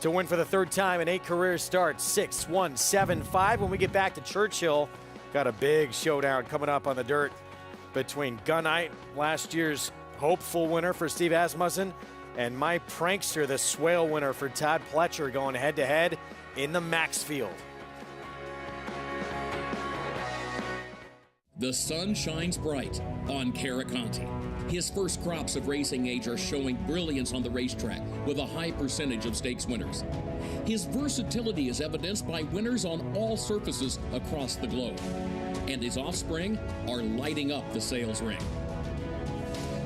to win for the 3rd time in 8 career starts. 6-1-7-5. When we get back to Churchill, got a big showdown coming up on the dirt between Gunite, last year's hopeful winner for Steve Asmussen, and My Prankster, the Swale winner for Todd Pletcher, going head-to-head in the Maxfield. The sun shines bright on Caraconte. His first crops of racing age are showing brilliance on the racetrack with a high percentage of stakes winners. His versatility is evidenced by winners on all surfaces across the globe. And his offspring are lighting up the sales ring.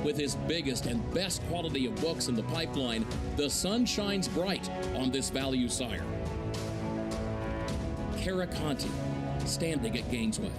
With his biggest and best quality of books in the pipeline, the sun shines bright on this value sire. Caraconte, standing at Gainesway.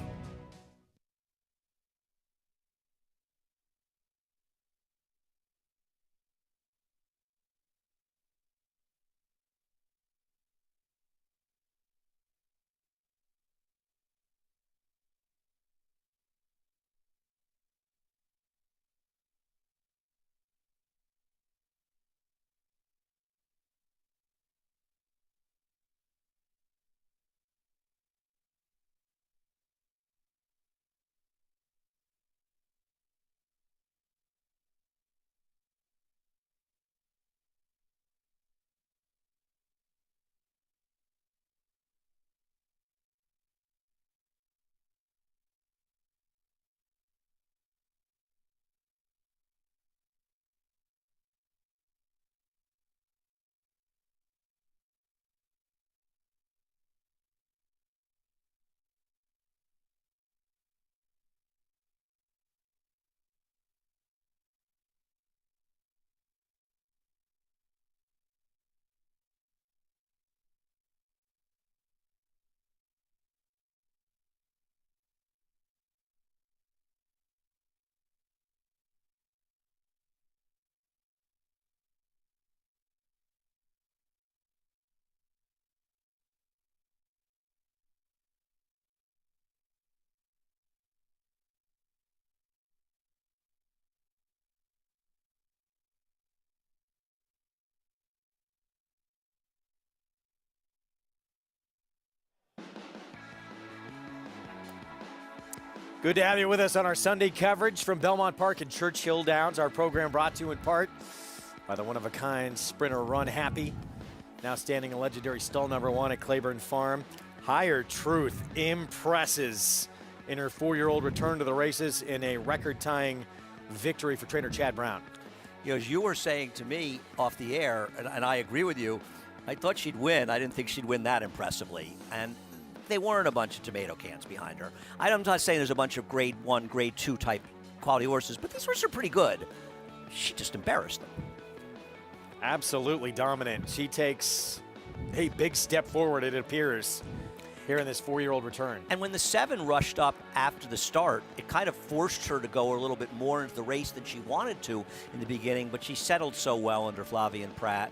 Good to have you with us on our Sunday coverage from Belmont Park and Churchill Downs. Our program brought to you in part by the one-of-a-kind sprinter Run Happy, now standing in legendary stall number 1 at Claiborne Farm. Higher Truth impresses in her 4-year-old return to the races in a record-tying victory for trainer Chad Brown. You know, as you were saying to me off the air, and I agree with you, I thought she'd win. I didn't think she'd win that impressively. And they weren't a bunch of tomato cans behind her. I'm not saying there's a bunch of grade 1, grade 2 type quality horses, but these horses are pretty good. She just embarrassed them. Absolutely dominant. She takes a big step forward, it appears, here in this 4-year-old return. And when the 7 rushed up after the start, it kind of forced her to go a little bit more into the race than she wanted to in the beginning, but she settled so well under Flavien Prat.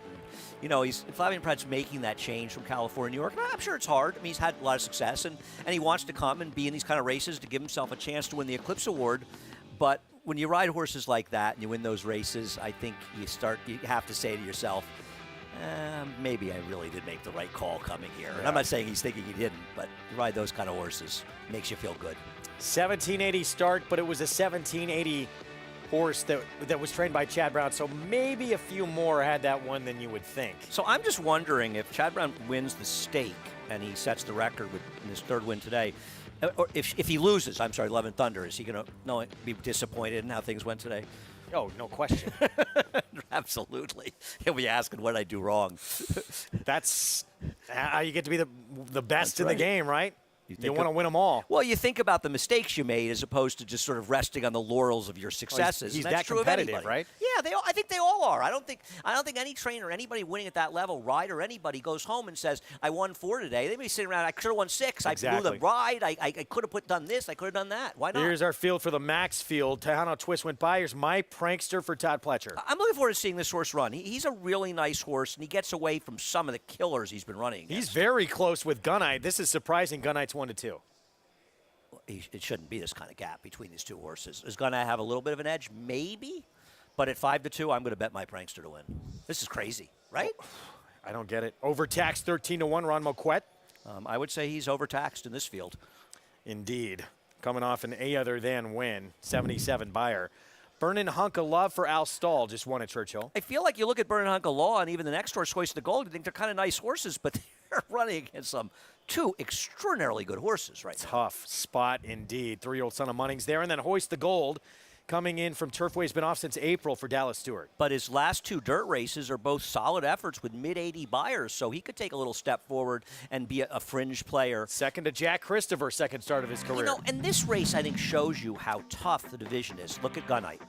You know, Flavien Prat's making that change from California, New York. And I'm sure it's hard. I mean, he's had a lot of success, and he wants to come and be in these kind of races to give himself a chance to win the Eclipse Award. But when you ride horses like that and you win those races, I think you have to say to yourself, maybe I really did make the right call coming here. And I'm not saying he's thinking he didn't, but you ride those kind of horses, makes you feel good. 1780 start, but it was a 1780 horse that was trained by Chad Brown, so maybe a few more had that one than you would think. So I'm just wondering if Chad Brown wins the stake and he sets the record in his 3rd win today, or if he loses, I'm sorry, Love and Thunder, is he going to be disappointed in how things went today? Oh, no question. Absolutely. He'll be asking what I do wrong. That's how you get to be the best in right. the game, right? You want to win them all. Well, you think about the mistakes you made as opposed to just sort of resting on the laurels of your successes. He's That's that true of competitive, anybody. right? Yeah, I think they all are. I don't think any trainer, anybody winning at that level, rider, anybody goes home and says, "I won 4 today." They may be sitting around, "I could have won 6. Exactly. I blew the ride. I could have done this. I could have done that. Why not?" Here's our field for the Max field. Tejano Twist went by. Here's my prankster for Todd Pletcher. I'm looking forward to seeing this horse run. He's a really nice horse, and he gets away from some of the killers he's been running against. He's very close with Gunite. This is surprising. Gunite's 1-2. It shouldn't be this kind of gap between these two horses. Is going to have a little bit of an edge, maybe, but at 5-2, I'm going to bet my prankster to win. This is crazy, right? I don't get it. Overtaxed 13-1, Ron Moquette. I would say he's overtaxed in this field. Indeed. Coming off an A other than win, 77 Buyer. Burnin' Hunk of Love for Al Stall just won at Churchill. I feel like you look at Burnin' Hunk of Law and even the next horse, Hoist the Gold, you think they're kind of nice horses, but they're running against some 2 extraordinarily good horses right now. Tough spot indeed. 3-year-old Son of Munnings there. And then Hoist the Gold coming in from Turfway's been off since April for Dallas Stewart. But his last 2 dirt races are both solid efforts with mid-80 buyers, so he could take a little step forward and be a fringe player. Second to Jack Christopher, second start of his career. You know, and this race, I think, shows you how tough the division is. Look at Gunite.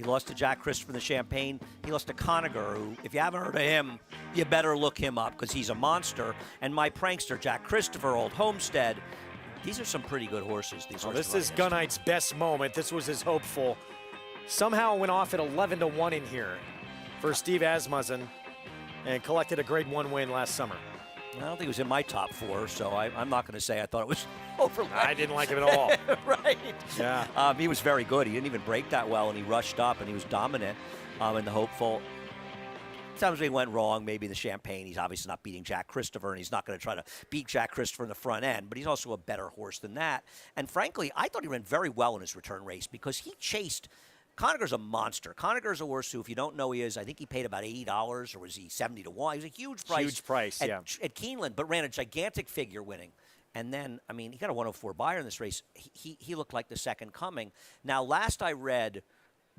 He lost to Jack Christopher in the Champagne. He lost to Conager, who, if you haven't heard of him, you better look him up because he's a monster. And my prankster, Jack Christopher, Old Homestead. These are some pretty good horses. These horses. This is Gunite's best moment. This was his hopeful. Somehow went off at 11-1 in here for Steve Asmussen and collected a Grade 1 win last summer. I don't think it was in my top 4, so I'm not going to say I thought it was overlap. I didn't like him at all. Right. Yeah. He was very good. He didn't even break that well, and he rushed up, and he was dominant in the hopeful. Sometimes he went wrong, maybe in the Champagne. He's obviously not beating Jack Christopher, and he's not going to try to beat Jack Christopher in the front end, but he's also a better horse than that. And frankly, I thought he ran very well in his return race because he chased. Conager's a monster. Conager's a horse who, if you don't know he is, I think he paid about $80, or was he 70 to 1? He was a huge price. Huge price, at Keeneland, but ran a gigantic figure winning. And then, I mean, he got a 104 buyer in this race. He looked like the second coming. Now, last I read,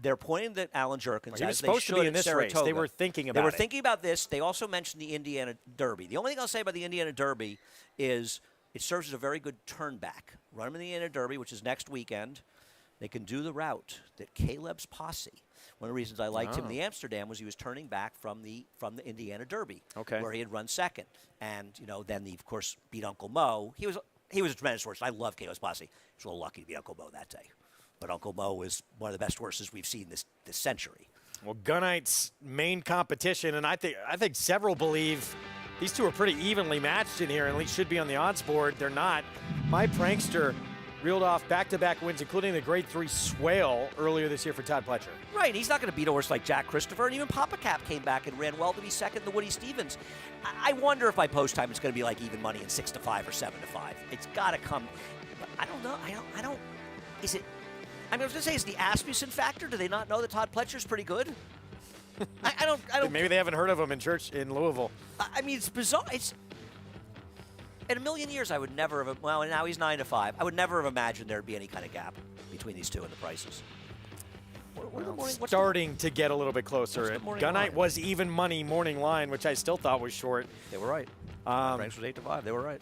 they're pointing at Alan Jerkins. He was supposed to be in this race. They were thinking about it. They were thinking about this. They also mentioned the Indiana Derby. The only thing I'll say about the Indiana Derby is it serves as a very good turn back. Run him in the Indiana Derby, which is next weekend. They can do the route that Caleb's Posse. One of the reasons I liked him in the Amsterdam was he was turning back from the Indiana Derby, where he had run second, and then he of course beat Uncle Mo. He was a tremendous horse. I love Caleb's Posse. He was a little lucky to beat Uncle Mo that day, but Uncle Mo was one of the best horses we've seen this century. Well, Gunite's main competition, and I think several believe these two are pretty evenly matched in here, and at least should be on the odds board. They're not. My prankster reeled off back-to-back wins, including the Grade 3 Swale earlier this year for Todd Pletcher. Right, he's not going to beat a horse like Jack Christopher, and even Papa Cap came back and ran well to be second to Woody Stevens. I wonder if by post time it's going to be like even money in 6-5 or 7-5. It's got to come. But I don't know. I don't. Is it? I mean, I was going to say, is the Asmussen factor? Do they not know that Todd Pletcher's pretty good? I don't. Maybe they haven't heard of him in Louisville. I mean, it's bizarre. In a million years, I would never have. Well, now he's 9-5. I would never have imagined there'd be any kind of gap between these two and the prices. Starting to get a little bit closer. Gunite was even money morning line, which I still thought was short. They were right. Ranks was 8-5. They were right.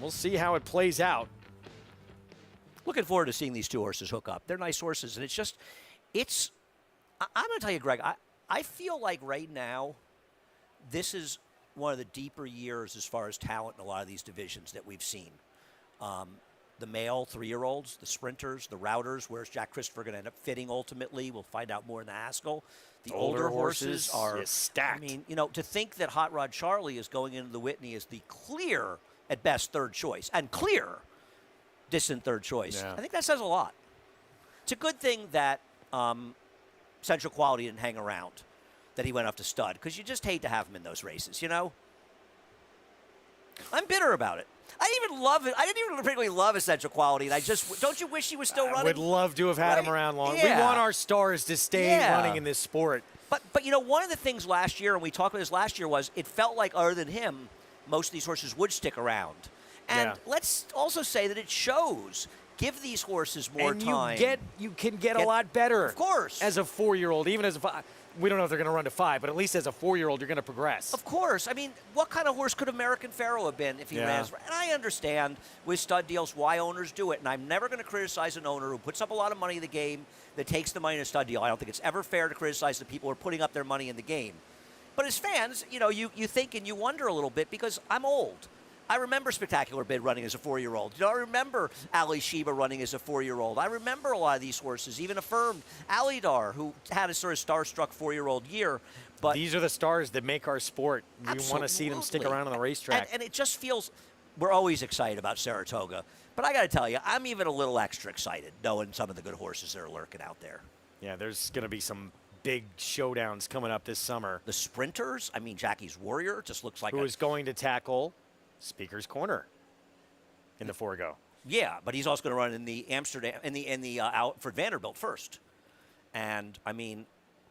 We'll see how it plays out. Looking forward to seeing these two horses hook up. They're nice horses, and I'm going to tell you, Greg, I feel like right now this is one of the deeper years as far as talent in a lot of these divisions that we've seen. The male 3-year-olds, the sprinters, the routers, where's Jack Christopher going to end up fitting ultimately? We'll find out more in the Haskell. The older horses are stacked. I mean, to think that Hot Rod Charlie is going into the Whitney as the clear, at best, third choice, and clear, distant third choice. Yeah. I think that says a lot. It's a good thing that Central Quality didn't hang around, that he went up to stud, because you just hate to have him in those races, I'm bitter about it. I didn't even particularly love Essential Quality, and don't you wish he was still running? I would love to have had him around long. Yeah. We want our stars to stay running in this sport. But one of the things last year, and we talked about this last year, was it felt like other than him, most of these horses would stick around. And let's also say that it shows. Give these horses more time. You can get a lot better. Of course. As a 4-year-old, even as we don't know if they're going to run to 5, but at least as a 4-year-old, you're going to progress. Of course. I mean, what kind of horse could American Pharoah have been if he ran? And I understand with stud deals why owners do it, and I'm never going to criticize an owner who puts up a lot of money in the game that takes the money in a stud deal. I don't think it's ever fair to criticize the people who are putting up their money in the game. But as fans, you think and you wonder a little bit because I'm old. I remember Spectacular Bid running as a 4-year-old. I remember Ali Sheba running as a 4-year-old. I remember a lot of these horses, even Affirmed, Alidar, who had a sort of star-struck 4-year-old year. But these are the stars that make our sport. We want to see them stick around on the racetrack. And it just feels we're always excited about Saratoga. But I got to tell you, I'm even a little extra excited knowing some of the good horses that are lurking out there. Yeah, there's going to be some big showdowns coming up this summer. The sprinters, I mean, Jackie's Warrior just looks like who is going to tackle Speaker's Corner in the Forego. Yeah, but he's also going to run in the Amsterdam in the out for Vanderbilt first. And I mean,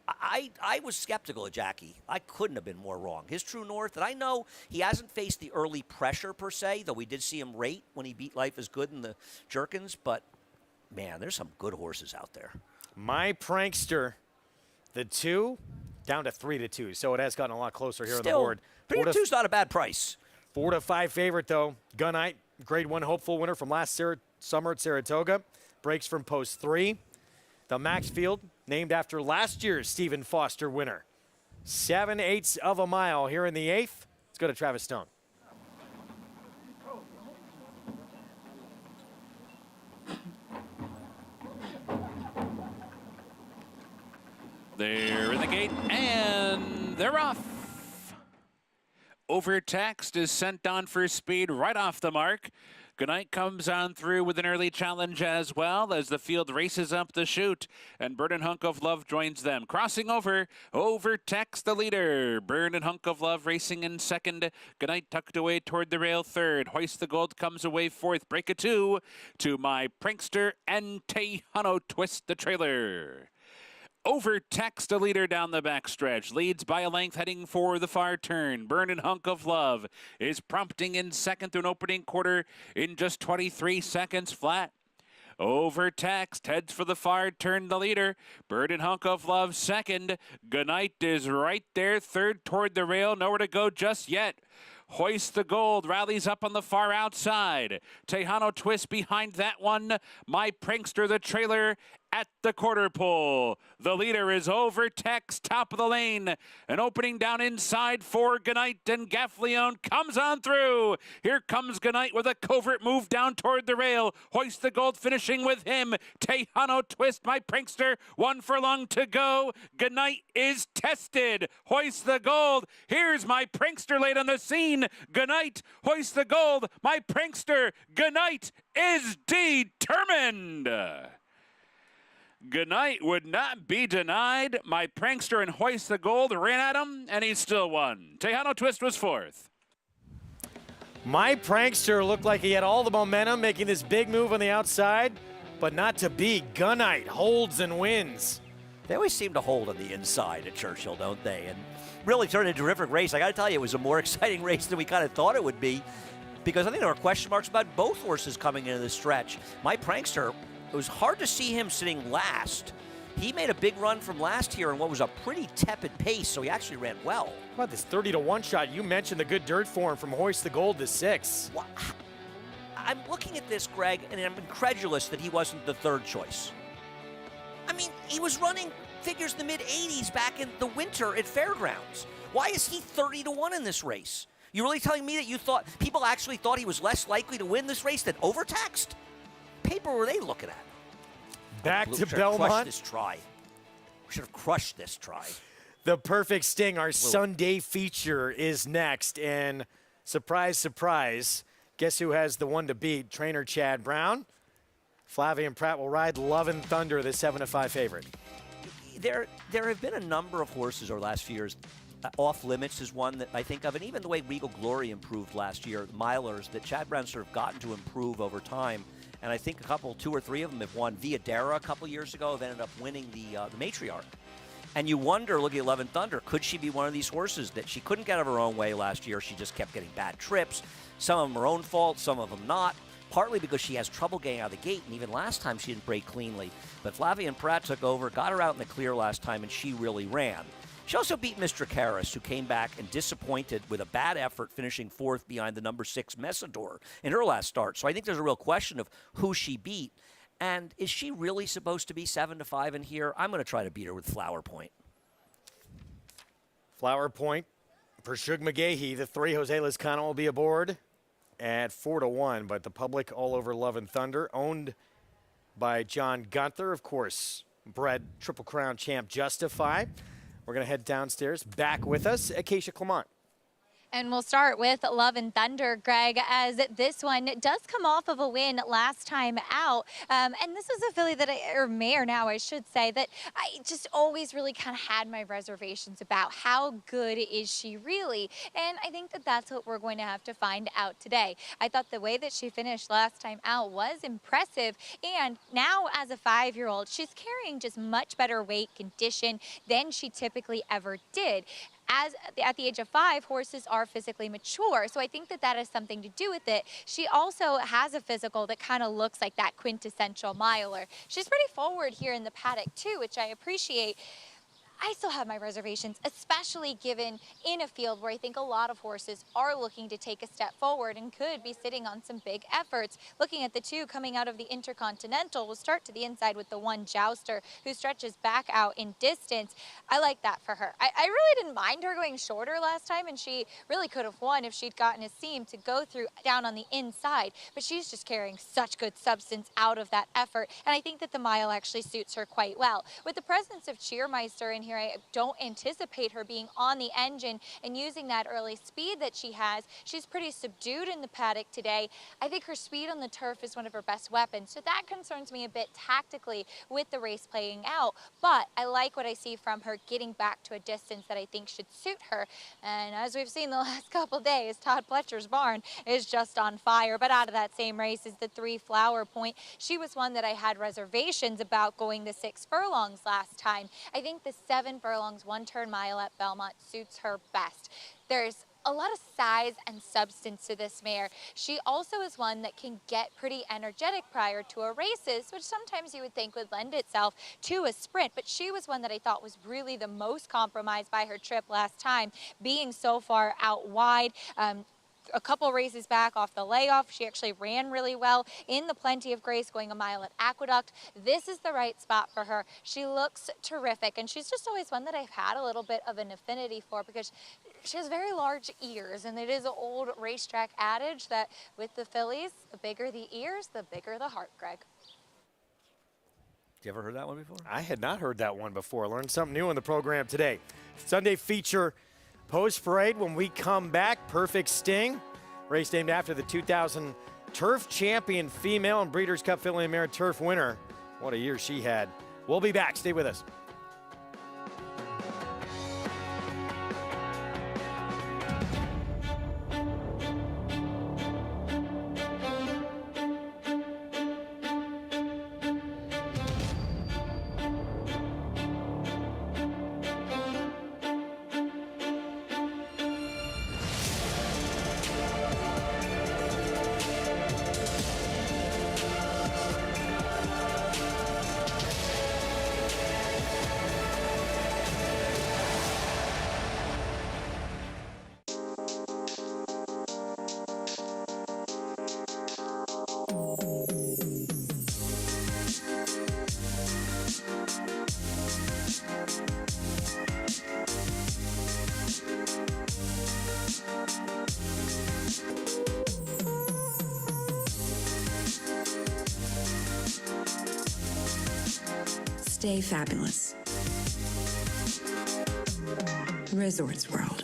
I was skeptical of Jackie. I couldn't have been more wrong. His True North, and I know he hasn't faced the early pressure per se, though we did see him rate when he beat Life is Good in the Jerkins. But man, there's some good horses out there. My prankster, the 2 down to 3-2, so it has gotten a lot closer here on the Still, board. 3-2's not a bad price. 4-5 favorite, though. Gunite, Grade 1 hopeful winner from last summer at Saratoga. Breaks from post 3. The Maxfield, named after last year's Stephen Foster winner. 7/8 of a mile here in the 8th. Let's go to Travis Stone. They're in the gate, and they're off. Overtaxed is sent on for speed right off the mark. Goodnight comes on through with an early challenge as well as the field races up the chute, and Bird and Hunk of Love joins them. Crossing over, Overtaxed the leader. Bird and Hunk of Love racing in second. Goodnight tucked away toward the rail third. Hoist the Gold comes away fourth. Break a two to My Prankster and Tejano Twist the trailer. Overtaxed the leader down the backstretch. Leads by a length heading for the far turn. Burn and Hunk of Love is prompting in second through an opening quarter in just 23 seconds flat. Overtaxed heads for the far turn, the leader. Bird and Hunk of Love second. Goodnight is right there, third toward the rail. Nowhere to go just yet. Hoist the Gold rallies up on the far outside. Tejano Twist behind that one. My Prankster, the trailer, at the quarter pole. The leader is Overtaxed, top of the lane. An opening down inside for Goodnight, and Gaffleone comes on through. Here comes Goodnight with a covert move down toward the rail. Hoist the Gold finishing with him. Tejano Twist, My Prankster, 1 furlong to go. Goodnight is tested. Hoist the Gold. Here's My Prankster late on the scene. Goodnight, Hoist the Gold. My Prankster, Goodnight is determined. Goodnight would not be denied. My Prankster and Hoist the Gold ran at him, and he still won. Tejano Twist was fourth. My Prankster looked like he had all the momentum, making this big move on the outside, but not to be. Goodnight holds and wins. They always seem to hold on the inside at Churchill, don't they? And really turned into a terrific race. I got to tell you, it was a more exciting race than we kind of thought it would be, because I think there were question marks about both horses coming into the stretch. My Prankster, it was hard to see him sitting last. He made a big run from last year in what was a pretty tepid pace, so he actually ran well. How about this 30-1 shot? You mentioned the good dirt form from Hoist the Gold to 6. Well, I'm looking at this, Greg, and I'm incredulous that he wasn't the third choice. I mean, he was running figures in the mid-80s back in the winter at Fairgrounds. Why is he 30-1 in this race? You really telling me that you thought people actually thought he was less likely to win this race than Overtaxed? Paper were they looking at? Back to Belmont. Belmont. This try. We should have crushed this try. The Perfect Sting, our Sunday feature, is next. And surprise, surprise, guess who has the one to beat? Trainer Chad Brown. Flavien Prat will ride Love and Thunder, the 7-5 favorite. There have been a number of horses over the last few years. Off Limits is one that I think of, and even the way Regal Glory improved last year, the milers, that Chad Brown sort of gotten to improve over time. And I think 2 or 3 of them have won. Viadera a couple years ago have ended up winning the Matriarch. And you wonder, looking at Love and Thunder, could she be one of these horses that she couldn't get out of her own way last year? She just kept getting bad trips. Some of them her own fault, some of them not. Partly because she has trouble getting out of the gate, and even last time she didn't break cleanly. But Flavien Prat took over, got her out in the clear last time, and she really ran. She also beat Mr. Karras, who came back and disappointed with a bad effort, finishing 4th behind the number 6 Messidor in her last start. So I think there's a real question of who she beat. And is she really supposed to be 7-5 in here? I'm going to try to beat her with Flower Point. Flower Point for Shug McGahee. The 3, Jose Lezcano, will be aboard at 4-1. But the public all over Love and Thunder, owned by John Gunther, of course, bred Triple Crown champ Justify. We're going to head downstairs. Back with us, Acacia Clement. And we'll start with Love and Thunder, Greg, as this one does come off of a win last time out. And this was a filly that I should say, that I just always really kind of had my reservations about. How good is she really? And I think that that's what we're going to have to find out today. I thought the way that she finished last time out was impressive. And now as a 5-year-old, she's carrying just much better weight condition than she typically ever did. As at the age of 5, horses are physically mature. So I think that that has something to do with it. She also has a physical that kind of looks like that quintessential miler. She's pretty forward here in the paddock too, which I appreciate. I still have my reservations, especially given in a field where I think a lot of horses are looking to take a step forward and could be sitting on some big efforts. Looking at the two coming out of the Intercontinental, we'll start to the inside with the one Jouster, who stretches back out in distance. I like that for her. I really didn't mind her going shorter last time, and she really could have won if she'd gotten a seam to go through down on the inside, but she's just carrying such good substance out of that effort, and I think that the mile actually suits her quite well. With the presence of Cheermeister in here, I don't anticipate her being on the engine and using that early speed that she has. She's pretty subdued in the paddock today. I think her speed on the turf is one of her best weapons, so that concerns me a bit tactically with the race playing out, but I like what I see from her getting back to a distance that I think should suit her. And as we've seen the last couple days, Todd Pletcher's barn is just on fire. But out of that same race is the 3 Flower Point. She was one that I had reservations about going the 6 furlongs last time. I think the 7 furlongs 1-turn mile at Belmont suits her best. There's a lot of size and substance to this mare. She also is one that can get pretty energetic prior to her races, which sometimes you would think would lend itself to a sprint, but she was one that I thought was really the most compromised by her trip last time, being so far out wide. A couple races back off the layoff, she actually ran really well in the Plenty of Grace, going a mile at Aqueduct. This is the right spot for her. She looks terrific, and she's just always one that I've had a little bit of an affinity for because she has very large ears, and it is an old racetrack adage that with the fillies, the bigger the ears, the bigger the heart, Greg. You ever heard that one before? I had not heard that one before. Learned something new in the program today. Sunday feature post-parade when we come back. Perfect Sting, race named after the 2000 Turf Champion female and Breeders' Cup Filly and Mare Turf winner. What a year she had. We'll be back. Stay with us. Stay fabulous. Resorts World.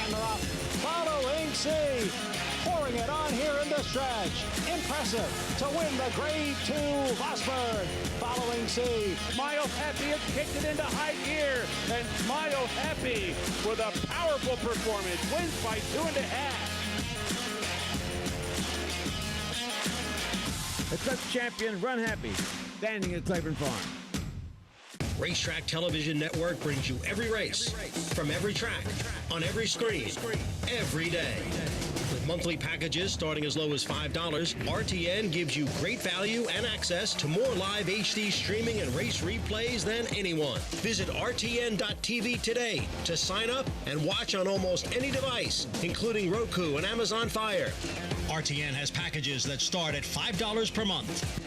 And they're off. Following C. Pouring it on here in the stretch. Impressive to win the Grade 2 Vosburg. Following C. Smile Happy has kicked it into high gear. And Smile Happy with a powerful performance wins by 2.5. The Cup champion, Run Happy, standing at Claiborne Farm. Racetrack Television Network brings you every race, from every track, on every screen, every day. With monthly packages starting as low as $5, RTN gives you great value and access to more live HD streaming and race replays than anyone. Visit RTN.tv today to sign up and watch on almost any device, including Roku and Amazon Fire. RTN has packages that start at $5 per month.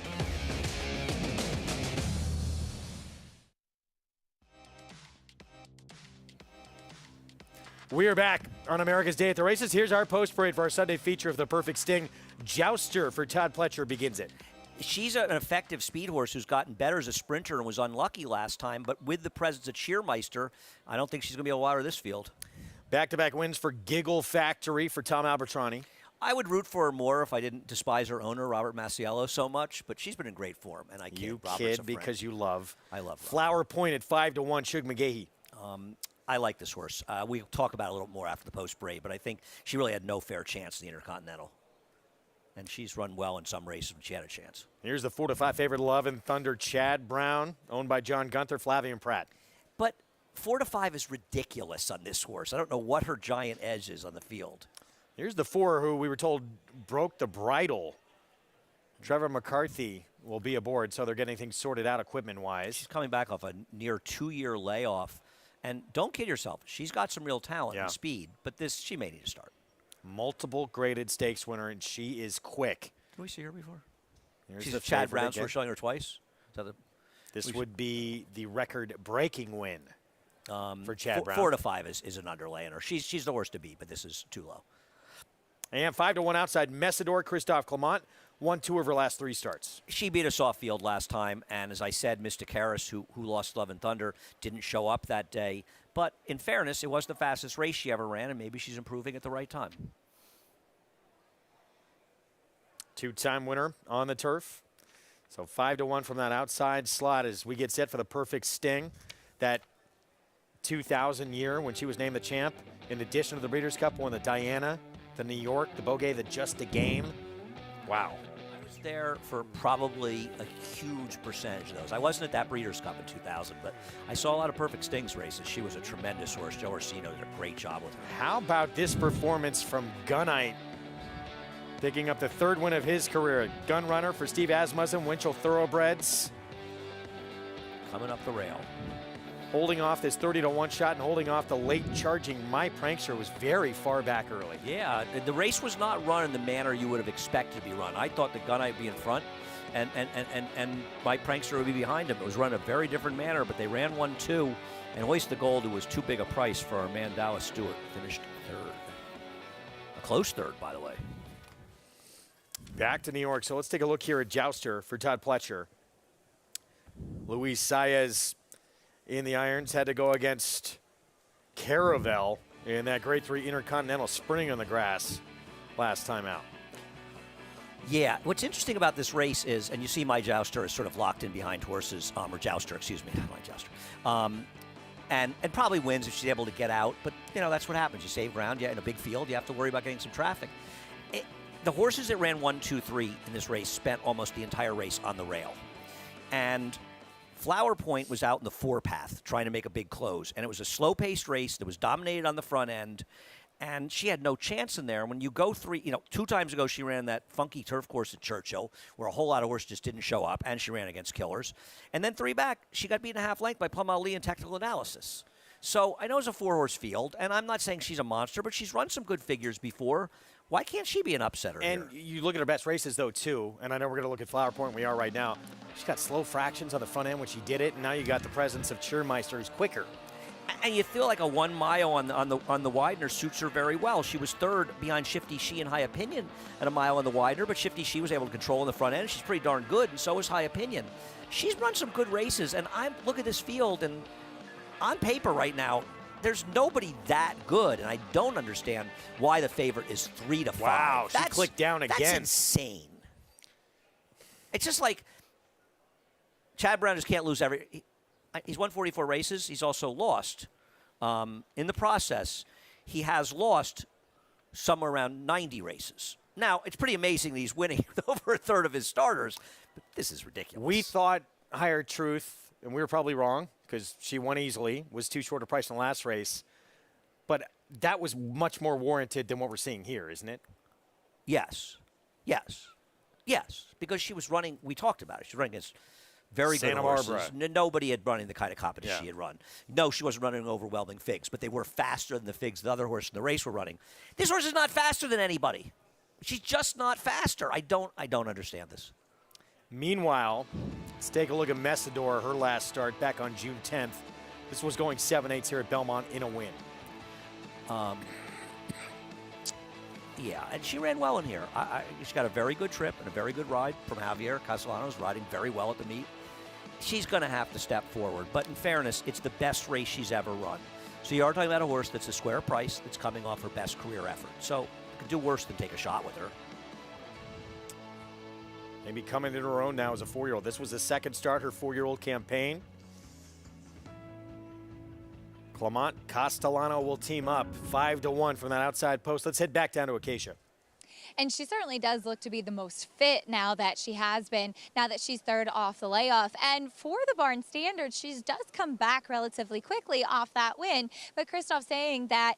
We are back on America's Day at the Races. Here's our post parade for our Sunday feature of the Perfect Sting. Jouster for Todd Pletcher begins it. She's an effective speed horse who's gotten better as a sprinter and was unlucky last time, but with the presence of Cheermeister, I don't think she's going to be able to water this field. Back-to-back wins for Giggle Factory for Tom Albertrani. I would root for her more if I didn't despise her owner, Robert Masiello, so much, but she's been in great form, and I can't. You Robert's kid because you love. I love Robert. Flower Point at 5-1, Shug McGahee. I like this horse. We'll talk about it a little more after the post-parade, but I think she really had no fair chance in the Intercontinental. And she's run well in some races when she had a chance. Here's the 4-5 favorite, Love and Thunder, Chad Brown, owned by John Gunther, Flavian Pratt. But 4-5 is ridiculous on this horse. I don't know what her giant edge is on the field. Here's the 4 who we were told broke the bridle Trevor McCarthy will be aboard, so they're getting things sorted out equipment-wise. She's coming back off a near 2-year layoff. And don't kid yourself, she's got some real talent and speed, but she may need to start. Multiple graded stakes winner, and she is quick. Did we see her before? She's Chad Brown's. We're showing her twice. This would be the record-breaking win for Chad Brown. 4 to 5 is an underlay in her. She's the worst to beat, but this is too low. And 5 to 1 outside Messidor. Christophe Clement won 2 of her last 3 starts. She beat a soft field last time, and as I said, Mystic Harris, who lost Love and Thunder, didn't show up that day. But in fairness, it was the fastest race she ever ran, and maybe she's improving at the right time. 2-time winner on the turf. So 5 to 1 from that outside slot as we get set for the perfect sting. That 2000 year when she was named the champ. In addition to the Breeders' Cup, won the Diana, the New York, the Beaugay, the Just a Game. Wow. I was there for probably a huge percentage of those. I wasn't at that Breeders' Cup in 2000, but I saw a lot of Perfect Stings races. She was a tremendous horse. Joe Orsino did a great job with her. How about this performance from Gunite? Picking up the 3rd win of his career. Gun runner for Steve Asmussen, Winchell Thoroughbreds. Coming up the rail. Holding off this 30 to 1 shot and holding off the late charging My Prankster was very far back early. Yeah, the race was not run in the manner you would have expected to be run. I thought the Gunite would be in front and My Prankster would be behind him. It was run a very different manner, but they ran 1-2, and Hoist the Gold, who was too big a price for our man Dallas Stewart, finished 3rd. A close 3rd, by the way. Back to New York. So let's take a look here at Jouster for Todd Pletcher. Luis Saez in the irons had to go against Caravel in that Grade 3 Intercontinental sprinting on the grass last time out. Yeah, what's interesting about this race is, and you see My Jouster is sort of locked in behind horses, or Jouster, excuse me, not My Jouster. And probably wins if she's able to get out, but that's what happens. You save ground, in a big field, you have to worry about getting some traffic. The horses that ran 1, 2, 3 in this race spent almost the entire race on the rail. And Flower Point was out in the 4 path trying to make a big close. And it was a slow-paced race that was dominated on the front end. And she had no chance in there. When you go 2 times ago she ran that funky turf course at Churchill where a whole lot of horses just didn't show up, and she ran against killers. And then 3 back, she got beaten a half length by Plum Ali in technical analysis. So I know it's a 4-horse field, and I'm not saying she's a monster, but she's run some good figures before. Why can't she be an upsetter And here? you look at her best races, though, too, and I know we're going to look at Flower Point. We are right now. She's got slow fractions on the front end when she did it, and now you got the presence of Cheermeister, who's quicker. And you feel like a 1 mile on the Widener suits her very well. She was 3rd behind Shifty She and High Opinion at a mile on the Widener, but Shifty She was able to control in the front end. She's pretty darn good, and so is High Opinion. She's run some good races, and I look at this field, and on paper right now, there's nobody that good, and I don't understand why the favorite is 3 to 5. Wow, she clicked down again. That's insane. It's just like Chad Brown just can't lose he's won 44 races. He's also lost. In the process, he has lost somewhere around 90 races. Now, it's pretty amazing that he's winning with over a third of his starters, but this is ridiculous. We thought Higher Truth, and we were probably wrong because she won easily, was too short a price in the last race. But that was much more warranted than what we're seeing here, isn't it? Yes. Yes. Yes. Because she was running, we talked about it, she was running against very good Santa horses. Barbara. Nobody had running the kind of competition she had run. No, she wasn't running overwhelming figs, but they were faster than the figs the other horse in the race were running. This horse is not faster than anybody. She's just not faster. I don't understand this. Meanwhile, let's take a look at Messidor, her last start back on June 10th. This was going 7/8 here at Belmont in a win. Yeah, and she ran well in here. She got a very good trip and a very good ride from Javier Castellanos, riding very well at the meet. She's going to have to step forward, but in fairness, it's the best race she's ever run. So you are talking about a horse that's a square price that's coming off her best career effort. So you could do worse than take a shot with her. Maybe coming into her own now as a 4-year-old. This was the second start, her 4-year-old campaign. Clement Castellano will team up 5-1 from that outside post. Let's head back down to Acacia. And she certainly does look to be the most fit now that she has been, now that she's third off the layoff. And for the barn standard, she does come back relatively quickly off that win. But Kristoff saying that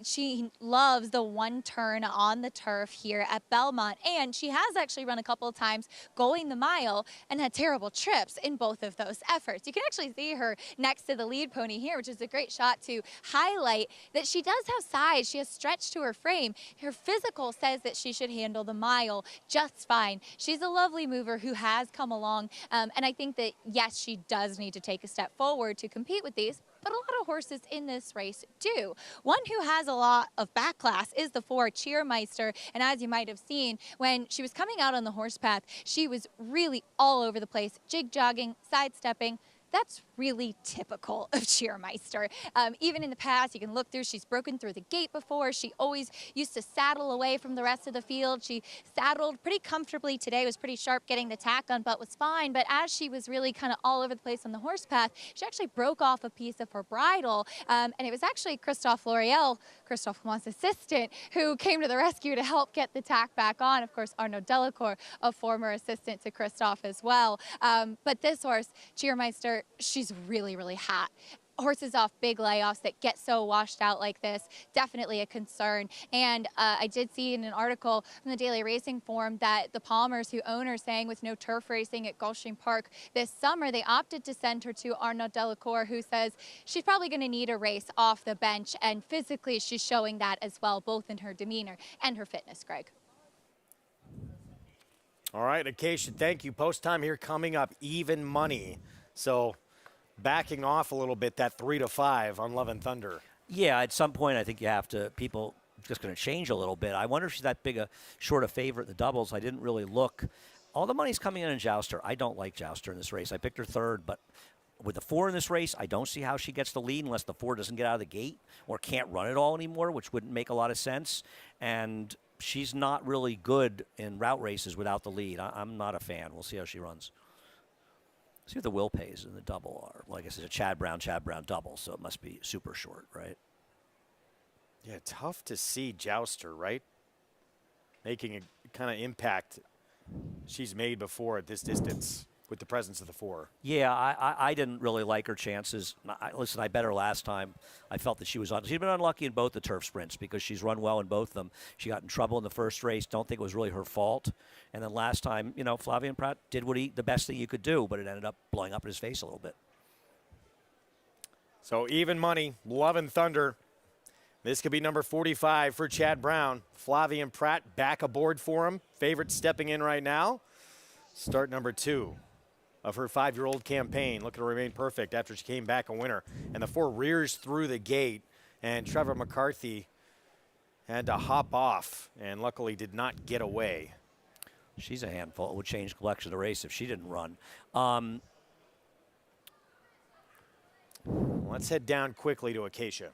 she loves the one turn on the turf here at Belmont. And she has actually run a couple of times going the mile and had terrible trips in both of those efforts. You can actually see her next to the lead pony here, which is a great shot to highlight that she does have size. She has stretch to her frame. Her physical says that she should handle the mile just fine. She's a lovely mover who has come along. And I think that, yes, she does need to take a step forward to compete with these, but a lot of horses in this race do. One who has a lot of back class is the 4 Cheermeister, and as you might have seen, when she was coming out on the horse path, she was really all over the place, jig-jogging, sidestepping. That's really typical of Cheermeister. Even in the past, you can look through, she's broken through the gate before. She always used to saddle away from the rest of the field. She saddled pretty comfortably today, was pretty sharp getting the tack on, but was fine. But as she was really kind of all over the place on the horse path, she actually broke off a piece of her bridle. And it was actually Christophe L'Oreal, Christophe Clement's assistant, who came to the rescue to help get the tack back on. Of course, Arnaud Delacour, a former assistant to Christophe as well. But this horse, Cheermeister, she's really, really hot. Horses off big layoffs that get so washed out like this, definitely a concern. And I did see in an article from the Daily Racing Form that the Palmers, who own her, saying with no turf racing at Gulfstream Park this summer, they opted to send her to Arnaud Delacour, who says she's probably going to need a race off the bench. And physically, she's showing that as well, both in her demeanor and her fitness, Greg. All right, Acacia, thank you. Post time here coming up, even money. So backing off a little bit, that 3-5 on Love and Thunder. Yeah, at some point I think you have to, people just going to change a little bit. I wonder if she's that big a short a favorite in the doubles. I didn't really look. All the money's coming in Jouster. I don't like Jouster in this race. I picked her third, but with the 4 in this race, I don't see how she gets the lead unless the 4 doesn't get out of the gate or can't run it all anymore, which wouldn't make a lot of sense. And she's not really good in route races without the lead. I'm not a fan. We'll see how she runs. See what the will pays in the double are. Well, I guess it's a Chad Brown double, so it must be super short, right? Yeah, tough to see Jouster, right? Making a kind of impact she's made before at this distance with the presence of the 4. Yeah, I didn't really like her chances. Listen, I bet her last time. I felt that she'd been unlucky in both the turf sprints because she's run well in both of them. She got in trouble in the first race. Don't think it was really her fault. And then last time, you know, Flavien Prat did the best thing you could do, but it ended up blowing up in his face a little bit. So even money, Love and Thunder. This could be number 45 for Chad Brown. Flavien Prat back aboard for him. Favorite stepping in right now. Start number 2 of her 5-year-old campaign, looking to remain perfect after she came back a winner. And the 4 rears through the gate, and Trevor McCarthy had to hop off and luckily did not get away. She's a handful. It would change the complexion of the race if she didn't run. Let's head down quickly to Acacia.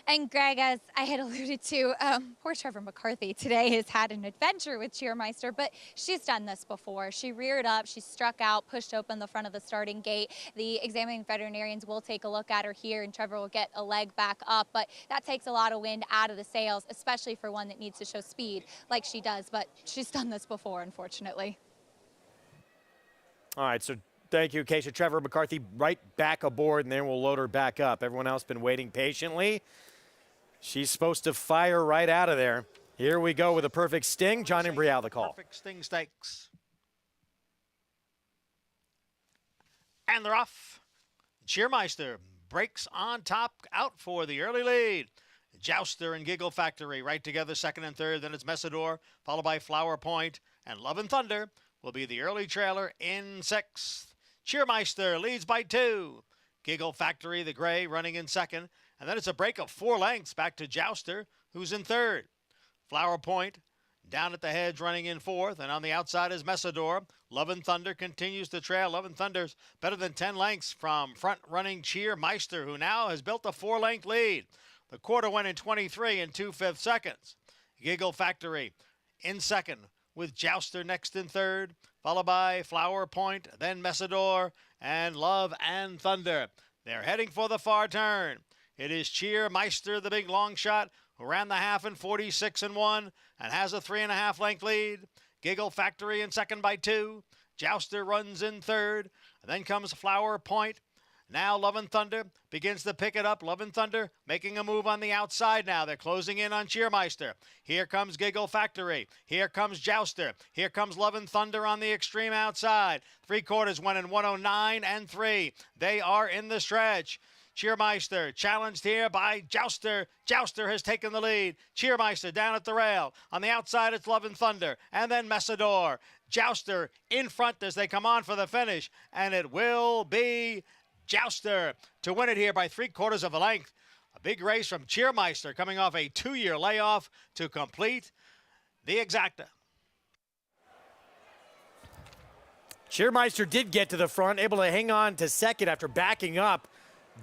And Greg, as I had alluded to, poor Trevor McCarthy today has had an adventure with Cheermeister, but she's done this before. She reared up, she struck out, pushed open the front of the starting gate. The examining veterinarians will take a look at her here, and Trevor will get a leg back up, but that takes a lot of wind out of the sails, especially for one that needs to show speed like she does, but she's done this before, unfortunately. All right, so thank you, Acacia. Trevor McCarthy right back aboard, and then we'll load her back up. Everyone else been waiting patiently. She's supposed to fire right out of there. Here we go with a perfect sting. John Imbrial, the call. Perfect sting stakes. And they're off. Cheermeister breaks on top, out for the early lead. Jouster and Giggle Factory right together, second and third. Then it's Messidor, followed by Flower Point. And Love and Thunder will be the early trailer in 6th. Cheermeister leads by 2. Giggle Factory, the gray, running in second. And then it's a break of 4 lengths back to Jouster, who's in third. Flower Point down at the hedge, running in 4th. And on the outside is Messidor. Love and Thunder continues to trail. Love and Thunder's better than 10 lengths from front-running Cheermeister, who now has built a 4-length lead. The quarter went in 23 and 2/5 seconds. Giggle Factory in second, with Jouster next in third, followed by Flower Point, then Messidor, and Love and Thunder. They're heading for the far turn. It is Cheermeister, the big long shot, who ran the half in 46-1 and has a 3.5 length lead. Giggle Factory in second by 2. Jouster runs in third. And then comes Flower Point. Now Love and Thunder begins to pick it up. Love and Thunder making a move on the outside now. They're closing in on Cheermeister. Here comes Giggle Factory. Here comes Jouster. Here comes Love and Thunder on the extreme outside. 3/4 went in 109 and 3. They are in the stretch. Cheermeister challenged here by Jouster. Jouster has taken the lead. Cheermeister down at the rail. On the outside, it's Love and Thunder. And then Messidor. Jouster in front as they come on for the finish. And it will be Jouster to win it here by 3/4 of a length. A big race from Cheermeister coming off a 2-year layoff to complete the exacta. Cheermeister did get to the front, able to hang on to second after backing up.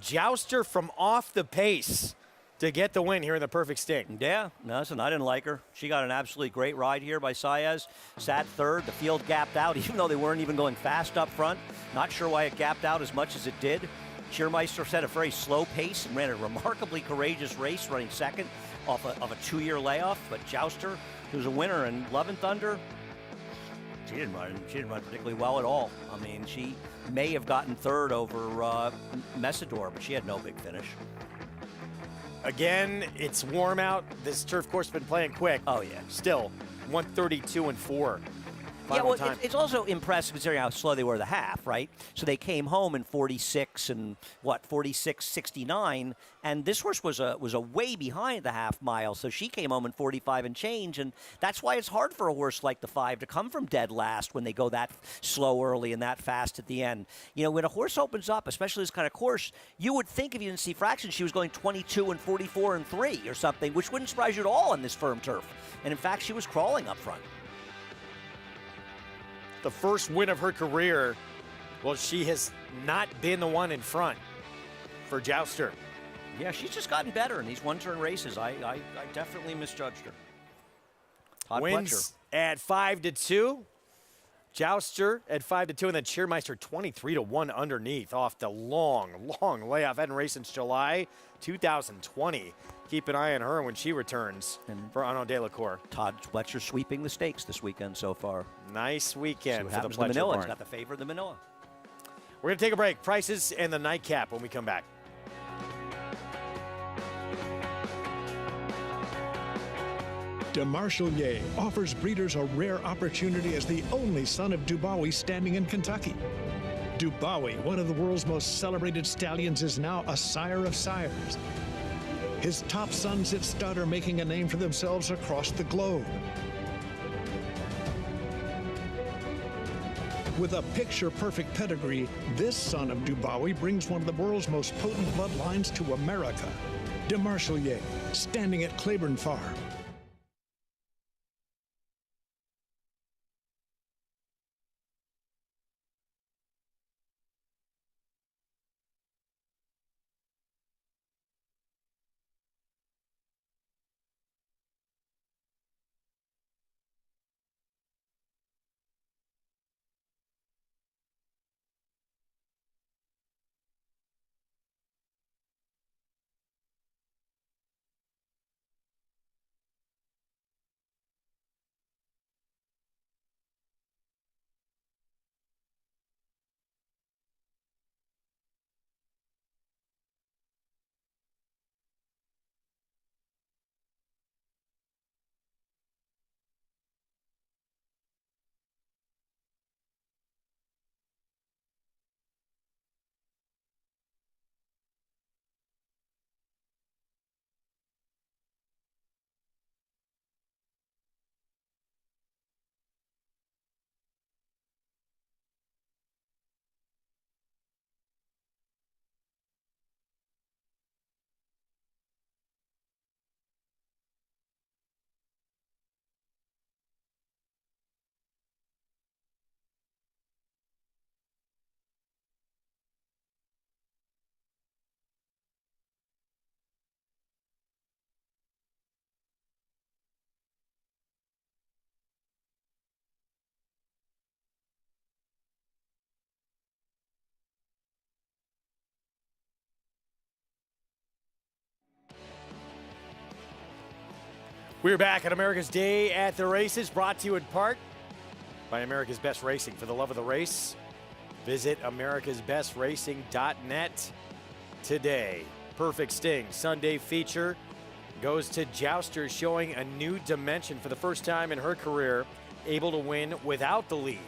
Jouster from off the pace to get the win here in the Perfect Sting. Yeah, no, listen, I didn't like her. She got an absolutely great ride here by Saez. Sat third. The field gapped out, even though they weren't even going fast up front. Not sure why it gapped out as much as it did. Cheermeister set a very slow pace and ran a remarkably courageous race, running second off of a 2-year layoff. But Jouster, who's a winner, and Love and Thunder, she didn't run particularly well at all. I mean, she may have gotten third over Messidor, but she had no big finish. Again, it's warm out. This turf course has been playing quick. Oh, yeah. Still, 132 and 4. Yeah, well, it's also impressive considering how slow they were the half, right? So they came home in 46:69, and this horse was a way behind the half mile, so she came home in 45 and change, and that's why it's hard for a horse like the 5 to come from dead last when they go that slow early and that fast at the end. You know, when a horse opens up, especially this kind of course, you would think if you didn't see fractions, she was going 22 and 44 and 3 or something, which wouldn't surprise you at all on this firm turf. And in fact, she was crawling up front. The first win of her career, well, she has not been the one in front for Jouster. Yeah, she's just gotten better in these one-turn races. I definitely misjudged her. Todd Wins Pletcher. at 5-2. Jouster at 5-2, and then Cheermeister 23-1 underneath off the long layoff. Hadn't raced since July 2020. Keep an eye on her when she returns for Arnaud Delacour. Todd Pletcher sweeping the stakes this weekend so far. Nice weekend for the Pletcher Pletcher Manila. barn. He's got the favor of the Manila. We're going to take a break. Prices and the nightcap when we come back. DeMarchelier offers breeders a rare opportunity as the only son of Dubawi standing in Kentucky. Dubawi, one of the world's most celebrated stallions, is now a sire of sires. His top sons at stud are making a name for themselves across the globe. With a picture-perfect pedigree, this son of Dubawi brings one of the world's most potent bloodlines to America. DeMarchelier, standing at Claiborne Farm. We're back at America's Day at the Races, brought to you in part by America's Best Racing. For the love of the race, visit americasbestracing.net today. Perfect Sting Sunday feature goes to Jouster, showing a new dimension for the first time in her career, able to win without the lead.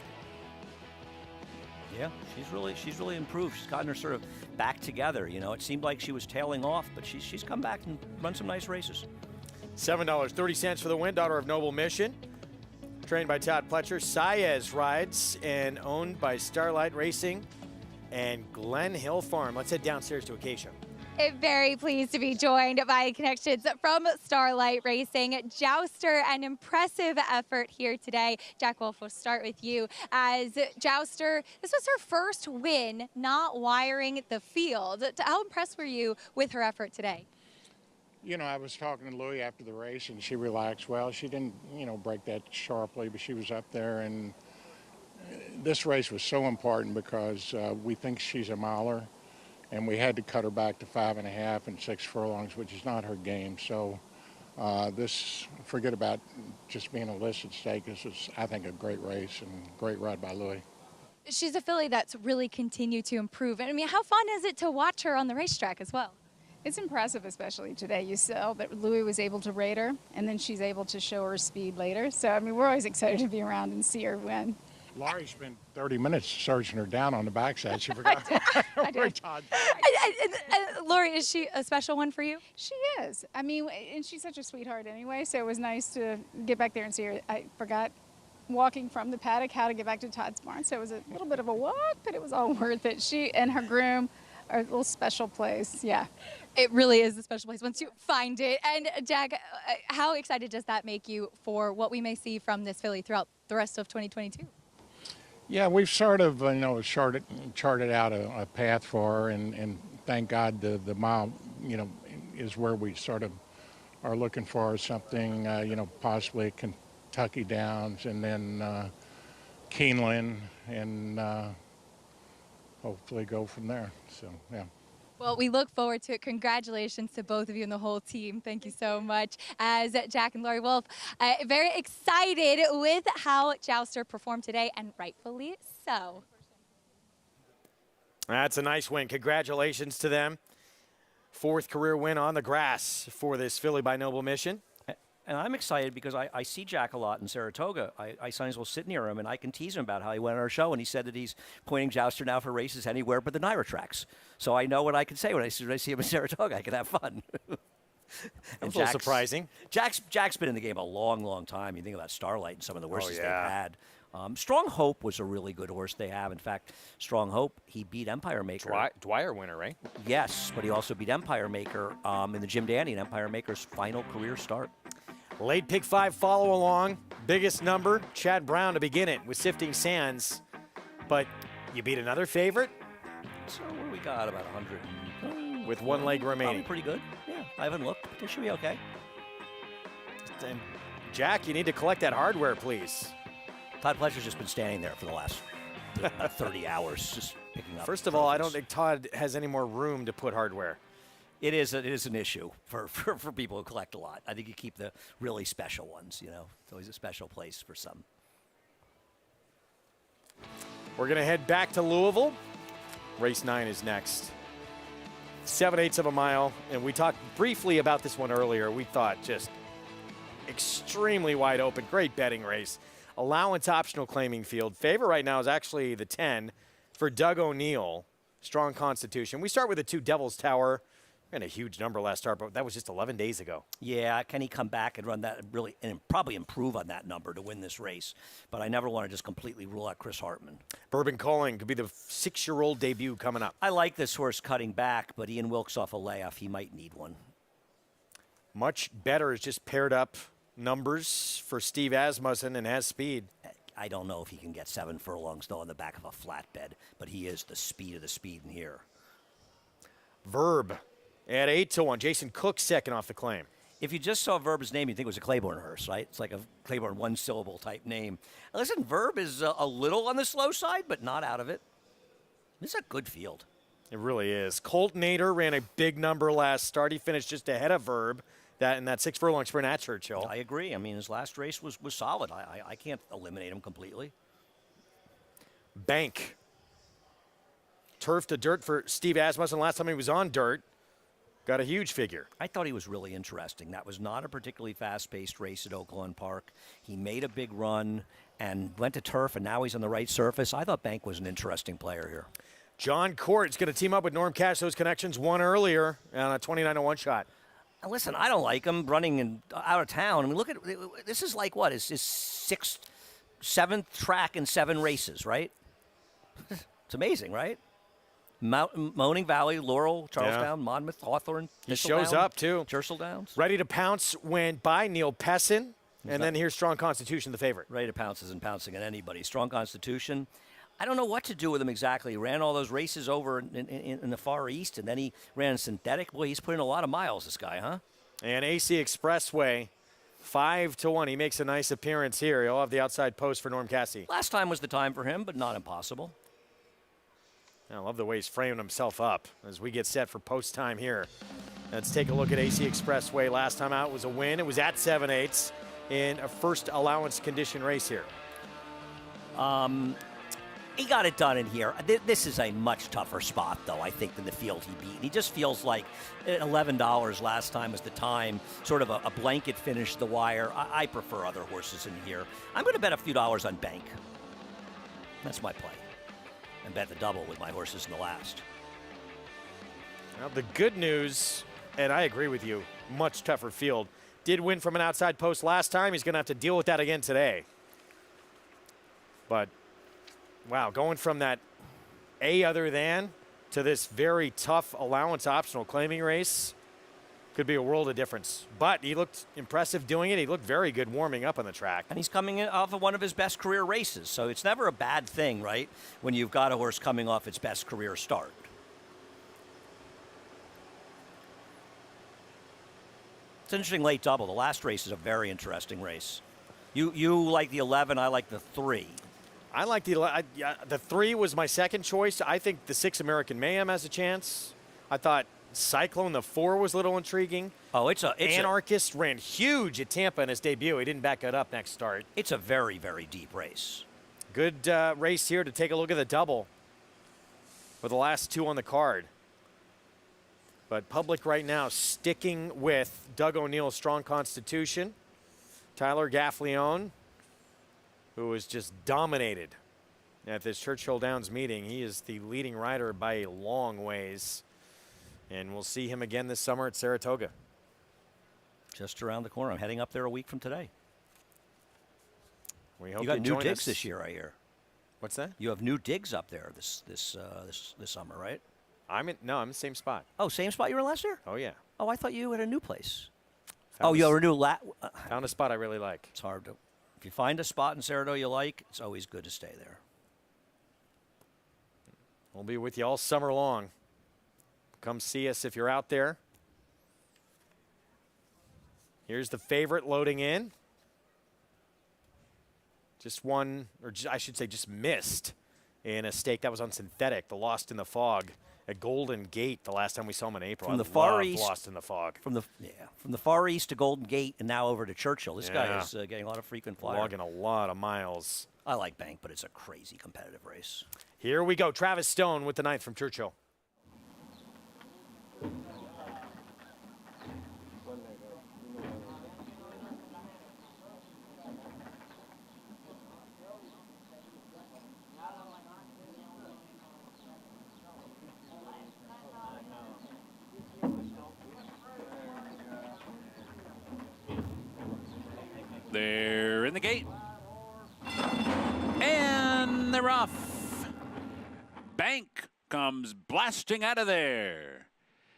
Yeah, she's really improved. She's gotten her sort of back together. You know, it seemed like she was tailing off, but she's come back and run some nice races. $7.30 for the win. Daughter of Noble Mission, trained by Todd Pletcher. Saez rides and owned by Starlight Racing and Glen Hill Farm. Let's head downstairs to Acacia. Very pleased to be joined by connections from Starlight Racing. Jouster, an impressive effort here today. Jack Wolf, we'll start with you. As Jouster, this was her first win not wiring the field. How impressed were you with her effort today? You know, I was talking to Louie after the race, and she relaxed well. She didn't, break that sharply, but she was up there. And this race was so important because we think she's a miler, and we had to cut her back to 5.5 and 6 furlongs, which is not her game. So forget about just being a listed stake. This was, I think, a great race and great ride by Louie. She's a filly that's really continued to improve. I mean, how fun is it to watch her on the racetrack as well? It's impressive, especially today. You saw that Louie was able to rate her, and then she's able to show her speed later. So, I mean, we're always excited to be around and see her win. Laurie spent 30 minutes searching her down on the backside. She forgot. I did. Lori, is she a special one for you? She is. I mean, and she's such a sweetheart anyway, so it was nice to get back there and see her. I forgot walking from the paddock how to get back to Todd's barn, so it was a little bit of a walk, but it was all worth it. She and her groom are a little special place, yeah. It really is a special place once you find it. And Jack, how excited does that make you for what we may see from this filly throughout the rest of 2022? Yeah, we've sort of, charted out a path for her, and thank God the mile, is where we sort of are looking for something, possibly Kentucky Downs, and then Keeneland, and hopefully go from there. So, yeah. Well, we look forward to it. Congratulations to both of you and the whole team. Thank you so much. As Jack and Lori Wolf, very excited with how Jouster performed today, and rightfully so. That's a nice win. Congratulations to them. 4th career win on the grass for this filly by Noble Mission. And I'm excited because I see Jack a lot in Saratoga. I sometimes will sit near him, and I can tease him about how he went on our show, and he said that he's pointing Jouster now for races anywhere but the Naira tracks. So I know what I can say when I see him in Saratoga. I can have fun. And a little surprising. Jack's been in the game a long, long time. You think about Starlight and some of the horses they've had. Strong Hope was a really good horse they have. In fact, Strong Hope, he beat Empire Maker. Dwyer winner, right? Yes, but he also beat Empire Maker in the Jim Dandy, and Empire Maker's final career start. Late pick 5 follow along. Biggest number, Chad Brown to begin it with Sifting Sands. But you beat another favorite? So what do we got? About 100. With one leg remaining. Probably pretty good. Yeah, I haven't looked. They should be okay. And Jack, you need to collect that hardware, please. Todd Pletcher's just been standing there for the last 30 hours just picking up. First of all, I don't think Todd has any more room to put hardware. It is an issue for people who collect a lot. I think you keep the really special ones, It's always a special place for some. We're going to head back to Louisville. Race 9 is next. 7/8 of a mile, and we talked briefly about this one earlier. We thought just extremely wide open, great betting race. Allowance optional claiming field. Favorite right now is actually the 10 for Doug O'Neill. Strong Constitution. We start with the 2 Devil's Tower. And a huge number last start, but that was just 11 days ago. Yeah, can he come back and run that really and probably improve on that number to win this race? But I never want to just completely rule out Chris Hartman. Bourbon Calling could be the 6-year-old debut coming up. I like this horse cutting back, but Ian Wilkes off a layoff. He might need one. Much better is just paired up numbers for Steve Asmussen and has speed. I don't know if he can get 7 furlongs though on the back of a flatbed, but he is the speed of the speed in here. Verb. At 8-1, Jason Cook second off the claim. If you just saw Verb's name, you'd think it was a Claiborne horse, right? It's like a Claiborne one-syllable type name. Listen, Verb is a little on the slow side, but not out of it. This is a good field. It really is. Colt Nader ran a big number last start. He finished just ahead of Verb. that in that 6 furlong sprint at Churchill. I agree. I mean, his last race was solid. I can't eliminate him completely. Bank. Turf to dirt for Steve Asmussen. Last time he was on dirt, got a huge figure. I thought he was really interesting. That was not a particularly fast-paced race at Oaklawn Park. He made a big run and went to turf, and now he's on the right surface. I thought Bank was an interesting player here. John Court's going to team up with Norm Cash. Those connections won earlier on a 29-1 shot. Now listen, I don't like him running out of town. I mean, look at this is like what is his 7th track in 7 races, right? It's amazing, right? Moaning Valley, Laurel, Charlestown, Monmouth, Hawthorne. He shows up, too. Churchill Downs. Ready to Pounce went by Neil Pessin. And then here's Strong Constitution, the favorite. Ready to Pounce isn't pouncing on anybody. Strong Constitution. I don't know what to do with him exactly. He ran all those races over in the Far East, and then he ran synthetic. Boy, he's putting a lot of miles, this guy, huh? And AC Expressway, 5-1. He makes a nice appearance here. He'll have the outside post for Norm Cassie. Last time was the time for him, but not impossible. I love the way he's framing himself up as we get set for post time here. Let's take a look at AC Expressway. Last time out was a win. It was at 7/8 in a first allowance condition race here. He got it done in here. This is a much tougher spot, though, I think, than the field he beat. He just feels like $11 last time was the time, sort of a blanket finish to the wire. I prefer other horses in here. I'm going to bet a few dollars on Bank. That's my play. And bet the double with my horses in the last. Well, the good news, and I agree with you, much tougher field. Did win from an outside post last time. He's going to have to deal with that again today. But wow, going from that A other than to this very tough allowance optional claiming race could be a world of difference. But he looked impressive doing it. He looked very good warming up on the track. And he's coming off of one of his best career races. So it's never a bad thing, right, when you've got a horse coming off its best career start. It's an interesting late double. The last race is a very interesting race. You like the 11, I like the 3. I like the 3 was my second choice. I think the 6 American Mayhem has a chance. I thought Cyclone, the 4, was a little intriguing. Oh, it's Anarchist ran huge at Tampa in his debut. He didn't back it up next start. It's a very, very deep race. Good race here to take a look at the double for the last 2 on the card. But public right now sticking with Doug O'Neill's Strong Constitution. Tyler Gaffleone, who was just dominated at this Churchill Downs meeting. He is the leading rider by a long ways. And we'll see him again this summer at Saratoga. Just around the corner. I'm heading up there a week from today. We hope you got new digs us this year, I hear. What's that? You have new digs up there this summer, right? I'm in the same spot. Oh, same spot you were in last year? Oh, yeah. Oh, I thought you had a new place. Found you have a new found a spot I really like. It's hard to. If you find a spot in Saratoga you like, it's always good to stay there. We'll be with you all summer long. Come see us if you're out there. Here's the favorite loading in. Just won, or I should say just missed in a stake that was on synthetic, the Lost in the Fog at Golden Gate the last time we saw him in April. From the Far East. Lost in the Fog. From the Far East to Golden Gate and now over to Churchill. This guy is getting a lot of frequent flyers. Logging a lot of miles. I like Bank, but it's a crazy competitive race. Here we go. Travis Stone with the 9th from Churchill. They're in the gate. And they're off. Bank comes blasting out of there.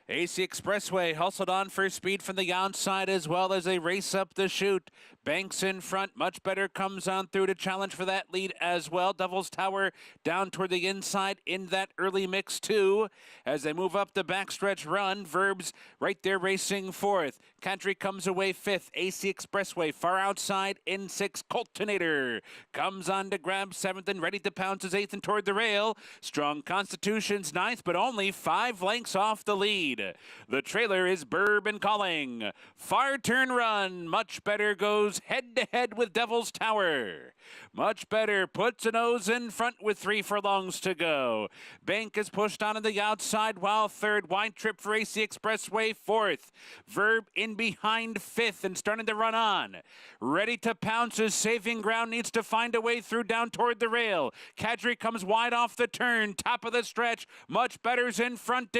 AC Expressway hustled on for speed from the outside as well as they race up the chute. Banks in front. Much Better comes on through to challenge for that lead as well. Devil's Tower down toward the inside in that early mix too. As they move up the backstretch run, Verbs right there racing fourth. Country comes away fifth. AC Expressway far outside in sixth. Coltonator comes on to grab seventh and Ready to Pounce is eighth and toward the rail. Strong Constitution's ninth, but only 5 lengths off the lead. The trailer is Bourbon Calling. Far turn run. Much Better goes head-to-head with Devil's Tower. Much Better puts a nose in front with 3 furlongs to go. Bank is pushed on to the outside while third. Wide Trip for AC Expressway fourth. Verb in behind fifth and starting to run on. Ready to Pounce is saving ground, needs to find a way through down toward the rail. Kadri comes wide off the turn, top of the stretch. Much Better's in front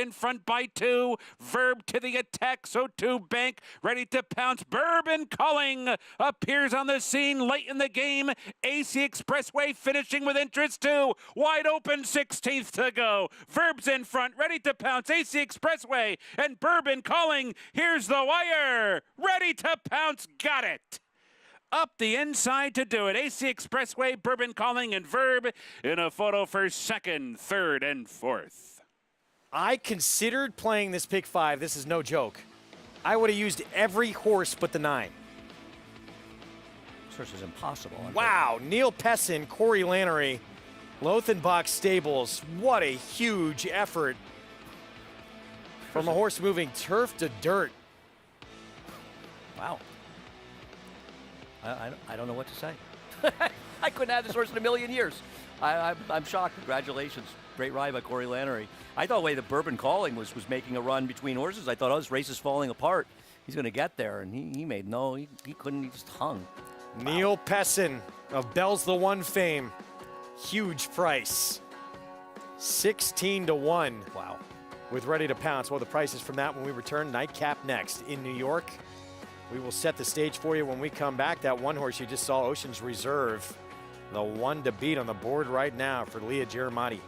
by 2. Verb to the attack, so too Bank. Ready to Pounce. Bourbon Calling appears on the scene late in the game. AC Expressway finishing with interest too. Wide open, 16th to go. Verb's in front, Ready to Pounce. AC Expressway and Bourbon Calling. Here's the wire. Ready to Pounce got it. Up the inside to do it. AC Expressway, Bourbon Calling, and Verb in a photo for second, third, and fourth. I considered playing this pick 5. This is no joke. I would have used every horse but the 9. This horse is impossible. Wow. Neil Pessin, Corey Lannery, Lothenbach Stables. What a huge effort from a horse moving turf to dirt. Wow. I don't know what to say. I couldn't have this horse in a million years. I'm shocked. Congratulations. Great ride by Corey Lannery. I thought the way the Bourbon Calling was making a run between horses, I thought, oh, this race is falling apart. He's going to get there, and he made no, he couldn't, he just hung. Neil Pessin of Bell's the One fame. Huge price. 16-1. Wow. With Ready to Pounce. Well, the prices from that when we return. Nightcap next in New York. We will set the stage for you when we come back. That one horse you just saw, Ocean's Reserve, the one to beat on the board right now for Leah Giramati.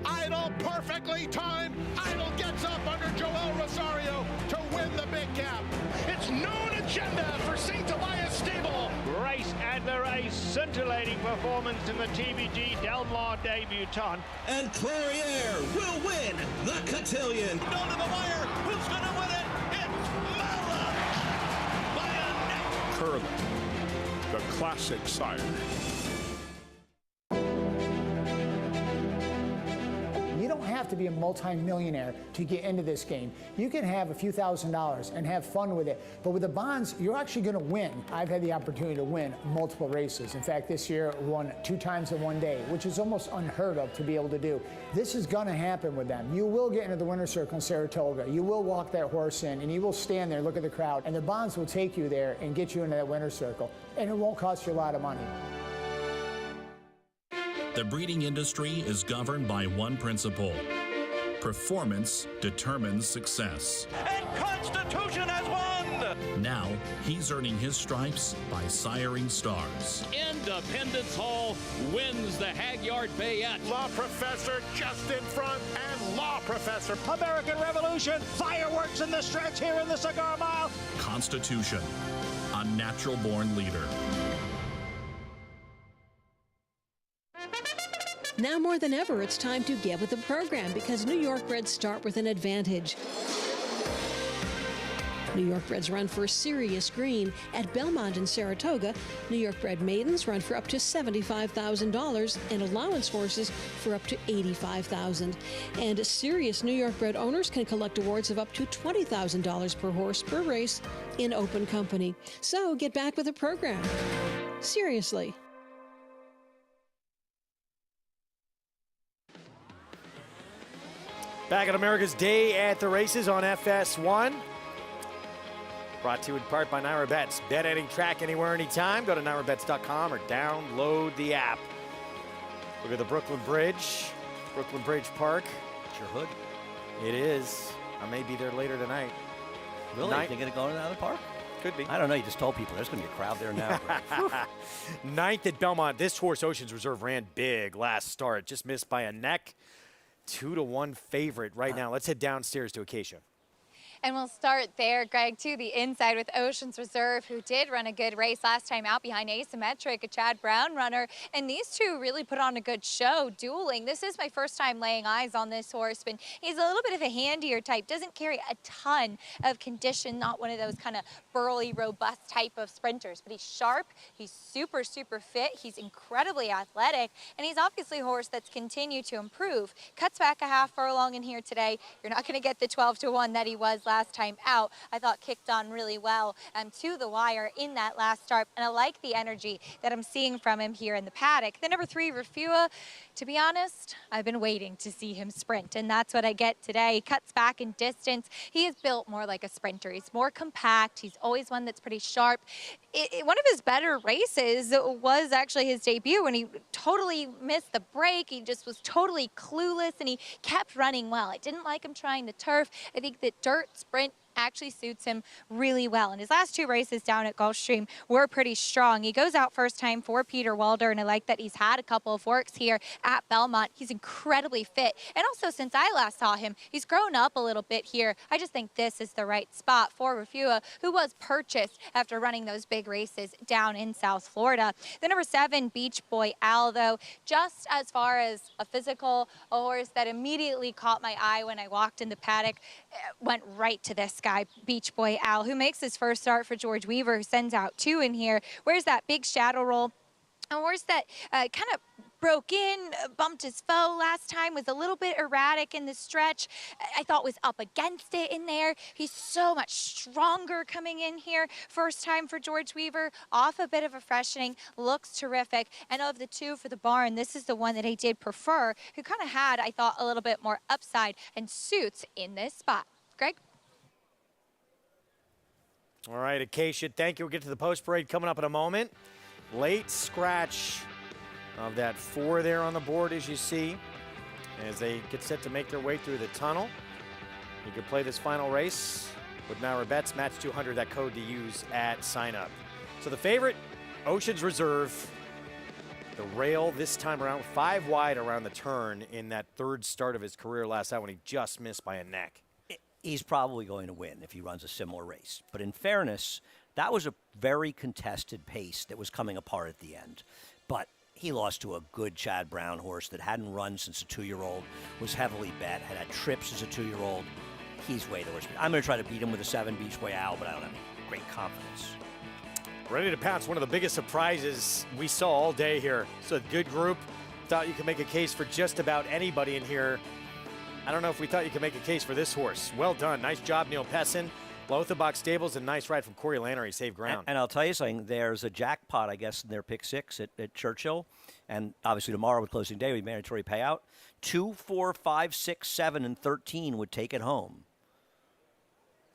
Idol perfectly timed. Idol gets up under Joel Rosario to win the big cap. It's known agenda for St. Tobias Stable. Race and the race, scintillating performance in the TVG Delmar debutante. And Clairiere will win the cotillion. Down to the wire. Who's going to win it? It's Mala by a neck. Curling, the classic sire. You don't have to be a multi-millionaire to get into this game. You can have a few $1,000s and have fun with it. But with the bonds, you're actually going to win. I've had the opportunity to win multiple races. In fact, this year I won 2 times in one day, which is almost unheard of to be able to do. This is going to happen with them. You will get into the winner's circle in Saratoga. You will walk that horse in, and you will stand there, look at the crowd, and the bonds will take you there and get you into that winner's circle. And it won't cost you a lot of money. The breeding industry is governed by one principle. Performance determines success. And Constitution has won! Now, he's earning his stripes by siring stars. Independence Hall wins the Hagyard Bayette. Law Professor just in front, and Law Professor. American Revolution, fireworks in the stretch here in the Cigar Mile. Constitution, a natural-born leader. Now more than ever, it's time to get with the program because New York Reds start with an advantage. New York Reds run for serious green at Belmont and Saratoga. New York Bred maidens run for up to $75,000 and allowance horses for up to $85,000. And serious New York Bred owners can collect awards of up to $20,000 per horse per race in open company. So get back with the program. Seriously. Back at America's Day at the Races on FS1. Brought to you in part by Naira Bets. Bet any track, anywhere, anytime. Go to NairaBets.com or download the app. Look at the Brooklyn Bridge. Brooklyn Bridge Park. It's your hood. It is. I may be there later tonight. Really? You thinking of going to the park? Could be. I don't know. You just told people there's going to be a crowd there now. Ninth at Belmont. This horse, Ocean's Reserve, ran big last start. Just missed by a neck 2-1 favorite right now. Let's head downstairs to Acacia. And we'll start there, Greg, to the inside with Oceans Reserve, who did run a good race last time out behind Asymmetric, a Chad Brown runner. And these two really put on a good show, dueling. This is my first time laying eyes on this horse, but he's a little bit of a handier type, doesn't carry a ton of condition, not one of those kind of burly, robust type of sprinters, but he's sharp, he's super, super fit, he's incredibly athletic, and he's obviously a horse that's continued to improve. Cuts back a half furlong in here today. You're not going to get the 12-1 that he was last time out. I thought kicked on really well to the wire in that last start, and I like the energy that I'm seeing from him here in the paddock. The number 3, Refua, to be honest, I've been waiting to see him sprint, and that's what I get today. He cuts back in distance. He is built more like a sprinter. He's more compact. He's always one that's pretty sharp. One of his better races was actually his debut when he totally missed the break. He just was totally clueless, and he kept running well. I didn't like him trying to turf. I think that dirt sprint actually suits him really well. And his last 2 races down at Gulfstream were pretty strong. He goes out first time for Peter Walder, and I like that he's had a couple of works here at Belmont. He's incredibly fit. And also, since I last saw him, he's grown up a little bit here. I just think this is the right spot for Refua, who was purchased after running those big races down in South Florida. The number 7, Beach Boy Al, though, just as far as a physical, a horse that immediately caught my eye when I walked in the paddock, went right to this guy, Beach Boy Al, who makes his first start for George Weaver, who sends out 2 in here. Where's that big shadow roll? A horse that kind of broke in, bumped his foe last time, was a little bit erratic in the stretch. I thought was up against it in there. He's so much stronger coming in here. First time for George Weaver, off a bit of a freshening, looks terrific. And of the 2 for the barn, this is the one that I did prefer, who kind of had, I thought, a little bit more upside and suits in this spot. Greg? All right, Acacia, thank you. We'll get to the post parade coming up in a moment. Late scratch of that 4 there on the board, as you see, as they get set to make their way through the tunnel. You can play this final race with Maurer Bets, Match 200, that code to use at sign up. So the favorite, Oceans Reserve, the rail this time around, 5 wide around the turn in that 3rd start of his career last night when he just missed by a neck. He's probably going to win if he runs a similar race. But in fairness, that was a very contested pace that was coming apart at the end. But he lost to a good Chad Brown horse that hadn't run since a 2-year-old, was heavily bet, had trips as a 2-year-old. He's way the worst. I'm going to try to beat him with a 7 Beach Boy Owl, but I don't have any great confidence. Ready to pounce, one of the biggest surprises we saw all day here. So a good group. Thought you could make a case for just about anybody in here. I don't know if we thought you could make a case for this horse. Well done. Nice job, Neil Pessin. Lothar Stables, and nice ride from Corey Lannery. Saved ground. And I'll tell you something. There's a jackpot, I guess, in their pick 6 at Churchill. And obviously tomorrow with closing day, we mandatory payout. 2, 4, 5, 6, 7, and 13 would take it home.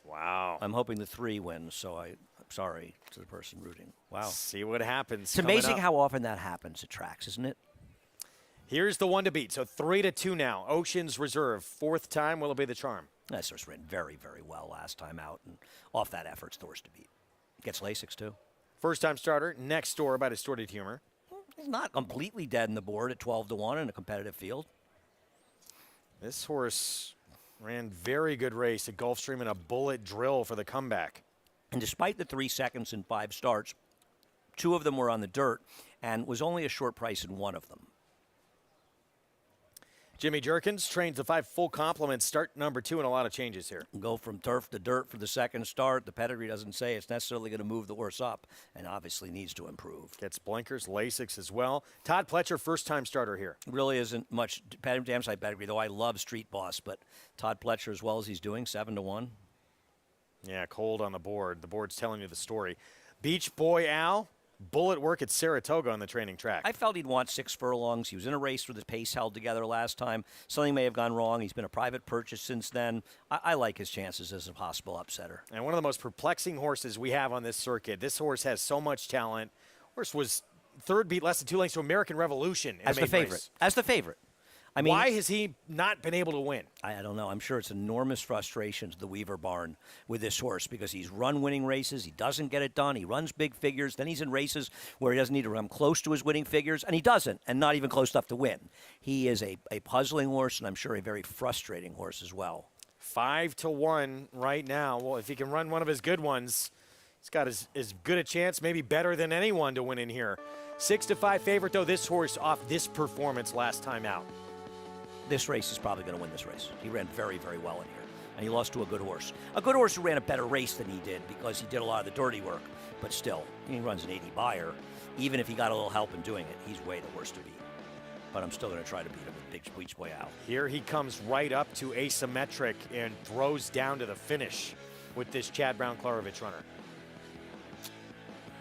Wow. I'm hoping the 3 wins, so I'm sorry to the person rooting. Wow. See what happens. It's amazing how often that happens at tracks, isn't it? Here's the one to beat. So 3-2 now. Oceans Reserve. 4th time. Will it be the charm? That horse ran very, very well last time out, and off that effort, it's the horse to beat. Gets Lasix, too. First-time starter. Next door by Distorted Humor. He's not completely dead in the board at 12-1 in a competitive field. This horse ran very good race at Gulfstream in a bullet drill for the comeback. And despite the 3 seconds in 5 starts, 2 of them were on the dirt and was only a short price in 1 of them. Jimmy Jerkins trains the 5 full complement start number 2 and a lot of changes here. Go from turf to dirt for the second start. The pedigree doesn't say it's necessarily going to move the horse up and obviously needs to improve. Gets blinkers, Lasix as well. Todd Pletcher, first-time starter here. Really isn't much damn side pedigree, though I love Street Boss, but Todd Pletcher, as well as he's doing, 7-1. Yeah, cold on the board. The board's telling you the story. Beach Boy Al, bullet work at Saratoga on the training track. I felt he'd want 6 furlongs. He was in a race with his pace held together last time. Something may have gone wrong. He's been a private purchase since then. I like his chances as a possible upsetter. And one of the most perplexing horses we have on this circuit. This horse has so much talent. Horse was 3rd beat less than 2 lengths to American Revolution. As the favorite. Race. As the favorite. I mean, why has he not been able to win? I don't know. I'm sure it's enormous frustration to the Weaver barn with this horse because he's run winning races. He doesn't get it done. He runs big figures. Then he's in races where he doesn't need to run close to his winning figures, and he doesn't, and not even close enough to win. He is a puzzling horse, and I'm sure a very frustrating horse as well. 5-1 right now. Well, if he can run one of his good ones, he's got as good a chance, maybe better than anyone, to win in here. 6-5 favorite, though, this horse off this performance last time out. This race is probably going to win this race. He ran very, very well in here, and he lost to a good horse. A good horse who ran a better race than he did because he did a lot of the dirty work, but still, he runs an 80 buyer. Even if he got a little help in doing it, he's way the worst to beat. But I'm still going to try to beat him with Beach Boy Al. Here he comes right up to asymmetric and throws down to the finish with this Chad Brown-Klarovich runner.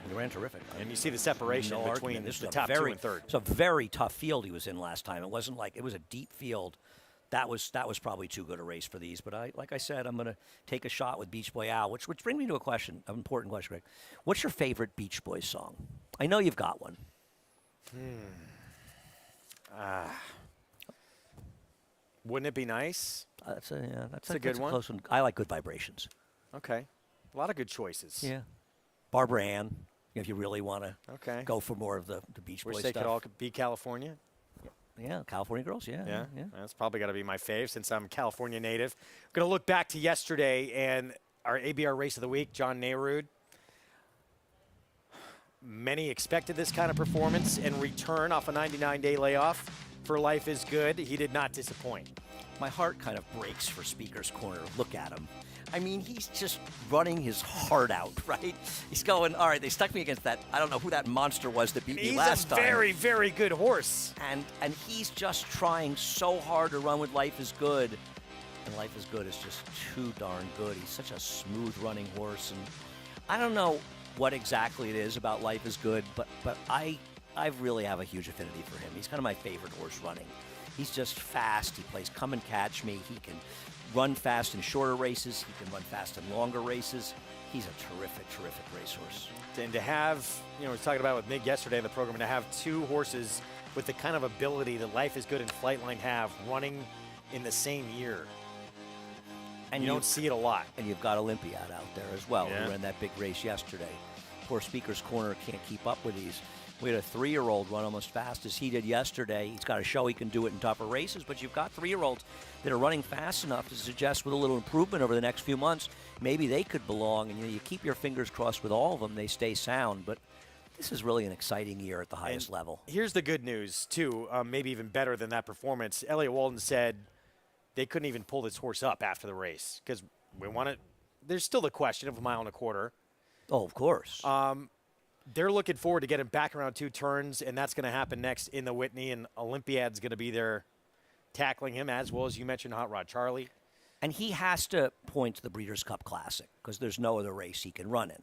He ran terrific. And you see the separation between the top 2 and 3rd. It's a very tough field he was in last time. It wasn't like it was a deep field. That was probably too good a race for these. But like I said, I'm going to take a shot with Beach Boy Al, which brings me to a question, an important question, Greg. What's your favorite Beach Boys song? I know you've got one. Wouldn't it be nice? That's a good one. Close one. I like Good Vibrations. Okay. A lot of good choices. Yeah. Barbara Ann, if you really want to Okay. go for more of the Beach Boys Wish they stuff. could all be California. Yeah, California Girls, yeah. That's probably got to be my fave since I'm a California native. I'm going to look back to yesterday and our ABR race of the week, John Nairud. Many expected this kind of performance and return off a 99-day layoff for Life is Good. He did not disappoint. My heart kind of breaks for Speaker's Corner. Look at him. I mean, he's just running his heart out, right? He's going, all right, they stuck me against that. I don't know who that monster was that beat me last time. He's a very, very good horse. And he's just trying so hard to run with Life is Good. And Life is Good is just too darn good. He's such a smooth running horse. And I don't know what exactly it is about Life is Good, but I really have a huge affinity for him. He's kind of my favorite horse running. He's just fast. He plays come and catch me. He can run fast in shorter races. He can run fast in longer races. He's a terrific, terrific racehorse. And to have, we were talking about with Mig yesterday in the program, to have two horses with the kind of ability that Life is Good and Flightline have running in the same year. And you don't see it a lot. And you've got Olympiad out there as well, Yeah. who ran that big race yesterday. Poor Speaker's Corner can't keep up with these. We had a 3-year-old run almost fast as he did yesterday. He's got to show he can do it in tougher races, but you've got 3-year-olds that are running fast enough to suggest with a little improvement over the next few months, maybe they could belong. And you keep your fingers crossed with all of them, they stay sound. But this is really an exciting year at the highest level. Here's the good news, too, maybe even better than that performance. Elliot Walden said they couldn't even pull this horse up after the race because there's still the question of a 1.25 miles. Oh, of course. They're looking forward to getting back around 2 turns, and that's going to happen next in the Whitney, and Olympiad's going to be there tackling him, as well as you mentioned Hot Rod Charlie. And he has to point to the Breeders' Cup Classic because there's no other race he can run in.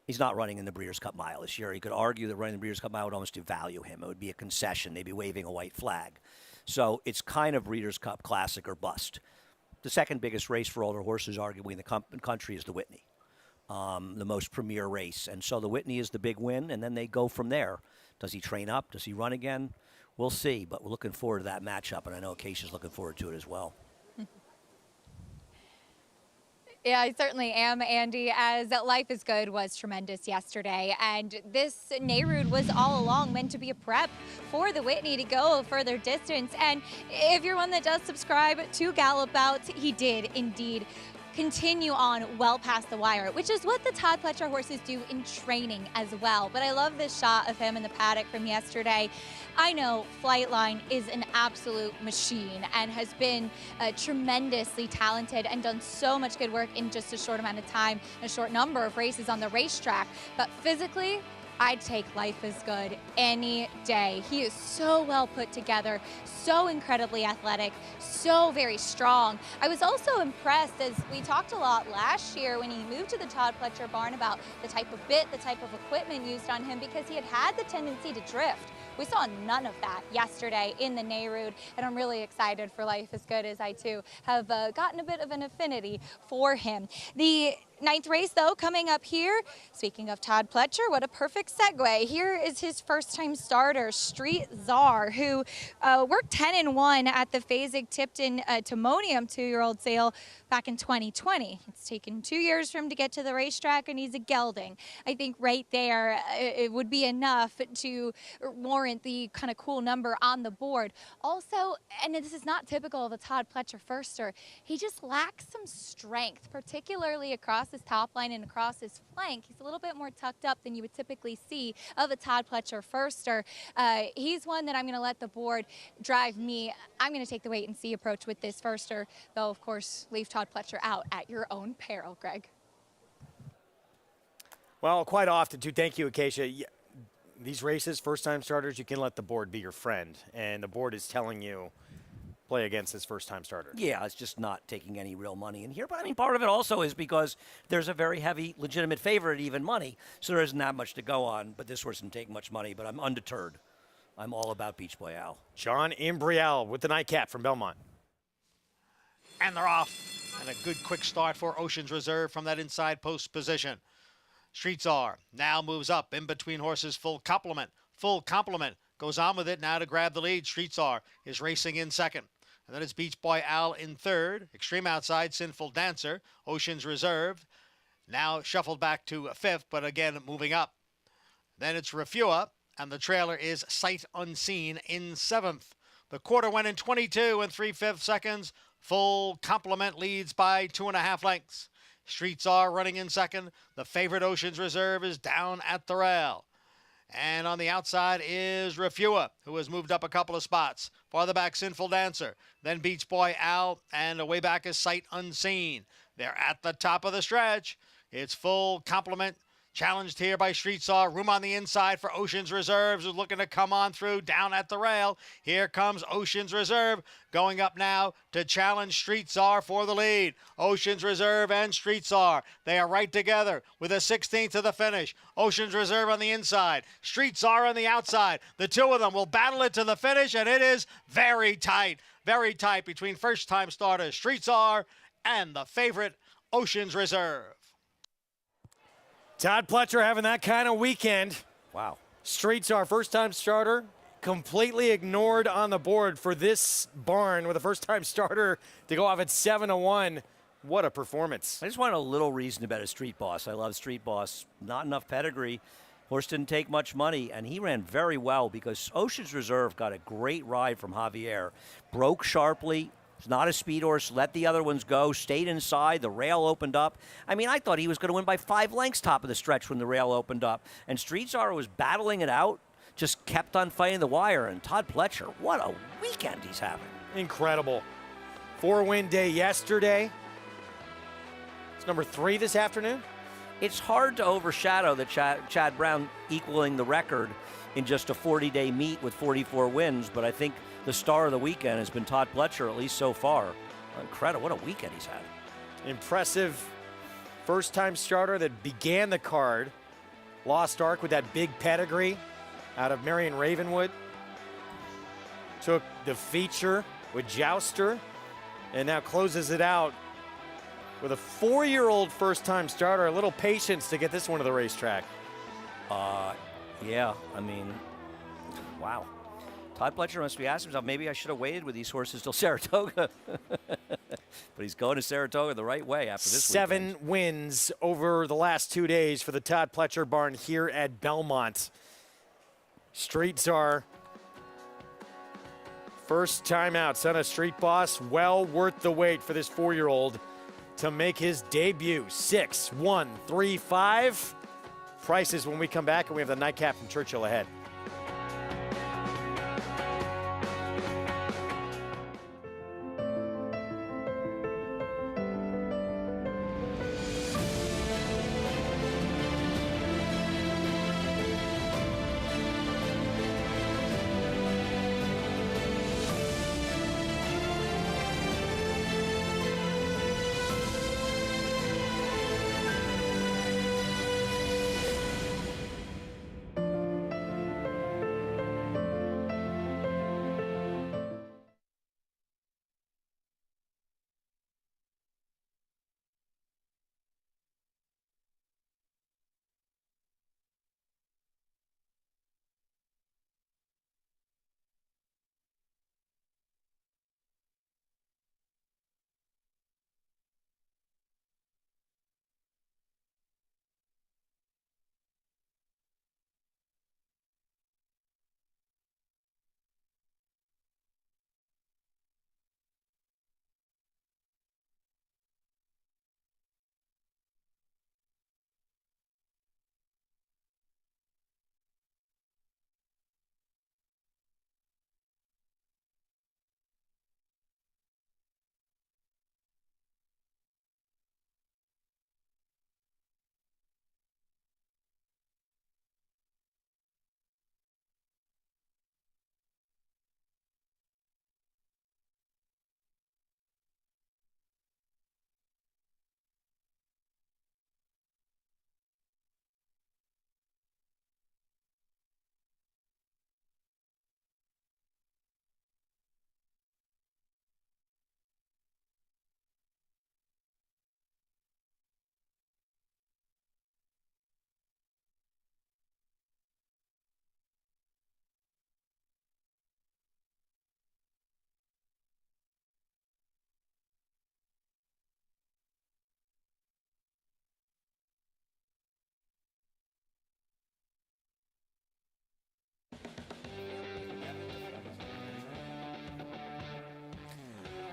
He's not running in the Breeders' Cup Mile this year. He could argue that running the Breeders' Cup Mile would almost devalue him. It would be a concession. They'd be waving a white flag. So it's kind of Breeders' Cup Classic or bust. The second biggest race for older horses, arguably, in the country is the Whitney. The most premier race. And so the Whitney is the big win, and then they go from there. Does he train up? Does he run again? We'll see, but we're looking forward to that matchup, and I know Acacia's looking forward to it as well. Yeah, I certainly am, Andy, as Life is Good was tremendous yesterday. And this Nairud was all along meant to be a prep for the Whitney to go a further distance. And if you're one that does subscribe to Gallop Bouts, he did indeed continue on well past the wire, which is what the Todd Pletcher horses do in training as well. But I love this shot of him in the paddock from yesterday. I know Flightline is an absolute machine and has been tremendously talented and done so much good work in just a short amount of time, a short number of races on the racetrack. But physically, I'd take Life is Good any day. He is so well put together, so incredibly athletic, so very strong. I was also impressed, as we talked a lot last year when he moved to the Todd Pletcher barn, about the type of bit, the type of equipment used on him, because he had the tendency to drift. We saw none of that yesterday in the Nairud, and I'm really excited for Life is Good, as I too have gotten a bit of an affinity for him. The Ninth race, though, coming up here. Speaking of Todd Pletcher, what a perfect segue. Here is his first-time starter, Street Czar, who worked 10-1 at the Fasig-Tipton Timonium 2-year-old sale back in 2020. It's taken 2 years for him to get to the racetrack, and he's a gelding. I think right there it would be enough to warrant the kind of cool number on the board. Also, and this is not typical of a Todd Pletcher firster, he just lacks some strength, particularly across his top line and across his flank. He's a little bit more tucked up than you would typically see of a Todd Pletcher firster. He's one that I'm going to let the board drive me. I'm going to take the wait and see approach with this firster, though, of course, leave Todd Pletcher out at your own peril, Greg. Well, quite often, too. Thank you, Acacia. These races, first-time starters, you can let the board be your friend, and the board is telling you play against this first-time starter. Yeah, it's just not taking any real money in here. But, I mean, part of it also is because there's a very heavy legitimate favorite, even money, so there isn't that much to go on. But this horse didn't take much money, but I'm undeterred. I'm all about Beach Boy Al. John Imbriel with the nightcap from Belmont. And they're off. And a good quick start for Ocean's Reserve from that inside post position. Street Czar now moves up in between horses. Full complement. Full complement. Goes on with it now to grab the lead. Street Czar is racing in second. And then it's Beach Boy Al in third. Extreme Outside, Sinful Dancer. Ocean's Reserve now shuffled back to fifth, but again moving up. Then it's Refua, and the trailer is Sight Unseen in seventh. The quarter went in 22 and 3/5 seconds. Full complement leads by 2.5 lengths. Streets are running in second. The favorite Ocean's Reserve is down at the rail. And on the outside is Refua, who has moved up a couple of spots. Farther back, Sinful Dancer. Then Beach Boy Al, and way back is Sight Unseen. They're at the top of the stretch. It's full complement. Challenged here by Street Czar. Room on the inside for Ocean's Reserve, who's looking to come on through down at the rail. Here comes Ocean's Reserve going up now to challenge Street Czar for the lead. Ocean's Reserve and Street Czar, they are right together with a 16th to the finish. Ocean's Reserve on the inside, Street Czar on the outside. The two of them will battle it to the finish, and it is very tight between first-time starters Street Czar and the favorite Ocean's Reserve. Todd Pletcher having that kind of weekend. Wow. Street Czar, first-time starter, completely ignored on the board for this barn with a first-time starter to go off at 7-1. What a performance. I just want a little reason to bet a Street Boss. I love Street Boss. Not enough pedigree. Horse didn't take much money, and he ran very well because Ocean's Reserve got a great ride from Javier. Broke sharply. It's not a speed horse. Let the other ones go. Stayed inside. The rail opened up. I mean, I thought he was going to win by 5 lengths top of the stretch when the rail opened up. And Street Czar was battling it out, just kept on fighting the wire. And Todd Pletcher, what a weekend he's having. Incredible. 4-win day yesterday. It's number 3 this afternoon. It's hard to overshadow the Chad Brown equaling the record in just a 40-day meet with 44 wins, but I think the star of the weekend has been Todd Pletcher, at least so far. Incredible. What a weekend he's had. Impressive first-time starter that began the card. Lost Ark with that big pedigree out of Marion Ravenwood. Took the feature with Jouster and now closes it out with a 4-year-old first-time starter. A little patience to get this one to the racetrack. Yeah, I mean, wow. Todd Pletcher must be asking himself, maybe I should have waited with these horses till Saratoga. But he's going to Saratoga the right way after this 7 weekend. wins over the last 2 days for the Todd Pletcher barn here at Belmont. Street Czar, first time out, son of Street Boss. Well worth the wait for this 4-year-old to make his debut. 6, 1, 3, 5. Prices when we come back, and we have the nightcap from Churchill ahead.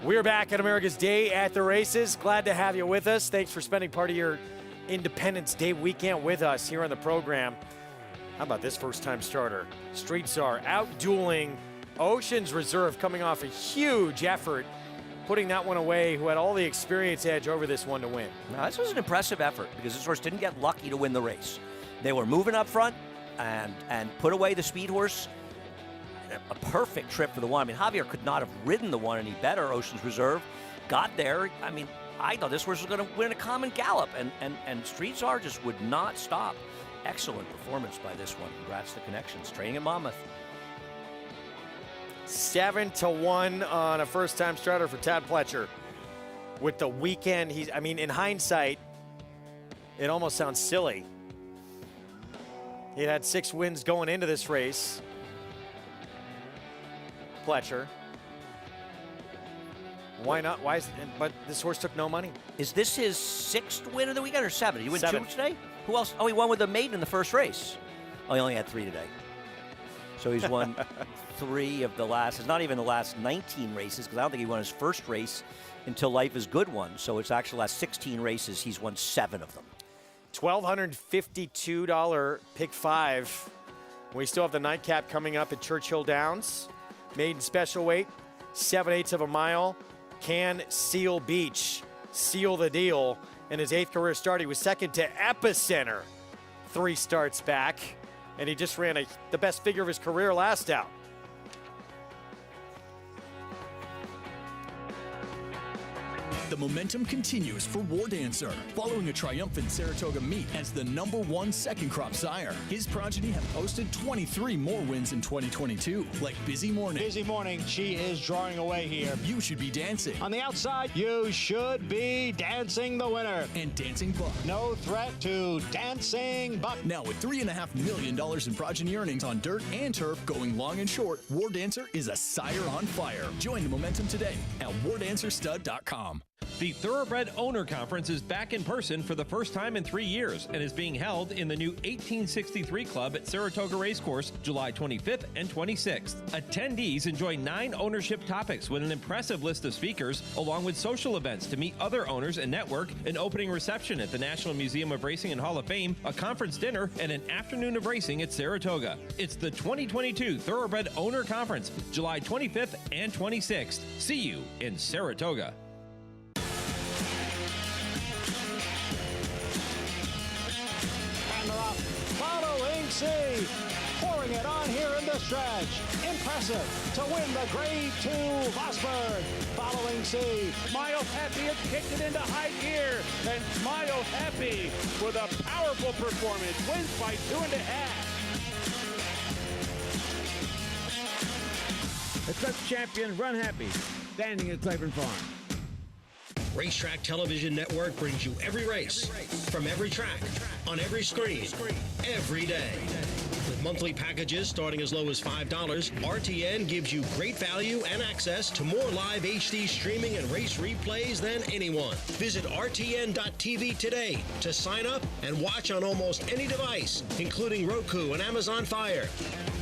We're back at America's Day at the Races. Glad to have you with us. Thanks for spending part of your Independence Day weekend with us here on the program. How about this first-time starter? Street Czar out-dueling Ocean's Reserve, coming off a huge effort, putting that one away, who had all the experience edge over this one to win. Now, this was an impressive effort because this horse didn't get lucky to win the race. They were moving up front and put away the speed horse. A perfect trip for the one. I mean, Javier could not have ridden the one any better. Ocean's Reserve got there. I mean, I thought this horse was going to win a common gallop, and Street Czar just would not stop. Excellent performance by this one. Congrats to Connections. Training at Monmouth. 7-1 on a first-time starter for Tad Pletcher. With the weekend, in hindsight, it almost sounds silly. He had 6 wins going into this race. Pletcher. Why not? But this horse took no money. Is this his 6th win of the weekend or 7? Did he win 7. 2 today? Who else? Oh, he won with the maiden in the first race. Oh, he only had 3 today. So he's won 3 of the last. It's not even the last 19 races, because I don't think he won his first race until Life is Good won. So it's actually the last 16 races. He's won 7 of them. $1,252 pick 5. We still have the nightcap coming up at Churchill Downs. Maiden special weight, 7/8 of a mile. Can Seal Beach seal the deal? In his 8th career start, he was second to Epicenter 3 starts back, and he just ran the best figure of his career last out. The momentum continues for War Dancer, following a triumphant Saratoga meet as the #1 second crop sire. His progeny have posted 23 more wins in 2022, like Busy Morning. Busy Morning, she is drawing away here. You Should Be Dancing. On the outside, You Should Be Dancing the winner. And Dancing Buck. No threat to Dancing Buck. Now with $3.5 million in progeny earnings on dirt and turf, going long and short, War Dancer is a sire on fire. Join the momentum today at wardancerstud.com. The Thoroughbred Owner Conference is back in person for the first time in 3 years and is being held in the new 1863 Club at Saratoga Racecourse, July 25th and 26th. Attendees enjoy 9 ownership topics with an impressive list of speakers, along with social events to meet other owners and network, an opening reception at the National Museum of Racing and Hall of Fame, a conference dinner, and an afternoon of racing at Saratoga. It's the 2022 Thoroughbred Owner Conference, July 25th and 26th. See you in Saratoga. Following C, pouring it on here in the stretch. Impressive to win the Grade 2 Vosburg. Following C. Smile Happy has kicked it into high gear, and Smile Happy with a powerful performance wins by 2.5. Eclipse champion Run Happy, standing at Claiborne Farm. Racetrack Television Network brings you every race, from every track, on every screen, every day. With monthly packages starting as low as $5, RTN gives you great value and access to more live HD streaming and race replays than anyone. Visit RTN.tv today to sign up and watch on almost any device, including Roku and Amazon Fire.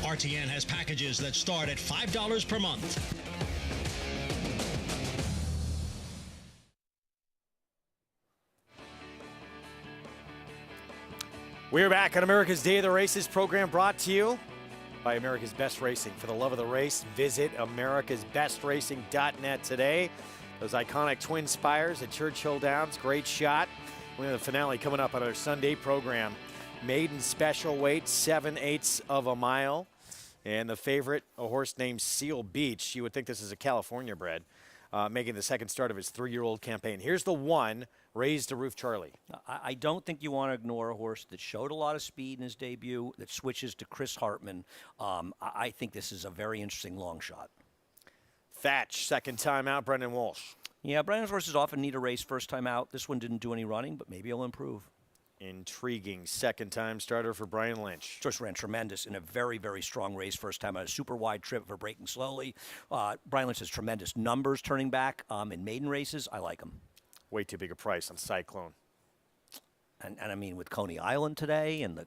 RTN has packages that start at $5 per month. We're back on America's Day of the Races program, brought to you by America's Best Racing. For the love of the race, visit americasbestracing.net today. Those iconic twin spires at Churchill Downs, great shot. We have the finale coming up on our Sunday program. Maiden special weight, 7/8 of a mile. And the favorite, a horse named Seal Beach. You would think this is a California bred, making the second start of his 3-year-old campaign. Here's the one, Raised to Roof Charlie. I don't think you want to ignore a horse that showed a lot of speed in his debut, that switches to Chris Hartman. I think this is a very interesting long shot. Thatch, second time out, Brendan Walsh. Yeah, Brendan's horses often need a race first time out. This one didn't do any running, but maybe he'll improve. Intriguing second-time starter for Brian Lynch. Just ran tremendous in a very, very strong race first time out. A super wide trip for breaking slowly. Brian Lynch has tremendous numbers turning back in maiden races. I like him. Way too big a price on Cyclone. And I mean, with Coney Island today and the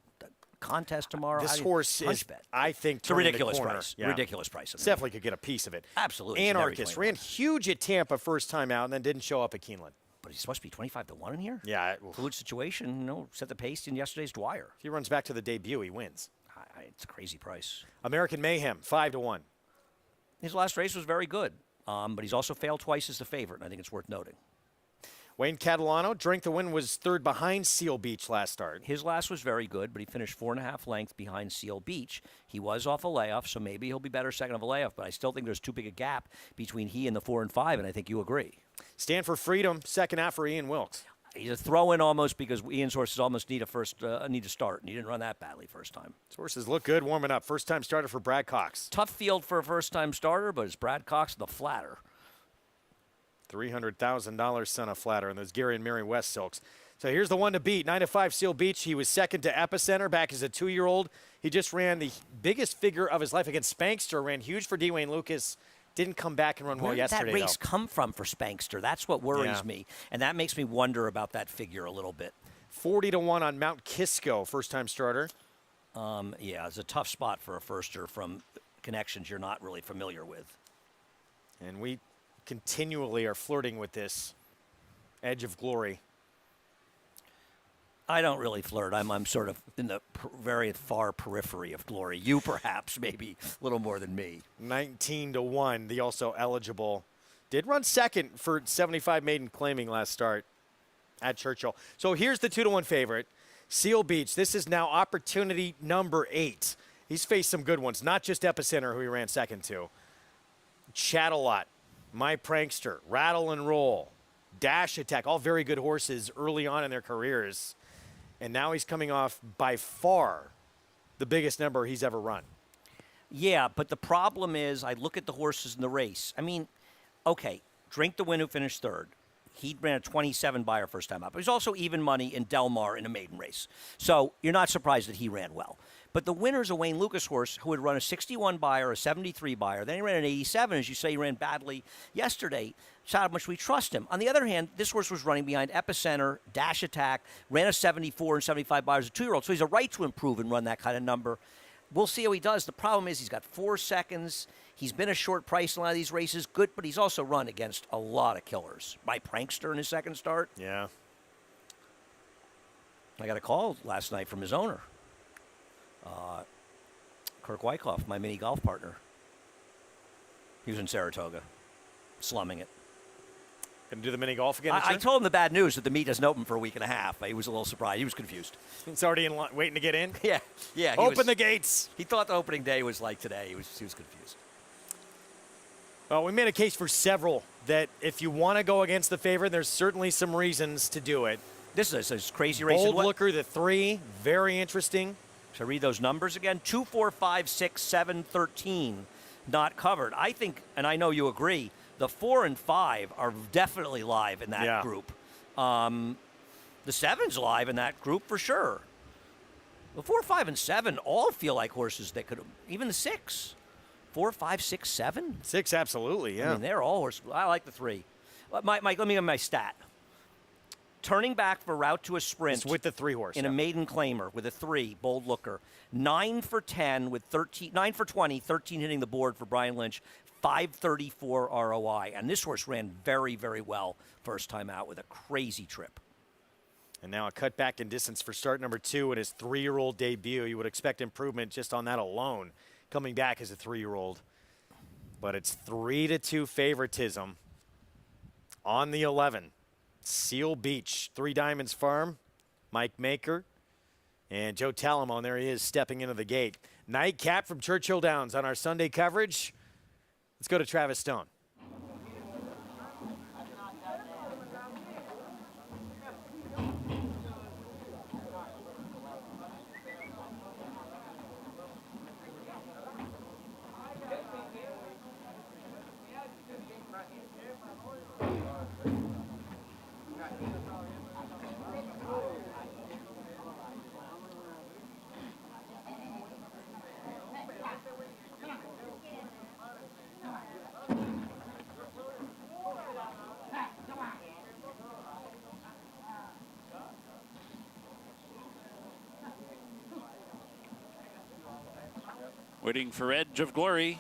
contest tomorrow? This horse is, I think, it's a turning the ridiculous corner. price. Yeah. Ridiculous price. Definitely could get a piece of it. Absolutely. Anarchist ran huge at Tampa first time out and then didn't show up at Keeneland. But he's supposed to be 25-1 in here? Yeah. Fluid situation, set the pace in yesterday's Dwyer. If he runs back to the debut, he wins. It's a crazy price. American Mayhem, 5-1. His last race was very good, but he's also failed twice as the favorite, and I think it's worth noting. Wayne Catalano, Drink the Wind, was third behind Seal Beach last start. His last was very good, but he finished 4.5 lengths behind Seal Beach. He was off a layoff, so maybe he'll be better second of a layoff, but I still think there's too big a gap between he and the 4 and 5, and I think you agree. Stand for Freedom, second out for Ian Wilkes. He's a throw-in almost because Ian's horses almost need a start, and he didn't run that badly first time. His horses look good warming up. First-time starter for Brad Cox. Tough field for a first-time starter, but it's Brad Cox the flatter. $300,000 son of flatter, and those Gary and Mary West silks. So here's the one to beat. 9-5 Seal Beach. He was second to Epicenter back as a 2-year-old. He just ran the biggest figure of his life against Spankster. Ran huge for Dwayne Lucas. Didn't come back and run well yesterday. Where did that race come from for Spankster? That's what worries me, and that makes me wonder about that figure a little bit. 40-1 on Mount Kisco, first-time starter. Yeah, it's a tough spot for a firster from connections you're not really familiar with. And we continually are flirting with this Edge of Glory. I don't really flirt. I'm sort of in the very far periphery of glory. You perhaps, maybe a little more than me. 19-1, the also eligible. Did run second for 75 maiden claiming last start at Churchill. So here's the 2-1 favorite, Seal Beach. This is now opportunity number 8. He's faced some good ones, not just Epicenter, who he ran second to. Chat-A-Lot, My Prankster, Rattle and Roll, Dash Attack, all very good horses early on in their careers. And now he's coming off by far the biggest number he's ever run. Yeah, but the problem is I look at the horses in the race. I mean, okay, Drink the Wind, who finished third. He ran a 27 buyer first time up. He was also even money in Del Mar in a maiden race. So you're not surprised that he ran well. But the winner's a Wayne Lucas horse who had run a 61 buyer, a 73 buyer. Then he ran an 87. As you say, he ran badly yesterday. That's how much we trust him. On the other hand, this horse was running behind Epicenter, Dash Attack, ran a 74 and 75 buyer as a 2-year-old. So he's a right to improve and run that kind of number. We'll see how he does. The problem is he's got 4 seconds. He's been a short price in a lot of these races. Good, but he's also run against a lot of killers. My Prankster in his second start. Yeah. I got a call last night from his owner. Kirk Wyckoff, my mini golf partner. He was in Saratoga, slumming it. Going to do the mini golf again? I told him the bad news that the meet doesn't open for a week and a half. He was a little surprised. He was confused. It's already in line, waiting to get in? Yeah. Open the gates. He thought the opening day was like today. He was confused. Well, we made a case for several that if you want to go against the favorite, there's certainly some reasons to do it. This is a crazy race. Bold Looker, the 3, very interesting. Should I read those numbers again? 2, 4, 5, 6, 7, 13, not covered. I think, and I know you agree, the 4 and 5 are definitely live in that group. The 7's live in that group for sure. The 4, 5, and 7 all feel like horses that could, even the 6. 4, 5, 6, 7? 6, absolutely, yeah. I mean, they're all horses. I like the 3. Mike, let me give my stat. Turning back for route to a sprint. It's with the 3 horse. In a maiden claimer with a 3, Bold Looker. 9 for 10 with 13, 9 for 20, 13 hitting the board for Brian Lynch. 534 ROI. And this horse ran very, very well first time out with a crazy trip. And now a cutback in distance for start number 2 in his 3-year-old debut. You would expect improvement just on that alone, coming back as a 3-year-old. But it's 3-2 favoritism on the 11. Seal Beach, 3 Diamonds Farm, Mike Maker, and Joe Talamone. There he is stepping into the gate. Nightcap from Churchill Downs on our Sunday coverage. Let's go to Travis Stone. Waiting for Edge of Glory.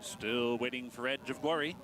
Still waiting for Edge of Glory.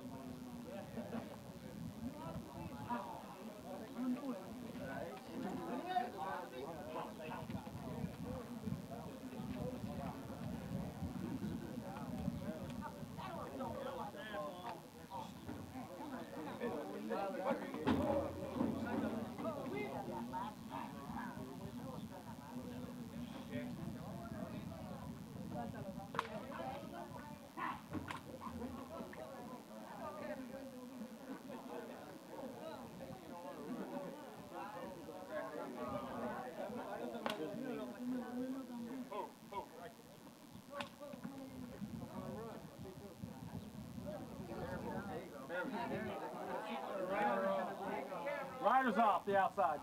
Riders off the outside.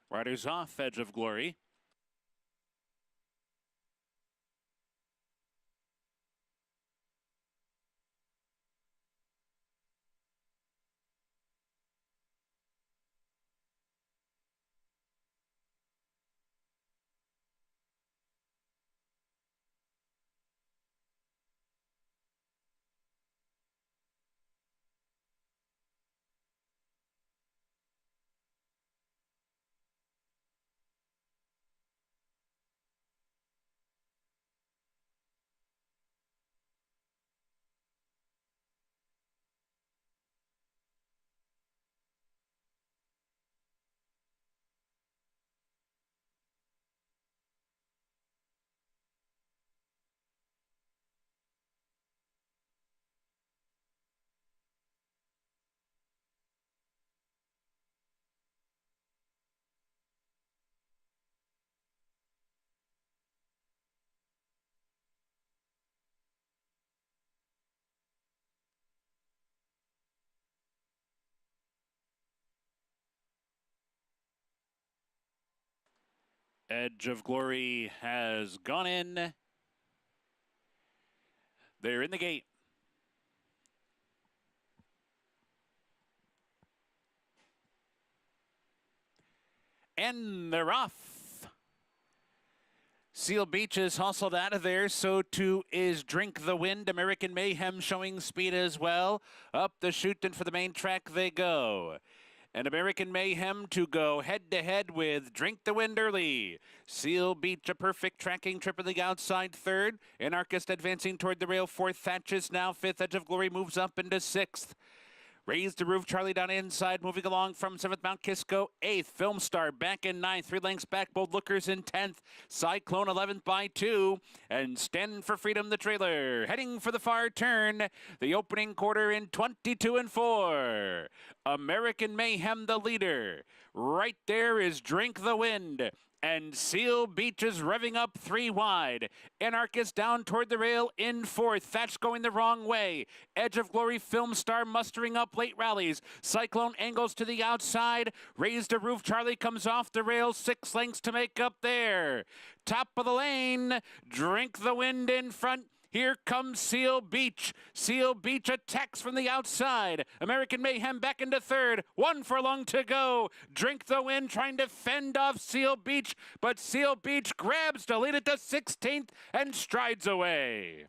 Riders off, Edge of Glory. Edge of Glory has gone in. They're in the gate. And they're off. Seal Beach is hustled out of there. So too is Drink the Wind. American Mayhem showing speed as well. Up the chute and for the main track they go. And American Mayhem to go head-to-head with Drink the Wind early. Seal Beach, a perfect tracking trip in the outside third. Anarchist advancing toward the rail. Fourth, Thatches now fifth. Edge of Glory moves up into sixth. Raise the Roof, Charlie down inside, moving along from 7th, Mount Kisco, 8th, Film Star back in 9th, 3 lengths back, Bold Lookers in 10th, Cyclone 11th by 2, and Stand for Freedom, the trailer, heading for the far turn, the opening quarter in 22 and 4. American Mayhem, the leader. Right there is Drink the Wind. And Seal Beach is revving up 3 wide. Anarchist down toward the rail in 4th. Thatch going the wrong way. Edge of Glory, Film Star mustering up late rallies. Cyclone angles to the outside. Raised a Roof, Charlie comes off the rail. 6 lengths to make up there. Top of the lane. Drink the Wind in front. Here comes Seal Beach. Seal Beach attacks from the outside. American Mayhem back into third. 1 furlong to go. Drink the Wind trying to fend off Seal Beach, but Seal Beach grabs to lead it to 16th and strides away.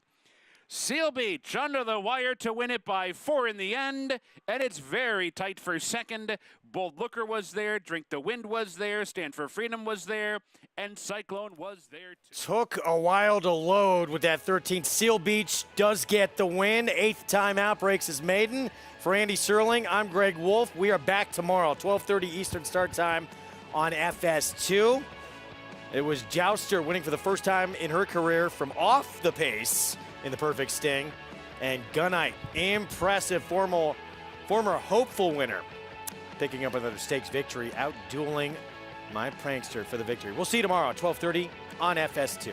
Seal Beach under the wire to win it by 4 in the end, and it's very tight for second. Bold Looker was there, Drink the Wind was there, Stand for Freedom was there, and Cyclone was there too. Took a while to load with that 13th. Seal Beach does get the win. 8th time out, breaks his maiden. For Andy Serling, I'm Greg Wolf. We are back tomorrow, 12:30 Eastern start time on FS2. It was Jouster winning for the first time in her career from off the pace in the Perfect Sting. And Gunite, impressive former hopeful winner, picking up another stakes victory, out-dueling my prankster for the victory. We'll see you tomorrow at 12:30 on FS2.